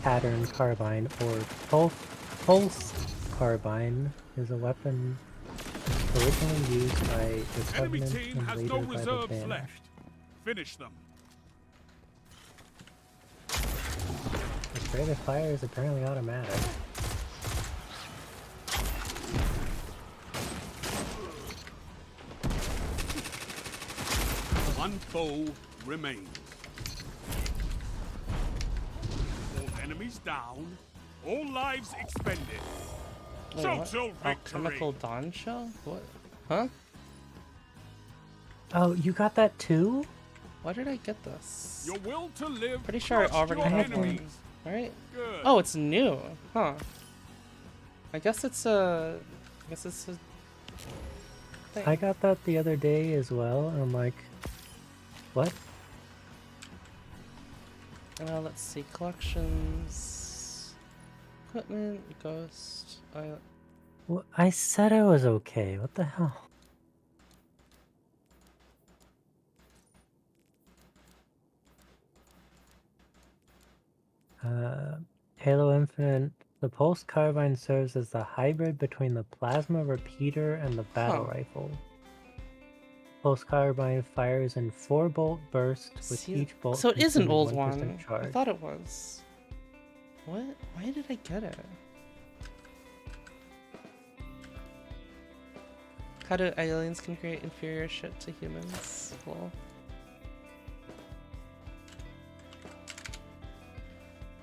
pattern carbine or pulse carbine is a weapon originally used by the Enemy Covenant team and has later no by the reserves Banished. left. Finish them. The rate of fire is apparently automatic. One foe remains. All enemies down. All lives expended. Wait, So what? till victory. Alchemical Dawn Shell? What? Huh? Oh, you got that too? Why did I get this? Your will to live. Pretty sure I crushed already your had one. enemies. Right? Good. Oh, it's new. Huh. I guess it's a thing. I got that the other day as well, and I'm like, what? Let's see. Collections. Equipment. Ghost. Well, I said I was okay. What the hell? Halo Infinite. The pulse carbine serves as the hybrid between the plasma repeater and the battle rifle. Pulse carbine fires in 4-bolt bursts with each bolt. So it is an consuming old 1% one. Charge. I thought it was. What? Why did I get it? How do aliens can create inferior shit to humans? Lol.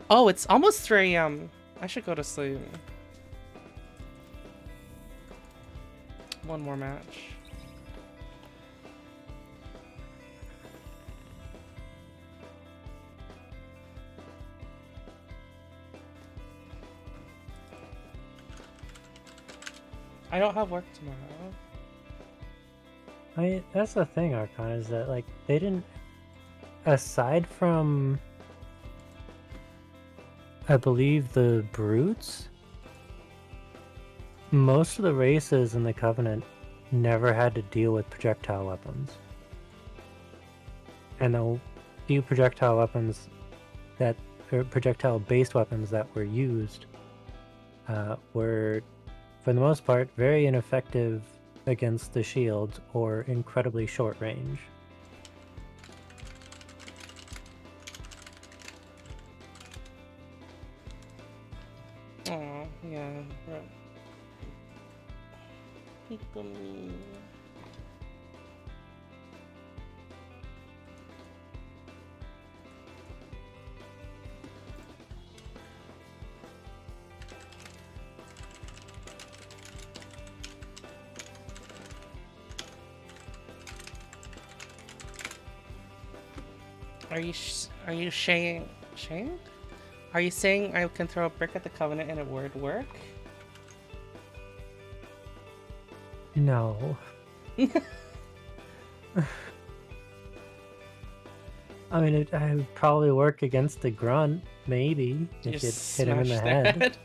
Oh, it's almost 3 AM. I should go to sleep. One more match. I don't have work tomorrow. That's the thing, Archon, is that like they didn't, aside from I believe the brutes, most of the races in the Covenant never had to deal with projectile weapons. And the few projectile weapons that, or projectile-based weapons that were used, were, for the most part, very ineffective against the shields or incredibly short range. Oh, yeah. Right. Pick on me. Are you saying? Are you saying I can throw a brick at the Covenant and it would work? No. I mean, it would probably work against the grunt, maybe, if you hit him in the head.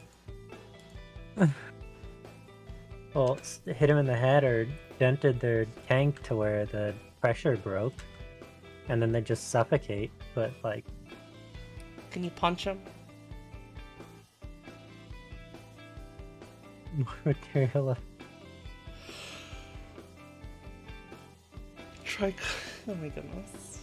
Well, hit him in the head or dented their tank to where the pressure broke, and then they just suffocate, but like... Can you punch him? More material. Try. Oh my goodness.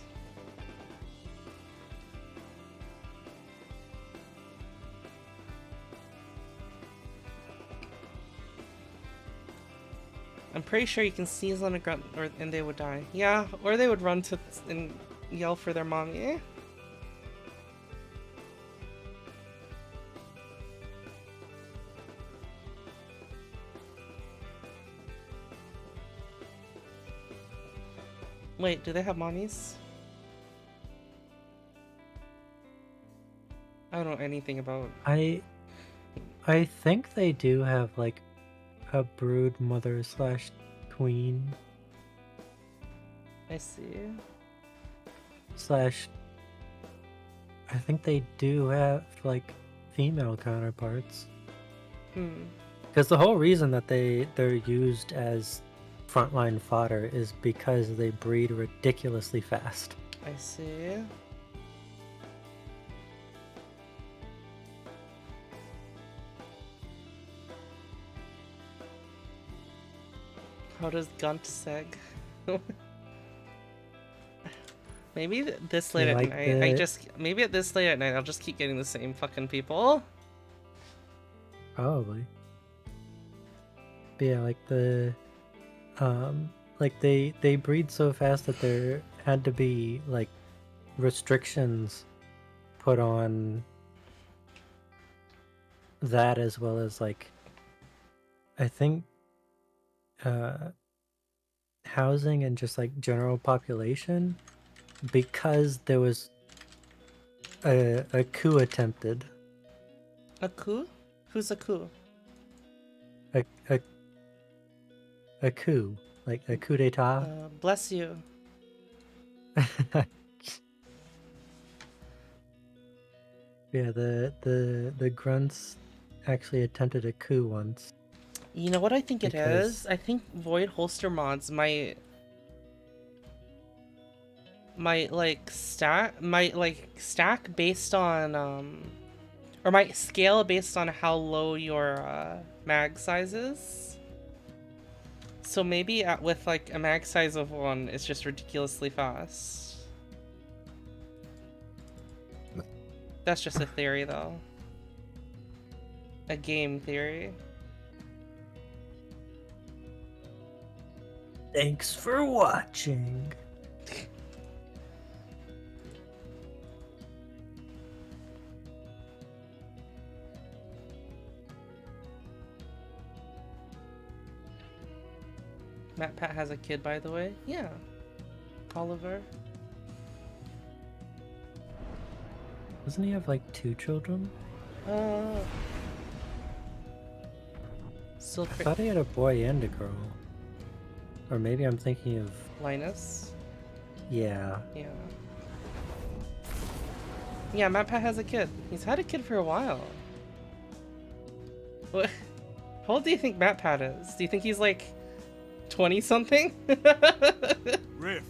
I'm pretty sure you can sneeze on a grunt, and they would die. Yeah, or they would run to and yell for their mommy. Wait, do they have mommies? I don't know anything about. I think they do have like a brood mother slash queen I see. slash. I think they do have like female counterparts. Because the whole reason that they're used as frontline fodder is because they breed ridiculously fast. I see. How does Gunt seg? Maybe this late You at like night. the- Maybe at this late at night I'll just keep getting the same fucking people. Probably. But yeah, like they breed so fast that there had to be like restrictions put on that, as well as like I think housing and just like general population, because there was a coup attempted. A coup? Who's a coup? A coup, like a coup d'etat. Bless you. Yeah, the grunts actually attempted a coup once. You know what I think it Because- is? I think Void Holster mods might stack based on or might scale based on how low your mag size is. So maybe with like a mag size of 1, it's just ridiculously fast. That's just a theory though. A game theory. Thanks for watching. Matt Pat has a kid, by the way. Yeah. Oliver. Doesn't he have like 2 children? Still I thought he had a boy and a girl. Or maybe I'm thinking of Linus. yeah. Yeah. Yeah, Matt Pat has a kid. He's had a kid for a while. What? How old do you think Matt Pat is? Do you think he's like 20 something? Rift.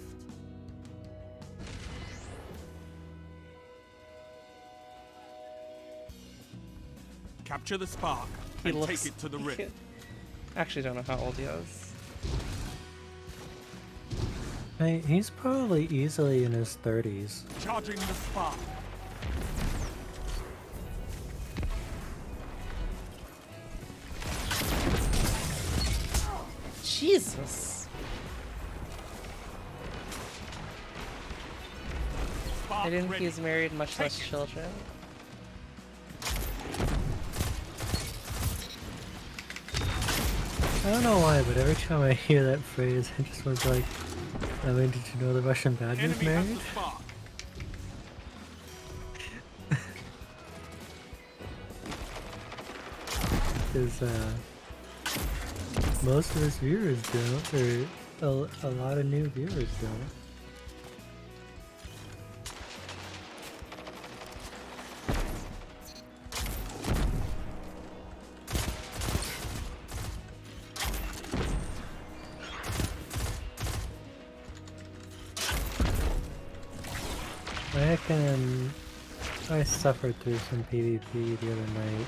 Capture the spark He and looks- take it to the rift. Actually, don't know how old he is. Hey, he's probably easily in his 30s. Charging the spark. Jesus. I didn't think he's married, much less children. I don't know why, but every time I hear that phrase, I just was like, I mean, did you know the Russian badger's married? Because most of his viewers don't, or a lot of new viewers don't. I suffered through some PvP the other night.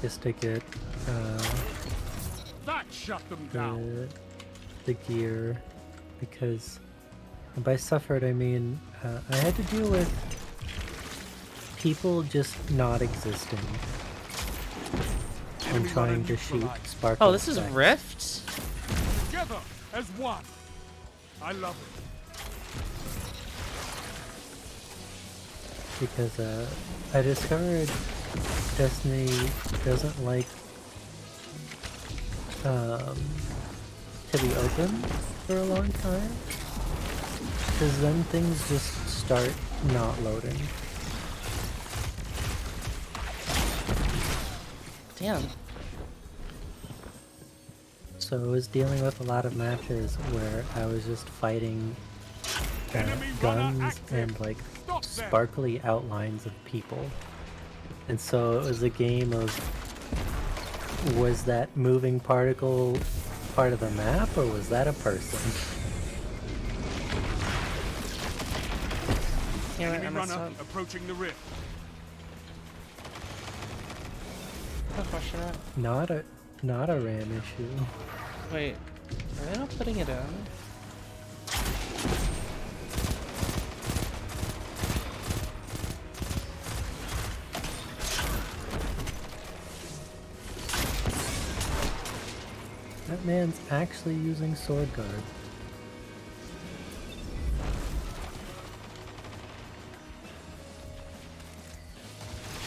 Just to get That shut them down. the gear, because by suffered I mean I had to deal with people just not existing and trying to shoot sparkle. Oh, this is Rift? Together as one. I love it. Because I discovered Destiny doesn't like to be open for a long time. Because then things just start not loading. Damn. So I was dealing with a lot of matches where I was just fighting guns and like sparkly outlines of people. And so it was a game of, was that moving particle part of the map or was that a person? Enemy runner approaching the rift. No question. Not a RAM issue. Wait, are they not putting it in? That man's actually using sword guard.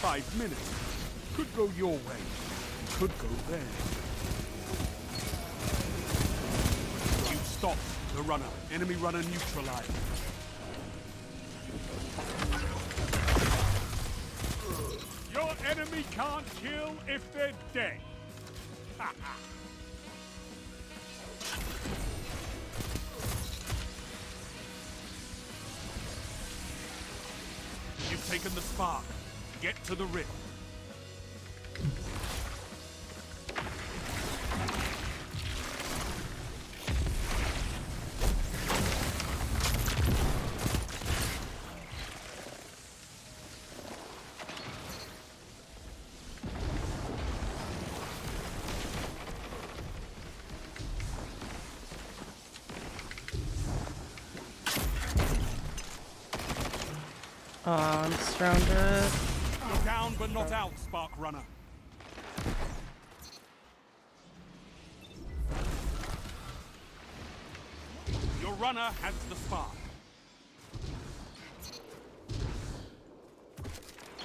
"5 minutes. Could go your way. Could go theirs. You stopped the runner. Enemy runner neutralized. Your enemy can't kill if they're dead. Ha ha. You've taken the spark. Get to the rift. I'm surrounded. You're down but not out, Spark Runner. Your runner has the spark.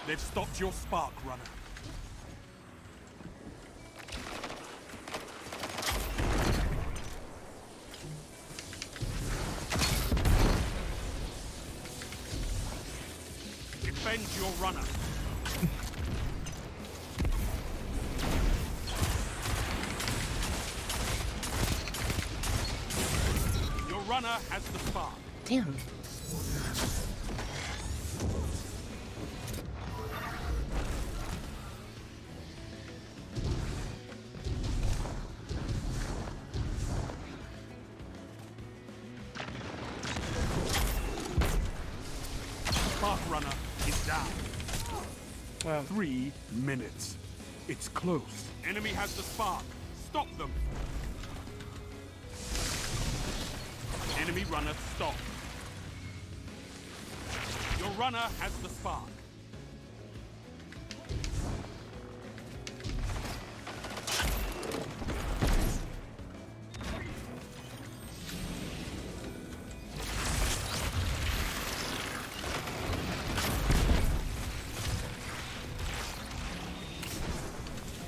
They've stopped your spark, runner. Defend your runner. Your runner has the spark. Damn. Spark runner is down. Wow. 3 minutes. It's close. Enemy has the spark. Stop them. Enemy runner stop. Your runner has the spark.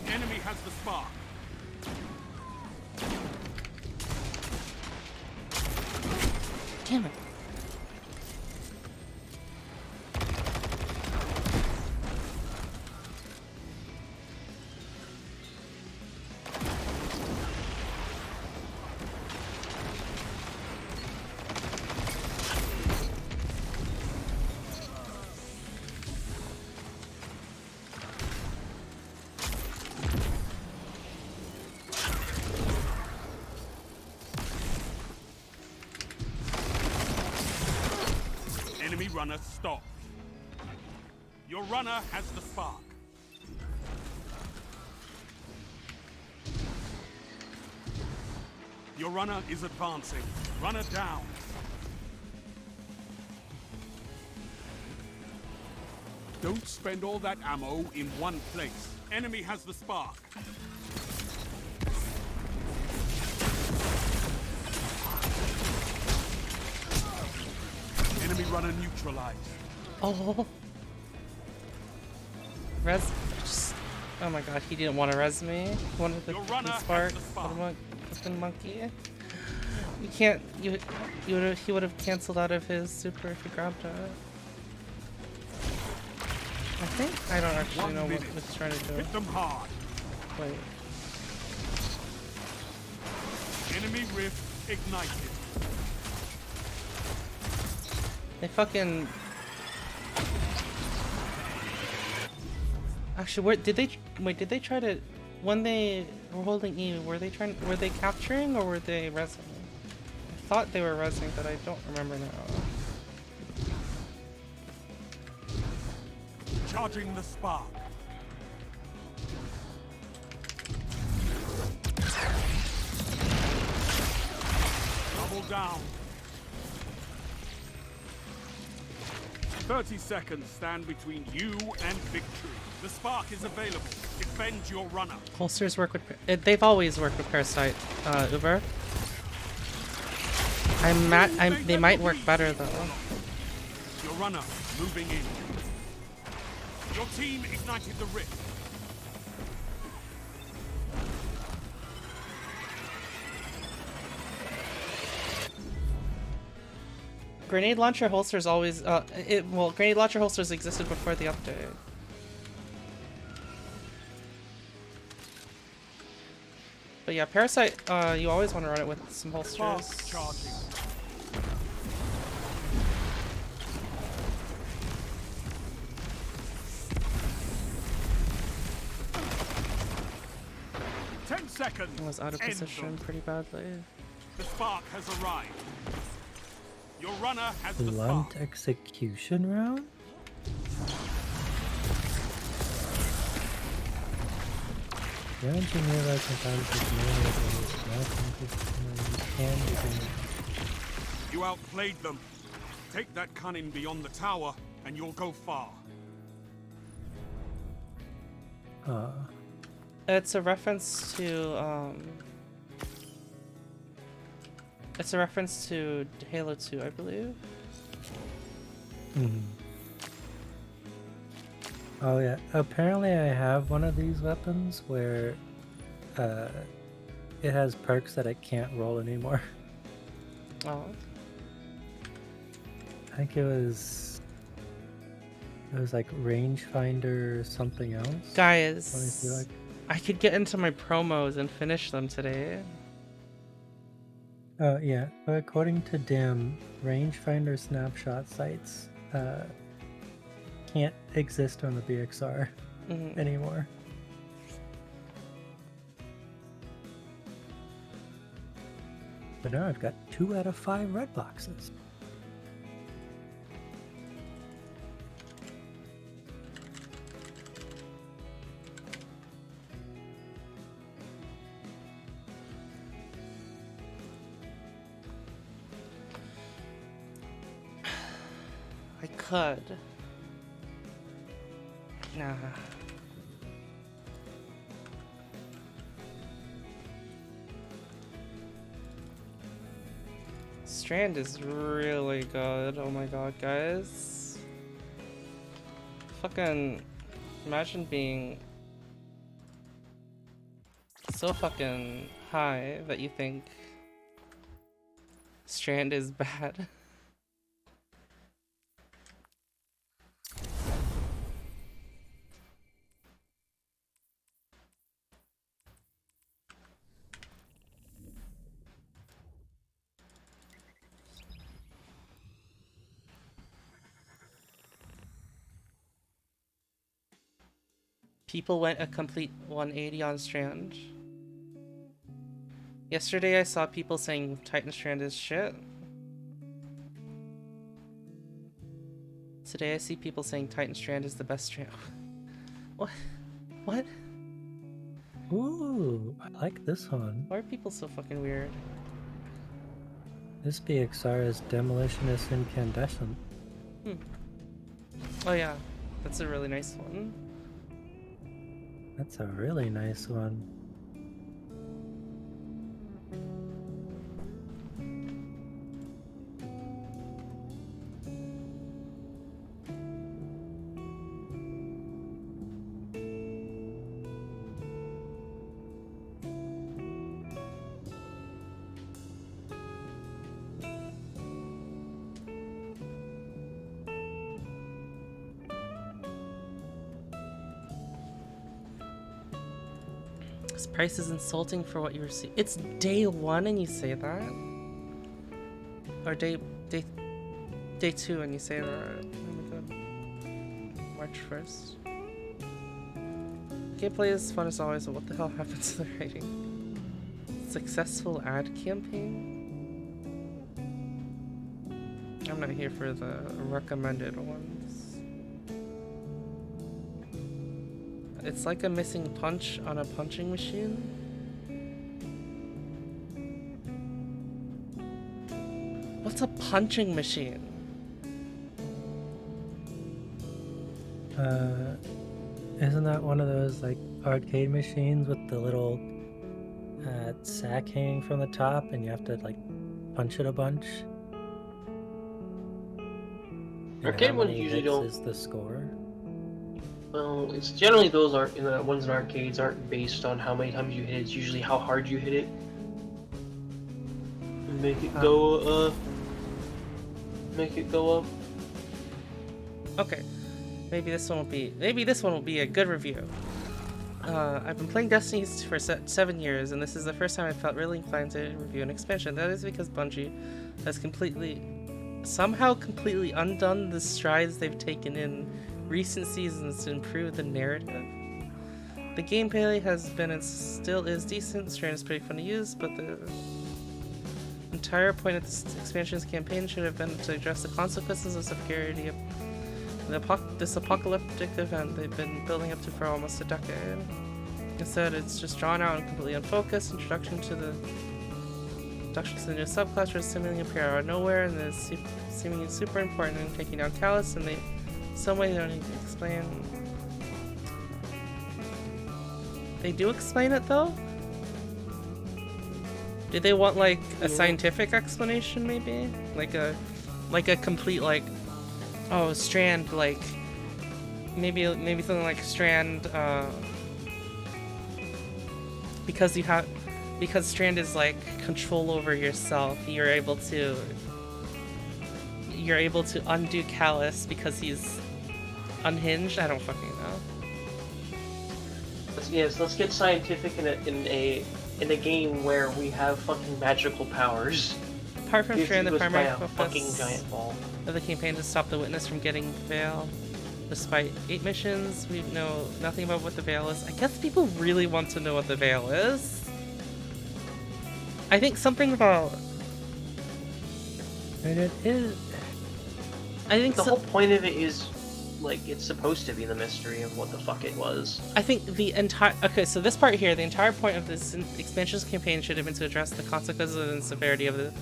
Enemy has the spark. Damn it. Enemy runner stop. Your runner has the spark. Your runner is advancing. Runner down. Don't spend all that ammo in one place. Enemy has the spark. Enemy runner neutralized. Oh. Res. Just, oh my god, he didn't want to res me. He wanted the spark. What a fucking monkey. You can't. He would have canceled out of his super if he grabbed it. I think I don't actually know what it's trying to do. Hit them hard. Wait. Enemy rift ignited. They fucking. Actually, where did they? Wait, did they try to? When they were holding E, were they capturing or were they resing? I thought they were resing, but I don't remember now. Charging the spark. Double down. 30 seconds stand between you and victory. The spark is available. Defend your runner. Holsters work with. They've always worked with Parasite, Uber. They might work better though. Your runner moving in. Your team ignited the rift. Grenade launcher holsters always. Grenade launcher holsters existed before the update. But yeah, Parasite, you always want to run it with some holsters. Charging. Seconds. I was out of position pretty badly. The spark has arrived. Your runner has the Blunt spark. execution round? The engineer like sometimes You outplayed them. Take that cunning beyond the tower, and you'll go far. It's a reference to it's a reference to Halo 2, I believe. Oh yeah, apparently I have one of these weapons where it has perks that I can't roll anymore. Oh. I think it was like rangefinder something else. Guys, Let me see, I could get into my promos and finish them today. Yeah, but according to DIM, rangefinder snapshot sites can't exist on the BXR anymore. But now I've got 2 out of 5 red boxes. I could. Nah. Strand is really good. Oh my god, guys. Fucking imagine being so fucking high that you think Strand is bad. People went a complete 180 on Strand. Yesterday I saw people saying Titan Strand is shit. Today I see people saying Titan Strand is the best strand. What? What? Ooh, I like this one. Why are people so fucking weird? This BXR is Demolitionist Incandescent. Oh yeah, that's a really nice one. That's a really nice one. This price is insulting for what you receive. It's day 1 and you say that? Or day 2 and you say that? Oh my god. March 1st. Gameplay is fun as always, but what the hell happened to the writing? Successful ad campaign? I'm not here for the recommended ones. It's like a missing punch on a punching machine. What's a punching machine? Isn't that one of those like arcade machines with the little sack hanging from the top and you have to like punch it a bunch? And Arcade how ones many usually hits don't. is the score? Well, it's generally those aren't in the ones in arcades aren't based on how many times you hit it. It's usually how hard you hit it. Make it go up. Okay. Maybe this one will be a good review. I've been playing Destiny for 7 years, and this is the first time I felt really inclined to review an expansion. That is because Bungie has somehow completely undone the strides they've taken in recent seasons to improve the narrative. The gameplay has been and still is decent. Strand is pretty fun to use, but the entire point of this expansion's campaign should have been to address the consequences of severity of this apocalyptic event they've been building up to for almost a decade. Instead, it's just drawn out and completely unfocused. Introduction to the new subclass was seemingly appear out of nowhere, and is seemingly super important in taking down Callus, and some way they don't need to explain. They do explain it though? Do they want like a scientific explanation maybe? Like a complete like, oh, Strand, like maybe something like Strand because Strand is like control over yourself, you're able to undo Callus because he's unhinged. I don't fucking know. Let's get scientific in a game where we have fucking magical powers. Apart from Strand, the primary fucking giant ball of the campaign to stop the witness from getting Veil. Despite 8 missions, we know nothing about what the Veil is. I guess people really want to know what the Veil is. I think something about it is. I think the whole point of it is like it's supposed to be the mystery of what the fuck it was. I think the entire so this part here, the entire point of this expansion's campaign should have been to address the consequences and severity of the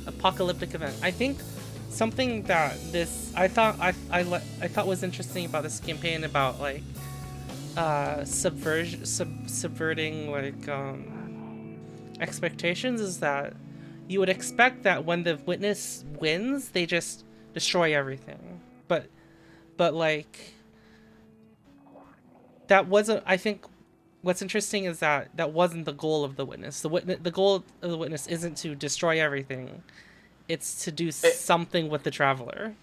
apocalyptic event. I think something that I thought was interesting about this campaign about like subverting like expectations is that you would expect that when the witness wins, they just destroy everything. But like that wasn't. I think what's interesting is that wasn't the goal of the witness. The goal of the witness isn't to destroy everything. It's to do something with the traveler.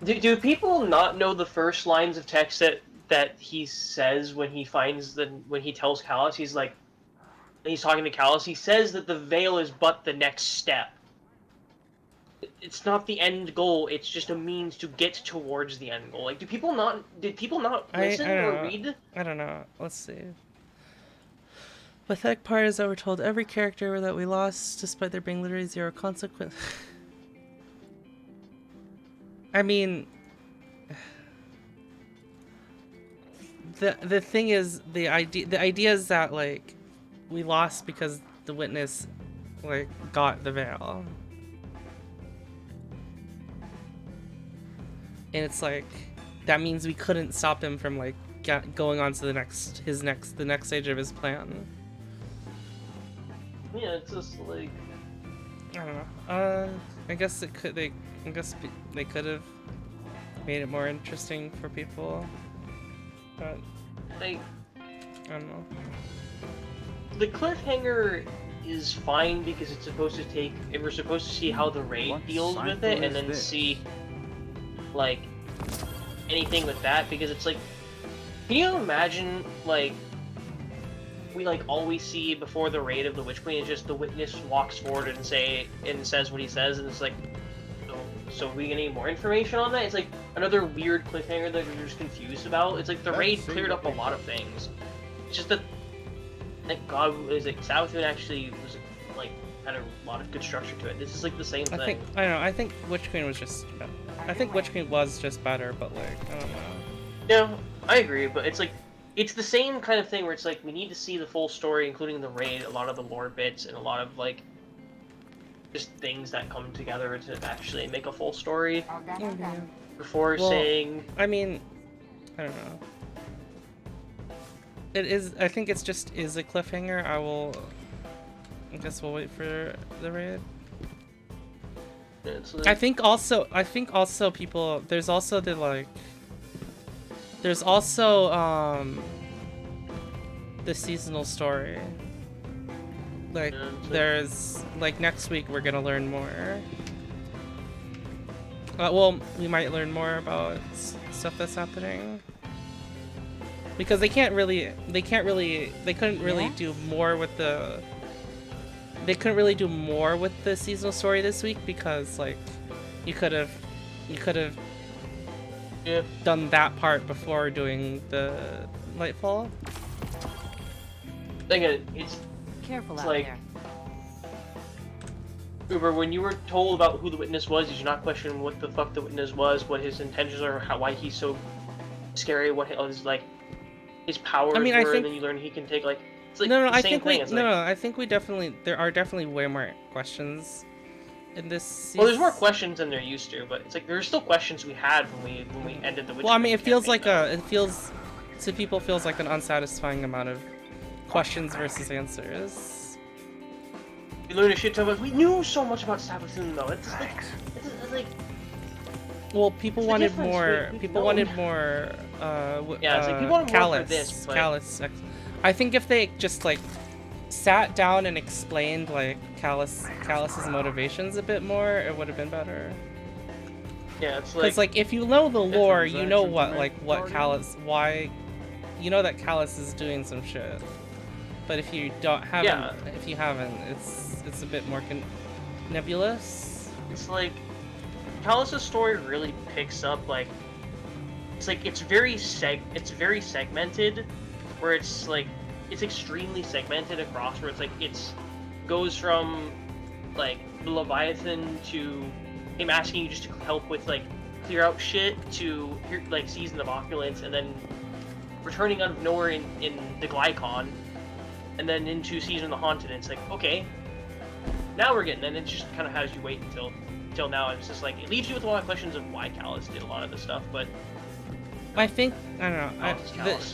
Do people not know the first lines of text that he says when he tells Callus? He's talking to Callus. He says that the Veil is but the next step. It's not the end goal. It's just a means to get towards the end goal. Like, did people not listen or read? I don't know. Let's see. Pathetic part is that we're told every character that we lost, despite there being literally zero consequence. I mean, the thing is, the idea is that like we lost because the witness like got the Veil. And it's like that means we couldn't stop him from like going on to the next stage of his plan. Yeah, it's just like I don't know. I guess they could have made it more interesting for people, but I don't know. The cliffhanger is fine because it's supposed to take. We're supposed to see how the raid deals with it, and then see like anything with that, because it's like, can you imagine like we like always see before the raid of the Witch Queen is just the witness walks forward and says what he says, and it's like, so we gonna need more information on that? It's like another weird cliffhanger that you're just confused about. It's like the raid cleared up a lot of things. It's just that, thank God, Savathûn actually was like had a lot of good structure to it. This is like the same thing. I think Witch Queen was just better, but like I don't know. Yeah, I agree, but it's like it's the same kind of thing where it's like we need to see the full story, including the raid, a lot of the lore bits, and a lot of like just things that come together to actually make a full story before saying. I mean, I don't know. It is. I think it's just is a cliffhanger. I guess we'll wait for the raid. Like, I think also people. There's also the like. There's also the seasonal story. Like there's like next week we're gonna learn more. Well, we might learn more about stuff that's happening. Because they couldn't really do more with the. They couldn't really do more with the seasonal story this week because like you could have done that part before doing the Lightfall. Again, it's careful it's out like, there. Uber, when you were told about who the witness was, did you not question what the fuck the witness was, what his intentions are, why he's so scary, what his like his powers were, and then you learn he can take like. It's like I think there are definitely way more questions in this season. Well, there's more questions than there used to, but it's like there's still questions we had when we ended the Witch. Well, I mean, it feels like to people feels like an unsatisfying amount of questions versus answers. We learned a shit ton, but we knew so much about Savathûn though. It's like. Well, people wanted more. People wanted more. It's like people wanted more for this. But... Callus. I think if they just like sat down and explained like Callus's motivations a bit more, it would have been better. Yeah, it's like because like if you know the lore, you know what Callus, why, you know that Callus is doing some shit. But if you if you haven't, it's a bit more nebulous. It's like Callus's story really picks up like it's very segmented. Where it's like it's extremely segmented across, where it's like goes from like Leviathan to him asking you just to help with like clear out shit to like Season of Opulence, and then returning out of nowhere in the Glycon, and then into Season of the Haunted. And it's like, okay, now we're getting, and it just kind of has you wait until now. And it's just like it leaves you with a lot of questions of why Callus did a lot of this stuff, but. I think I don't know.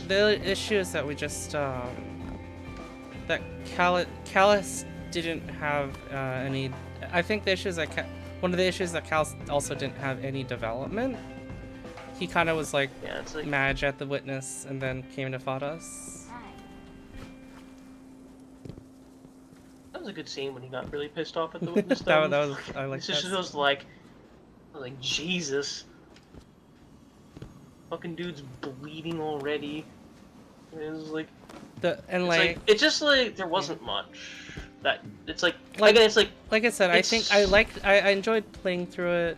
The issue is that we just that Callus didn't have any. I think the issue is that one of the issues that Callus also didn't have any development. He kind of was like mad at the witness and then came to fight us. That was a good scene when he got really pissed off at the witness. that was I like. It just was like Jesus. Fucking dude's bleeding already. It was like it's just like there wasn't much. That it's like again, it's like I said, I enjoyed playing through it.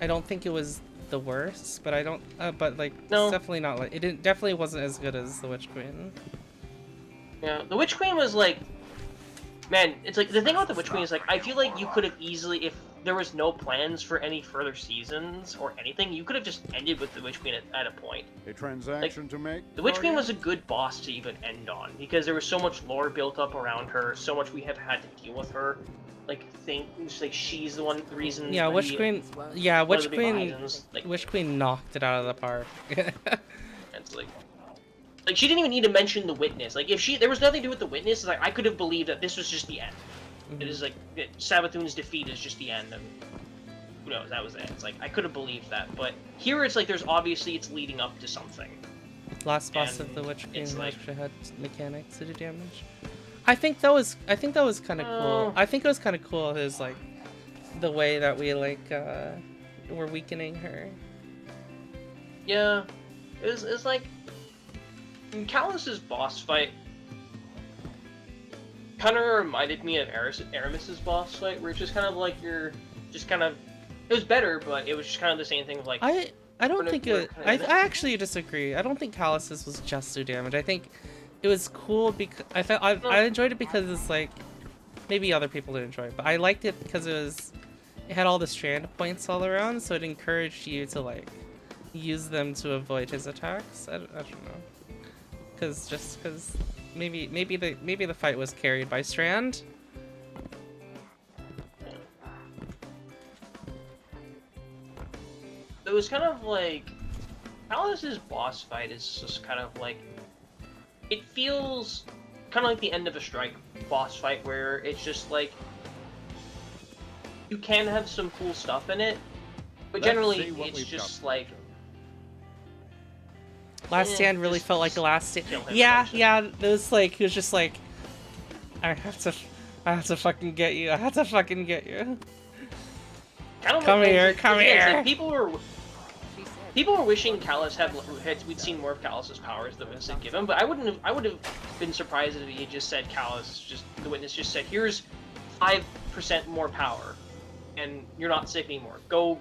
I don't think it was the worst, but I don't. But like no. It's definitely not like it. Definitely wasn't as good as the Witch Queen. Yeah, the Witch Queen was like, man. It's like the thing about the Witch Queen is like I feel like you could have easily, if there was no plans for any further seasons or anything, you could have just ended with the Witch Queen at a point. A transaction to make? The Witch Queen was a good boss to even end on, because there was so much lore built up around her, so much we have had to deal with her. Like, she's the reason. Yeah, Witch Queen. Yeah, Witch Queen. Witch Queen knocked it out of the park. It's like she didn't even need to mention the witness. Like, if there was nothing to do with the witness, like I could have believed that this was just the end. It is like Savathûn's defeat is just the end, and who knows, that was it. It's like I could have believed that, but here it's like there's obviously it's leading up to something. Last boss of the Witch Queen actually had mechanics to do damage. I think that was kind of cool. I think it was kind of cool his like the way that we like were weakening her. Yeah, it's like in Callus's boss fight. kind of reminded me of Aramis's boss fight, where it's just kind of like you're just kind of. It was better, but it was just kind of the same thing of like. I don't think it. I actually disagree. I don't think Callus's was just do damage. I think it was cool because I enjoyed it because it's like maybe other people didn't enjoy it, but I liked it because it had all the strand points all around, so it encouraged you to like use them to avoid his attacks. I don't know, because maybe the fight was carried by strand. It was kind of like Callus's boss fight is just kind of like it feels kind of like the end of a strike boss fight where it's just like you can have some cool stuff in it, but generally it's just like Last Stand really felt like the Last Stand. Yeah, it was like he was just like I have to fucking get you. I have to fucking get you. Come here. Like, people were wishing Callus we'd seen more of Callus's powers than Witness had given, but I would have been surprised if he had just said the Witness just said, here's 5% more power, and you're not sick anymore. Go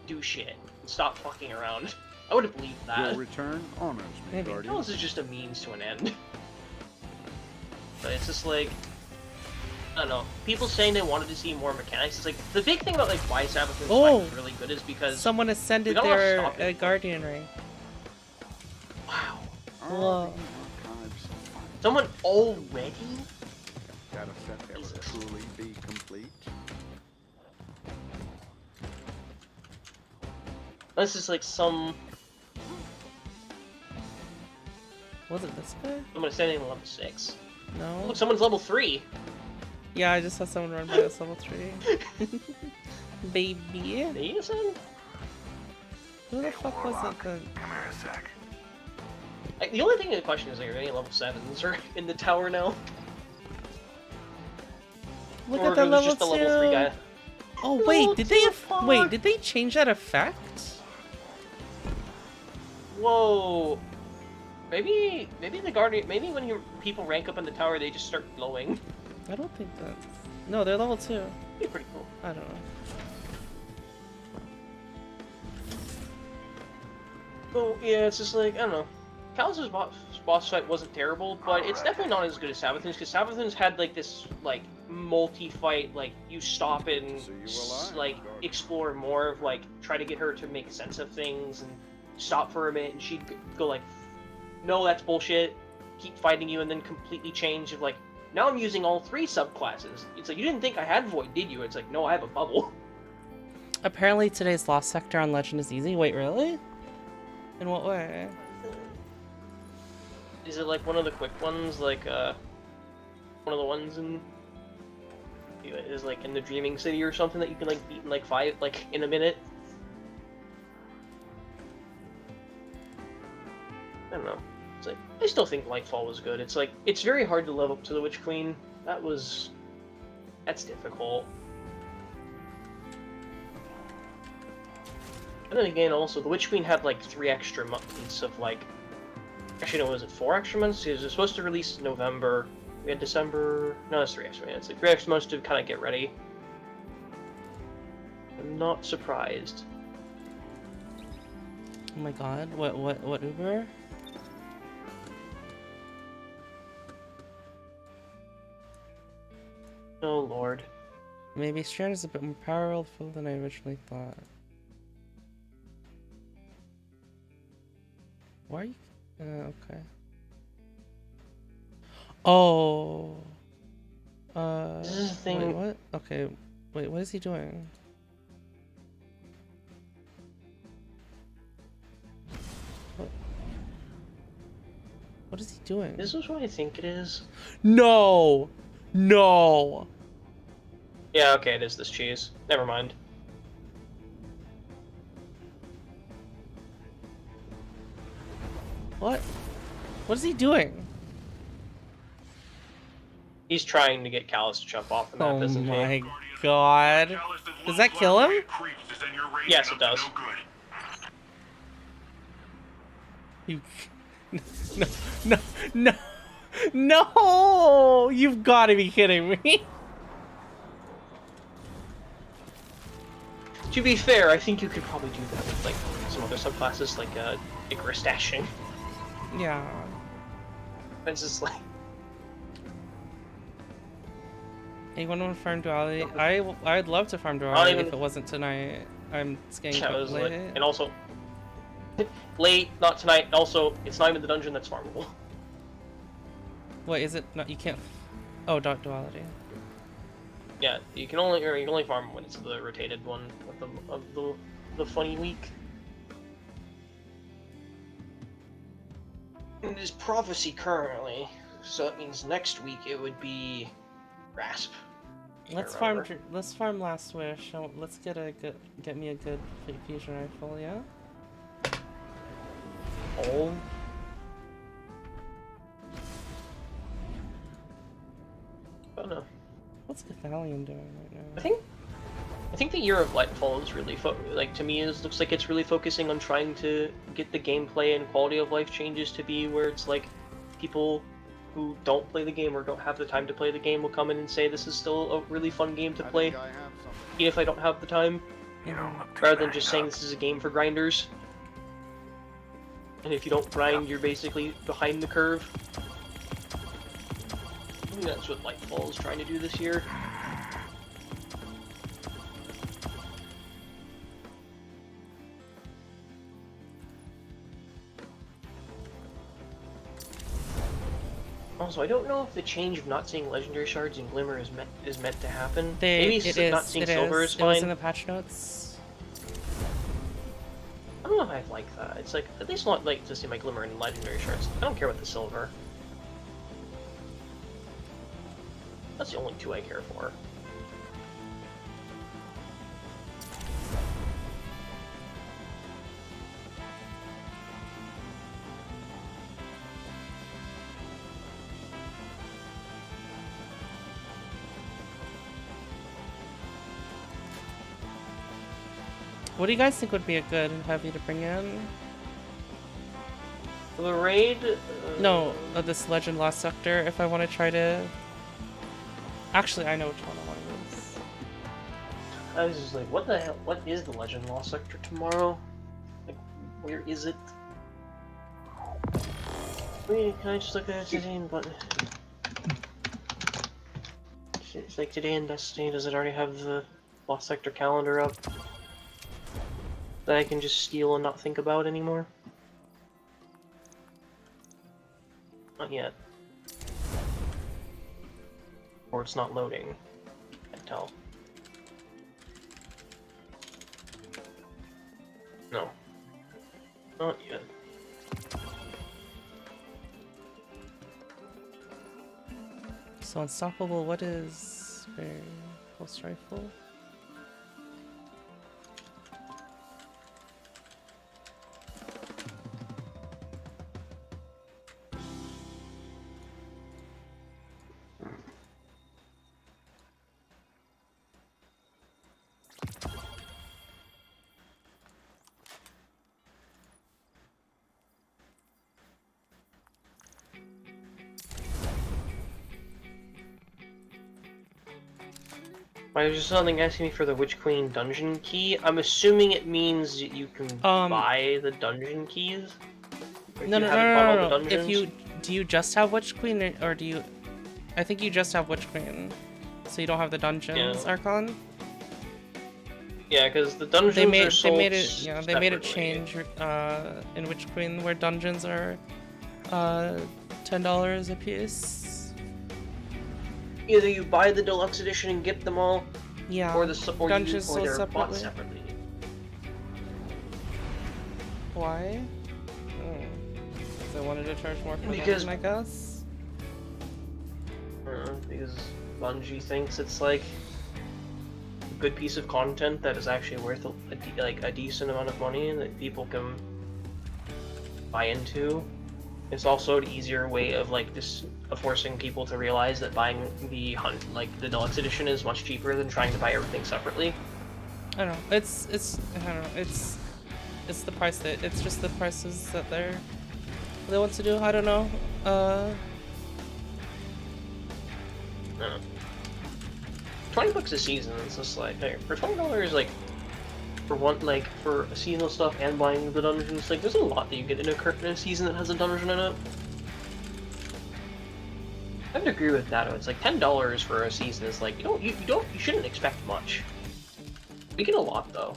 do shit. Stop fucking around. I would have believed that. Your return honors me, Guardian. Callus is just a means to an end. But it's just like, I don't know. People saying they wanted to see more mechanics. It's like the big thing about like why Sabathun's fight is really good is because someone ascended their Guardian ring. Wow. Whoa. Someone already? Data set that will truly be complete. This is like some. Was it this guy? Someone ascending level 6. No. Look, someone's level 3. Yeah, I just saw someone run by us level 3. Baby. Nathan? Who the fuck was it then? Come here a sec. Like, the only thing in the question is, are there any level 7s are in the tower now? Look or at the level just 2. The level 3 guy. Oh wait, did they change that effect? Whoa. Maybe the Guardian. Maybe when people rank up in the tower, they just start glowing. I don't think that. No, they're level 2. Be pretty cool. I don't know. Oh yeah, it's just like I don't know. Callus's boss fight wasn't terrible, but it's definitely not as good as Sabathun's because Sabathun's had like this like multi-fight, like you stop and like explore more of like try to get her to make sense of things and stop for a minute, and she'd go like, no, that's bullshit. Keep fighting you, and then completely change of like. Now I'm using all 3 subclasses. It's like, you didn't think I had Void, did you? It's like, no, I have a bubble. Apparently today's Lost Sector on Legend is easy. Wait, really? In what way? Is it like one of the quick ones, like, one of the ones in... is like in the Dreaming City or something that you can like beat in like 5, like, in a minute? I don't know. It's like, I still think Lightfall was good. It's like, it's very hard to level up to the Witch Queen. That's difficult. And then again, also, the Witch Queen had like 3 extra months of like, actually no, was it 4 extra months? It was supposed to release in November. We had December, no, it's 3 extra months. It's like 3 extra months to kind of get ready. I'm not surprised. Oh my god, what Uber? Oh lord. Maybe Strand is a bit more powerful than I originally thought. Why are you? Okay. Oh. This is the thing. Wait, what? Okay. Wait, what is he doing? What is he doing? This is what I think it is. No! No! Yeah, okay, it is this cheese. Never mind. What? What is he doing? He's trying to get Callus to jump off the map, isn't he? Oh my god. Does that kill him? Yes, it does. You... No, no, no, No! You've got to be kidding me. To be fair, I think you could probably do that with like some other subclasses, like Icarus dashing. Yeah. It's just like. Anyone want to farm duality? I'd love to farm duality even... if it wasn't tonight. I'm getting Yeah, late. like, and also late, not tonight. Also, it's not even the dungeon that's farmable. What is it? No, you can't. Oh, duality. Yeah, you can only farm when it's the rotated one of the funny week. It is prophecy currently, so that means next week it would be Grasp. Let's farm Last Wish. Let's get me a good fusion rifle, yeah. Oh. Oh no. What's Cathalion doing right now? I think the Year of Lightfall is really to me looks like it's really focusing on trying to get the gameplay and quality of life changes to be where it's like people who don't play the game or don't have the time to play the game will come in and say this is still a really fun game to play, even if I don't have the time, rather than just saying this is a game for grinders. And if you don't grind, you're basically behind the curve. I think that's what Lightfall is trying to do this year. Also, I don't know if the change of not seeing legendary shards in Glimmer is meant to happen. Maybe not seeing silver is fine. It was in the patch notes. I don't know if I like that. It's like, at least not like to see my Glimmer and legendary shards. I don't care about the silver. That's the only two I care for. What do you guys think would be a good heavy to bring in? For the raid? No, this Legend Lost Sector, if I want to try to... Actually, I know which one I want to use. I was just like, what the hell? What is the Legend Lost Sector tomorrow? Like, where is it? Wait, can I just look at it today? But it's like today in Destiny, does it already have the Lost Sector calendar up? That I can just steal and not think about anymore? Not yet. Or it's not loading. Can't tell. No. Not yet. So Unstoppable, what is very pulse rifle? There's just something asking me for the Witch Queen dungeon key. I'm assuming it means that you can buy the dungeon keys. No. If do you just have Witch Queen, or do you? I think you just have Witch Queen, so you don't have the dungeons, Archon. Yeah, because the dungeons are sold they made it change in Witch Queen where dungeons are $10 a piece. Either you buy the deluxe edition and get them all, or they're sold bought separately. Why? Because I wanted to charge more for them, I guess. Because Bungie thinks it's like a good piece of content that is actually worth a decent amount of money that people can buy into. It's also an easier way of forcing people to realize that buying the deluxe edition is much cheaper than trying to buy everything separately. I don't know. It's I don't know. It's the price it's just the prices that they want to do. I don't know. No. $20 a season. It's just like hey, for $20, like for one, like for seasonal stuff and buying the dungeons. Like there's a lot that you get in a season that has a dungeon in it. I would agree with that. It's like $10 for a season is like you shouldn't expect much. We get a lot though.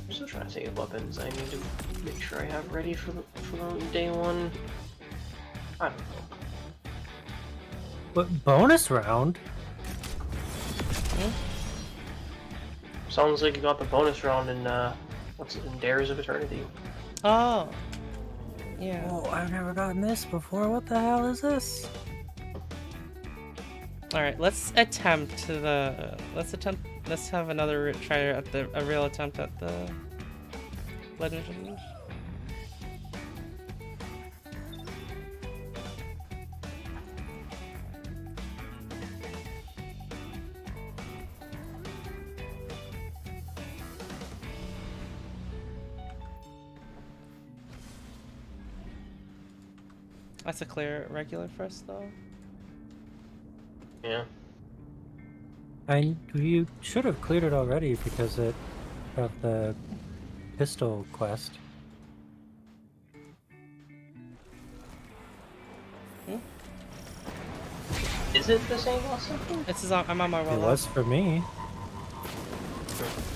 I'm still trying to save weapons. I need to make sure I have ready for the day one. I don't know. What bonus round? Sounds like you got the bonus round in what's it in Dares of Eternity. Oh. Yeah. Oh, I've never gotten this before. What the hell is this? All right, let's attempt the. Let's have another try at a real attempt at the Legends. That's a clear regular first, though. Yeah. You should have cleared it already because of the pistol quest. Is it the same also? I'm on my roll. It was for me.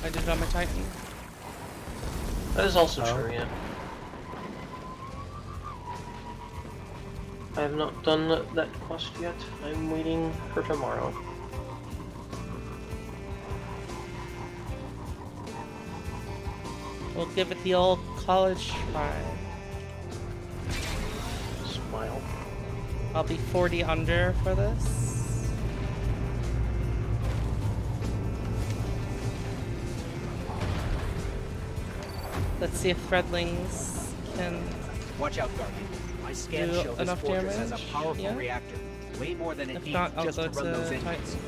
I did it on my Titan. That is also true, yeah. I have not done that quest yet. I'm waiting for tomorrow. We'll give it the old college try. Smile. I'll be 40 under for this. Let's see if Threadlings can. Watch out, Guardian. My scans do show this enough fortress damage. has a powerful Yeah. reactor. Way more than it If needs not, I'll just go to run to those engines. Titan.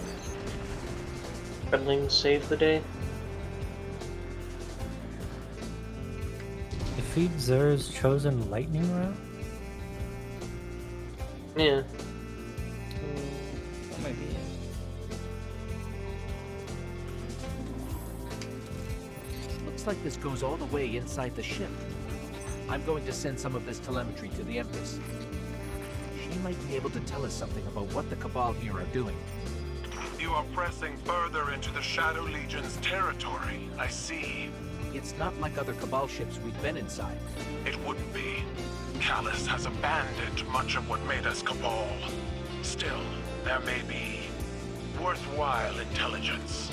Friendling save the day. Defeat Zer's chosen lightning round? Yeah. That might be it. Looks like this goes all the way inside the ship. I'm going to send some of this telemetry to the Empress. She might be able to tell us something about what the Cabal here are doing. You are pressing further into the Shadow Legion's territory. I see. It's not like other Cabal ships we've been inside. It wouldn't be. Callus has abandoned much of what made us Cabal. Still, there may be worthwhile intelligence.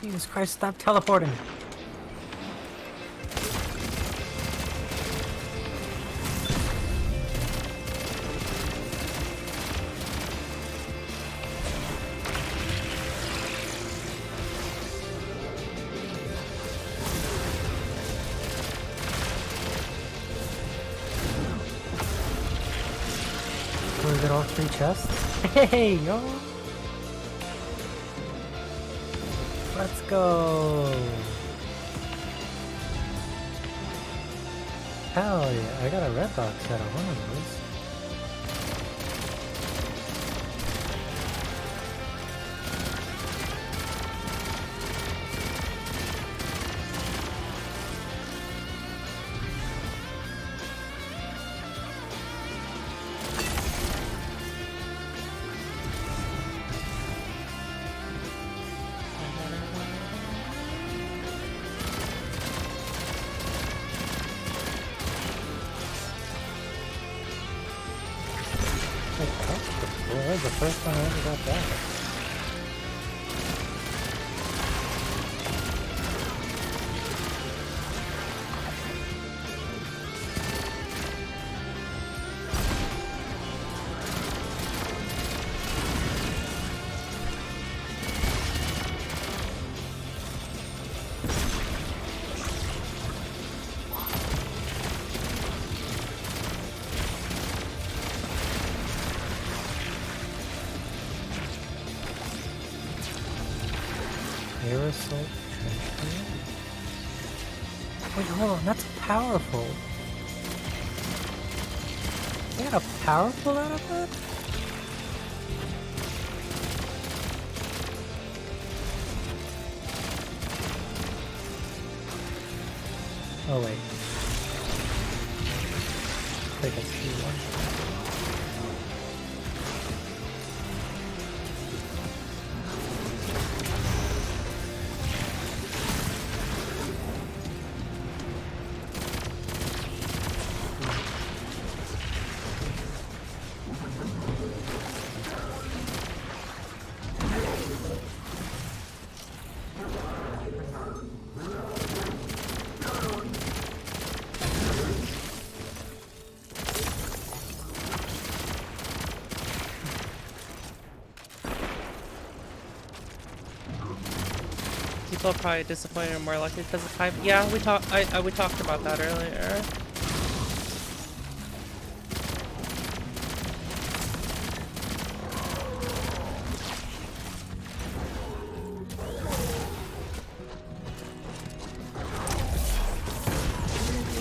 Jesus Christ, stop teleporting. So we got all 3 chests? Hey, yo! Let's go! Hell yeah, I got a red box out of one of those. That was the first time I ever got that. Aerosol transfer. Wait, hold on, that's powerful. They got a powerful out of that? Oh wait. I think I see one. People are probably disappointed or more likely because of time. Yeah, we talked about that earlier.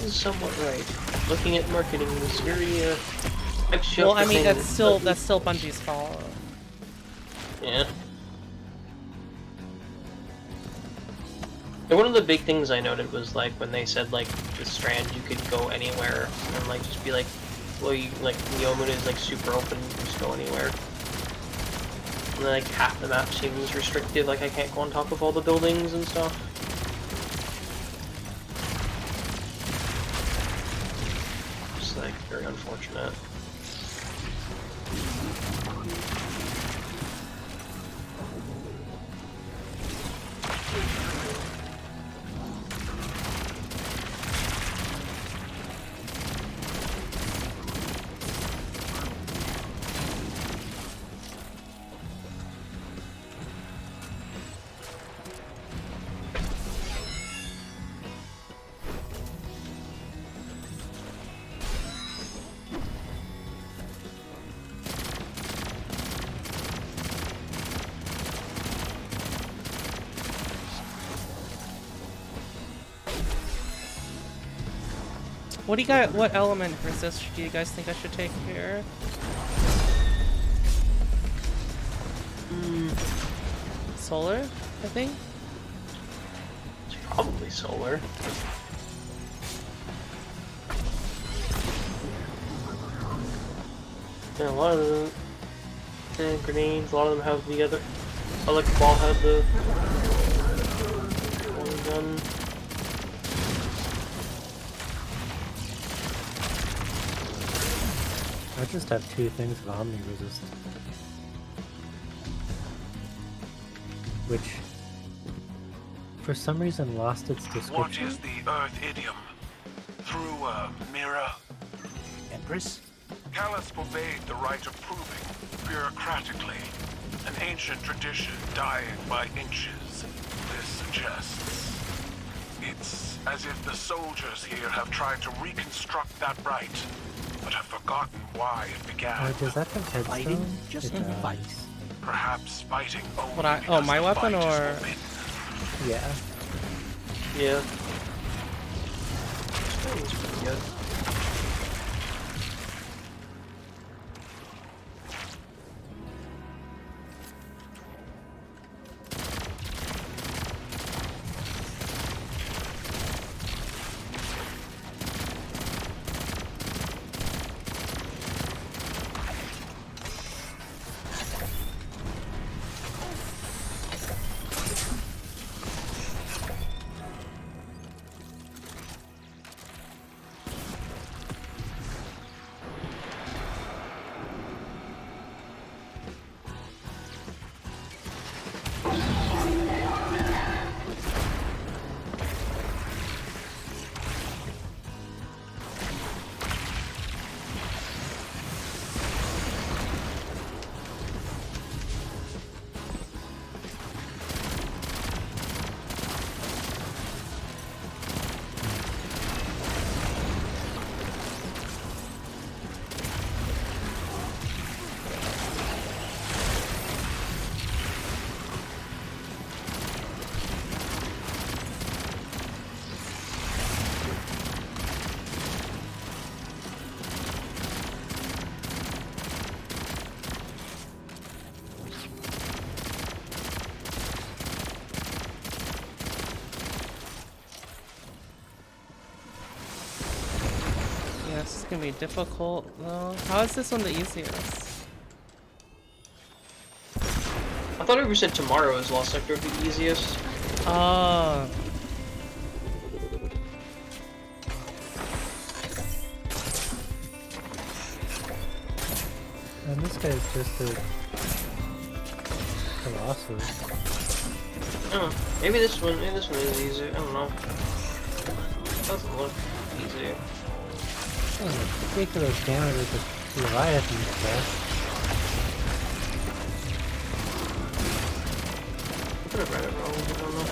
Somewhat right. Looking at marketing is very well, I mean that's still Bungie's fault. Yeah. And one of the big things I noted was like when they said like the Strand you could go anywhere and like just be like, well, you like Yomun is like super open, you can just go anywhere. And then, like half the map seems restricted, like I can't go on top of all the buildings and stuff. Just like very unfortunate. What do you got? What element resist do you guys think I should take here? Solar, I think. It's probably solar. Yeah, a lot of them grenades. A lot of them have the other. I like the ball had the one gun. I just have two things of Omni Resist. Which, for some reason, lost its description. What is the Earth idiom? Through a mirror? Empress? Callus forbade the right of proving, bureaucratically. An ancient tradition dying by inches. This suggests it's as if the soldiers here have tried to reconstruct that right, but have forgotten why it began. Does that have headstone? Fighting just to fight. Perhaps fighting only What my weapon or? Yeah. Yeah. It's pretty good. gonna be difficult though. How is this one the easiest? I thought we said tomorrow is Lost Sector would be the easiest. Oh. And this guy is just a Colossus. Oh, maybe this one is easier. I don't know. Doesn't look easier. Oh, ridiculous damage with the Leviathan stuff. I could have read it wrong, I don't know.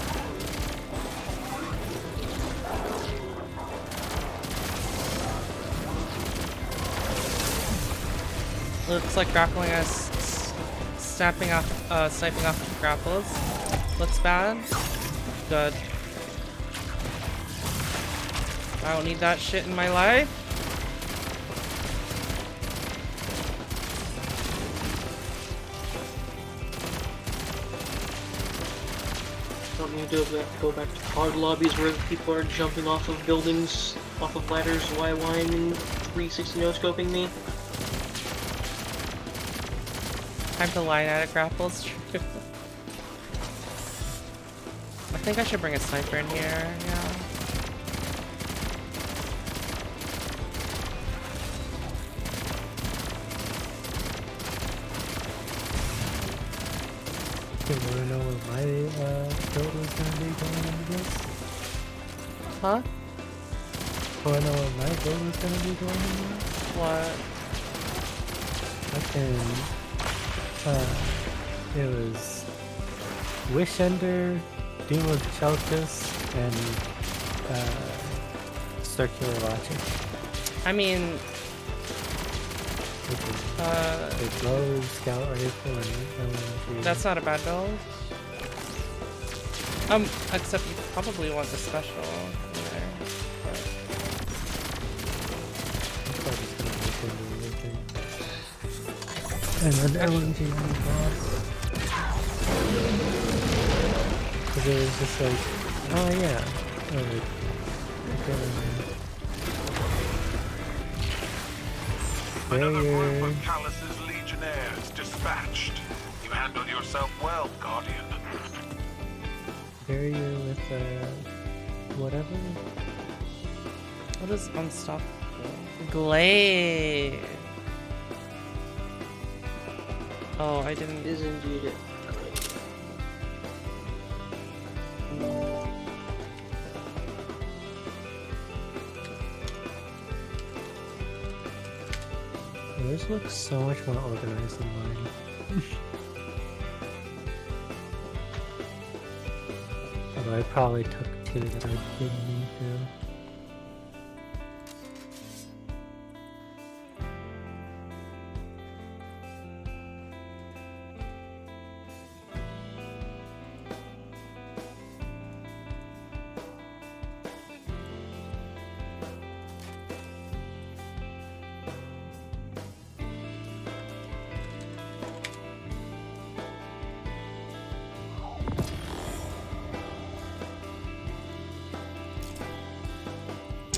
Looks like grappling us, sniping off the grapples. Looks bad. Good. I don't need that shit in my life. Don't need to go back to COD lobbies where people are jumping off of buildings, off of ladders, YYing and 360 no-scoping me. Time to line at it, grapples. I think I should bring a sniper in here, yeah. You wanna know what my build was gonna be going into this? Huh? Wanna know what my build was gonna be going into this? What? It was Wishender, Doom of Chelchus, and Circular Logic. I mean, the bow, scout rifle, and LMG. that's not a bad build. Except you probably want the special in there. And then LMG on the boss. Because it was just like, oh yeah. Another group of Callus's legionnaires dispatched. You handled yourself well, Guardian. Barrier with whatever. What is unstoppable? Glade. Oh, I didn't. It is indeed it. Yours looks so much more organized than mine. Although I probably took two that I didn't need to.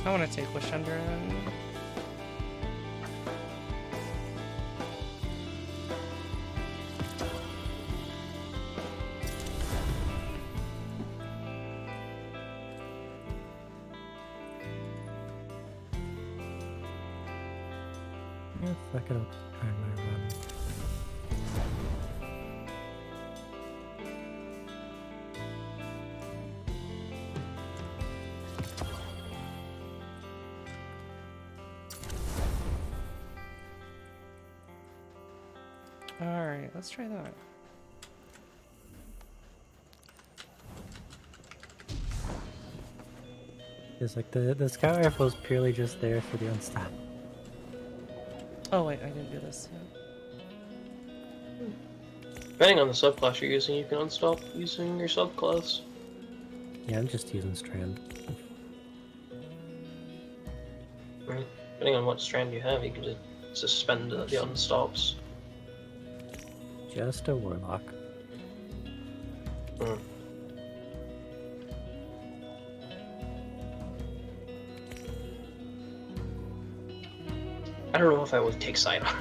I want to take Wishender in. Yeah, fuck it up. Try my run. Alright, let's try that. It's like the scout rifle is purely just there for the unstop. Oh wait, I didn't do this yet. Depending on the subclass you're using, you can unstop using your subclass. Yeah, I'm just using Strand. Right. Depending on what strand you have, you can just suspend the unstops. Just a warlock. Hmm. I don't know if I would take sidearm.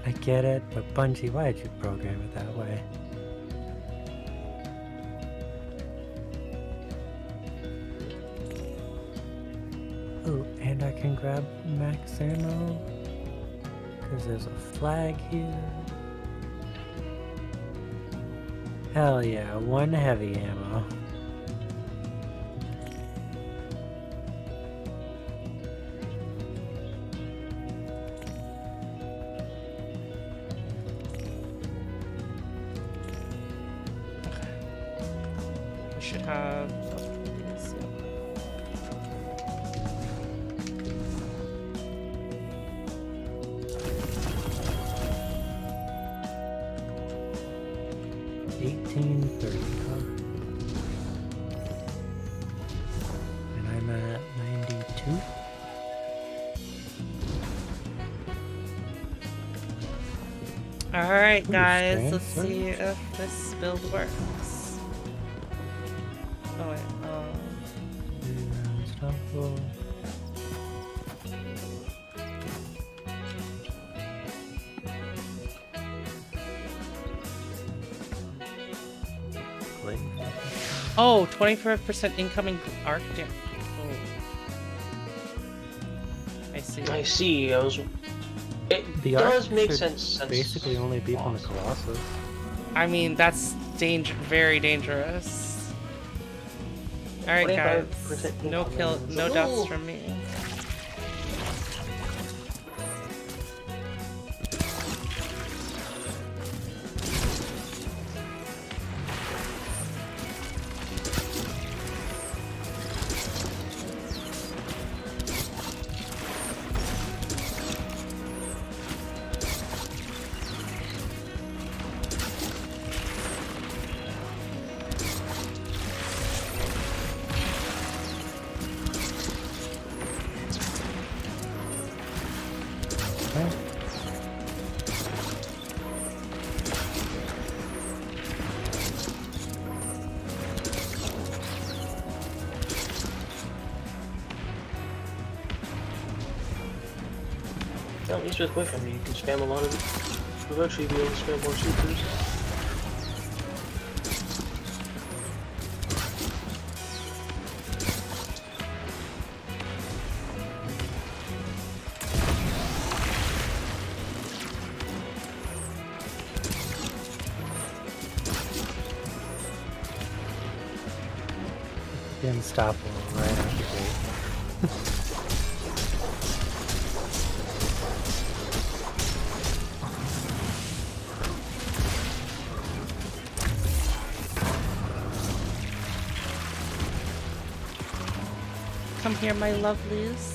I get it, but Bungie, why did you program it that way? Oh, and I can grab max ammo, because there's a flag here. Hell yeah, 1 heavy ammo. We should have. And I'm at 92. Alright, guys, Understand, let's sir. see if this build works. Oh, wait, Unstoppable. Oh, 25% incoming arc damage. Oh. I see. I see. It The arc does make should sense. Since basically only be from the Colossus. I mean, that's very dangerous. Alright, guys. 25% No kill, no No. deaths from me. No, he's just with him. You can spam a lot of. You'll eventually be able to spam more supers. Unstoppable right out the gate. Come here, my lovelies.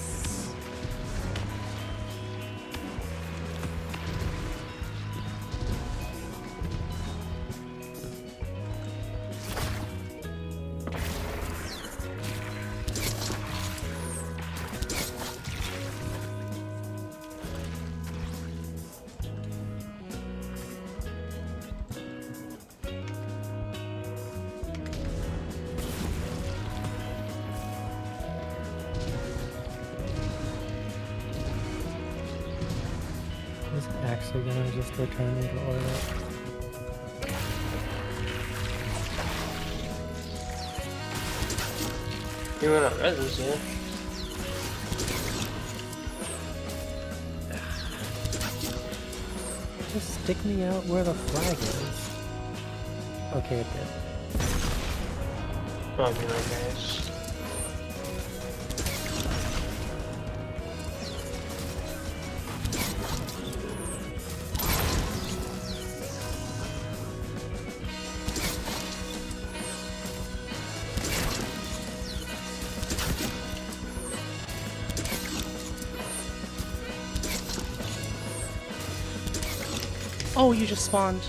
Is it actually gonna just return me to orbit? You're in a reses, yeah. Just stick me out where the flag is. Okay, it did. I'll be right, guys. Oh, you just spawned.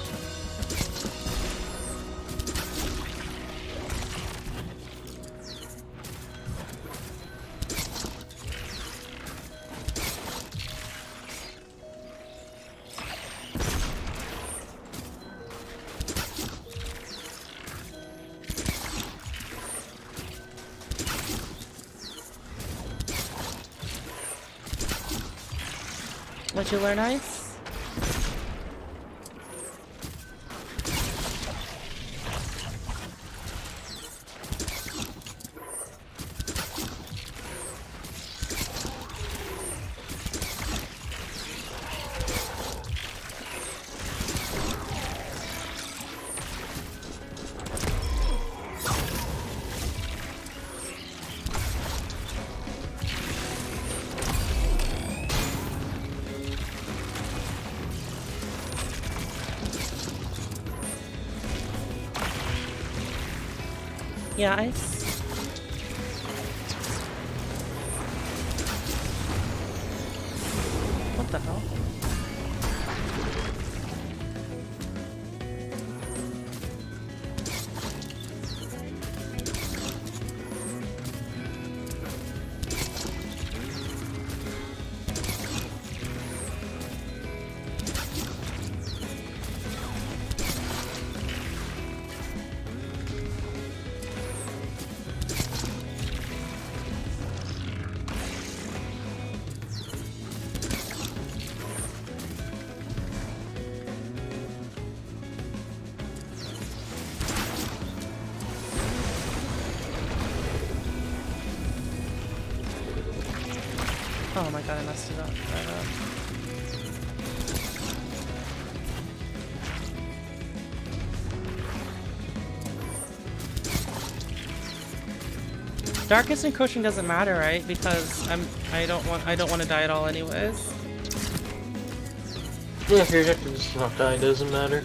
What'd you learn, Ice? Yeah, Ice. What the hell? Oh my god, I messed it up. Right up. Darkness encroaching doesn't matter, right? Because I don't want to die at all anyways. Yeah, if your objective does not die, it doesn't matter.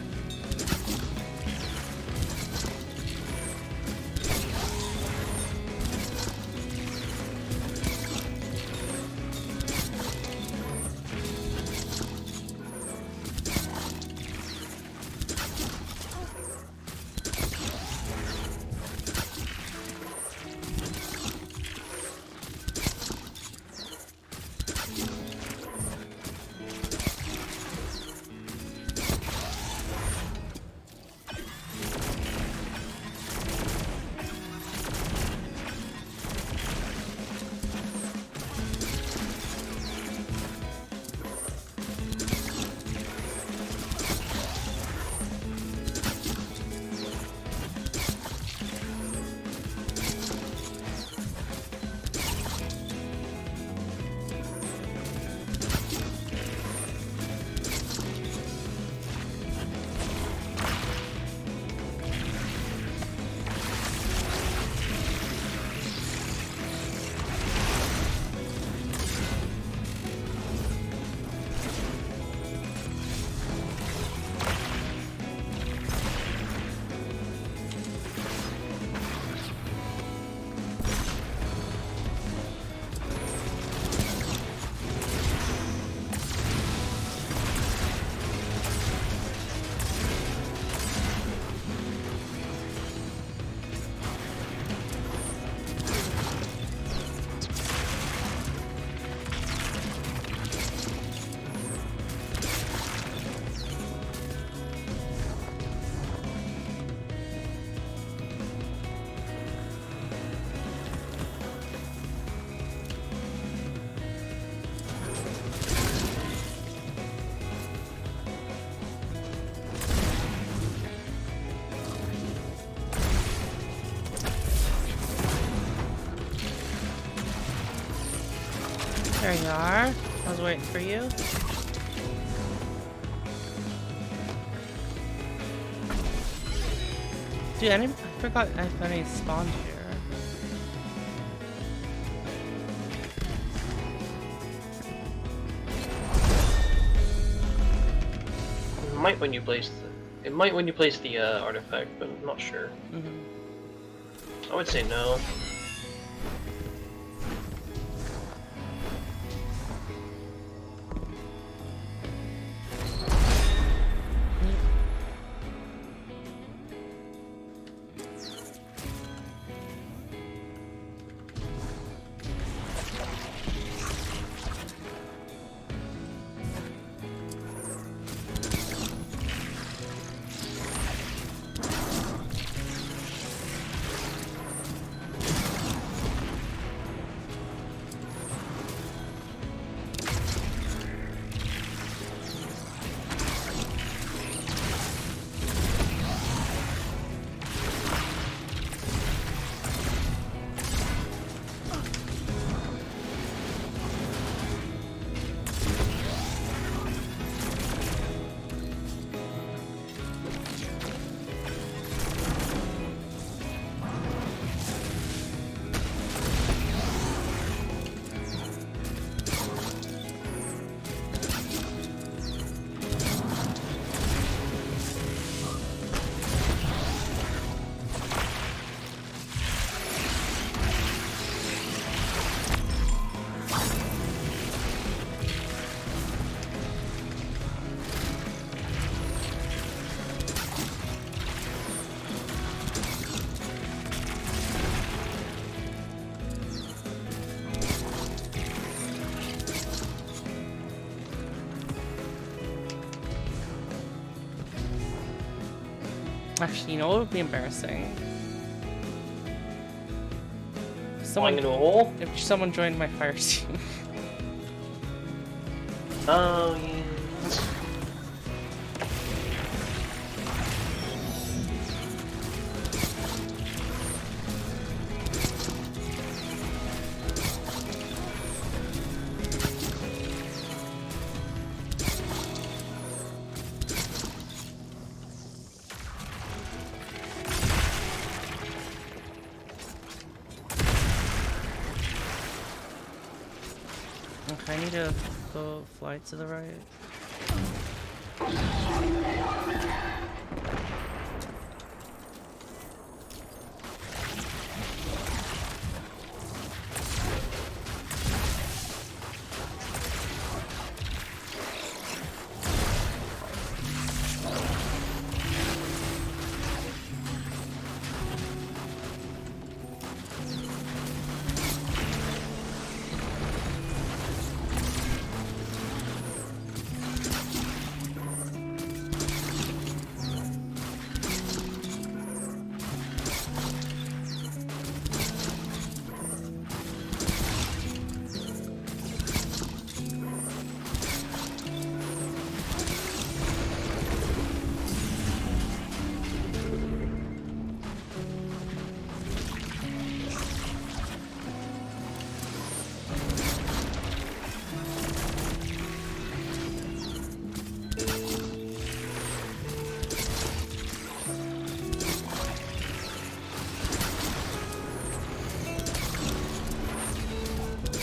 There you are. I was waiting for you. Dude, I forgot if any spawned here. It might when you place the artifact, but I'm not sure. I would say no. Actually, you know what would be embarrassing? Falling into a hole? If someone joined my fire team. Oh, yeah. Okay, I need to go fly to the right.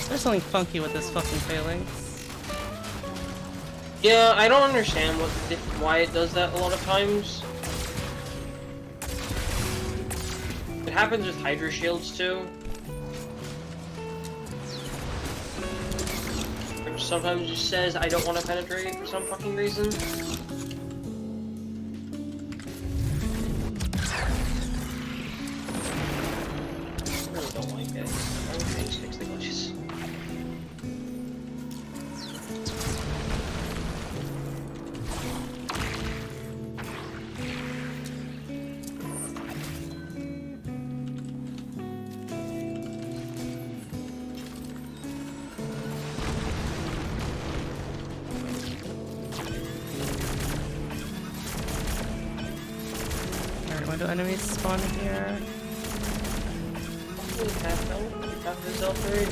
There's something funky with this fucking phalanx. Yeah, I don't understand why it does that a lot of times. It happens with Hydra shields too. Which sometimes just says I don't want to penetrate for some fucking reason. I really don't like it. I wish they just fix the glitches. When do enemies spawn here? Half is L3.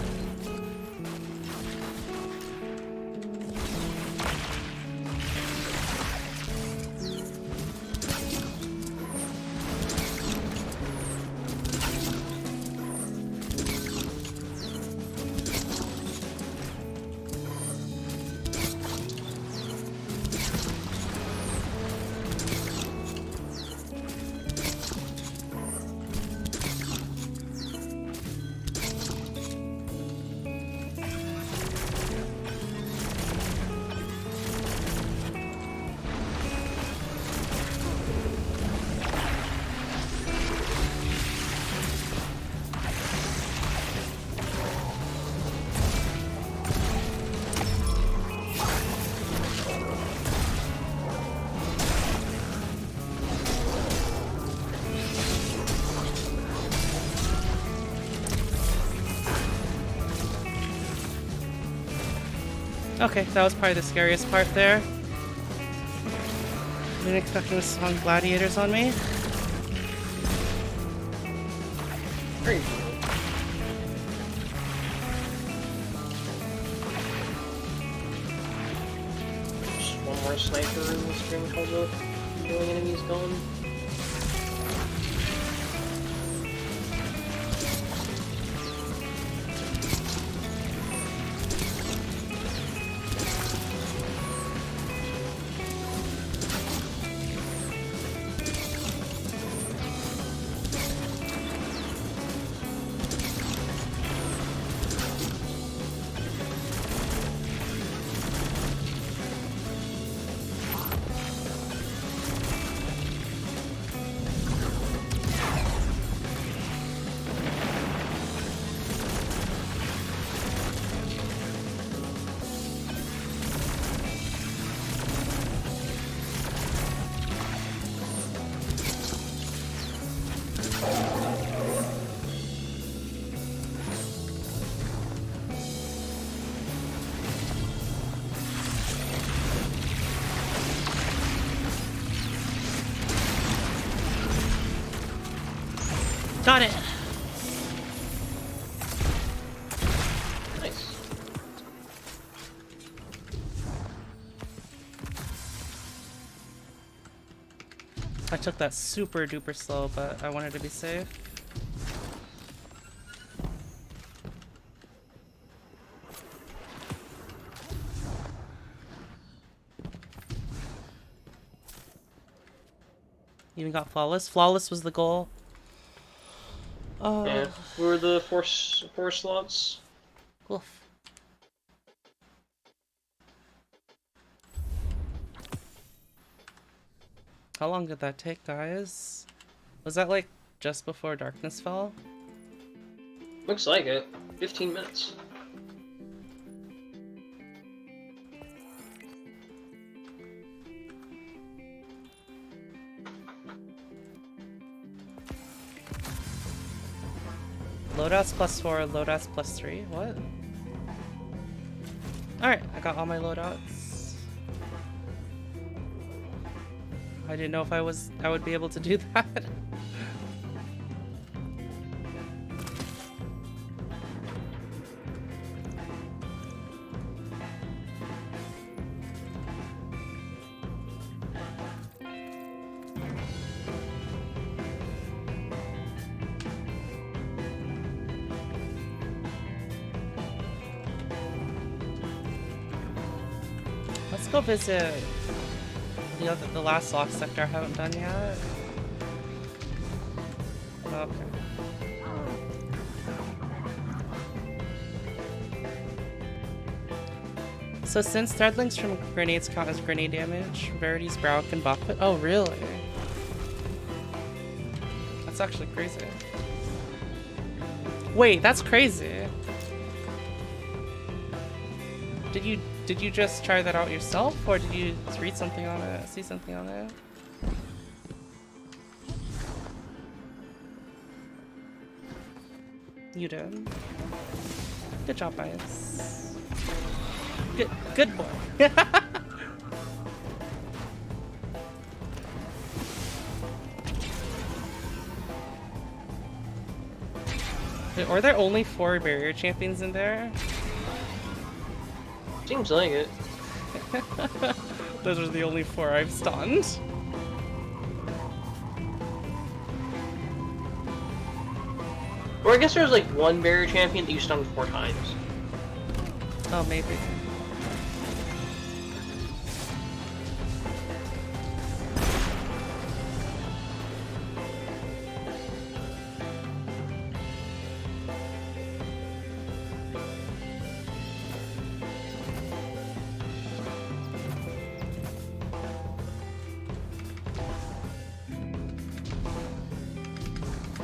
Okay, that was probably the scariest part there. Didn't expect them to spawn gladiators on me. Great. Just one more sniper in the string puzzle. Killing enemies gone. Got it. Nice. I took that super duper slow, but I wanted to be safe. Even got flawless. Flawless was the goal. Oh. Yeah. Who were the four slots? Oof. How long did that take, guys? Was that like just before darkness fell? Looks like it. 15 minutes. Loadouts +4, loadouts +3. What? Alright, I got all my loadouts. I didn't know if I would be able to do that. Let's go visit the last lock sector I haven't done yet. Okay. So since threadlings from grenades count as grenade damage, Verity's brow can buff it. Oh really? That's actually crazy. Wait, that's crazy. Did you just try that out yourself, or did you read something on it, see something on it? You did. Good job, guys. Good boy. Wait, are there only 4 barrier champions in there? Seems like it. Those are the only 4 I've stunned. Or I guess there was like one barrier champion that you stunned 4 times. Oh, maybe.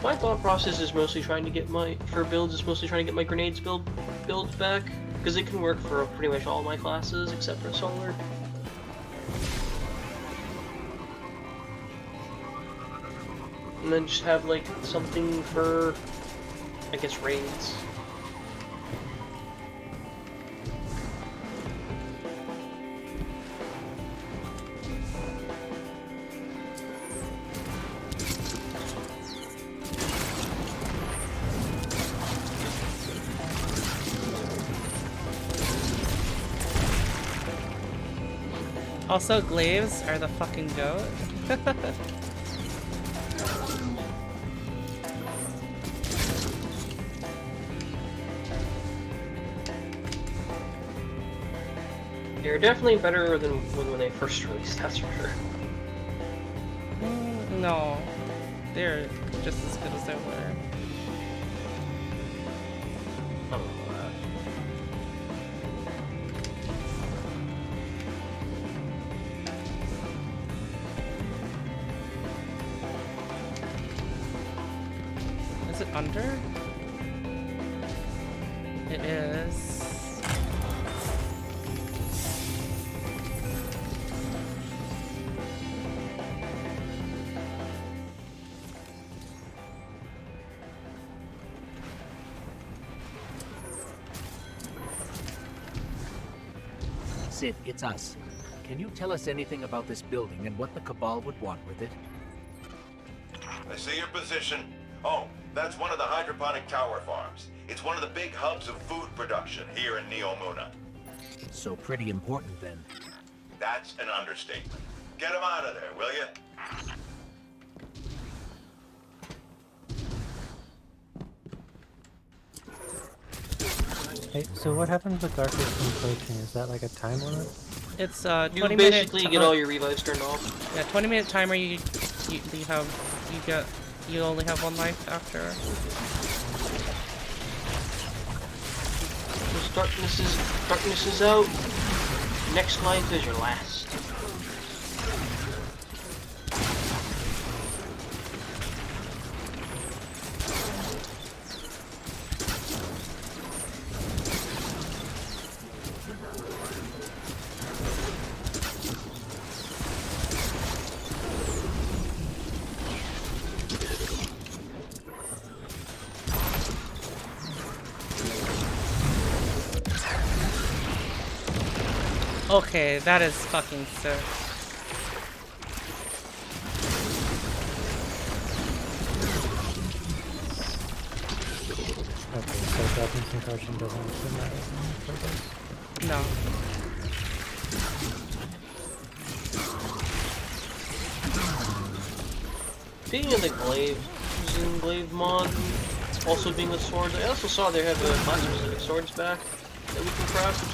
My thought process is mostly trying to get my grenades builds back, because it can work for pretty much all my classes except for solar. And then just have like something for, I guess, raids. Also, glaives are the fucking goat. They're definitely better than when they first released, that's for sure. No, they're just as good as they were. Is it under? It is. Sid, it's us. Can you tell us anything about this building and what the Cabal would want with it? I see your position. Oh, That's one of the hydroponic tower farms. It's one of the big hubs of food production here in Neomuna. So pretty important then. That's an understatement. Get him out of there, will you? Hey, so what happens with darkest encroaching? Is that like a time limit? It's You 20 basically minute get all your revives turned off. Yeah, 20-minute timer. You only have 1 life after. Darkness is out. Next life is your last. Okay, that is fucking sick. Okay, so darkness encroaching doesn't actually matter for this? No. Speaking of the glaive, using glaive mod, also being with swords, I also saw they have class-specific swords back that we can craft.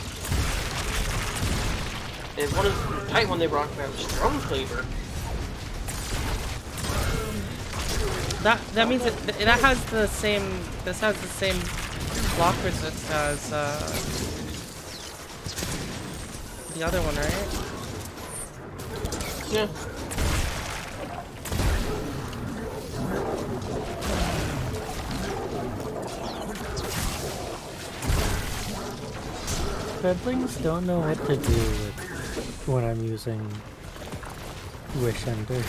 And one of the tight one they brought back was Throneclaver. That means that has the same. This has the same block resist as the other one, right? Yeah. Fedlings don't know what to do with when I'm using Wish Ender.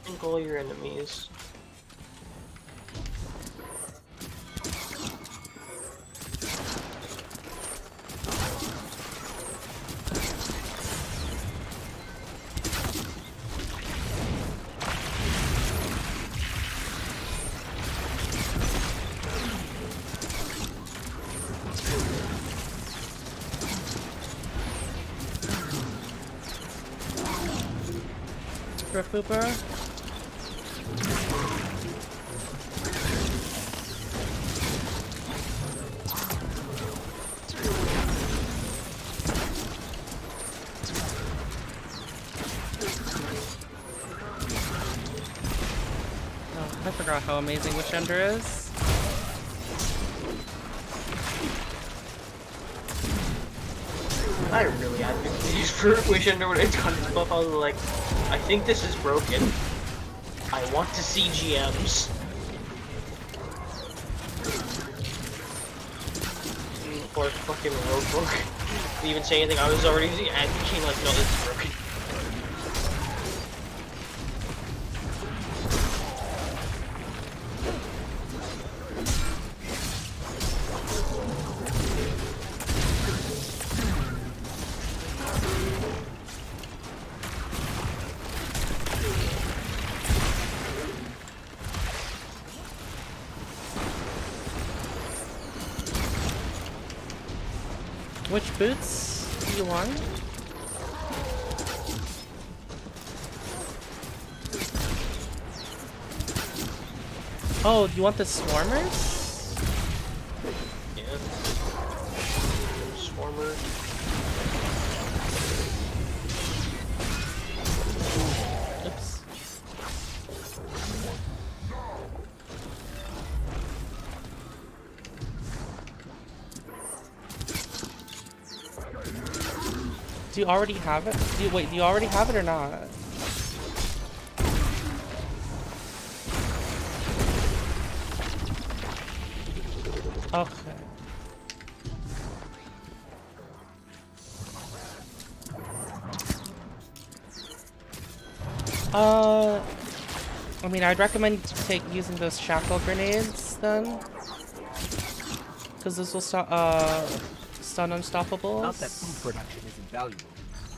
Think all your enemies. Rift Booper. Oh, I forgot how amazing Wish Ender is. I really advocate these for Wish Ender when it's got its buff. I was like, I think this is broken. I want to see GMs. Or fucking Roguebook. Didn't even say anything. I was already advocating like, no, this is broken. Which boots do you want? Oh, you want the Swarmers? Yeah. Swarmer. Oops. Do you already have it? Do you already have it or not? Okay. I mean, I'd recommend using those shackle grenades then, because this will stun unstoppables. Not that food production isn't valuable,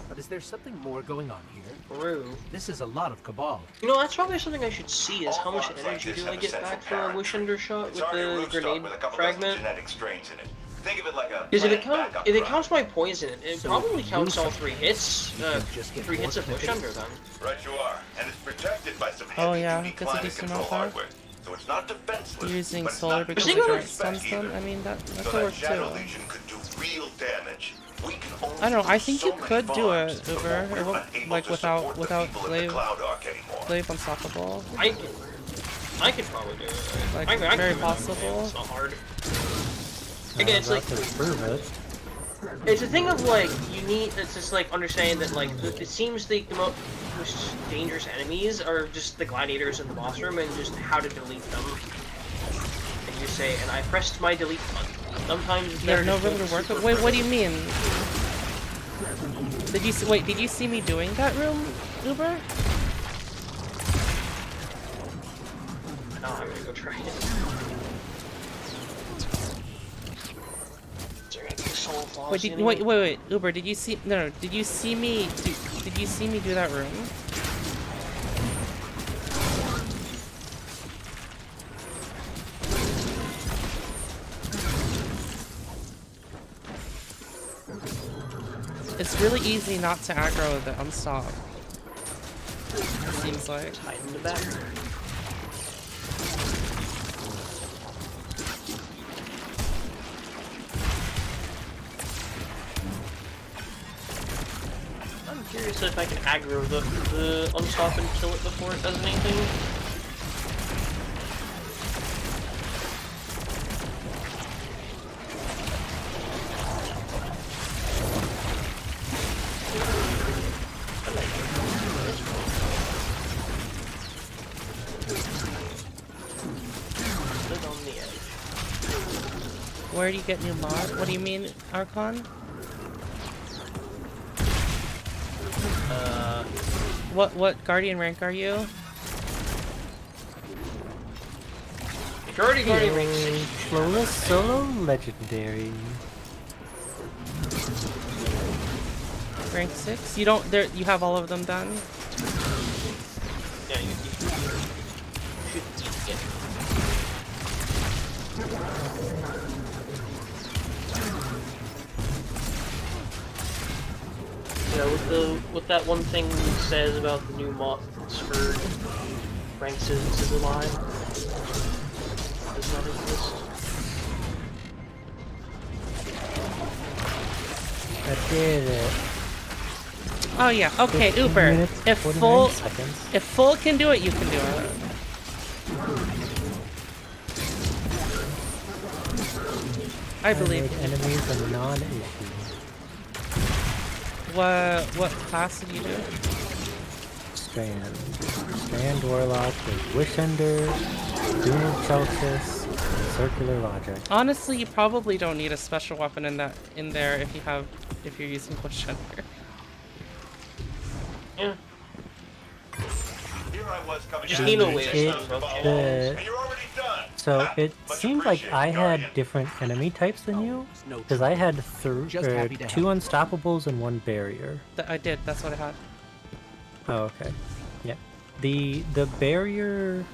but is there something more going on here? True. This is a lot of Cabal. You know, that's probably something I should see, is how much energy do I get back for a Wish Ender shot with the grenade fragment? Genetic strains in it. Think of it like a Because if it counts my poison, it probably counts all 3 hits. 3 hits of Wish Ender then. Right you are, and it's protected by some Oh yeah, heavy-duty gets a climate decent control amount back. hardware. So it's not defenseless. Using but it's solar not because But it think direct stuns them. I mean, that so could that work Shadow too. Legion could do real damage. We can only I don't know. I do think so you many could do farms it, before Uber, we're or unable like to without support the without people in Glaive, the Cloud Ark anymore. Glaive unstoppable. I could probably do it. Like, I can very do it. possible. It's not hard. Again, it's like prove it. it's a thing of like you need. It's just like understanding that like it seems the most dangerous enemies are just the gladiators in the boss room and just how to delete them. And you say, and I pressed my delete button. Sometimes it's There's better no to room to go work. super Wait, what do further. you mean? Did you wait? Did you see me doing that room, Uber? No, I'm gonna go try it. Wait, Uber, did you see? No, did you see me? Did you see me do that room? It's really easy not to aggro the unstop. Seems like. Tighten the back. I'm curious if I can aggro the unstop and kill it before it does anything. Sit on the edge. Where do you get new mod? What do you mean, Archon? What Guardian rank are you? If you're already Guardian rank 6, Flawless Solo Legendary. Rank 6? You don't. There. You have all of them done. yeah, you should get. Yeah, what that one thing says about the new mods for rank 6 is alive. Does not exist. I did it. Oh yeah. Okay, 15 Uber. minutes, If 49 seconds. full can do it, you can do it. I believe. Make enemies a non-issue. What class did you do? Strand. Strand Warlock with Wish Ender, Doom of Chelsis, and Circular Logic. Honestly, you probably don't need a special weapon in there if you're using Wish Ender. Yeah. Here I was coming Just out need of a the way to chest stop of it. balls, and you're already done. So it much seemed like I had appreciated, different enemy types than you, because I had Just happy to 2 help. Unstoppables and 1 Barrier. I did. That's what I had. Oh, okay. Yeah. The barrier,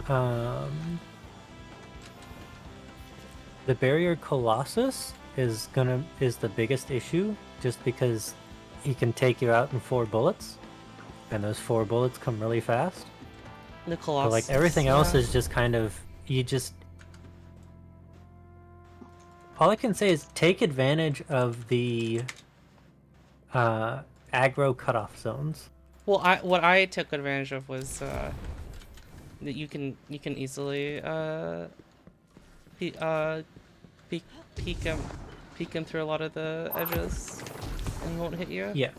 the barrier Colossus is the biggest issue, just because he can take you out in 4 bullets, and those 4 bullets come really fast. The But Colossus. like everything else yeah. is just kind of all I can say is take advantage of the aggro cutoff zones. Well, what I took advantage of was that you can easily peek him through a lot of the edges and won't hit you. Yeah.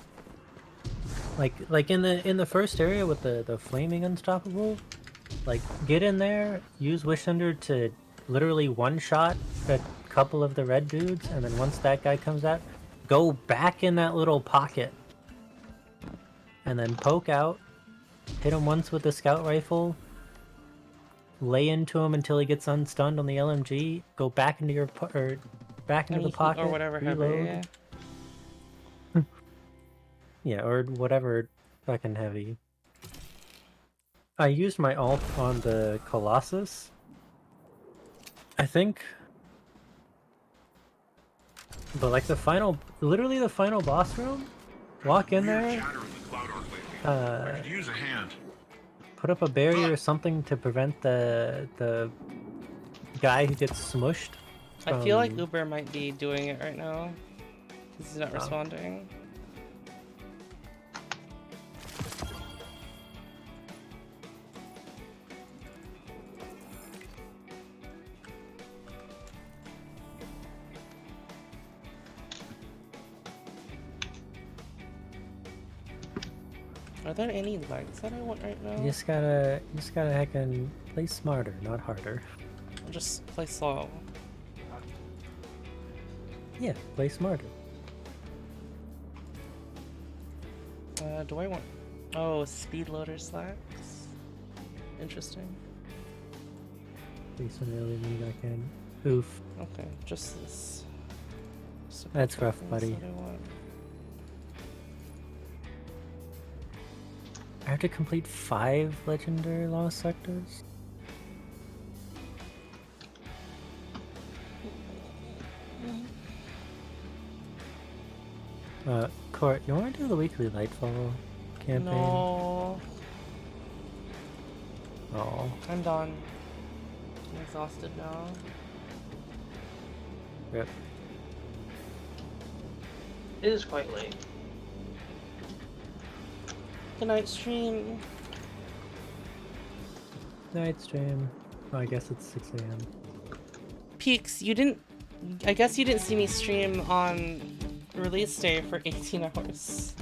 Like in the first area with the flaming unstoppable, like get in there, use Wish Ender to literally one-shot a couple of the red dudes, and then once that guy comes out, go back in that little pocket and then poke out hit him once with the scout rifle, lay into him until he gets unstunned on the LMG, go back into your back into the pocket, or whatever. reload. Heavy. Yeah, or whatever fucking heavy. I used my ult on the Colossus. I think. But like literally the final boss room, walk in there, Use a hand. put up a barrier or something to prevent the guy who gets smushed. I feel like Uber might be doing it right now. He's not Oh. responding. Are there any lights that I want right now? You just gotta heckin' play smarter, not harder. I'll just play slow. Yeah, play smarter. Do I want... Oh, speed loader slacks. Interesting. Please don't really need I can. Oof. Okay, just this. That's rough, Things buddy. that I want. I have to complete 5 legendary lost sectors. Court, you want to do the weekly Lightfall campaign? No. Oh. I'm done. I'm exhausted now. Yep. It is quite late. Good night, stream. Night stream. Oh, I guess it's 6 a.m. Peaks, you didn't... I guess you didn't see me stream on release day for 18 hours.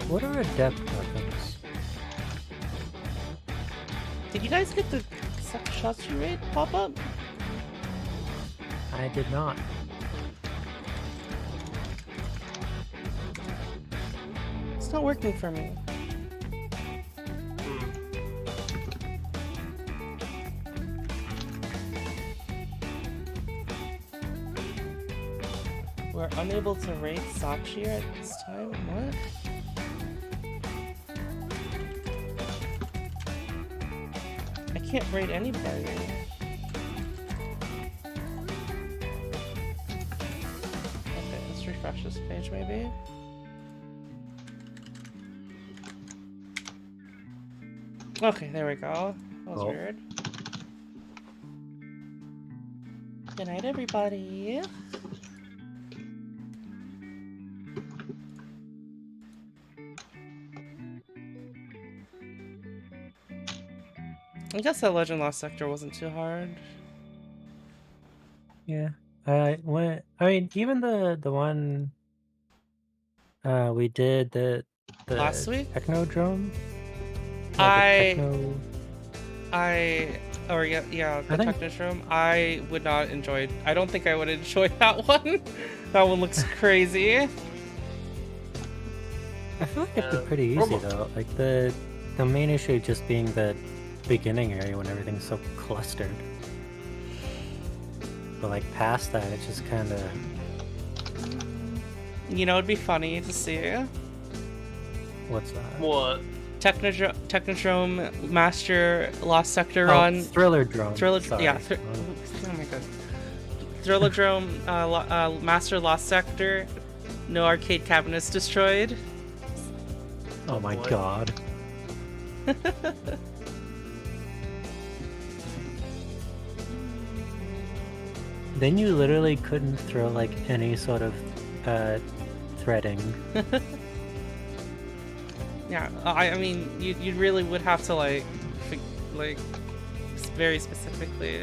What are adept weapons? Did you guys get the shots you raid pop up? I did not. It's not working for me. We're unable to raid Sachi at this time? What? I can't raid anybody. Okay, let's refresh this page maybe. Okay, there we go. That was weird. Good night, everybody. I guess that Legend Lost Sector wasn't too hard. Yeah. I mean, even the one we did the Last week? Technodrome. The I think- Technodrome. I would not enjoy. I don't think I would enjoy that one. That one looks crazy. I feel like it's pretty easy though. Like the main issue just being the beginning area when everything's so clustered. But like past that, it's just kind of. You know, it'd be funny to see. What's that? What? Technodrome Master Lost Sector Oh, run. Thrillerdrome. Sorry. Yeah. Oh my god. Thrillerdrome Master Lost Sector. No arcade cabinets destroyed. Oh my god. Then you literally couldn't throw like any sort of threading. Yeah, I mean, you really would have to like very specifically